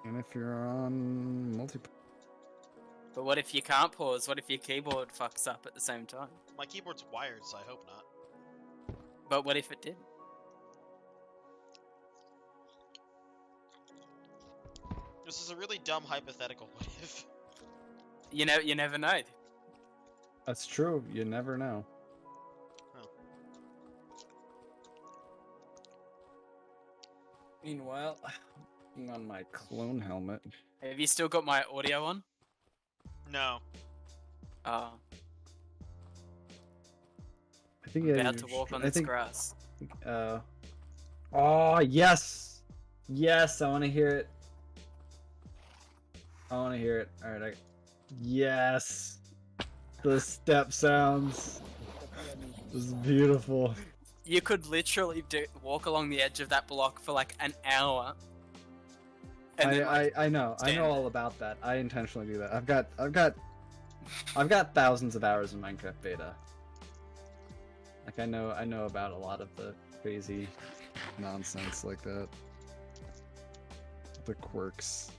And if you're on multiplayer. But what if you can't pause? What if your keyboard fucks up at the same time? My keyboard's wired, so I hope not. But what if it did? This is a really dumb hypothetical. What if? You never know. That's true. You never know. Oh. Meanwhile, I'm on my clone helmet. Have you still got my audio on? No. Oh. I think I'm about to walk on this grass. Oh yes, yes! I want to hear it. I want to hear it. All right. Yes, the step sounds. This is beautiful. You could literally walk along the edge of that block for like an hour. And then, I know all about that. I intentionally do that. I've got thousands of hours in Minecraft beta. Like I know about a lot of the crazy Nonsense like that. The quirks.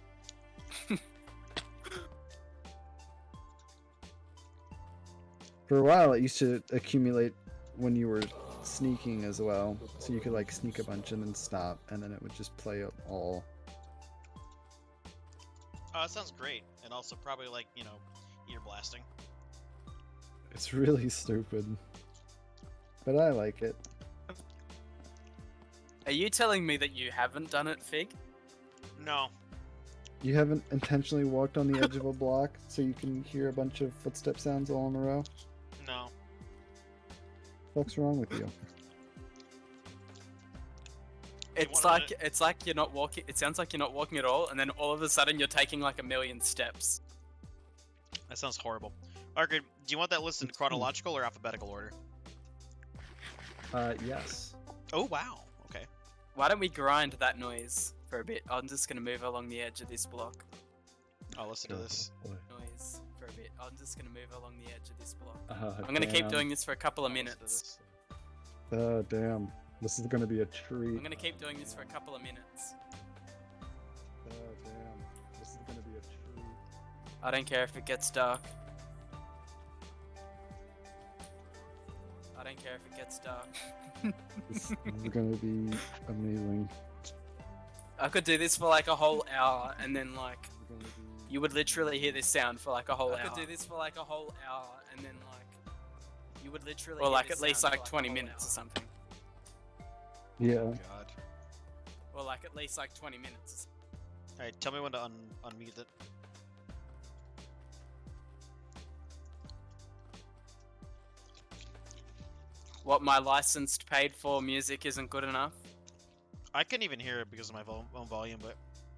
For a while, it used to accumulate when you were sneaking as well. So you could like sneak a bunch and then stop, and then it would just play it all. Oh, that sounds great, and also probably like ear blasting. It's really stupid. But I like it. Are you telling me that you haven't done it, Fig? No. You haven't intentionally walked on the edge of a block so you can hear a bunch of footstep sounds all in a row? No. What's wrong with you? It's like you're not walking. It sounds like you're not walking at all, and then all of a sudden you're taking like 1,000,000 steps. That sounds horrible. Arcade, do you want that list in chronological or alphabetical order? Yes. Oh wow. Okay. Why don't we grind that noise for a bit? I'm just gonna move along the edge of this block. I'll listen to this. Noise for a bit. I'm just gonna move along the edge of this block. Oh, I'm gonna keep damn. doing this for a couple of minutes. Oh, damn. This is gonna be a treat. I'm gonna keep doing this for a couple of minutes. Oh, damn. This is gonna be a treat. I don't care if it gets dark. I don't care if it gets dark. This is gonna be amazing. I could do this for like a whole hour, and then like you would literally hear this sound for like a whole hour. I could do this for like a whole hour, and then like you would literally. Or like at least like 20 minutes or something. Yeah. Oh God. Or like at least like 20 minutes. All right, tell me when to unmute it. What, my licensed paid for music isn't good enough? I couldn't even hear it because of my own volume, but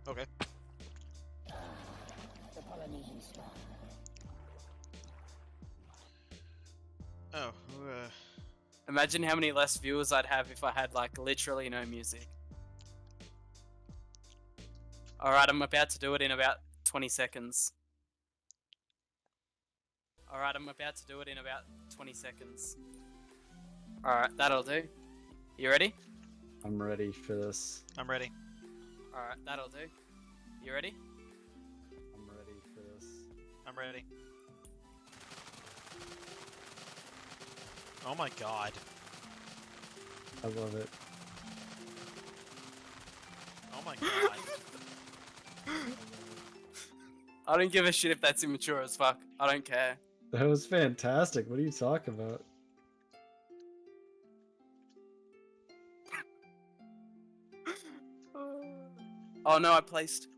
okay. Oh. Imagine how many less viewers I'd have if I had like literally no music. Alright, I'm about to do it in about 20 seconds. Alright, I'm about to do it in about 20 seconds. Alright, that'll do. You ready? I'm ready for this. I'm ready. Alright, that'll do. You ready? I'm ready for this. I'm ready. Oh my God. I love it. Oh my God. I don't give a shit if that's immature as fuck. I don't care. That was fantastic. What are you talking about? Oh no, I placed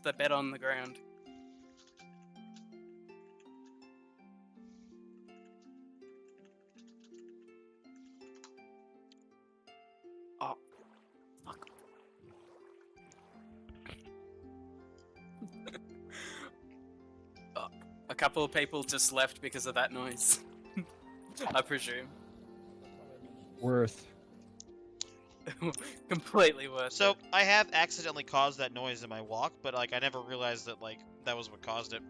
the bed on the ground. Oh, fuck. A couple of people just left because of that noise. I presume. Worth. Completely worth So it. I have accidentally caused that noise in my walk, but like I never realized that like that was what caused it.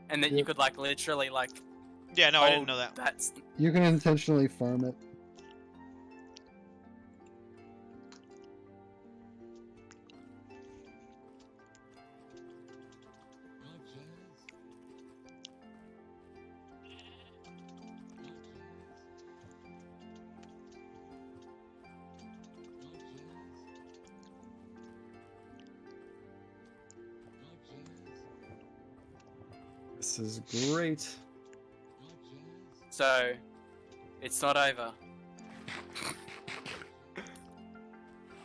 And that you could like literally like. Yeah, no, I didn't know that. That's. You can intentionally farm it. This is great. So, it's not over.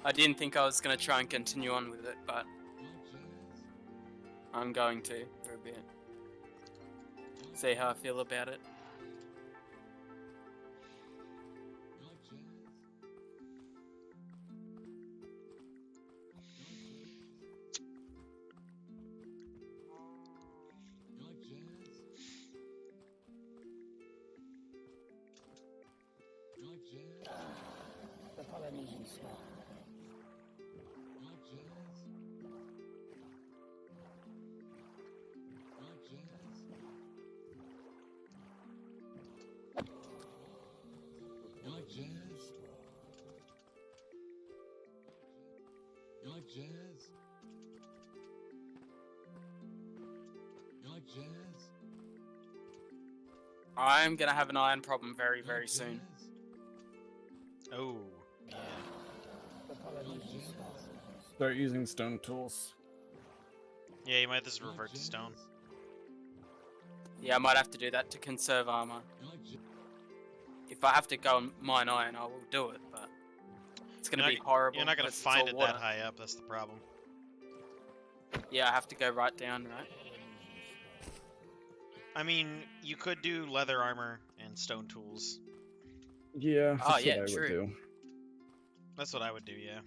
I didn't think I was going to try and continue on with it, but I'm going to for a bit. See how I feel about it. You like jazz? You like jazz? You like jazz? I'm going to have an iron problem very, very soon. Oh, yeah. Start using stone tools. Yeah, you might just revert to stone. Yeah, I might have to do that to conserve armor. If I have to go and mine iron, I will do it, but it's going to be horrible. You're not going to because it's find all it water. that high up, that's the problem. Yeah, I have to go right down, right? I mean, you could do leather armor and stone tools. Yeah, Oh, that's yeah, what I would true. do. That's what I would do, yeah.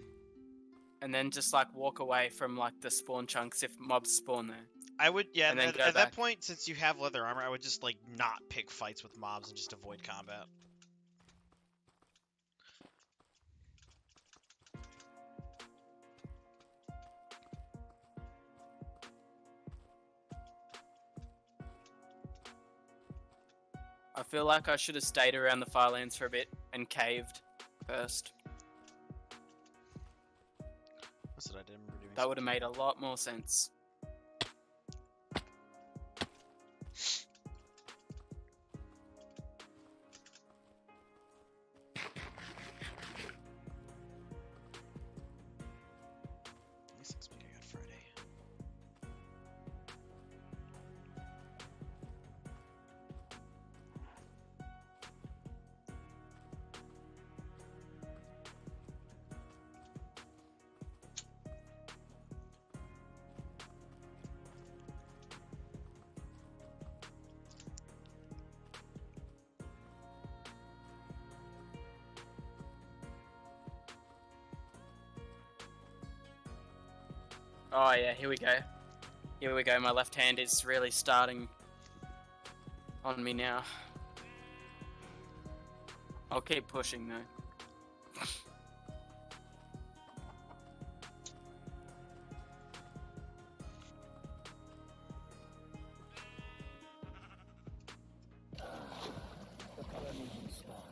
And then just like walk away from like the spawn chunks if mobs spawn there. I would, yeah, And then at go that back. point, since you have leather armor, I would just, like, not pick fights with mobs and just avoid combat. I feel like I should have stayed around the Farlands for a bit and caved first. That's what I did remember doing. That would have made a lot more sense. Nice XP I got Friday. Oh yeah, here we go. Here we go, my left hand is really starting on me now. I'll keep pushing though.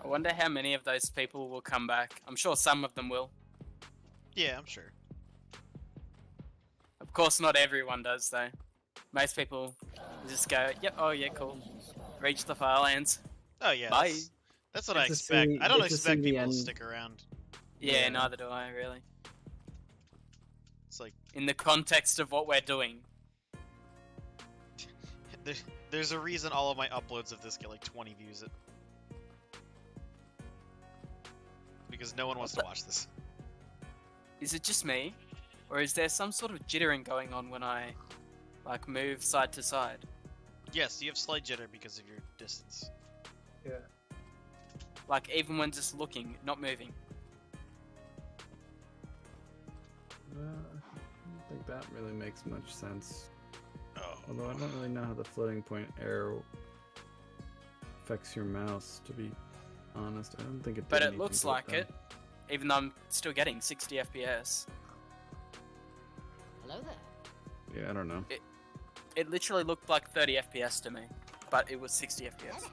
I wonder how many of those people will come back. I'm sure some of them will. Yeah, I'm sure. Of course, not everyone does, though. Most people just go, yep, oh yeah, cool. Reach the Farlands. Oh yeah, Bye. that's what I Get to expect. see- I don't get to expect see the people to end. stick around. Yeah, neither do I, really. It's like, In the context of what we're doing. there's a reason all of my uploads of this get like 20 views. Because no one wants to watch this. Is it just me? Or is there some sort of jittering going on when I, like, move side to side? Yes, you have slight jitter because of your distance. Yeah. Like, even when just looking, not moving. I don't think that really makes much sense. Oh. Although I don't really know how the floating point arrow affects your mouse, to be honest. I don't think it did But it anything looks to like though. it, even though I'm still getting 60 FPS. Hello there. Yeah, I don't know. It literally looked like 30 FPS to me, but it was 60 FPS.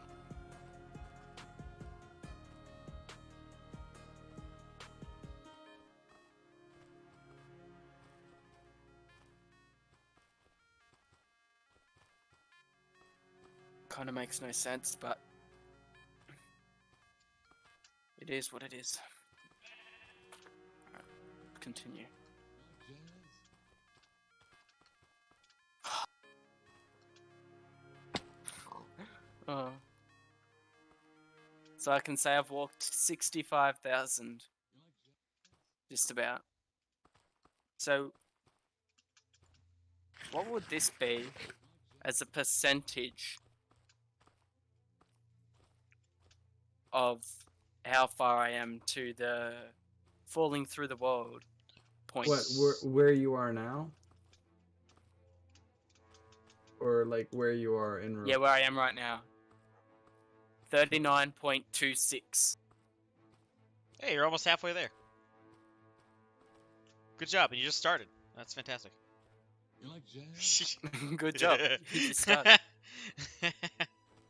Kind of makes no sense, but it is what it is. Alright, continue. Oh. So I can say I've walked 65,000. Just about. So, what would this be as a percentage of how far I am to the falling through the world point? What, where you are now? Or like where you are in real? Yeah, where I am right now. 39.26. Hey, you're almost halfway there. Good job, and you just started. That's fantastic. You like jazz? Good job. You just started. You like jazz?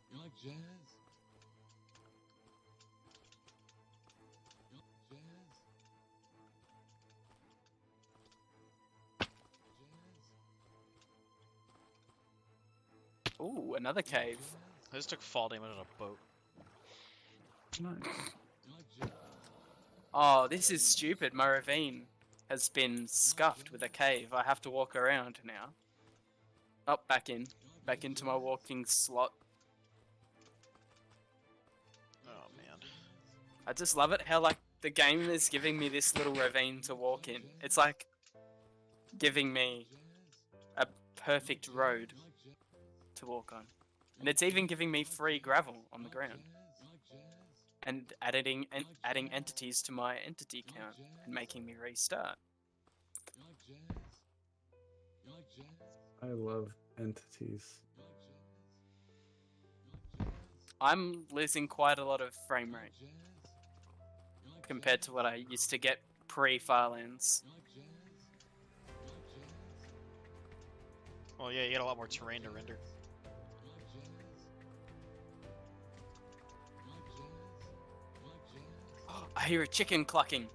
You like jazz? Ooh, another cave. I just took fall damage on a boat. Oh, this is stupid. My ravine has been scuffed with a cave. I have to walk around now. Oh, back in. Back into my walking slot. Oh, man. I just love it how, like, the game is giving me this little ravine to walk in. It's like giving me a perfect road to walk on. And it's even giving me free gravel on the ground. And adding entities to my entity count and making me restart. I love entities. I'm losing quite a lot of frame rate compared to what I used to get pre-Farlands. Well, yeah, you got a lot more terrain to render. I hear a chicken clucking.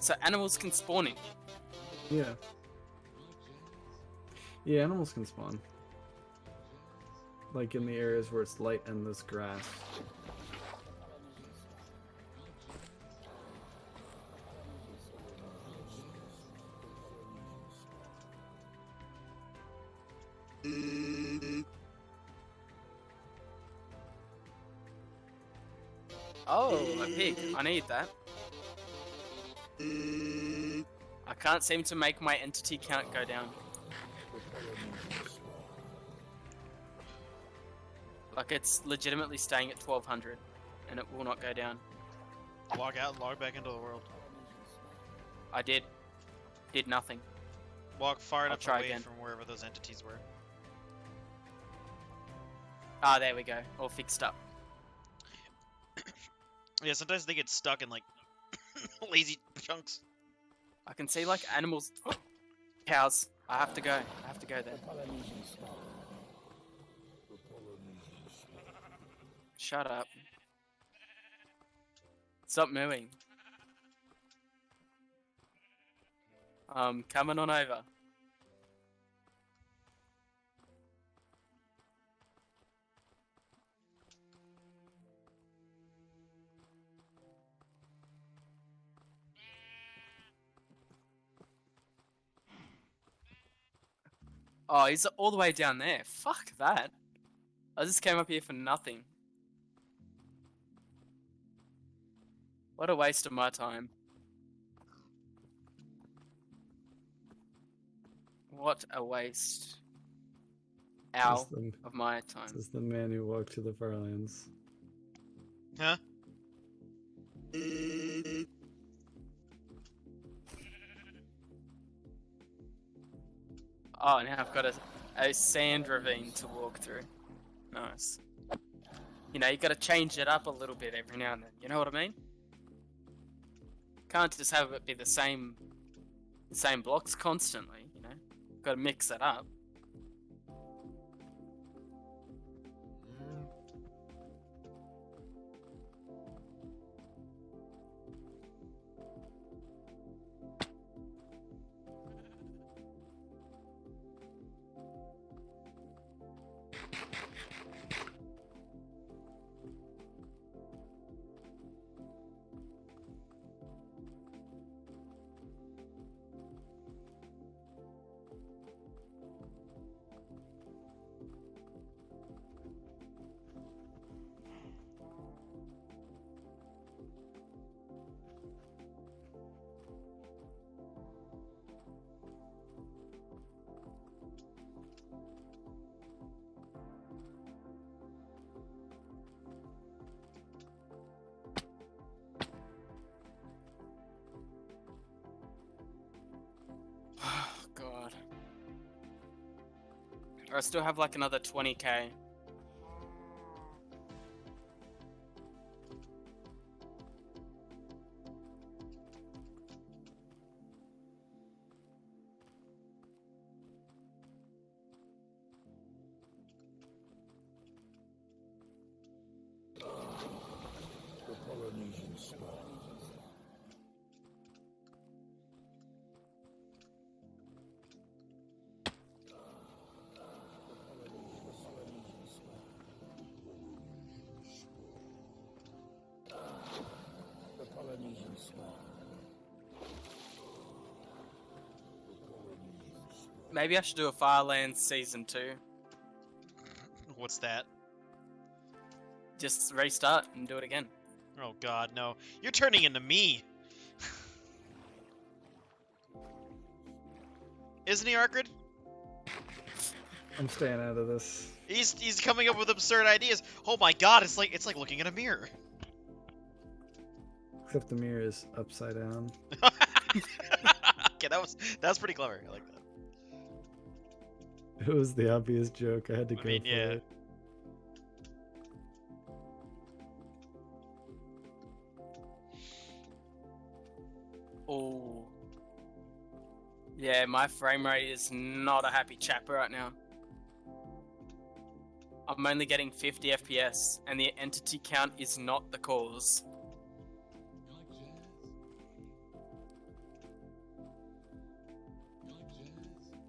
So animals can spawn in. Yeah. Yeah, animals can spawn. Like in the areas where it's light and there's grass. Oh, a pig. I need that. I can't seem to make my entity count go down. Like, it's legitimately staying at 1200, and it will not go down. Log out and log back into the world. I did. Did nothing. Walk far enough try away again. from wherever those entities were. Ah, there we go. All fixed up. Yeah, sometimes they get stuck in, like, lazy chunks. I can see, like, animals... Cows. I have to go. I have to go there. Shut up. Stop mooing. Coming on over. Oh, he's all the way down there. Fuck that. I just came up here for nothing. What a waste of my time. What a waste. Ow. Of my time. This is the man who walked to the Farlands. Huh? Oh, now I've got a sand ravine to walk through. Nice. You know, you gotta change it up a little bit every now and then. You know what I mean? Can't just have it be the same blocks constantly, you know? Gotta mix it up. Oh, God. I still have like another 20k. Maybe I should do a Farlands Season 2. What's that? Just restart and do it again. Oh God, no! You're turning into me. Isn't he, Arkrid? I'm staying out of this. He's coming up with absurd ideas. Oh my God, it's like looking in a mirror. Except the mirror is upside down. Okay, that was pretty clever. I like that. It was the obvious joke. I had to I go mean, for yeah. it. Oh. Yeah, my frame rate is not a happy chapper right now. I'm only getting 50 FPS, and the entity count is not the cause.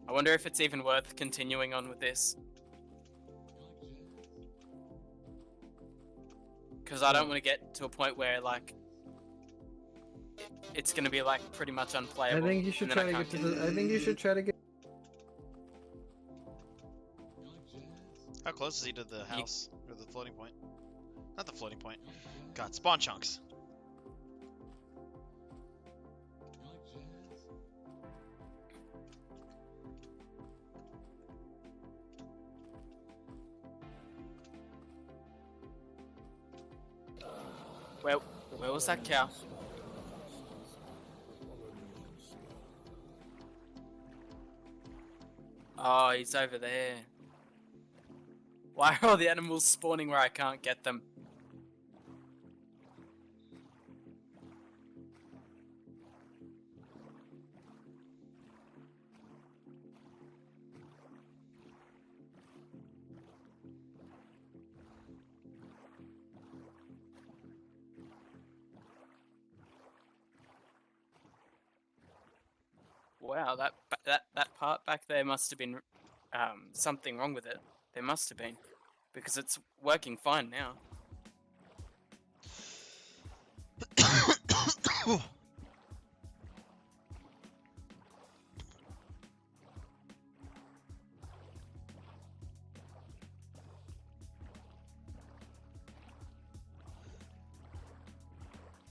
I wonder if it's even worth continuing on with this. Because I don't want to get to a point where, like, it's going to be, like, pretty much unplayable. I think you should try to get to the. I think you should try to get. How close is he to the house or the floating point? Not the floating point. God, spawn chunks. Where was that cow? Oh, he's over there. Why are all the animals spawning where I can't get them? Wow, that part back there must have been something wrong with it. There must have been, because it's working fine now.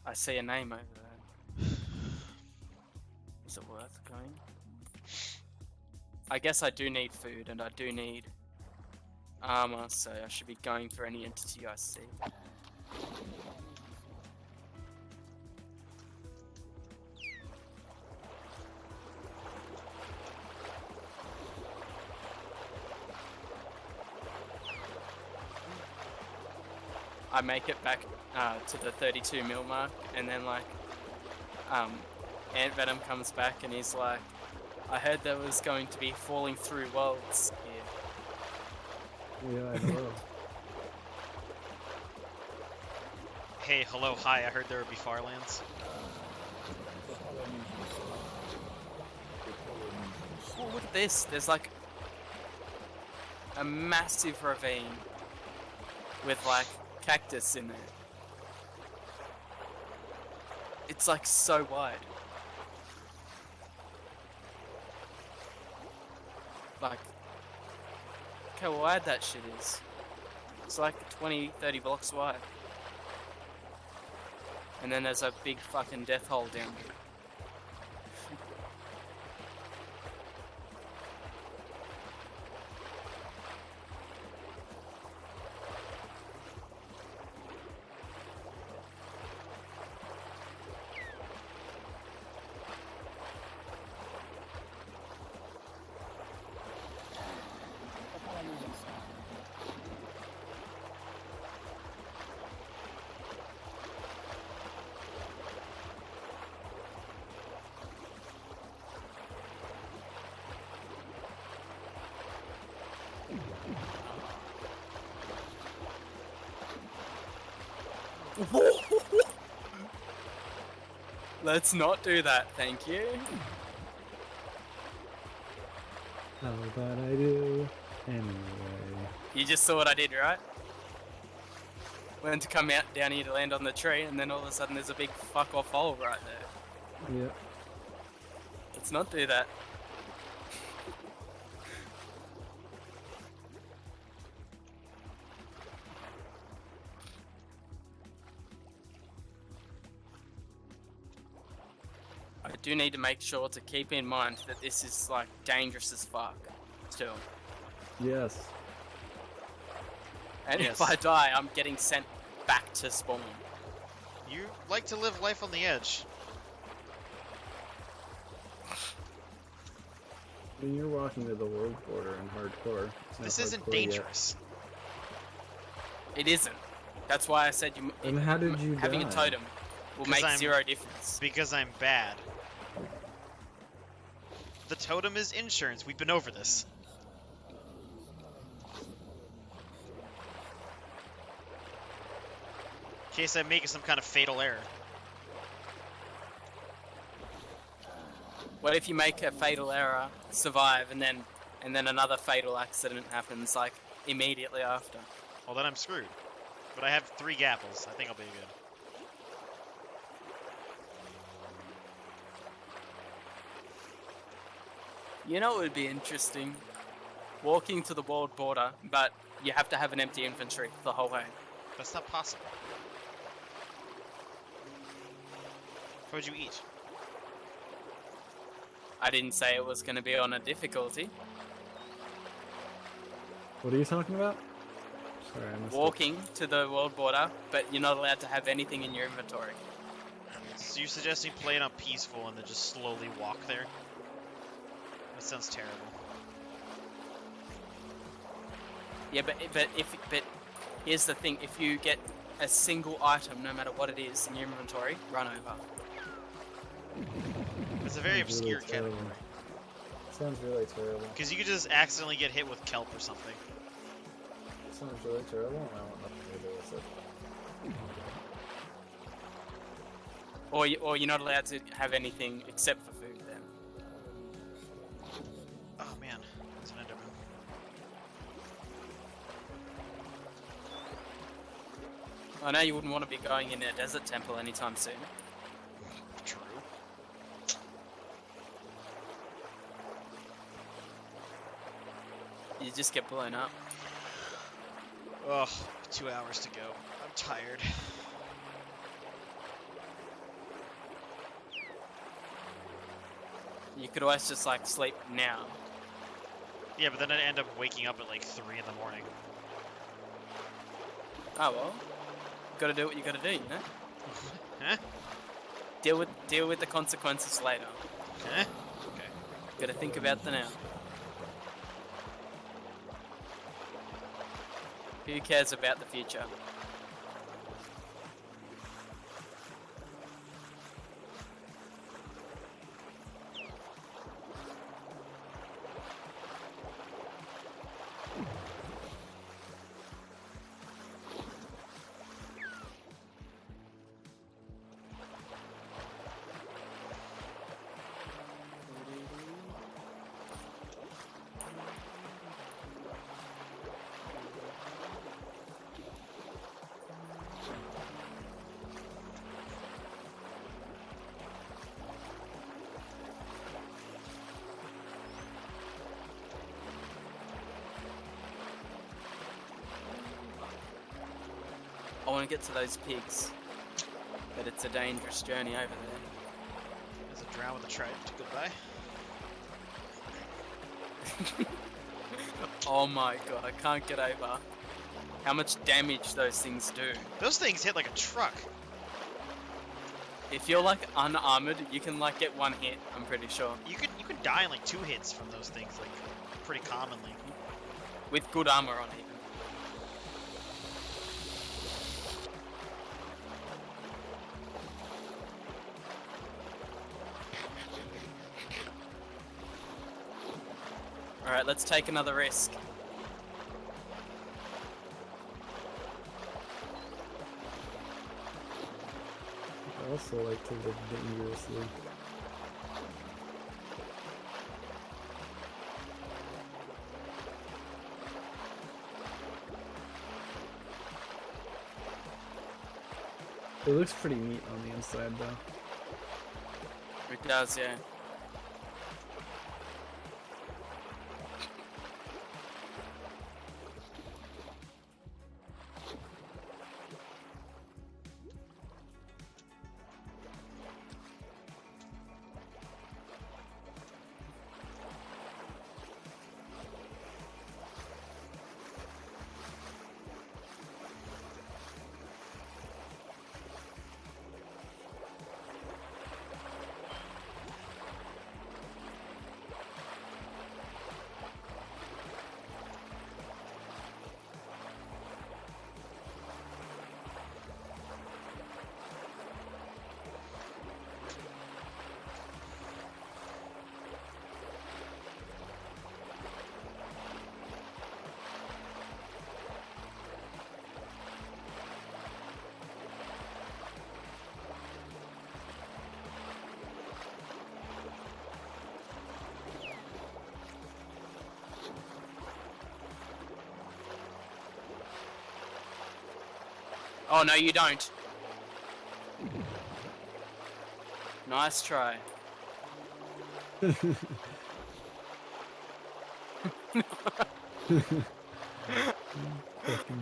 I see a name over there. Is it worth going? I guess I do need food, and I do need armor, so I should be going for any entity I see. I make it back to the 32 mil mark, and then like Ant Venom comes back and he's like, I heard there was going to be falling through worlds here. Yeah, I know. Hey, hello, hi, I heard there would be Farlands. Oh, look at this. There's like a massive ravine with like cactus in there. It's like so wide. Like, look how wide that shit is. It's like 20-30 blocks wide. And then there's a big fucking death hole down there. Let's not do that, thank you. How about I do anyway? You just saw what I did, right? Went to come out down here to land on the tree, and then all of a sudden there's a big fuck off hole right there. Yep. Let's not do that. I do need to make sure to keep in mind that this is like dangerous as fuck still. Yes. And Yes. if I die, I'm getting sent back to spawn. You like to live life on the edge. When you're walking to the world border in hardcore. It's not This isn't hardcore yet. dangerous. It isn't. That's why I said you. Then how did you having die? a totem will 'Cause make I'm- zero difference. Because I'm bad. The totem is insurance. We've been over this. In case I make some kind of fatal error. What if you make a fatal error, survive, and then another fatal accident happens like immediately after? Well, then I'm screwed. But I have 3 gapples. I think I'll be good. You know, it would be interesting. Walking to the world border, but you have to have an empty inventory the whole way. That's not possible. What would you eat? I didn't say it was going to be on a difficulty. What are you talking about? Sorry, I missed it. Walking to the world border, but you're not allowed to have anything in your inventory. So you're suggesting playing on peaceful and then just slowly walk there? That sounds terrible. Yeah, but here's the thing: if you get a single item, no matter what it is, in your inventory, run over. It's a very Sounds obscure really terrible. category. Sounds really terrible. Because you could just accidentally get hit with kelp or something. Sounds really terrible, and I want nothing to do with it. Or you're not allowed to have anything except for food then. Oh man, it's an Enderman. I know you wouldn't want to be going in a desert temple anytime soon. True. You just get blown up. Ugh, 2 hours to go. I'm tired. You could always just like sleep now. Yeah, but then I end up waking up at like 3 in the morning. Oh well. Gotta do what you gotta do, you know? Huh? Deal with the consequences later. Huh? Okay. Gotta think about the now. Who cares about the future? want to get to those pigs. But it's a dangerous journey over there. There's a drown with a trident. Goodbye. Oh my god, I can't get over how much damage those things do. Those things hit like a truck. If you're like unarmored, you can like get one hit, I'm pretty sure. You can die in like 2 hits from those things, like pretty commonly. With good armor on it. Alright, let's take another risk. I also like to live dangerously. It looks pretty neat on the inside, though. It does, yeah. Oh, no, you don't. Nice try. Fucking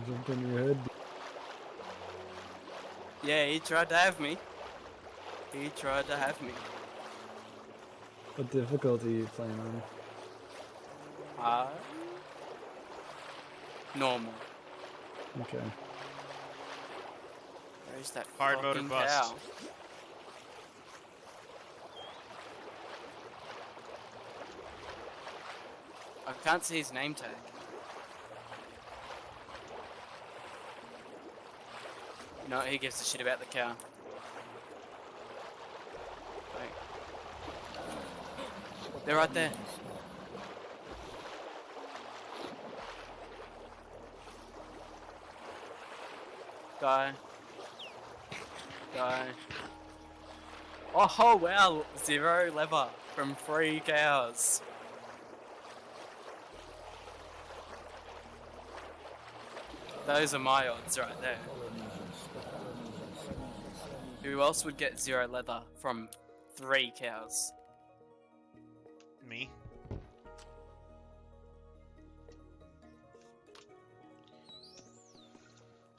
jumped on your head. Yeah, he tried to have me. He tried to have me. What difficulty are you playing on? Normal. Okay. Where's that Hard mode or fucking bust. cow? I can't see his name tag. No, he gives a shit about the cow. Wait. They're right there. Die. Die. Oh wow, 0 lever from 3 cows. Those are my odds right there. Who else would get 0 leather from 3 cows? Me.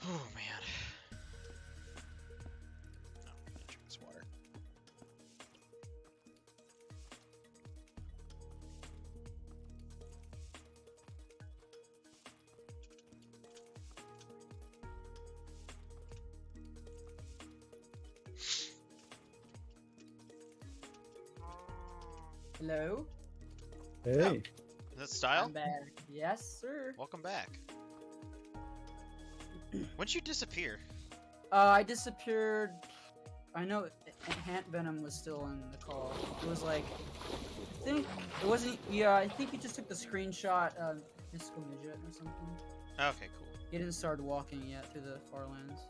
Oh man. Oh, I'm gonna drink this water. Hello? Hey. Is that style? I'm back. Yes, sir. Welcome back. When'd you disappear? I disappeared. I know Ant Venom was still in the call. It was like, I think it wasn't. Yeah, I think he just took the screenshot of Disco Midget or something. Okay, cool. He didn't start walking yet through the Farlands.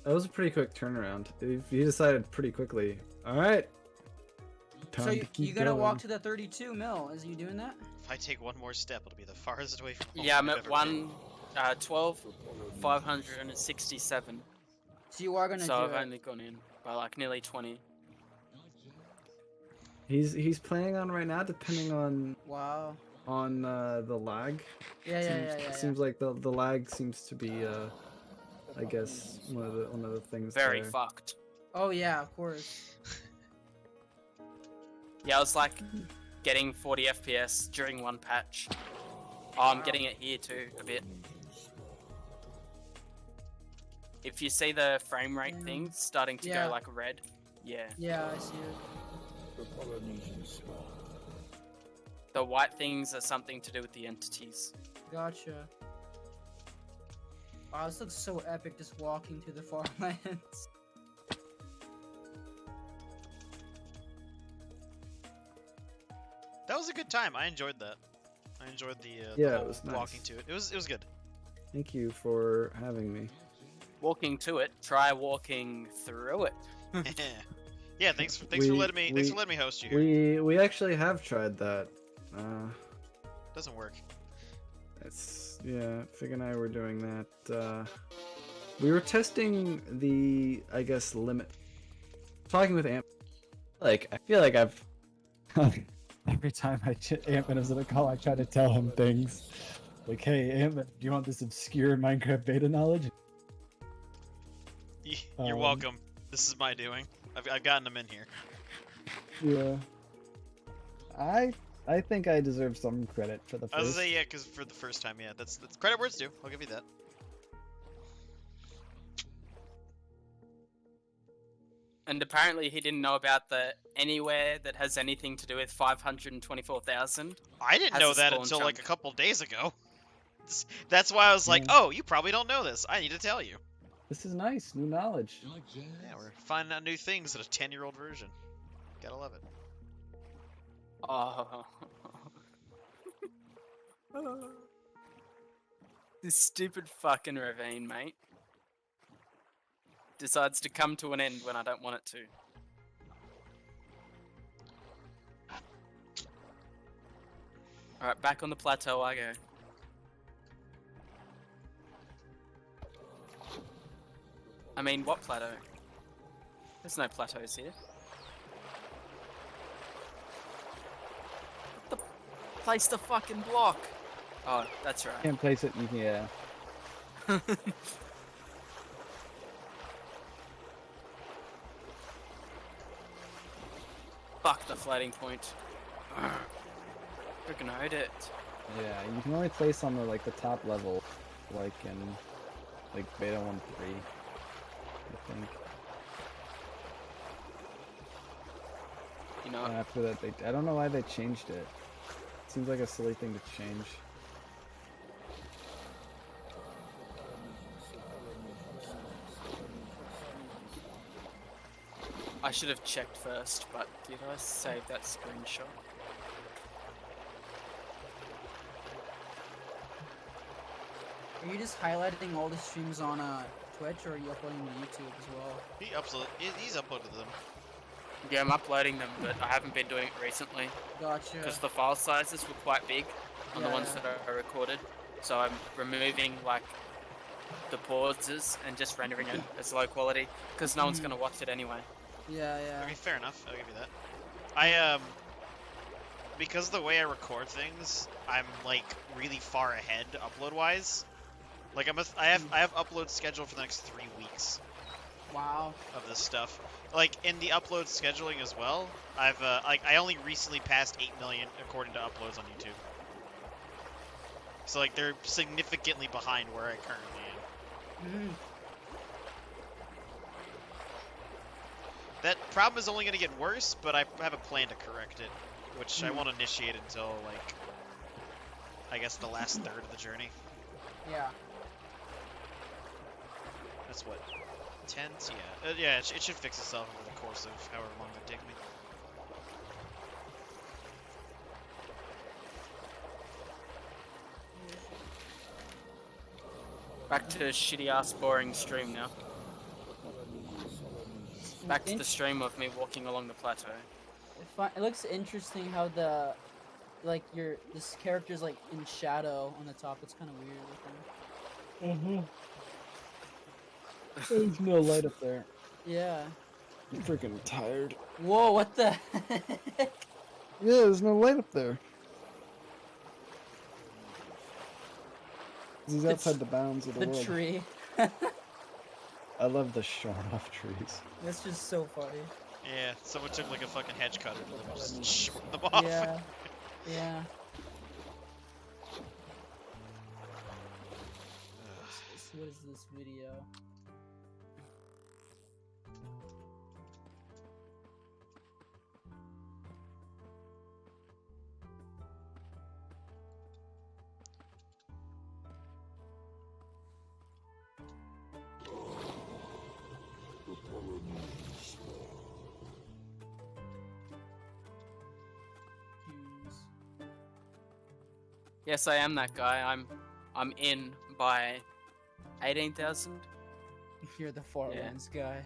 That was a pretty quick turnaround. You decided pretty quickly. All right. So you gotta walk to the 32 mil. Is you doing that? If I take one more step, it'll be the farthest away from home. Yeah, I'm I've at ever been. 12,567. So you are gonna So do I've it. only gone in by like nearly 20. He's playing on right now, depending on. Wow. on the lag. Yeah. Seems like the lag seems to be I guess one of the things Very there. fucked. Oh yeah, of course. Yeah, I was like getting 40 FPS during one patch. Oh, I'm getting it here too, a bit. If you see the frame rate thing starting to go like red, yeah. Yeah, I see it. The white things are something to do with the entities. Gotcha. Wow, this looks so epic just walking through the Farlands. That was a good time. I enjoyed that. I enjoyed the Yeah, it was nice. walking to it. It was good. Thank you for having me. Walking to it, try walking through it. Yeah, thanks for letting me host you here. We actually have tried that. Doesn't work. Fig and I were doing that. We were testing the, I guess, limit. Talking with Amp. Like, I feel like I've every time Ampman is in a call, I try to tell him things. Like, hey, Ampman, do you want this obscure Minecraft beta knowledge? You're welcome. This is my doing. I've gotten him in here. Yeah. I think I deserve some credit for the first. I was gonna say, yeah, because for the first time, yeah, that's credit where it's due. I'll give you that. And apparently he didn't know about the anywhere that has anything to do with 524,000. I didn't know that until like a couple days ago. That's why I was like, oh, you probably don't know this. I need to tell you. This is nice, new knowledge. Yeah, we're finding out new things in a 10-year-old version. Gotta love it. Oh. This stupid fucking ravine, mate. Decides to come to an end when I don't want it to. Alright, back on the plateau I go. I mean, what plateau? There's no plateaus here. Place the fucking block! Oh, that's right. Can't place it, yeah. Fuck the floating point. Freaking hate it. Yeah, you can only place on the top level, like in beta 1.3, I think. You know. And after that, I don't know why they changed it. Seems like a silly thing to change. I should have checked first, but did I save that screenshot? Are you just highlighting all the streams on Twitch, or are you uploading to YouTube as well? He's uploaded them. Yeah, I'm uploading them, but I haven't been doing it recently. Gotcha. Because the file sizes were quite big on the ones that are recorded. So I'm removing the pauses and just rendering it as low quality because no one's gonna watch it anyway. Yeah. Okay, fair enough. I'll give you that. I because of the way I record things, I'm really far ahead upload wise. I have uploads scheduled for the next 3 weeks. Wow. Of this stuff. In the upload scheduling as well, I've I only recently passed 8 million according to uploads on YouTube. So they're significantly behind where I currently am. That problem is only going to get worse, but I have a plan to correct it, which I won't initiate until I guess the last third of the journey. Yeah. That's what, 10? Yeah. Yeah, it should fix itself over the course of however long it takes me. Back to shitty ass boring stream now. Back to the stream of me walking along the plateau. It looks interesting how this character's in shadow on the top. It's kind of weird looking. There's no light up there. Yeah. I'm freaking tired. Whoa, what the heck? Yeah, there's no light up there. He's outside the bounds of the, The world. tree. I love the shot off trees. That's just so funny. Yeah, someone took like a fucking hedge cutter to them, just short them off. Yeah. Yeah. What is this video? Yes, I am that guy. I'm in by 18,000. You're the Farlands guy.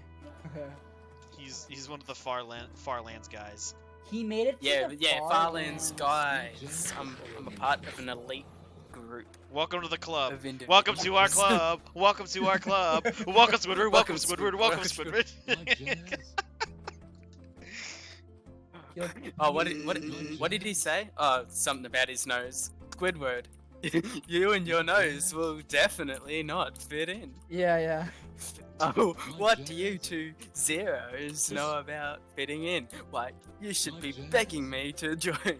He's one of the Farlands guys. He made it to the Farlands guys. I'm a part of an elite group. Welcome to the club. Of individuals. Welcome to our club. Welcome to our club. Welcome Squidward. Welcome Squidward. Welcome Squidward. Oh, what did he say? Oh, something about his nose. Squidward. You and your nose will definitely not fit in. Yeah. Oh, what do you two zeros know about fitting in? Why, you should be begging me to join.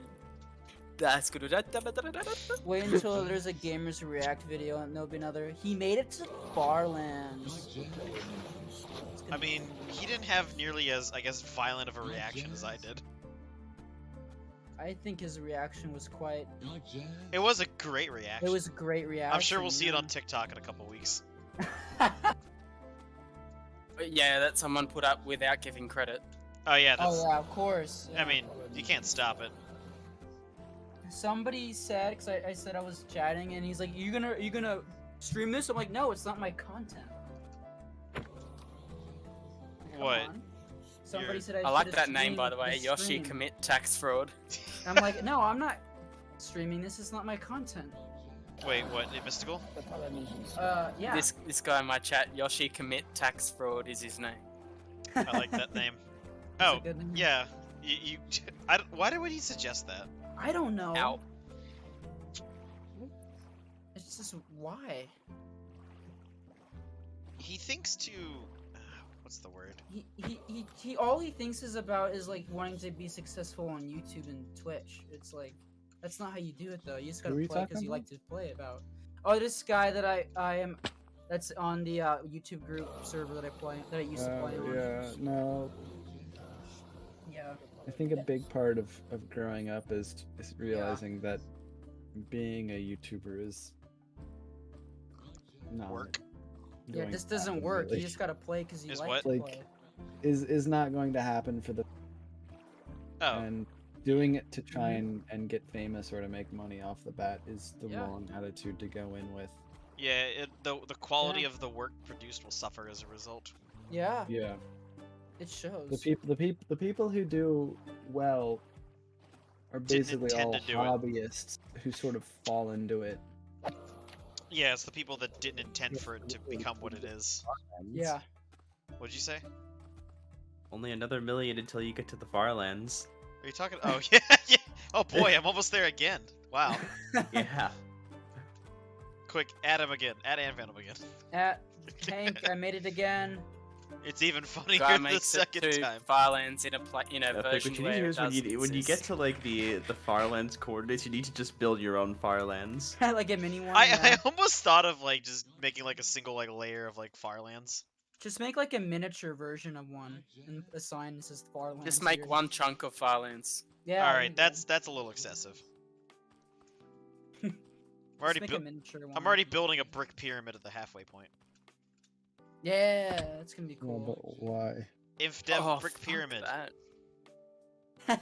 That's good. Wait until there's a Gamers React video and there'll be another. He made it to Farlands. I mean, he didn't have nearly as, I guess, violent of a reaction as I did. I think his reaction was quite... It was a great reaction. It was a great reaction. I'm sure we'll see it on TikTok in a couple weeks. Yeah, that someone put up without giving credit. Oh yeah, that's... Oh yeah, of course. Yeah. I mean, you can't stop it. Somebody said, because I said I was chatting, and he's like, you gonna stream this? I'm like, no, it's not my content. Come What? on. Somebody said I like that name, by the way. Yoshi stream. commit tax fraud. I'm like, no, I'm not streaming this. It's not my content. Wait, what? Mystical? Yeah. This guy in my chat, Yoshi commit tax fraud, is his name. I like that name. That's a Oh, good name. yeah. Why would he suggest that? I don't know. Ow. It's just why. He thinks to... what's the word? He all he thinks is about is like wanting to be successful on YouTube and Twitch. It's like that's not how you do it though. You just gotta play because you like to play about. Oh, this guy that I am, that's on the YouTube group server that I used to play on. Yeah, no. Yeah. I think a big part of growing up is realizing that being a YouTuber is not work. Yeah, this doesn't work. You just gotta play because you like to play. Is not going to happen for the. Oh. And doing it to try and get famous or to make money off the bat is the wrong attitude to go in with. Yeah, the quality of the work produced will suffer as a result. Yeah. Yeah. It shows. The people who do well are basically all hobbyists who sort of fall into it. Yeah, it's the people that didn't intend for it to become what it is. Yeah. What'd you say? Only another million until you get to the Farlands. Are you talking? Oh yeah, yeah. Oh boy, I'm almost there again. Wow. Yeah. Quick, add him again. Add Anvenom again. At Tank, I made it again. It's even funnier Guy the makes second it to time. Farlands in a version What you need where to do it is doesn't when you get exist. to like the Farlands coordinates, you need to just build your own Farlands. Like a mini one. I almost thought of like just making like a single like layer of like Farlands. Just make like a miniature version of one and assign this as Farlands. Just make here. one chunk of Farlands. Yeah. All right, that's a little excessive. I'm already, make a miniature one. I'm already building a brick pyramid at the halfway point. Yeah, that's gonna be Yeah, cool. but why? Inf dev Oh, brick fuck pyramid. that. I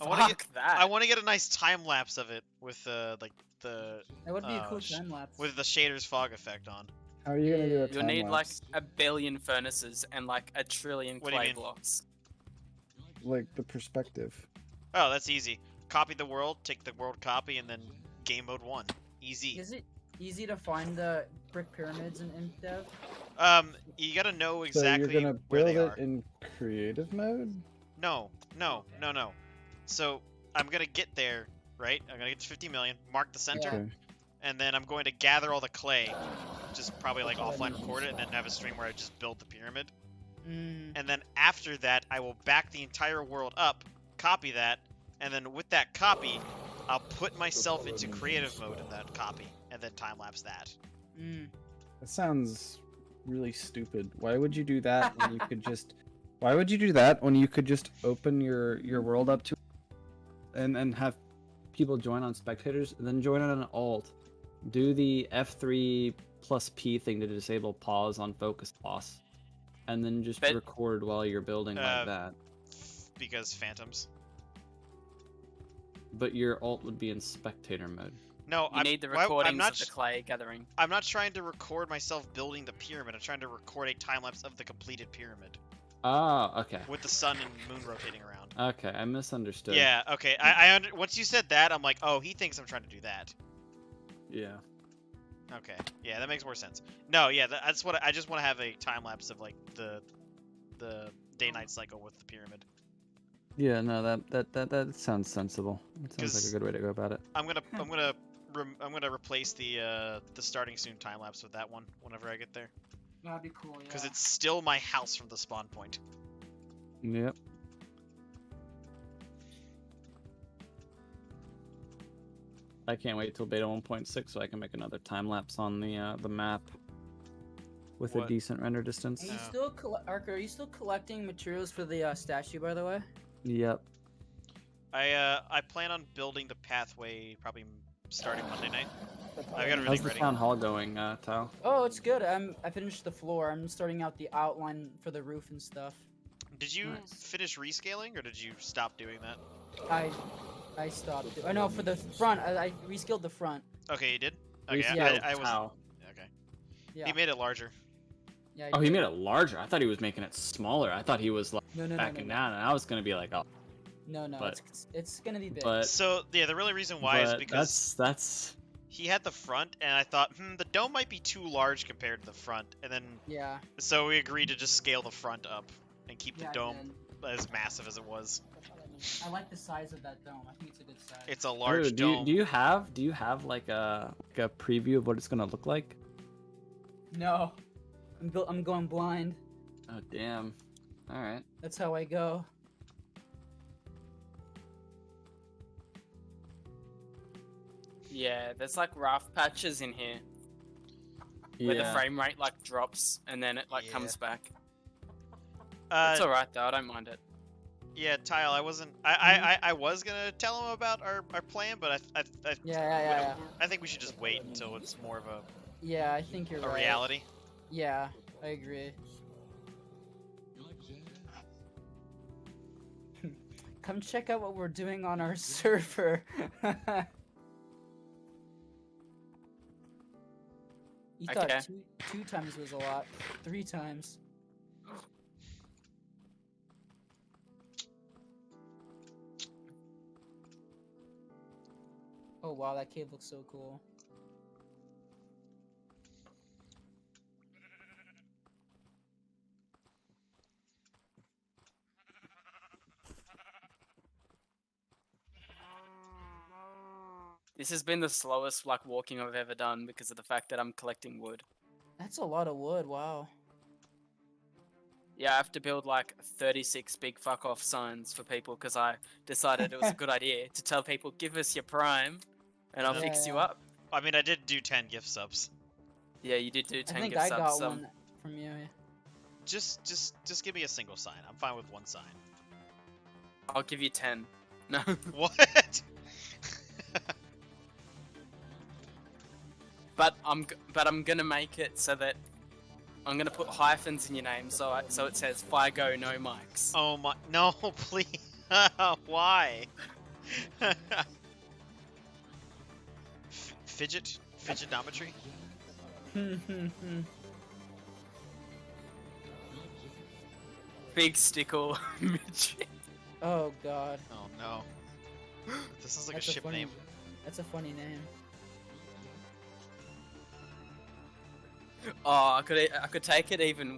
want to Fuck get that. I want to get a nice time lapse of it with like the That would be a cool time lapse. with the shaders fog effect on. How are you gonna do a You'll time need like lapse? a billion furnaces and like a trillion What do you clay mean? blocks. Like the perspective. Oh, that's easy. Copy the world, take the world copy, and then game mode 1. Easy. Is it easy to find the brick pyramids in InfDev? You gotta know So exactly you're gonna where build they it are. in creative mode? No. So I'm gonna get there, right? I'm gonna get to 50 million, mark the center, Okay. and then I'm going to gather all the clay, just probably like offline record it, and then have a stream where I just build the pyramid. And then after that, I will back the entire world up, copy that, and then with that copy, I'll put myself into creative mode in that copy, and then time-lapse that. That sounds really stupid. Why would you do that when you could just... Why would you do that when you could just open your world up to and have people join on spectators, and then join on an alt, do the F3 plus P thing to disable pause on focus loss, and then just record while you're building like that. Because phantoms. But your alt would be in spectator mode. No, you need the recordings of the clay gathering. I'm not trying to record myself building the pyramid. I'm trying to record a time-lapse of the completed pyramid. Ah, okay. With the sun and moon rotating around. Okay, I misunderstood. Yeah, okay. Once you said that, I'm like, oh, he thinks I'm trying to do that. Yeah. Okay. Yeah, that makes more sense. No, yeah, that's what I just want to have a time lapse of like the day-night cycle with the pyramid. Yeah, no, that sounds sensible. It sounds like a good way to go about it. I'm gonna replace the starting soon time lapse with that one whenever I get there. That'd be cool. Yeah. Because it's still my house from the spawn point. Yep. I can't wait till beta 1.6 so I can make another time lapse on the map with a decent render distance. Are you still Ark, are you still collecting materials for the statue, by the way? Yep. I plan on building the pathway probably starting Monday night. I got everything How's the ready. town hall going, Tao? Oh, it's good. I finished the floor. I'm starting out the outline for the roof and stuff. Did you finish rescaling, or did you stop doing that? I stopped. I know for the front. I rescaled the front. Okay, you did. Okay, Rescaled I was. how? Okay. Yeah. He made it larger. Yeah. Oh, he made it larger. I thought he was making it smaller. I thought he was like No, backing down, and I was gonna be like, oh. No, But- it's gonna be big. So yeah, the really reason why is but because that's he had the front, and I thought, the dome might be too large compared to the front, and then yeah. so we agreed to just scale the front up and keep the Yeah, dome and as massive as it was. I like the size of that dome. I think it's a good size. It's a large do dome. you have like a preview of what it's gonna look like? No, I'm going blind. Oh damn! All right. That's how I go. Yeah, there's like rough patches in here where the frame rate like drops and then it like comes back. It's alright though, I don't mind it. Yeah, Tile, I wasn't. I was gonna tell him about our plan, but I think we should just wait until it's more of a I think you're right. reality. Yeah, I agree. Come check out what we're doing on our server. You thought two times was a lot. 3 times. Oh wow, that cave looks so cool. This has been the slowest like walking I've ever done because of the fact that I'm collecting wood. That's a lot of wood, wow. Yeah, I have to build like 36 big fuck off signs for people because I decided it was a good idea to tell people, give us your prime and I'll fix you up. I mean, I did do 10 gift subs. Yeah, you did do 10 I think gift I subs. got one from you. Yeah. Just give me a single sign. I'm fine with one sign. I'll give you 10. No. What? But I'm gonna make it so that I'm gonna put hyphens in your name, so it says Figo no mics. Oh my! No, please. Why? Fidgetometry. Big stickle midget. Oh god. Oh no. This is like That's a ship funny, name. That's a funny name. Oh, I could take it even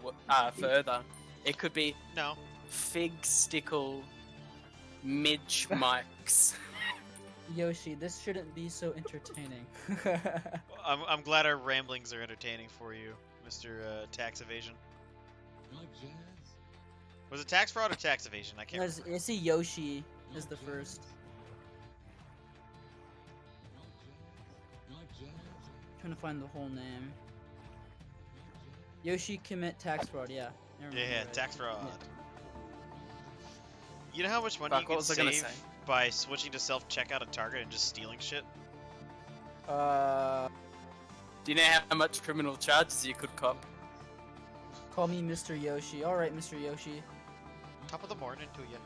further. It could be no Fig Stickle Midge Mics. Yoshi, this shouldn't be so entertaining. I'm glad our ramblings are entertaining for you, Mr. Tax Evasion. You like jazz? Was it tax fraud or tax evasion? I can't remember. I see Yoshi is the first. You like jazz? Trying to find the whole name. Yoshi commit tax fraud. Yeah. I remember Yeah, right. tax fraud. Yeah. You know how much money Fuck, you what can was I gonna save say? by switching to self-checkout at Target and just stealing shit? Do you know how much criminal charges you could cop? Call me Mr. Yoshi. All right, Mr. Yoshi. Top of the morning to you.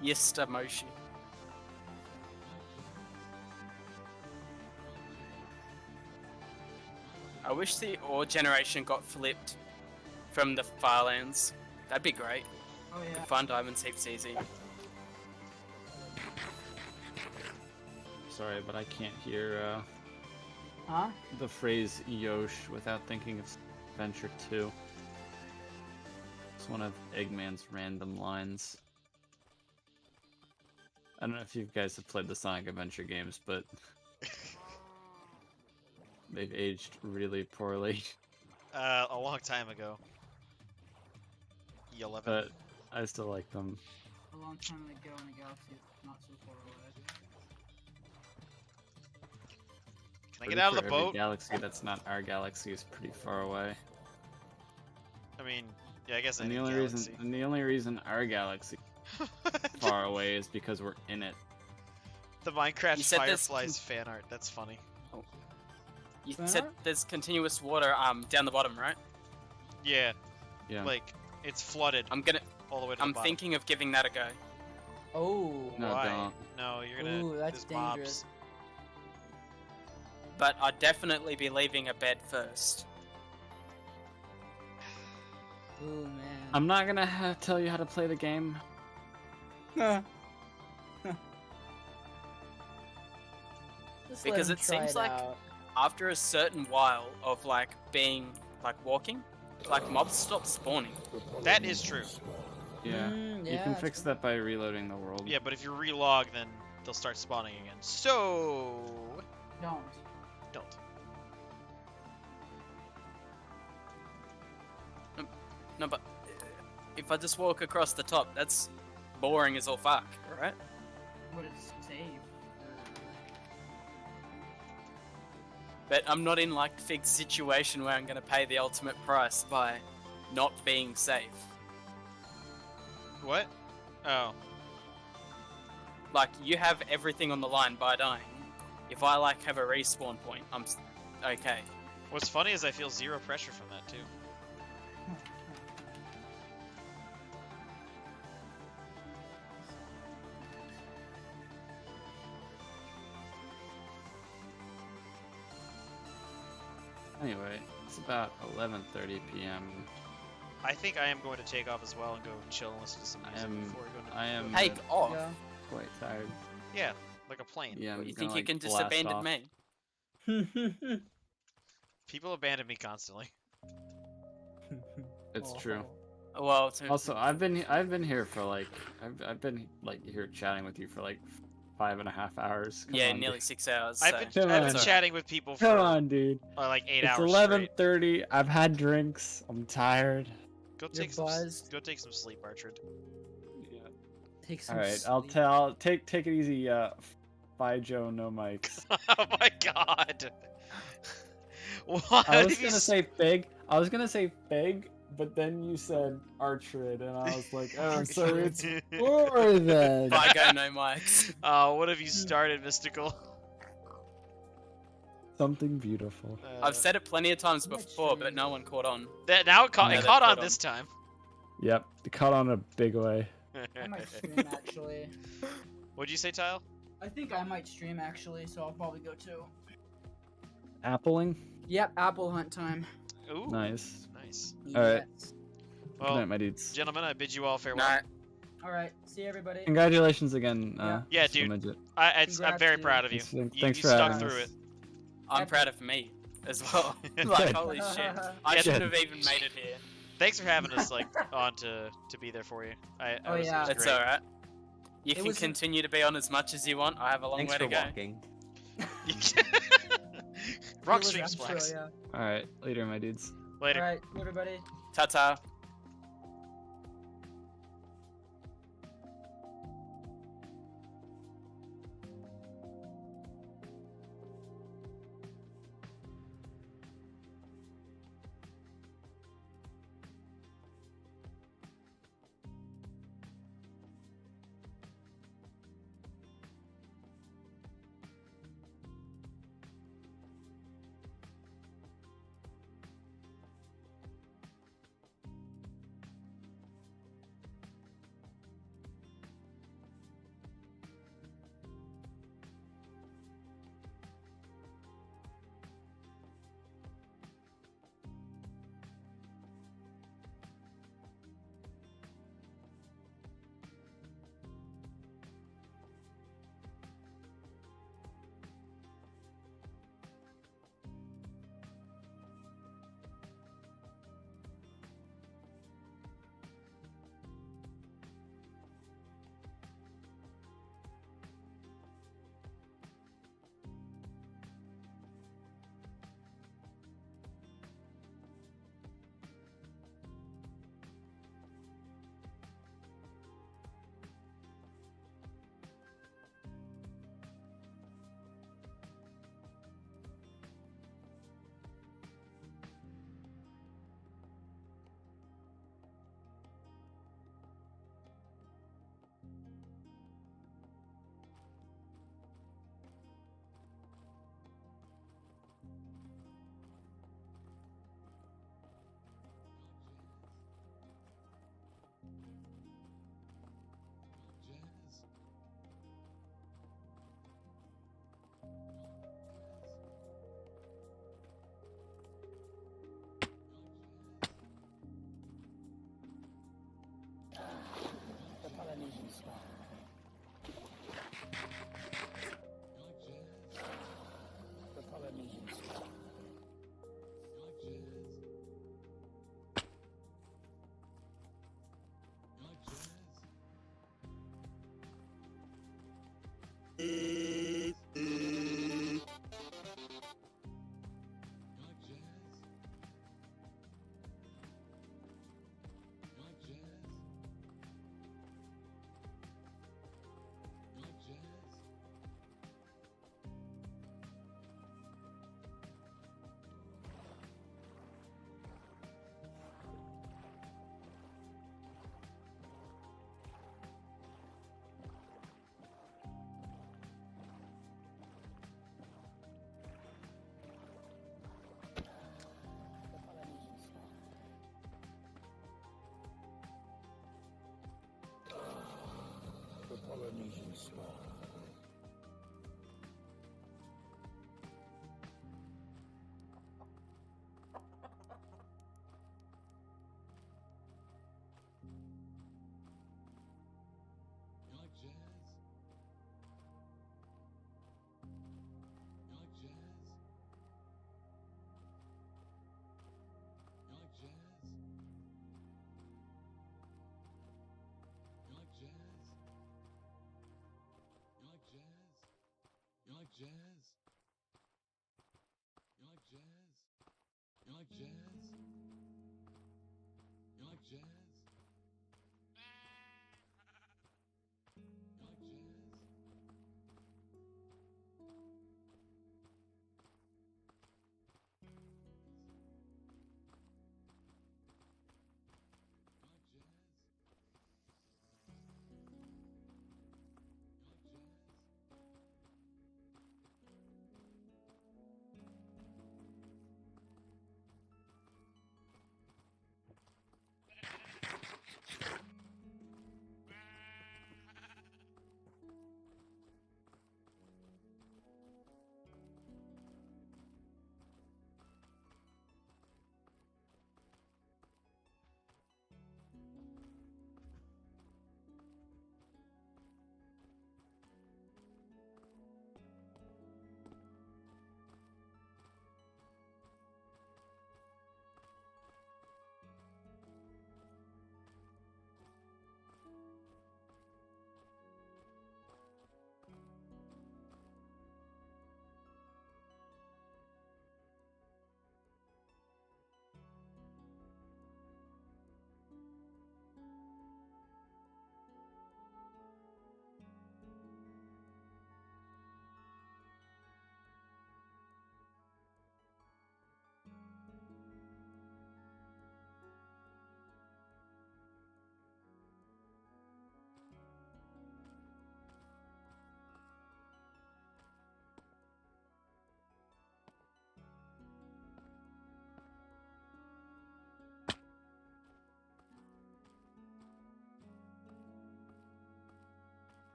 Yes, Moshi. I wish the ore generation got flipped from the Farlands. That'd be great. Oh yeah. Could find diamonds heaps easy. Sorry, but I can't hear Huh? the phrase Yosh without thinking of Adventure 2. It's one of Eggman's random lines. I don't know if you guys have played the Sonic Adventure games, but they've aged really poorly. A long time ago. E11. But I still like them. A long time ago in a galaxy not so far away. Can I get out of the Every boat? galaxy that's not our galaxy is pretty far away. I mean, yeah, I guess And any the galaxy. only reason our galaxy is far away is because we're in it. The Minecraft You said this- Fireflies fan art. That's funny. You Fair said enough. there's continuous water down the bottom, right? Yeah, Yeah. like it's flooded I'm all the way to the bottom. thinking of giving that a go. Oh. No, Why? don't. No, you're gonna. Ooh, that's there's mobs. dangerous. But I'd definitely be leaving a bed first. Ooh man. I'm not gonna tell you how to play the game. Just Because let him it try seems like out. after a certain while of like being like walking, like mobs stop spawning. That is true. Yeah. Mm, You yeah, can that's fix true. that by reloading the world. Yeah, but if you relog, then they'll start spawning again. So Don't. don't. No, but if I just walk across the top, that's boring as all fuck, right? Would it save? But I'm not in like fixed situation where I'm gonna pay the ultimate price by not being safe. What? Oh. Like you have everything on the line by dying. If I like have a respawn point, okay. What's funny is I feel zero pressure from that too. Anyway, it's about 11:30 p.m. I think I am going to take off as well and go chill and listen to some music before we go to I am Take off. Yeah. quite tired. Yeah, like a plane. Yeah, I'm You gonna, think you like, can just blast abandon off. me? People abandon me constantly. It's true. Well, Also, I've been here for like I've been like here chatting with you for like 5.5 hours. Come yeah, on, nearly dude. 6 hours. I've so- been Come I've been on. chatting with people Come for on, dude. like 8 It's hours straight. 11:30. I've had drinks. I'm tired. Go You're take some buzzed. go take some sleep, Archard. Take some All right, sleep. I'll take it easy. Bye, Joe. No mics. Oh my god. What? I was If you gonna s- say Fig. I was gonna say Fig, but then you said Archrid, and I was like, oh, so it's four then. Bye, go no mics. What have you started, Mystical? Something beautiful. I've said it plenty of times before, but no one caught on. That now it caught, Yeah, it that caught on caught this time. Yep, it caught on a big way. I might stream actually. What'd you say, Tile? I think I might stream actually, so I'll probably go too. Appling. Yep, apple hunt time. Ooh. Nice. Nice. All right. Yes. Good Well, night, my dudes. gentlemen, I bid you all farewell. Night. All right. See everybody. Congratulations again. Yeah, Mr. dude. Midget. I'm Congrats, very dude. proud of you. Thanks- You, thanks you for stuck having through us. it. I'm proud of me as well. Like, holy shit. I Yeah, shouldn't have even made it here. Thanks for having us like on to be there for you. Oh, yeah. It was It's great. alright. You can continue to be on as much as you want. I have a long Thanks way for to go. walking. Rock stream flags. Yeah. All right, later, my dudes. Later. All right, everybody. Ta-ta. Polynesian star. You like jazz? You like jazz? You like jazz? You like jazz? You like jazz? You like jazz? You like jazz? You like jazz? You like jazz? You like jazz?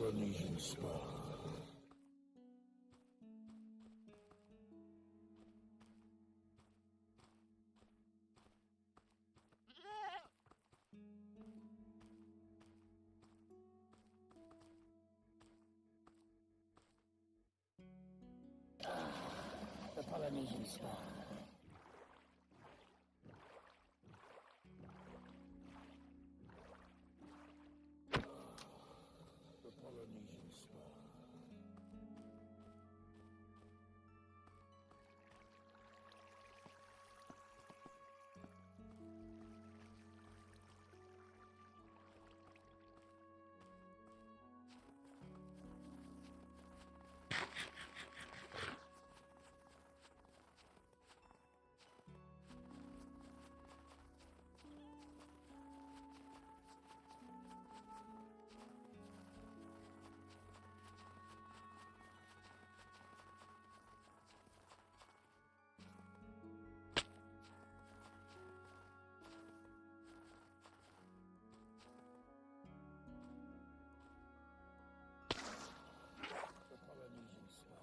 Polynesian spa. The Polynesian spa. The Polynesian spa. The Polynesian spa.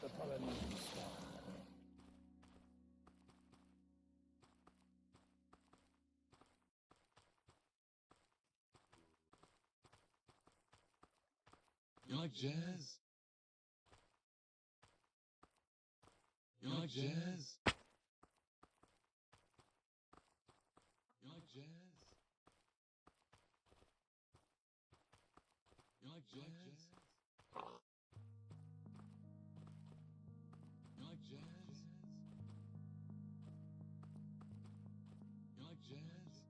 The Polynesian spa. You like jazz? You like jazz? You like jazz? You like jazz? You like jazz? You like jazz? You like jazz? You like jazz?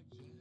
You like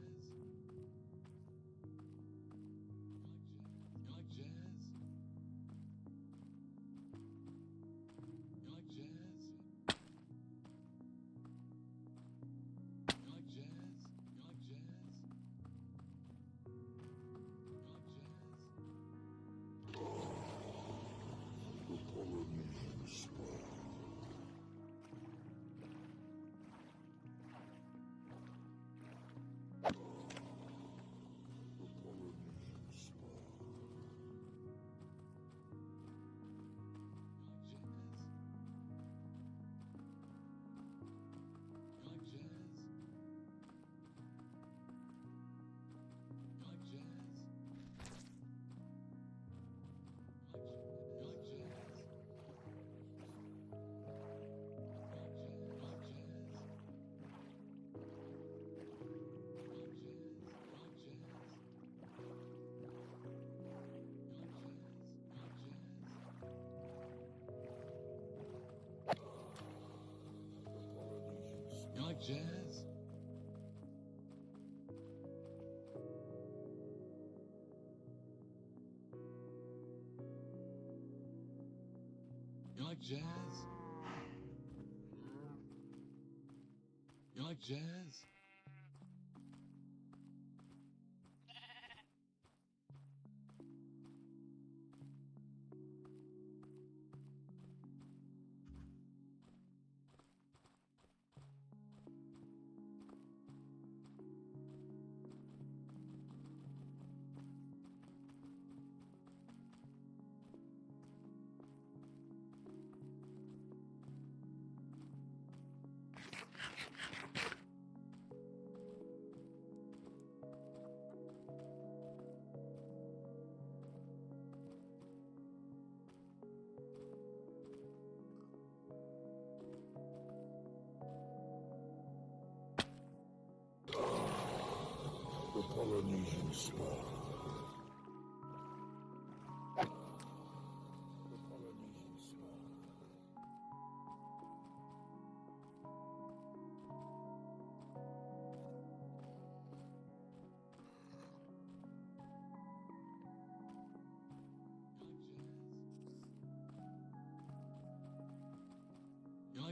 jazz? You like jazz? You like jazz? You like jazz? You like jazz? The Polynesian spa. You like jazz? You like jazz? You like jazz? The Polynesian spa. The Polynesian spa.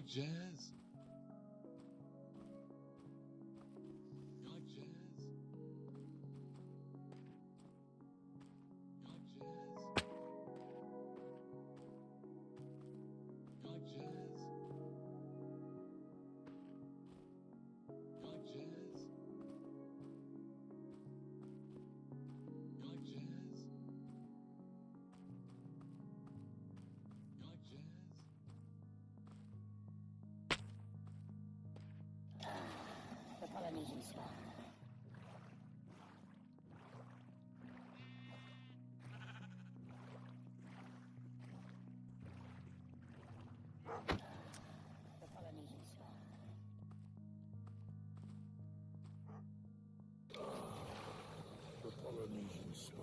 like jazz? You like jazz? You like jazz? You like jazz? You like jazz? You like jazz? You like jazz? The Polynesian spa. The Polynesian spa. The Polynesian spa.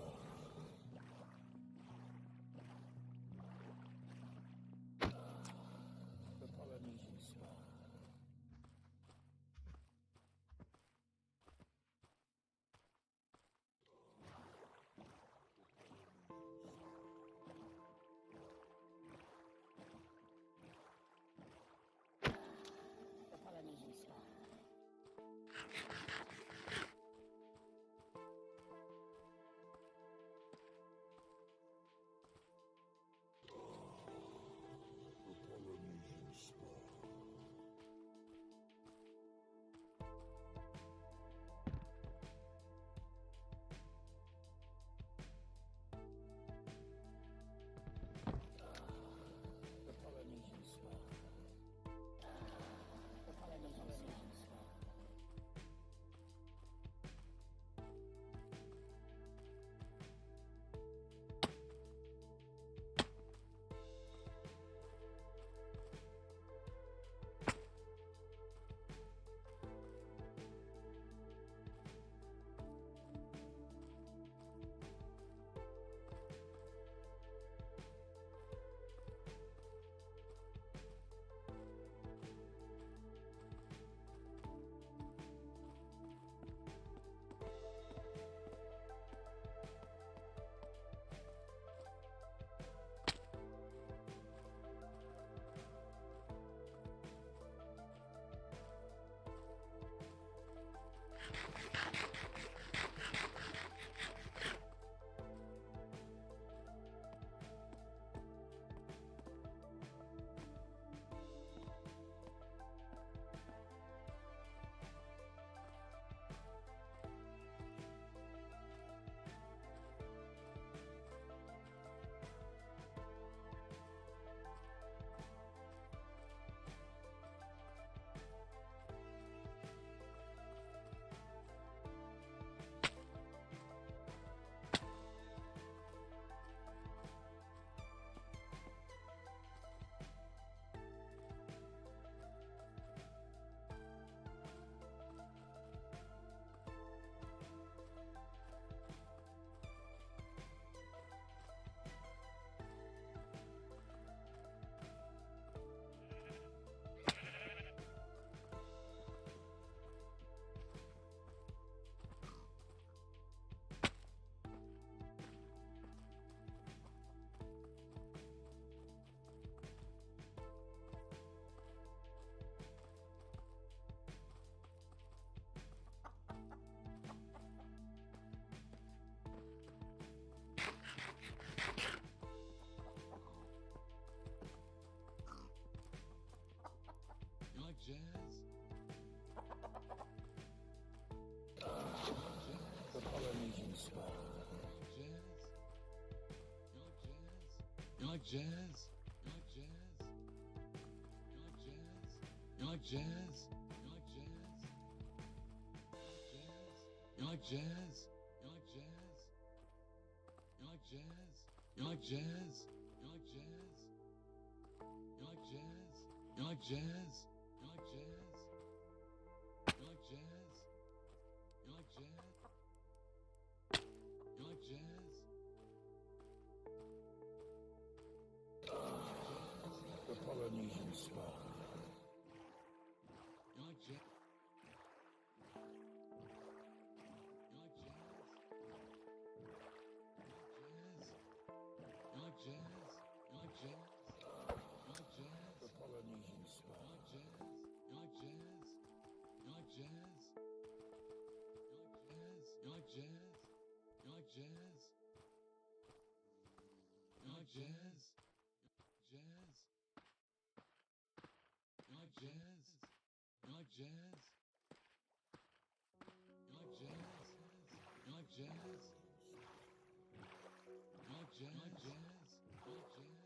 The Polynesian spa. The Polynesian spa. The Polynesian spa. The Polynesian spa. The Polynesian spa. You like jazz? The Polynesian spa. Jazz? You like jazz? You like jazz? You like jazz? You like jazz? You like jazz? You like jazz? You like jazz? You like jazz? You like jazz? You like jazz? You like jazz? You like jazz? You like jazz? You like jazz? You like jazz? The Polynesian spa. You like jazz? You like jazz? You like jazz? You like jazz? You like jazz? The Polynesian spa. like jazz? You like jazz? You like jazz? Jazz? You like jazz? You like jazz? You like jazz? You like jazz? You like jazz? You like jazz? You like jazz?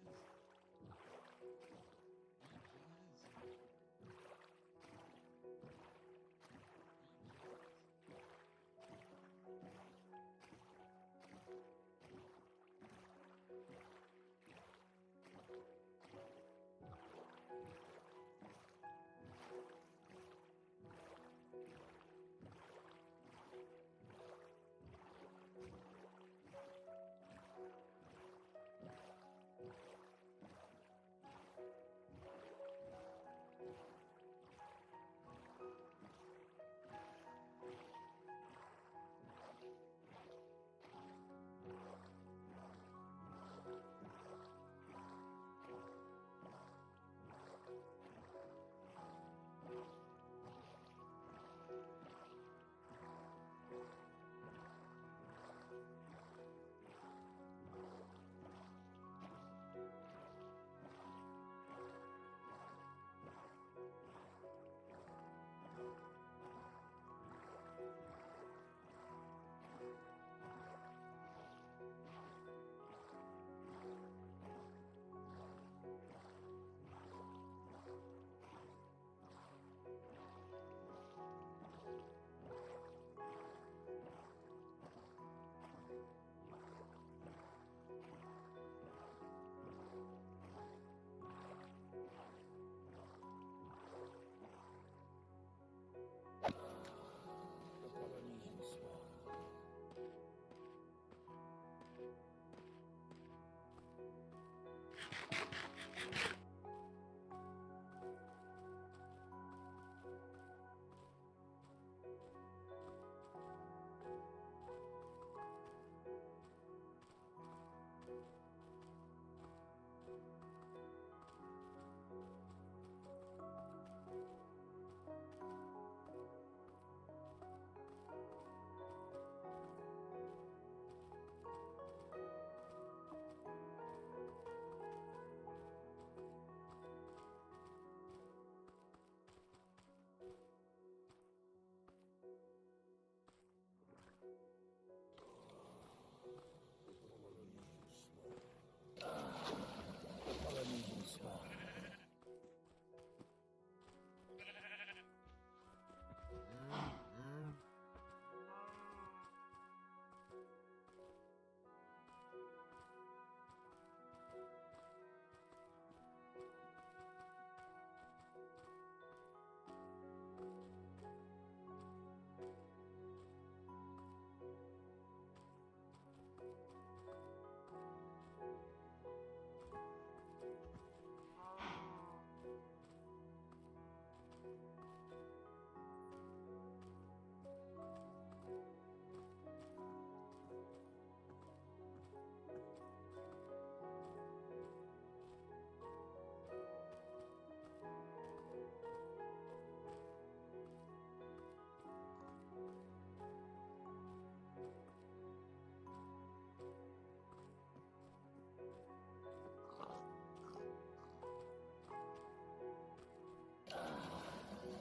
The Polynesian swan.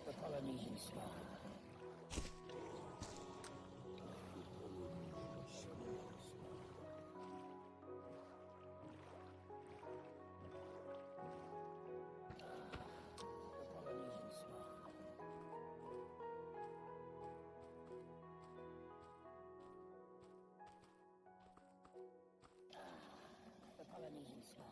The Polynesian swan. The Polynesian swan. The Polynesian swan. The Polynesian swan.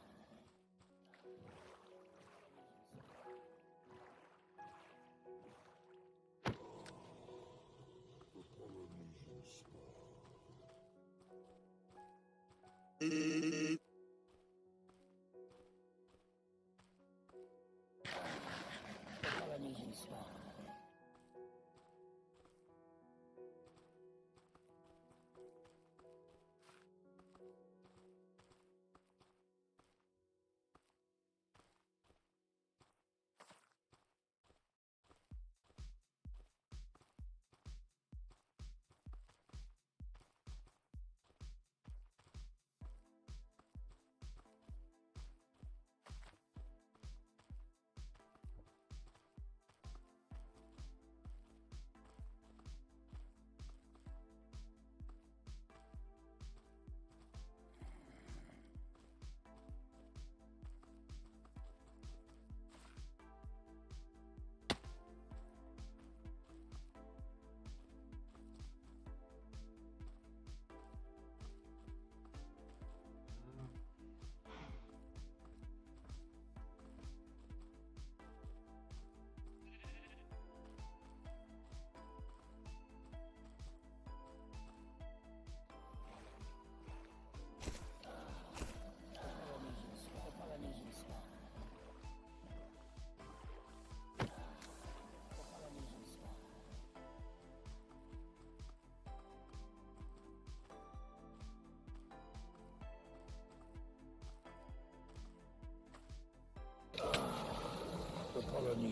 The Polynesian swan.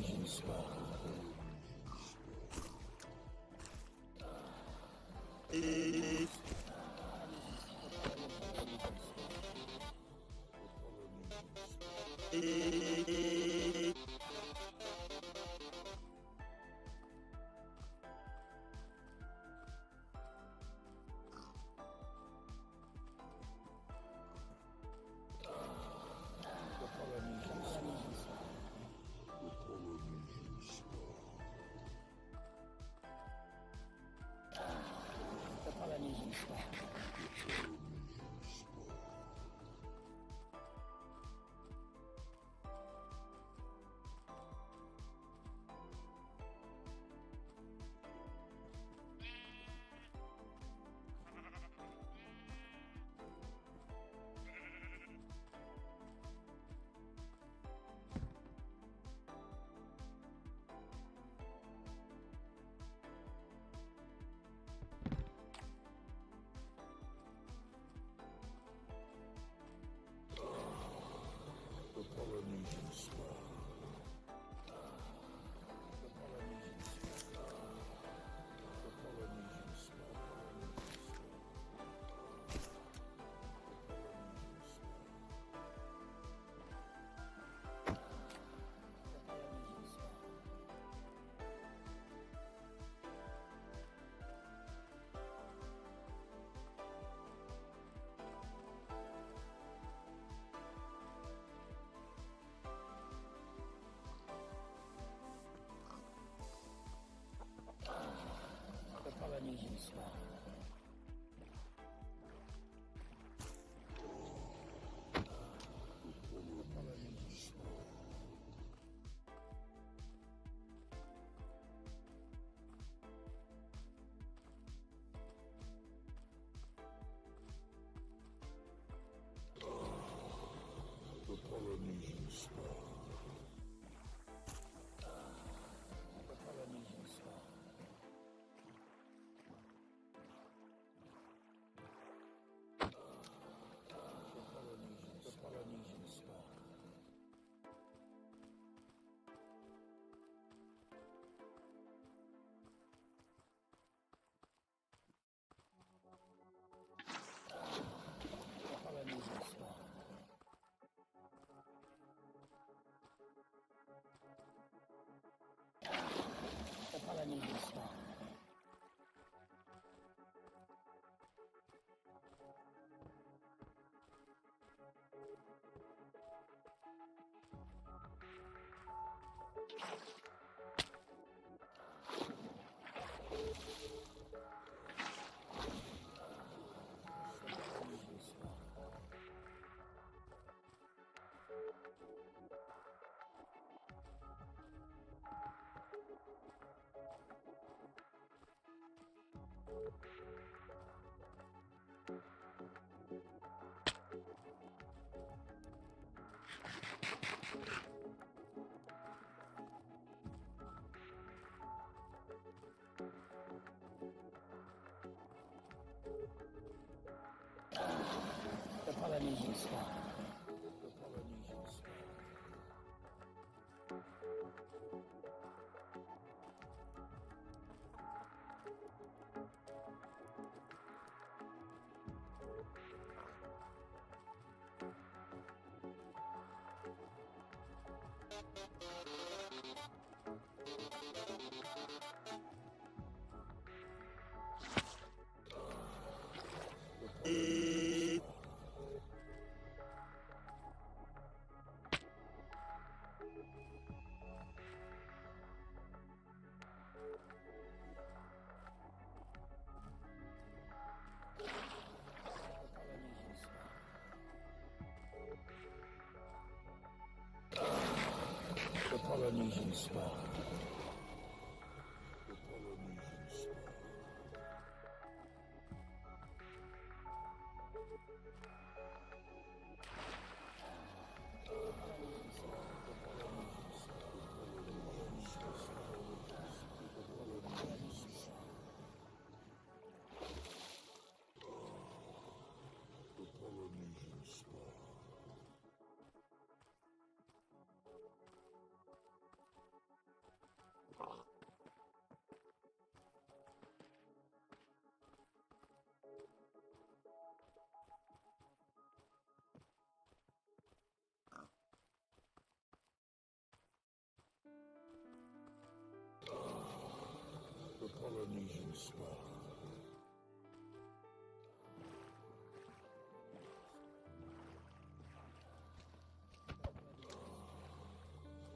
Polynesian spa. The Polynesian spa. The Polynesian spa. The Polynesian spa. The Polynesian spa. The Polynesian spa. The Polynesian spa. The Polynesian spa. The Polynesian spa. The Polynesian spa. The Polynesian spa. The Polynesian spa. The Polynesian spa. The Polynesian spa. The Polynesian spa. Polynesian spa.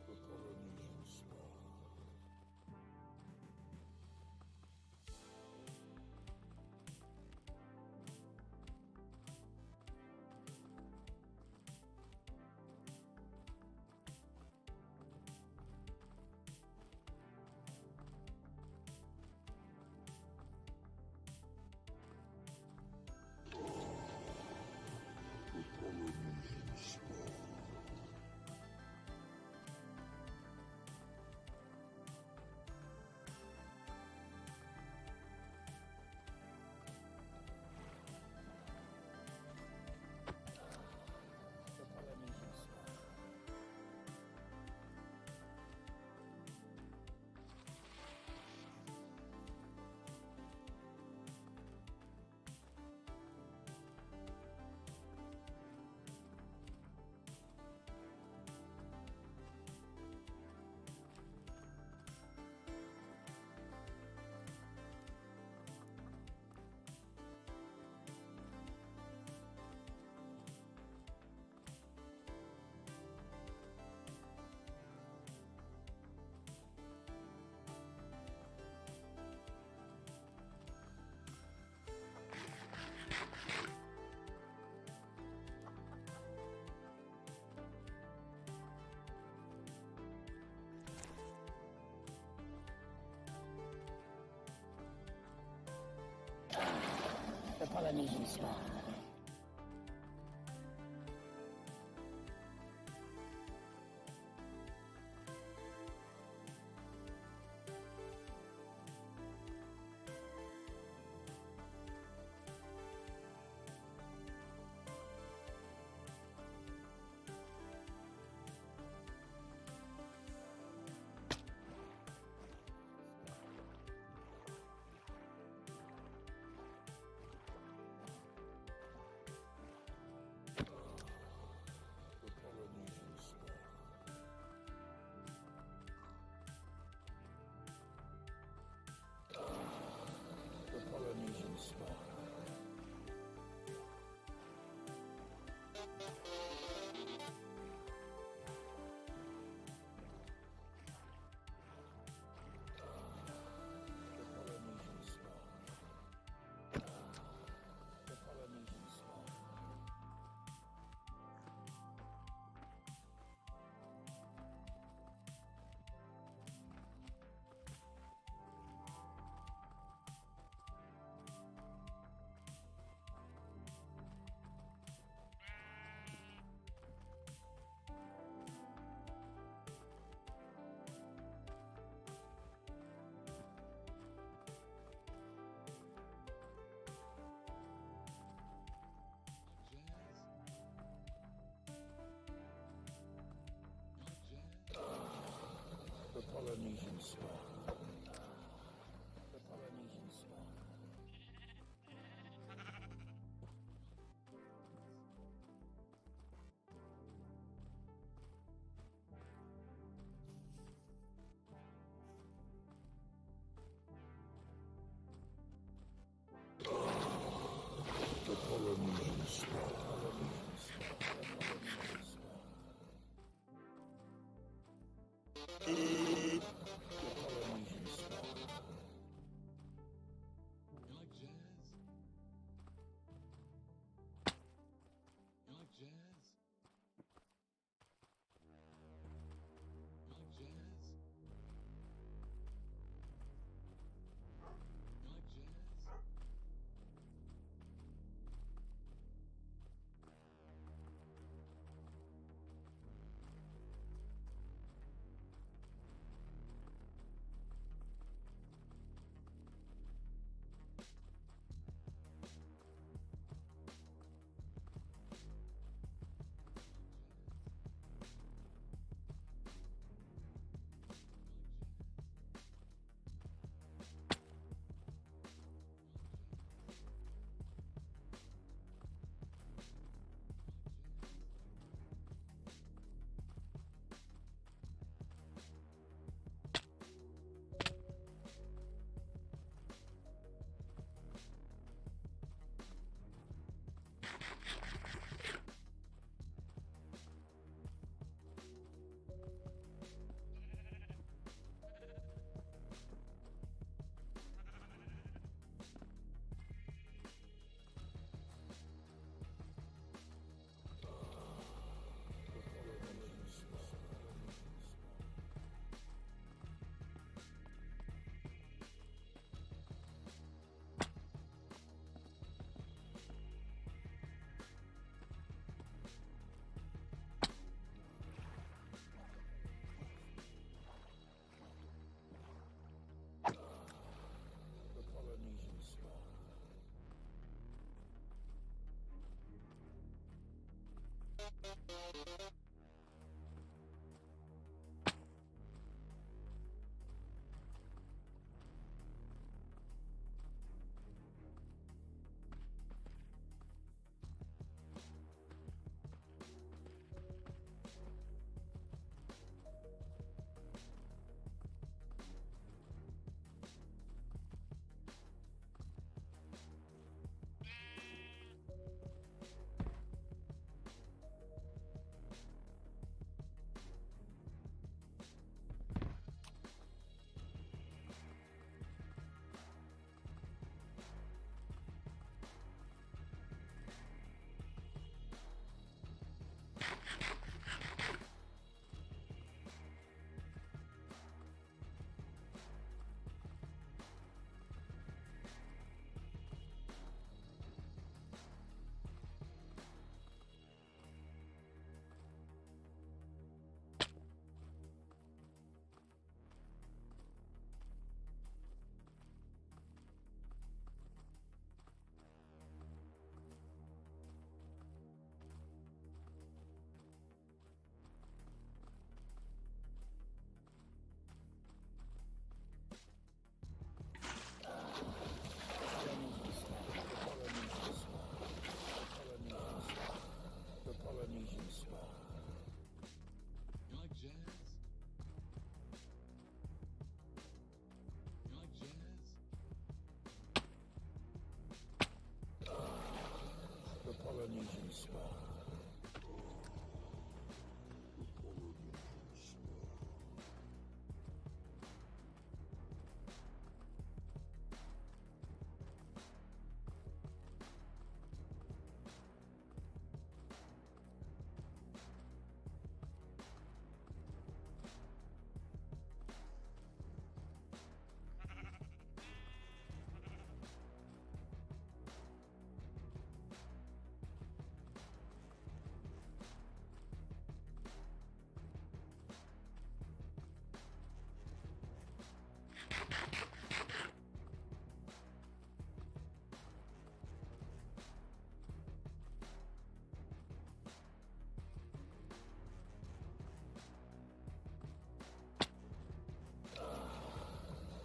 The Polynesian spa. The Polynesian spa. The Polynesian spa. The Polynesian spa. The Polynesian spa. The Polynesian spa. The Polynesian spa. The Polynesian spa. The Polynesian spa.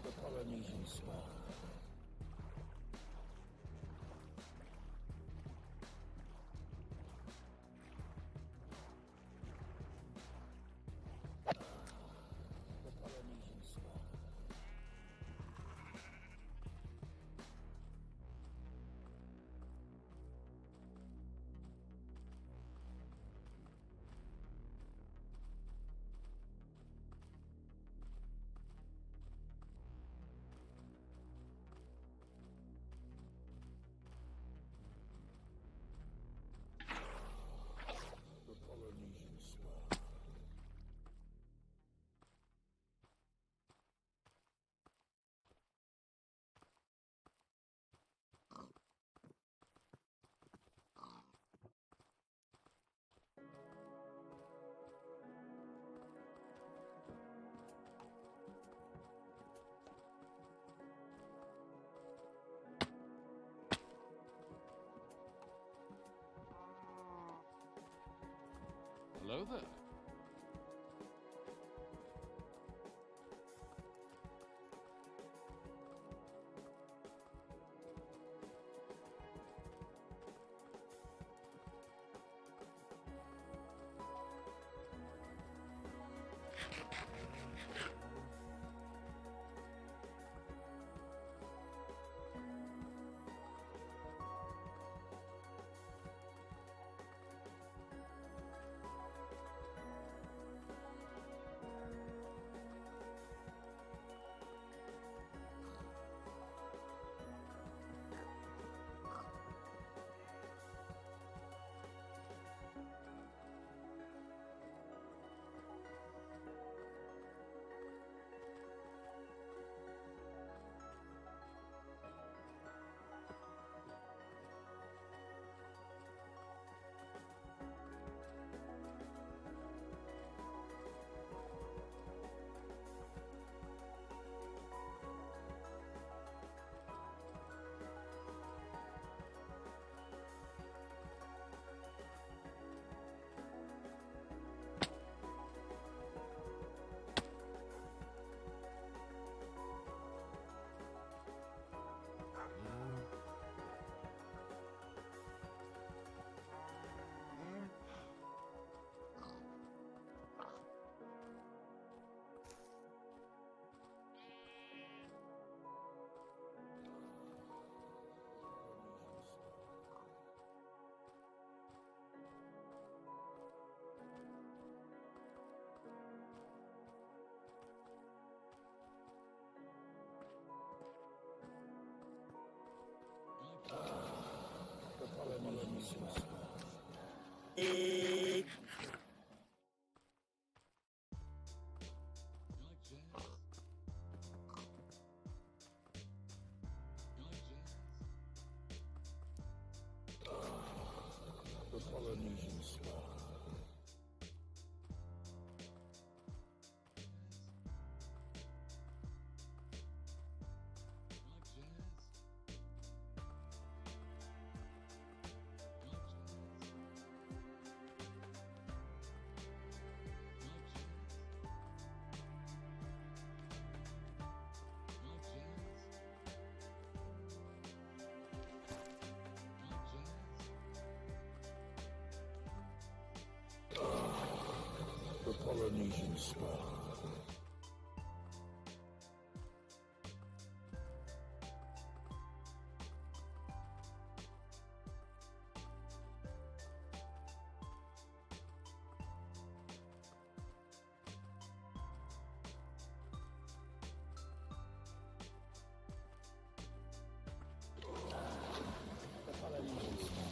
The Polynesian star. The Polynesian star. The Polynesian star. Hello there. The Polynesian star. The Polynesian star. The Polynesian star. The Polynesian star.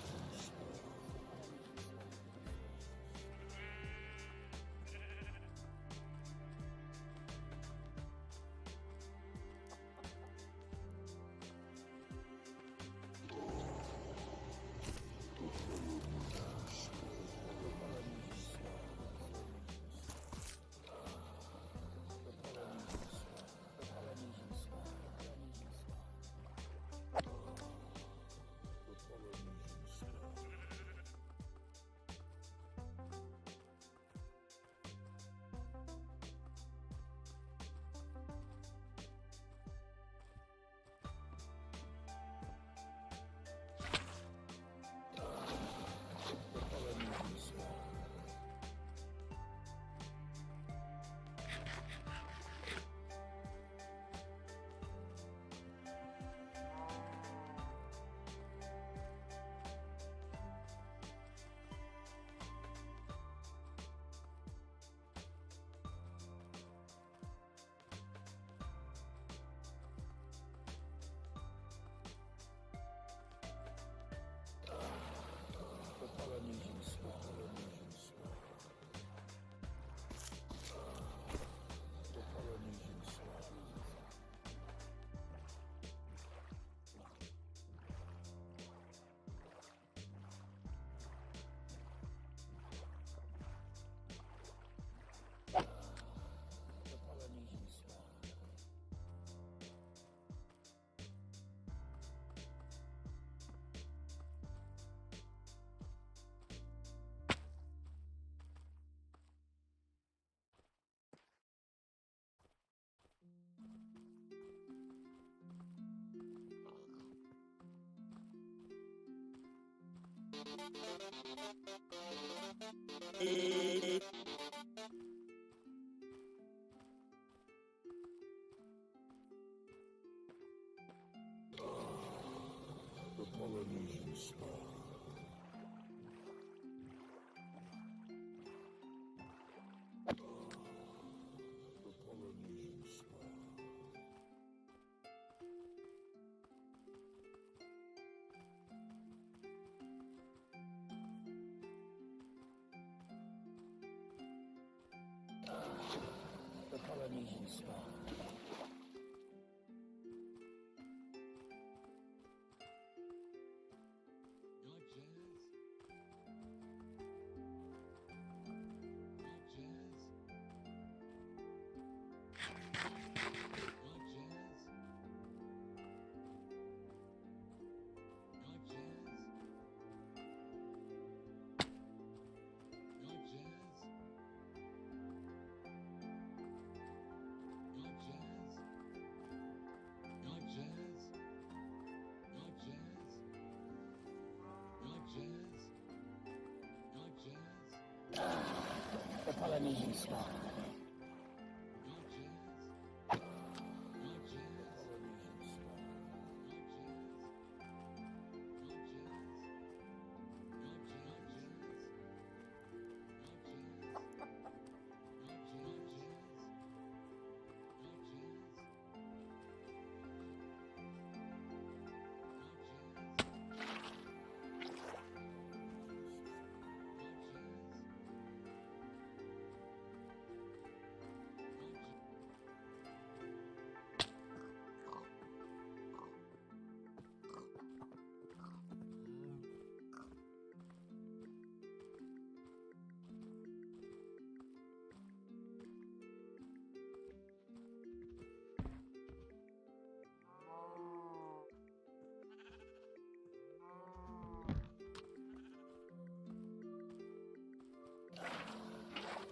The Polynesian Spa. The Polynesian Spa. The Polynesian Spa. You like jazz? The Polynesian Spa.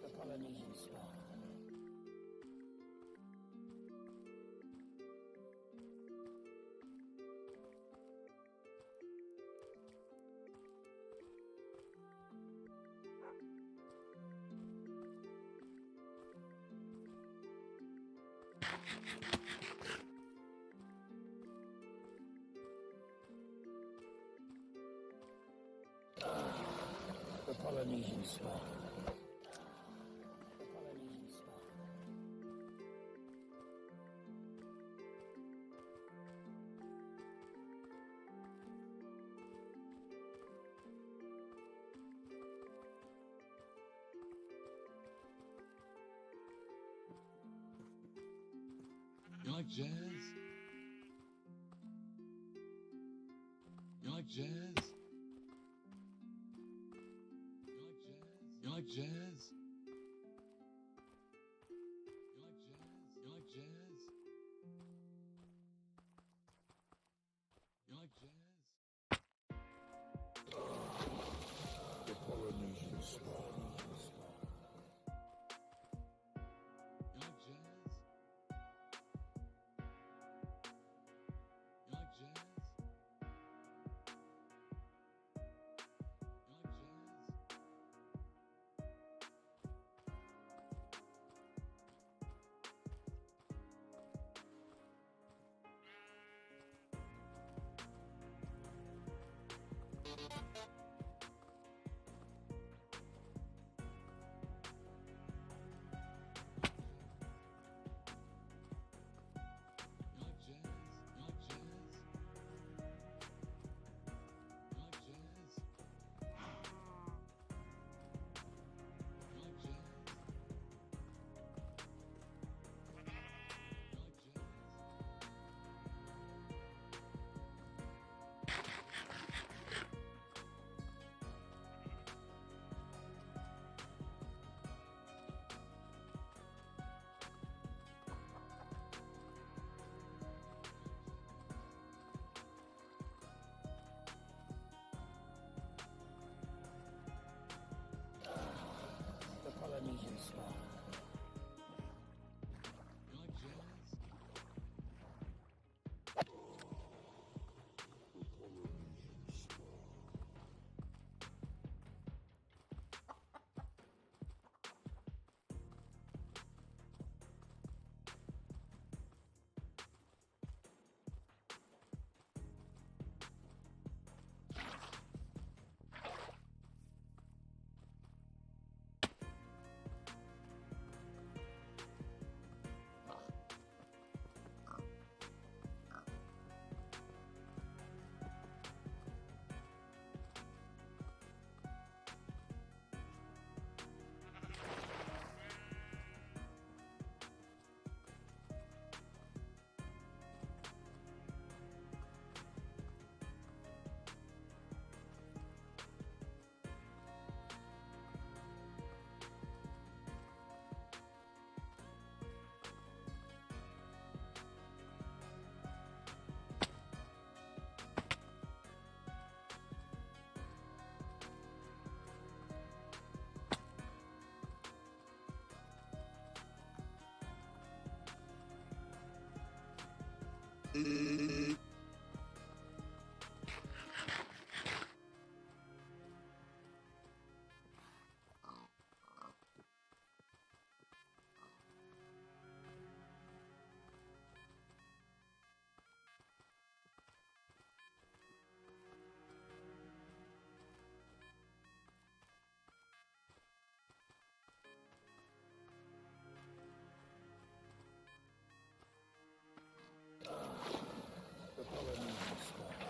The Polynesian Spa. The Polynesian Spa. The Polynesian Spa. You like jazz? You like jazz? You like jazz? You like jazz? You like jazz? You like jazz? You like jazz? The Polynesian Spa. You like jazz? You like jazz? You like jazz? The Polynesian star.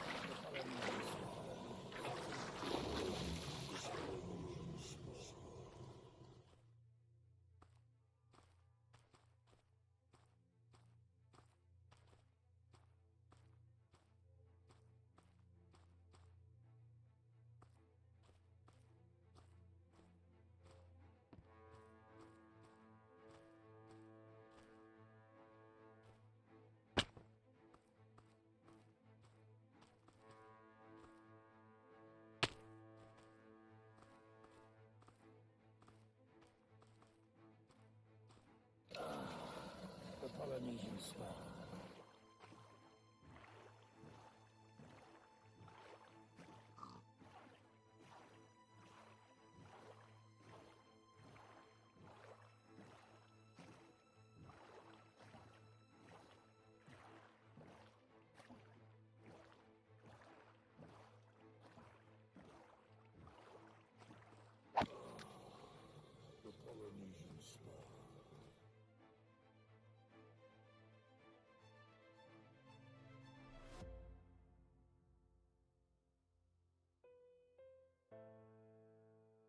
The Polynesian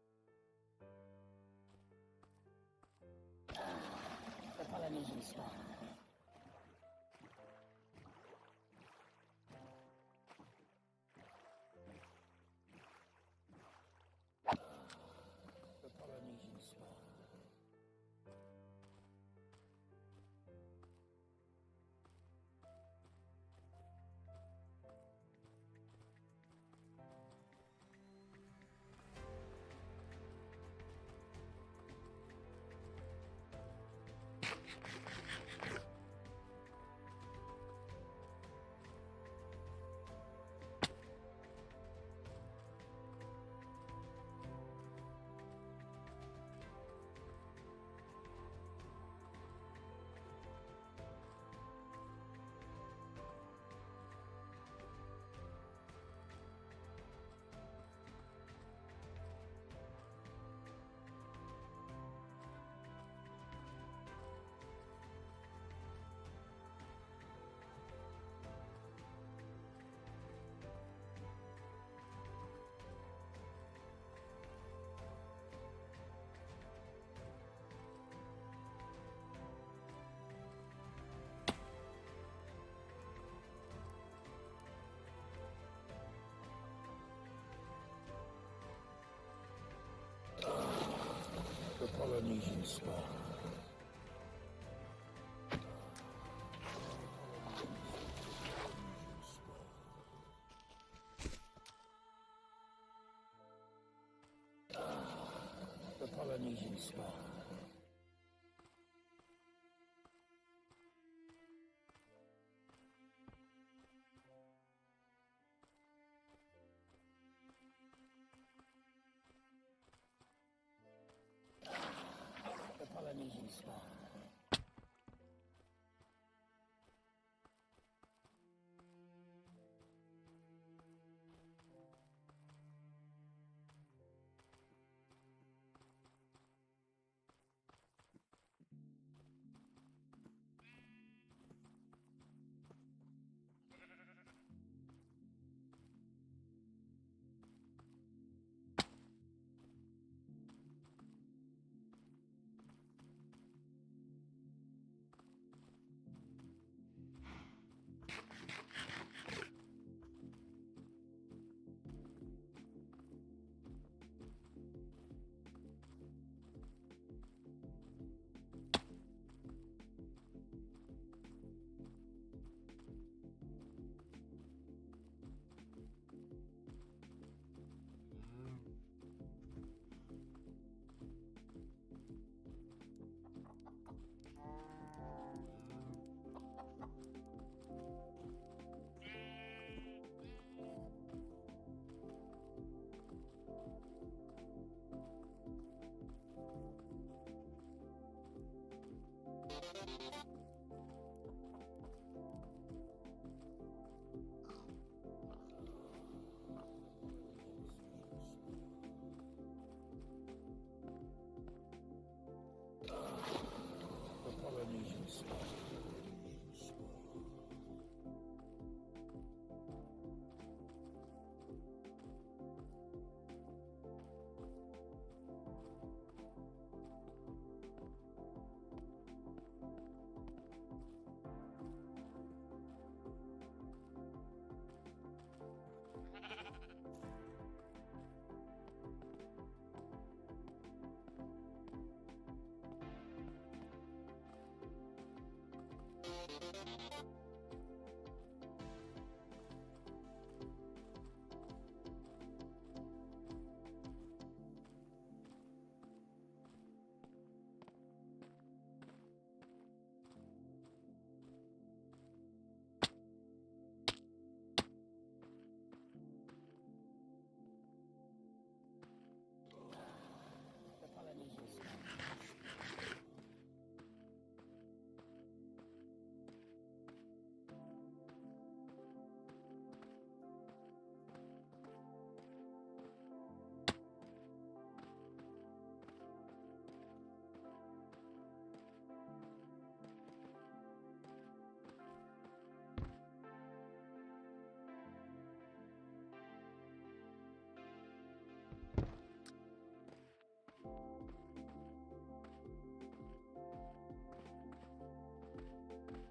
The Polynesian star. The Polynesian star. The Polynesian star. The Polynesian star. The Polynesian star. The Polynesian star. The Polynesian star. The Polynesian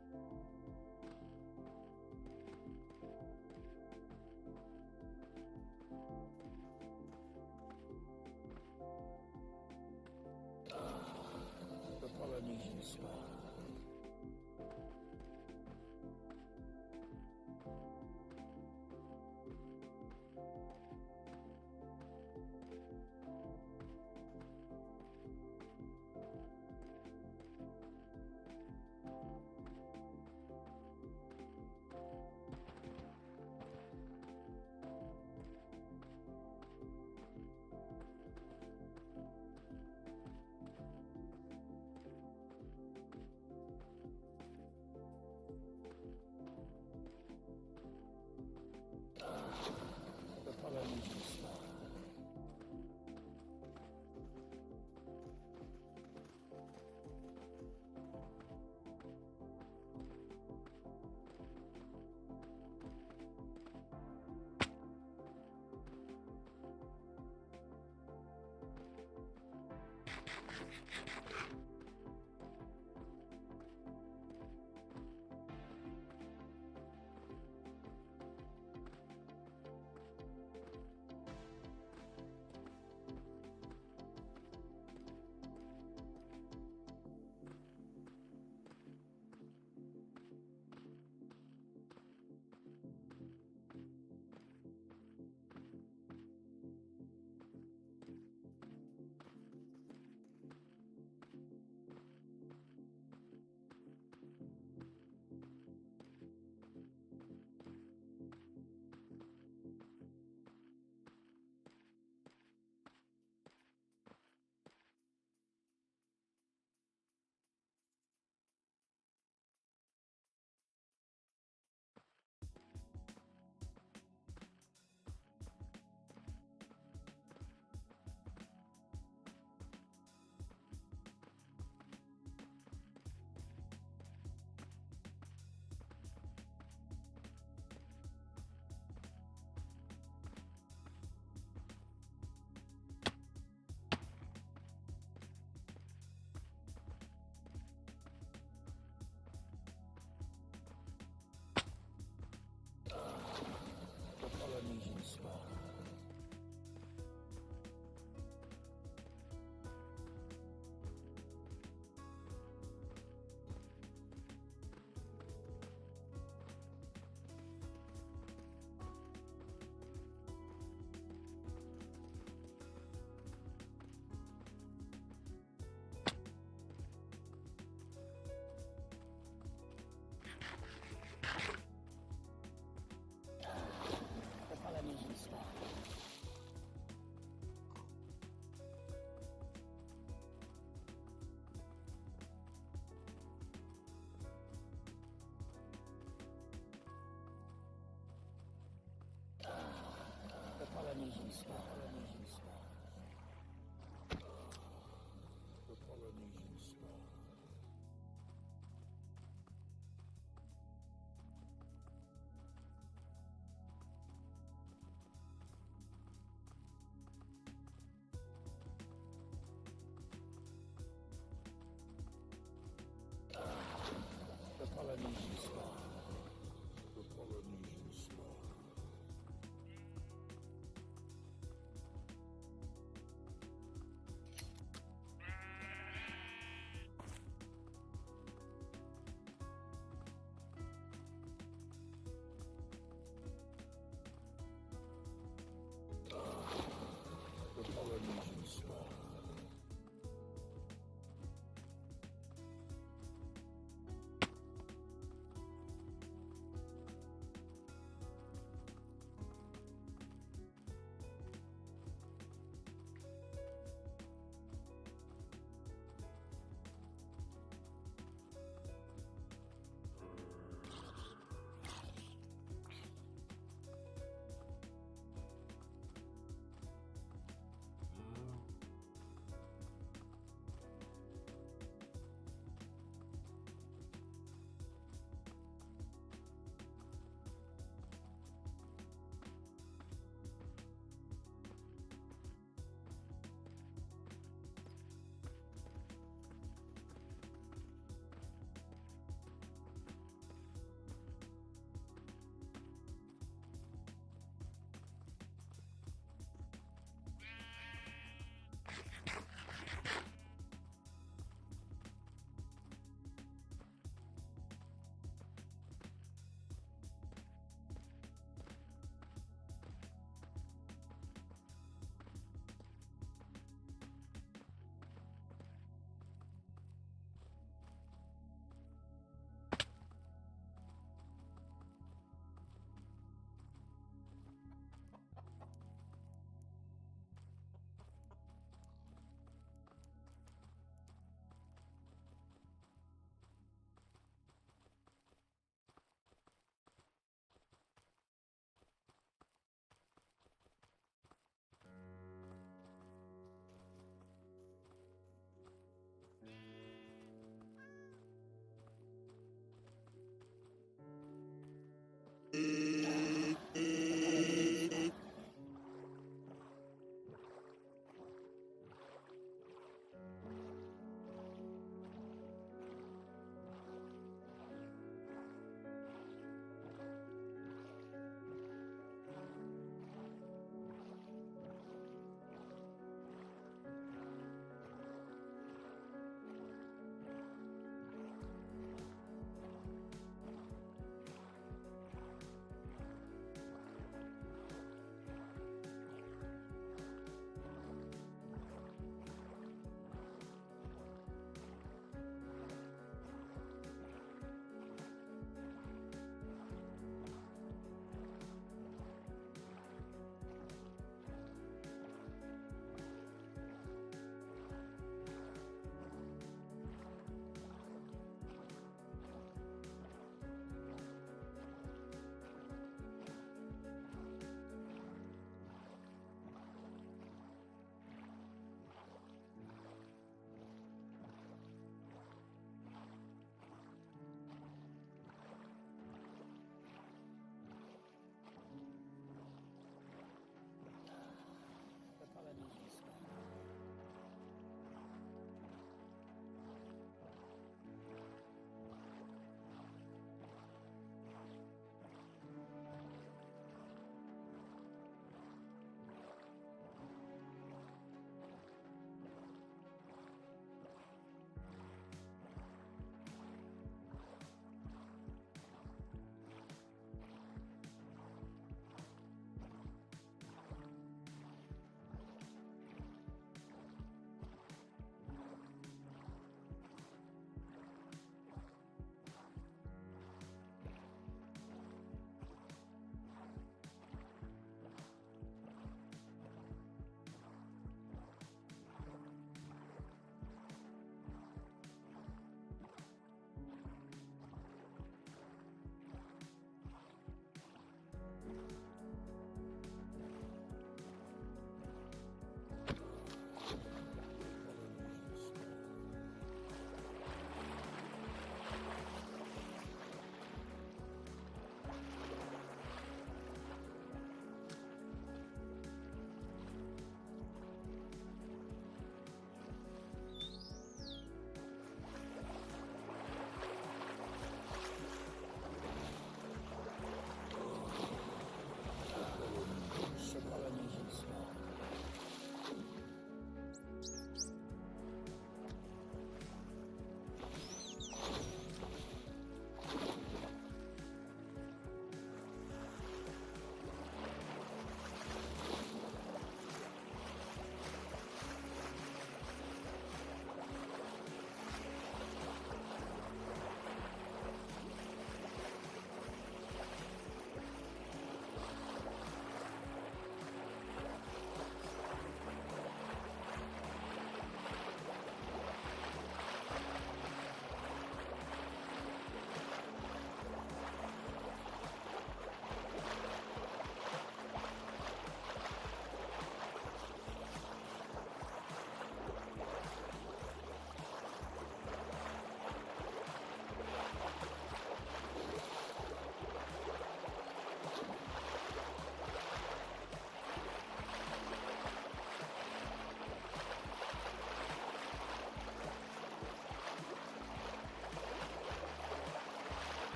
sky. The Polynesian sky. The Polynesian sky. The Polynesian sky. The Polynesian sky. The Polynesian sky. Polynesian sky. The Polynesian sky. The Polynesian sky. The Polynesian sky.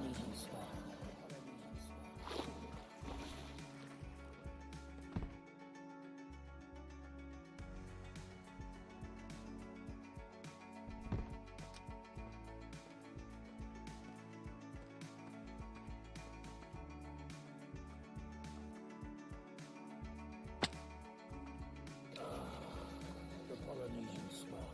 Polynesian star. Polynesian star. The Polynesian star.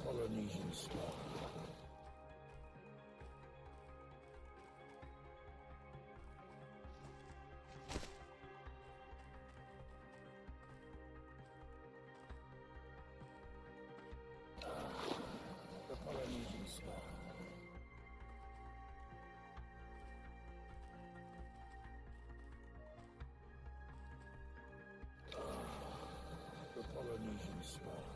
Polynesian style. The Polynesian style. The Polynesian style.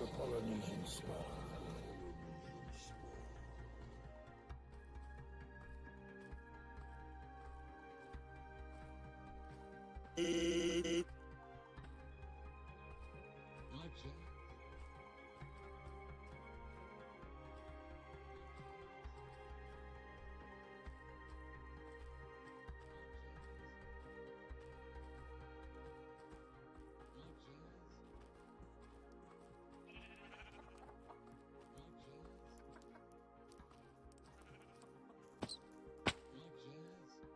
The Polynesian style. You like jazz? You like jazz? You like jazz?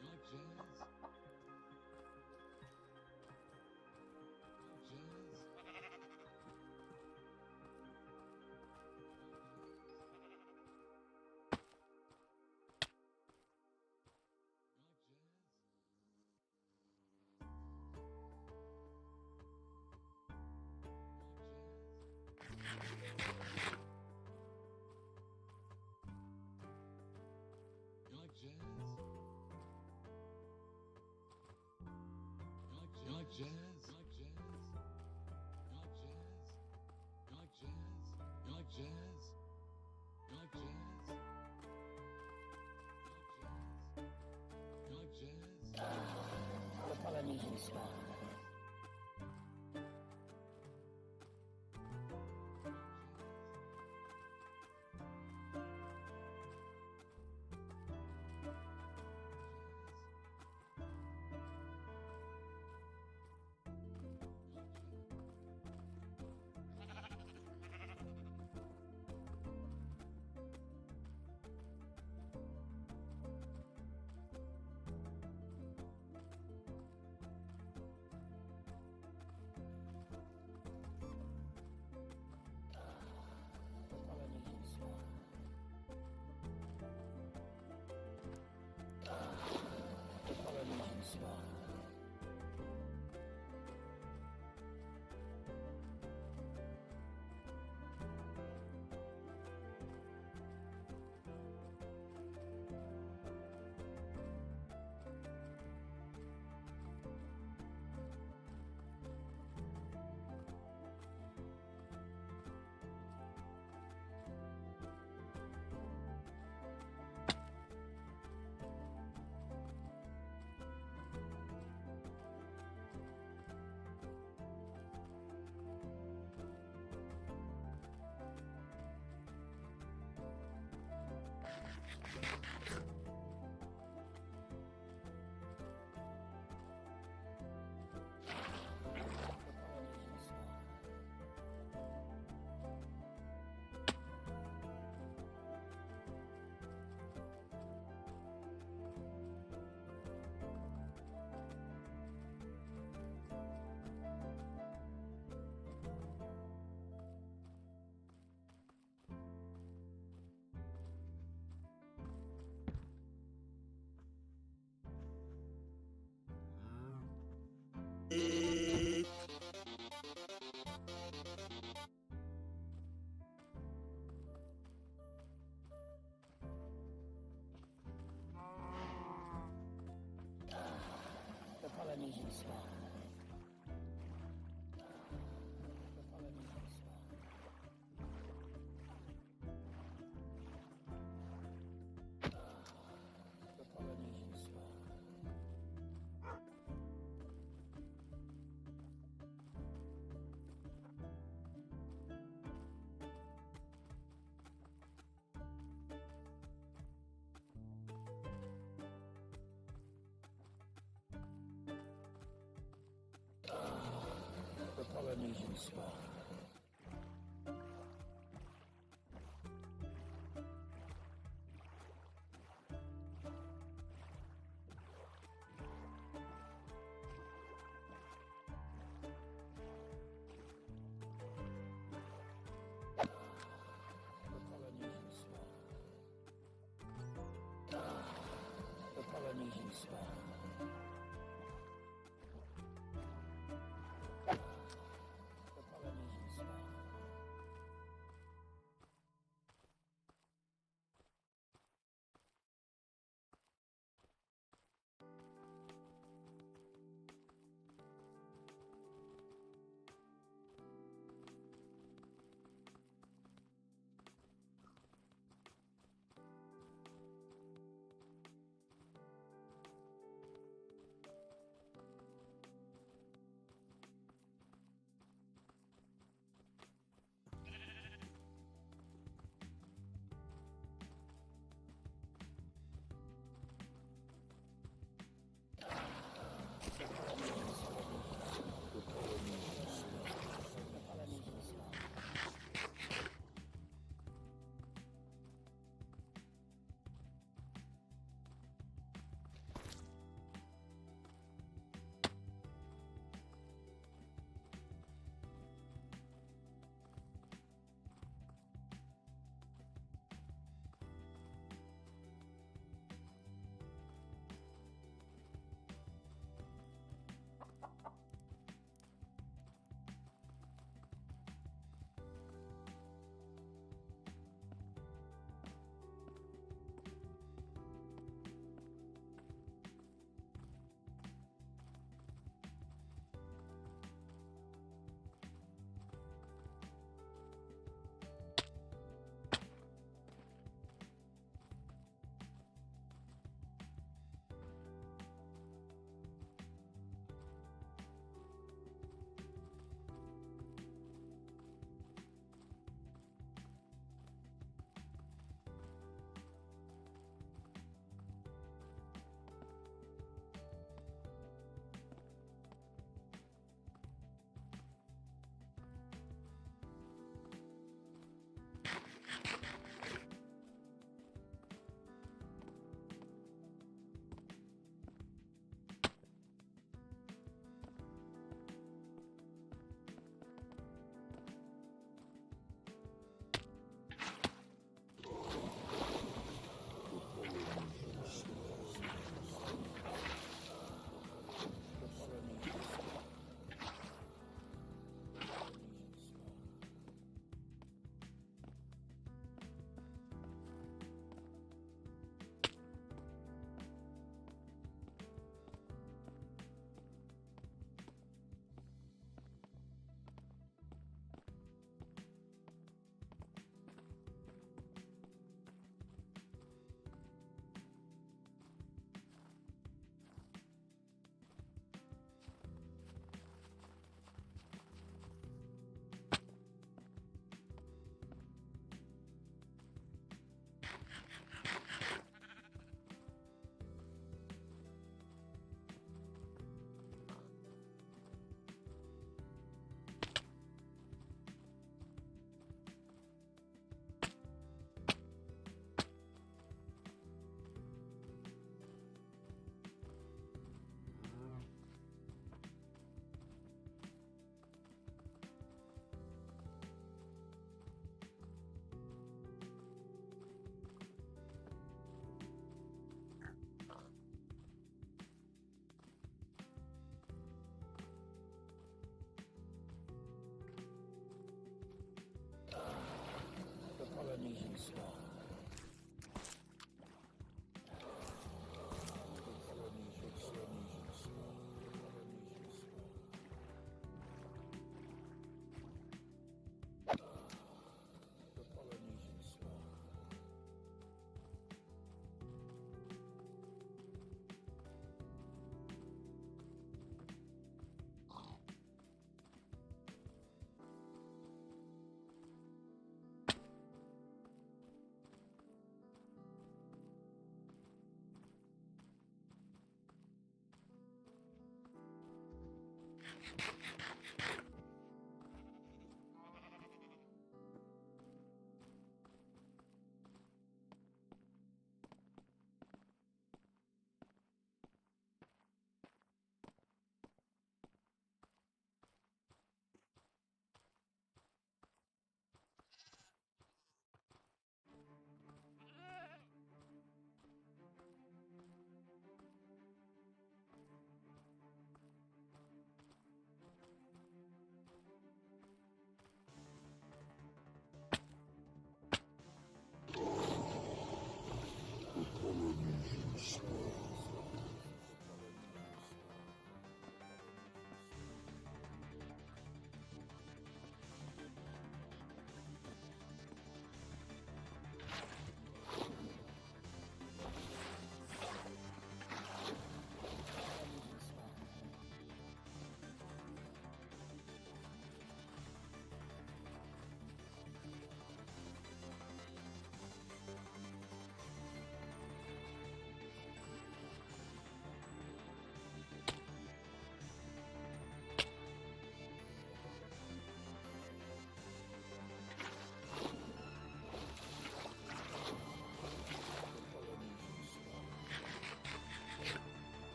You like jazz? You like jazz? You like jazz? You like jazz? You like jazz? You like jazz? You like jazz? You like jazz? You like jazz? The Polynesian style. Polynesian star. The Polynesian star. The Polynesian star. The Polynesian star. The Polynesian star. The Polynesian star. The Polynesian star. Polynesian star. The Polynesian star.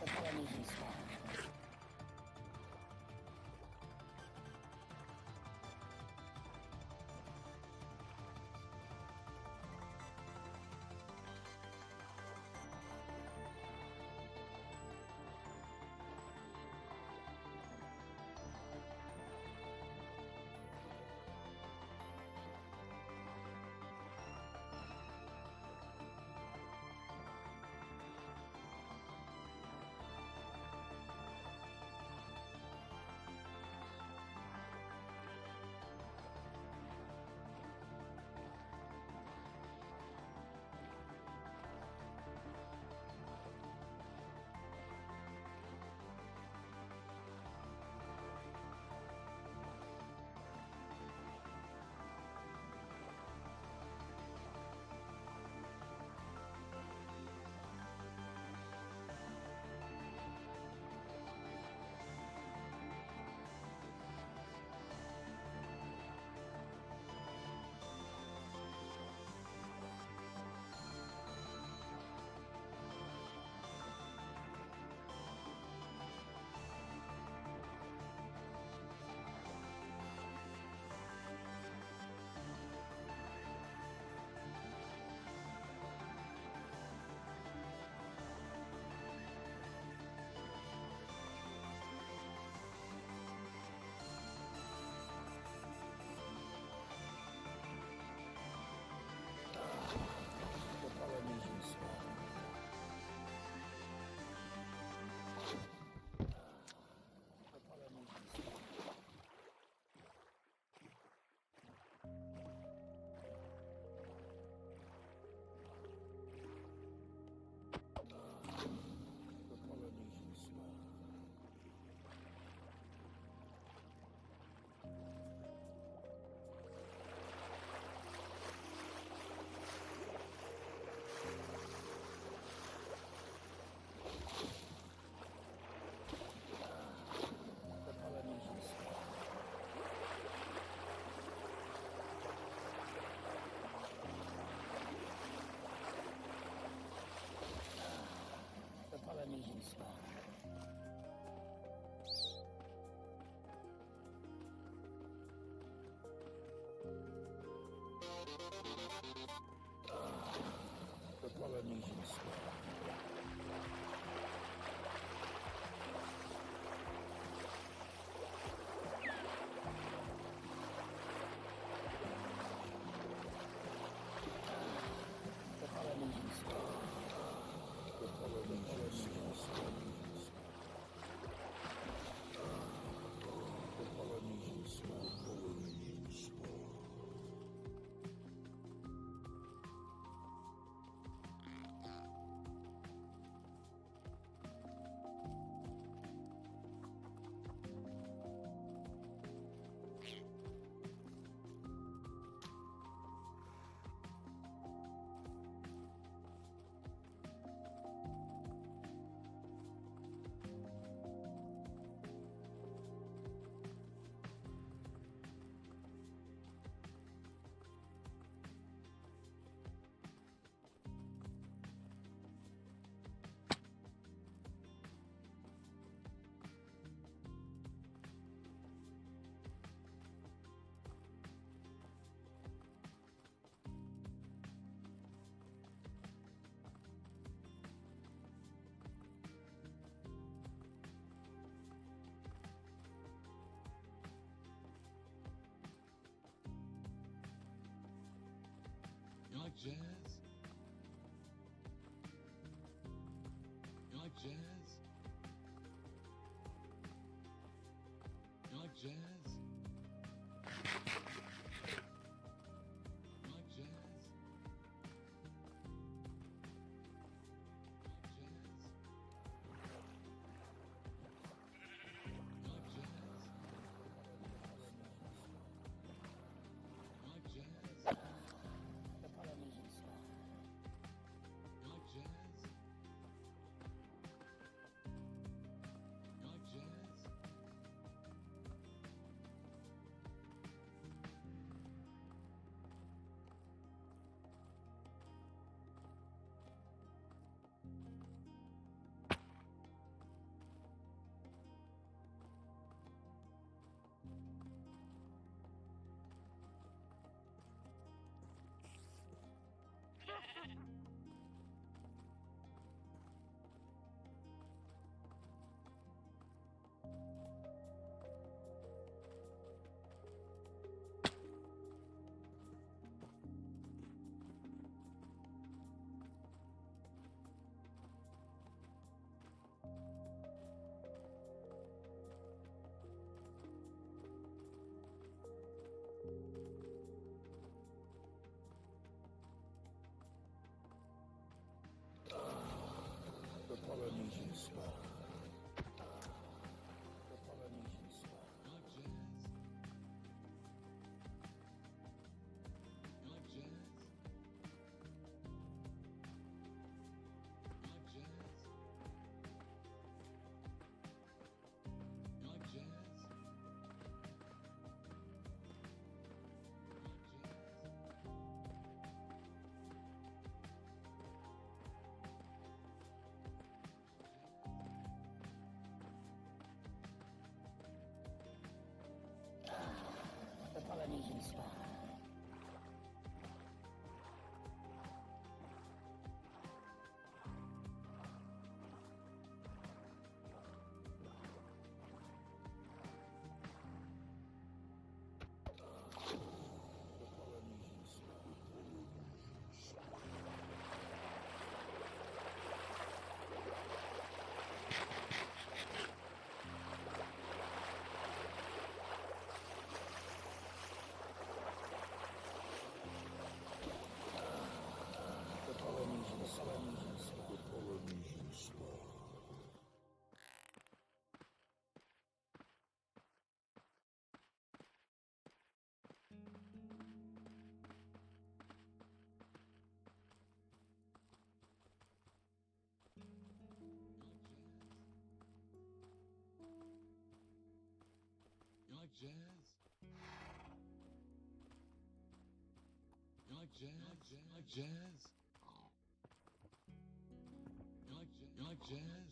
The Polynesian star. like jazz? You like jazz? You like jazz? You like jazz? The Polynesian star. You like jazz? You like jazz? The Polynesian star. The Polynesian star. You like jazz? You like jazz? You like jazz? You like jazz? The Polynesian star. The Polynesian star. The Polynesian star. The Polynesian star. You like jazz? You like jazz? You like jazz? You like jazz?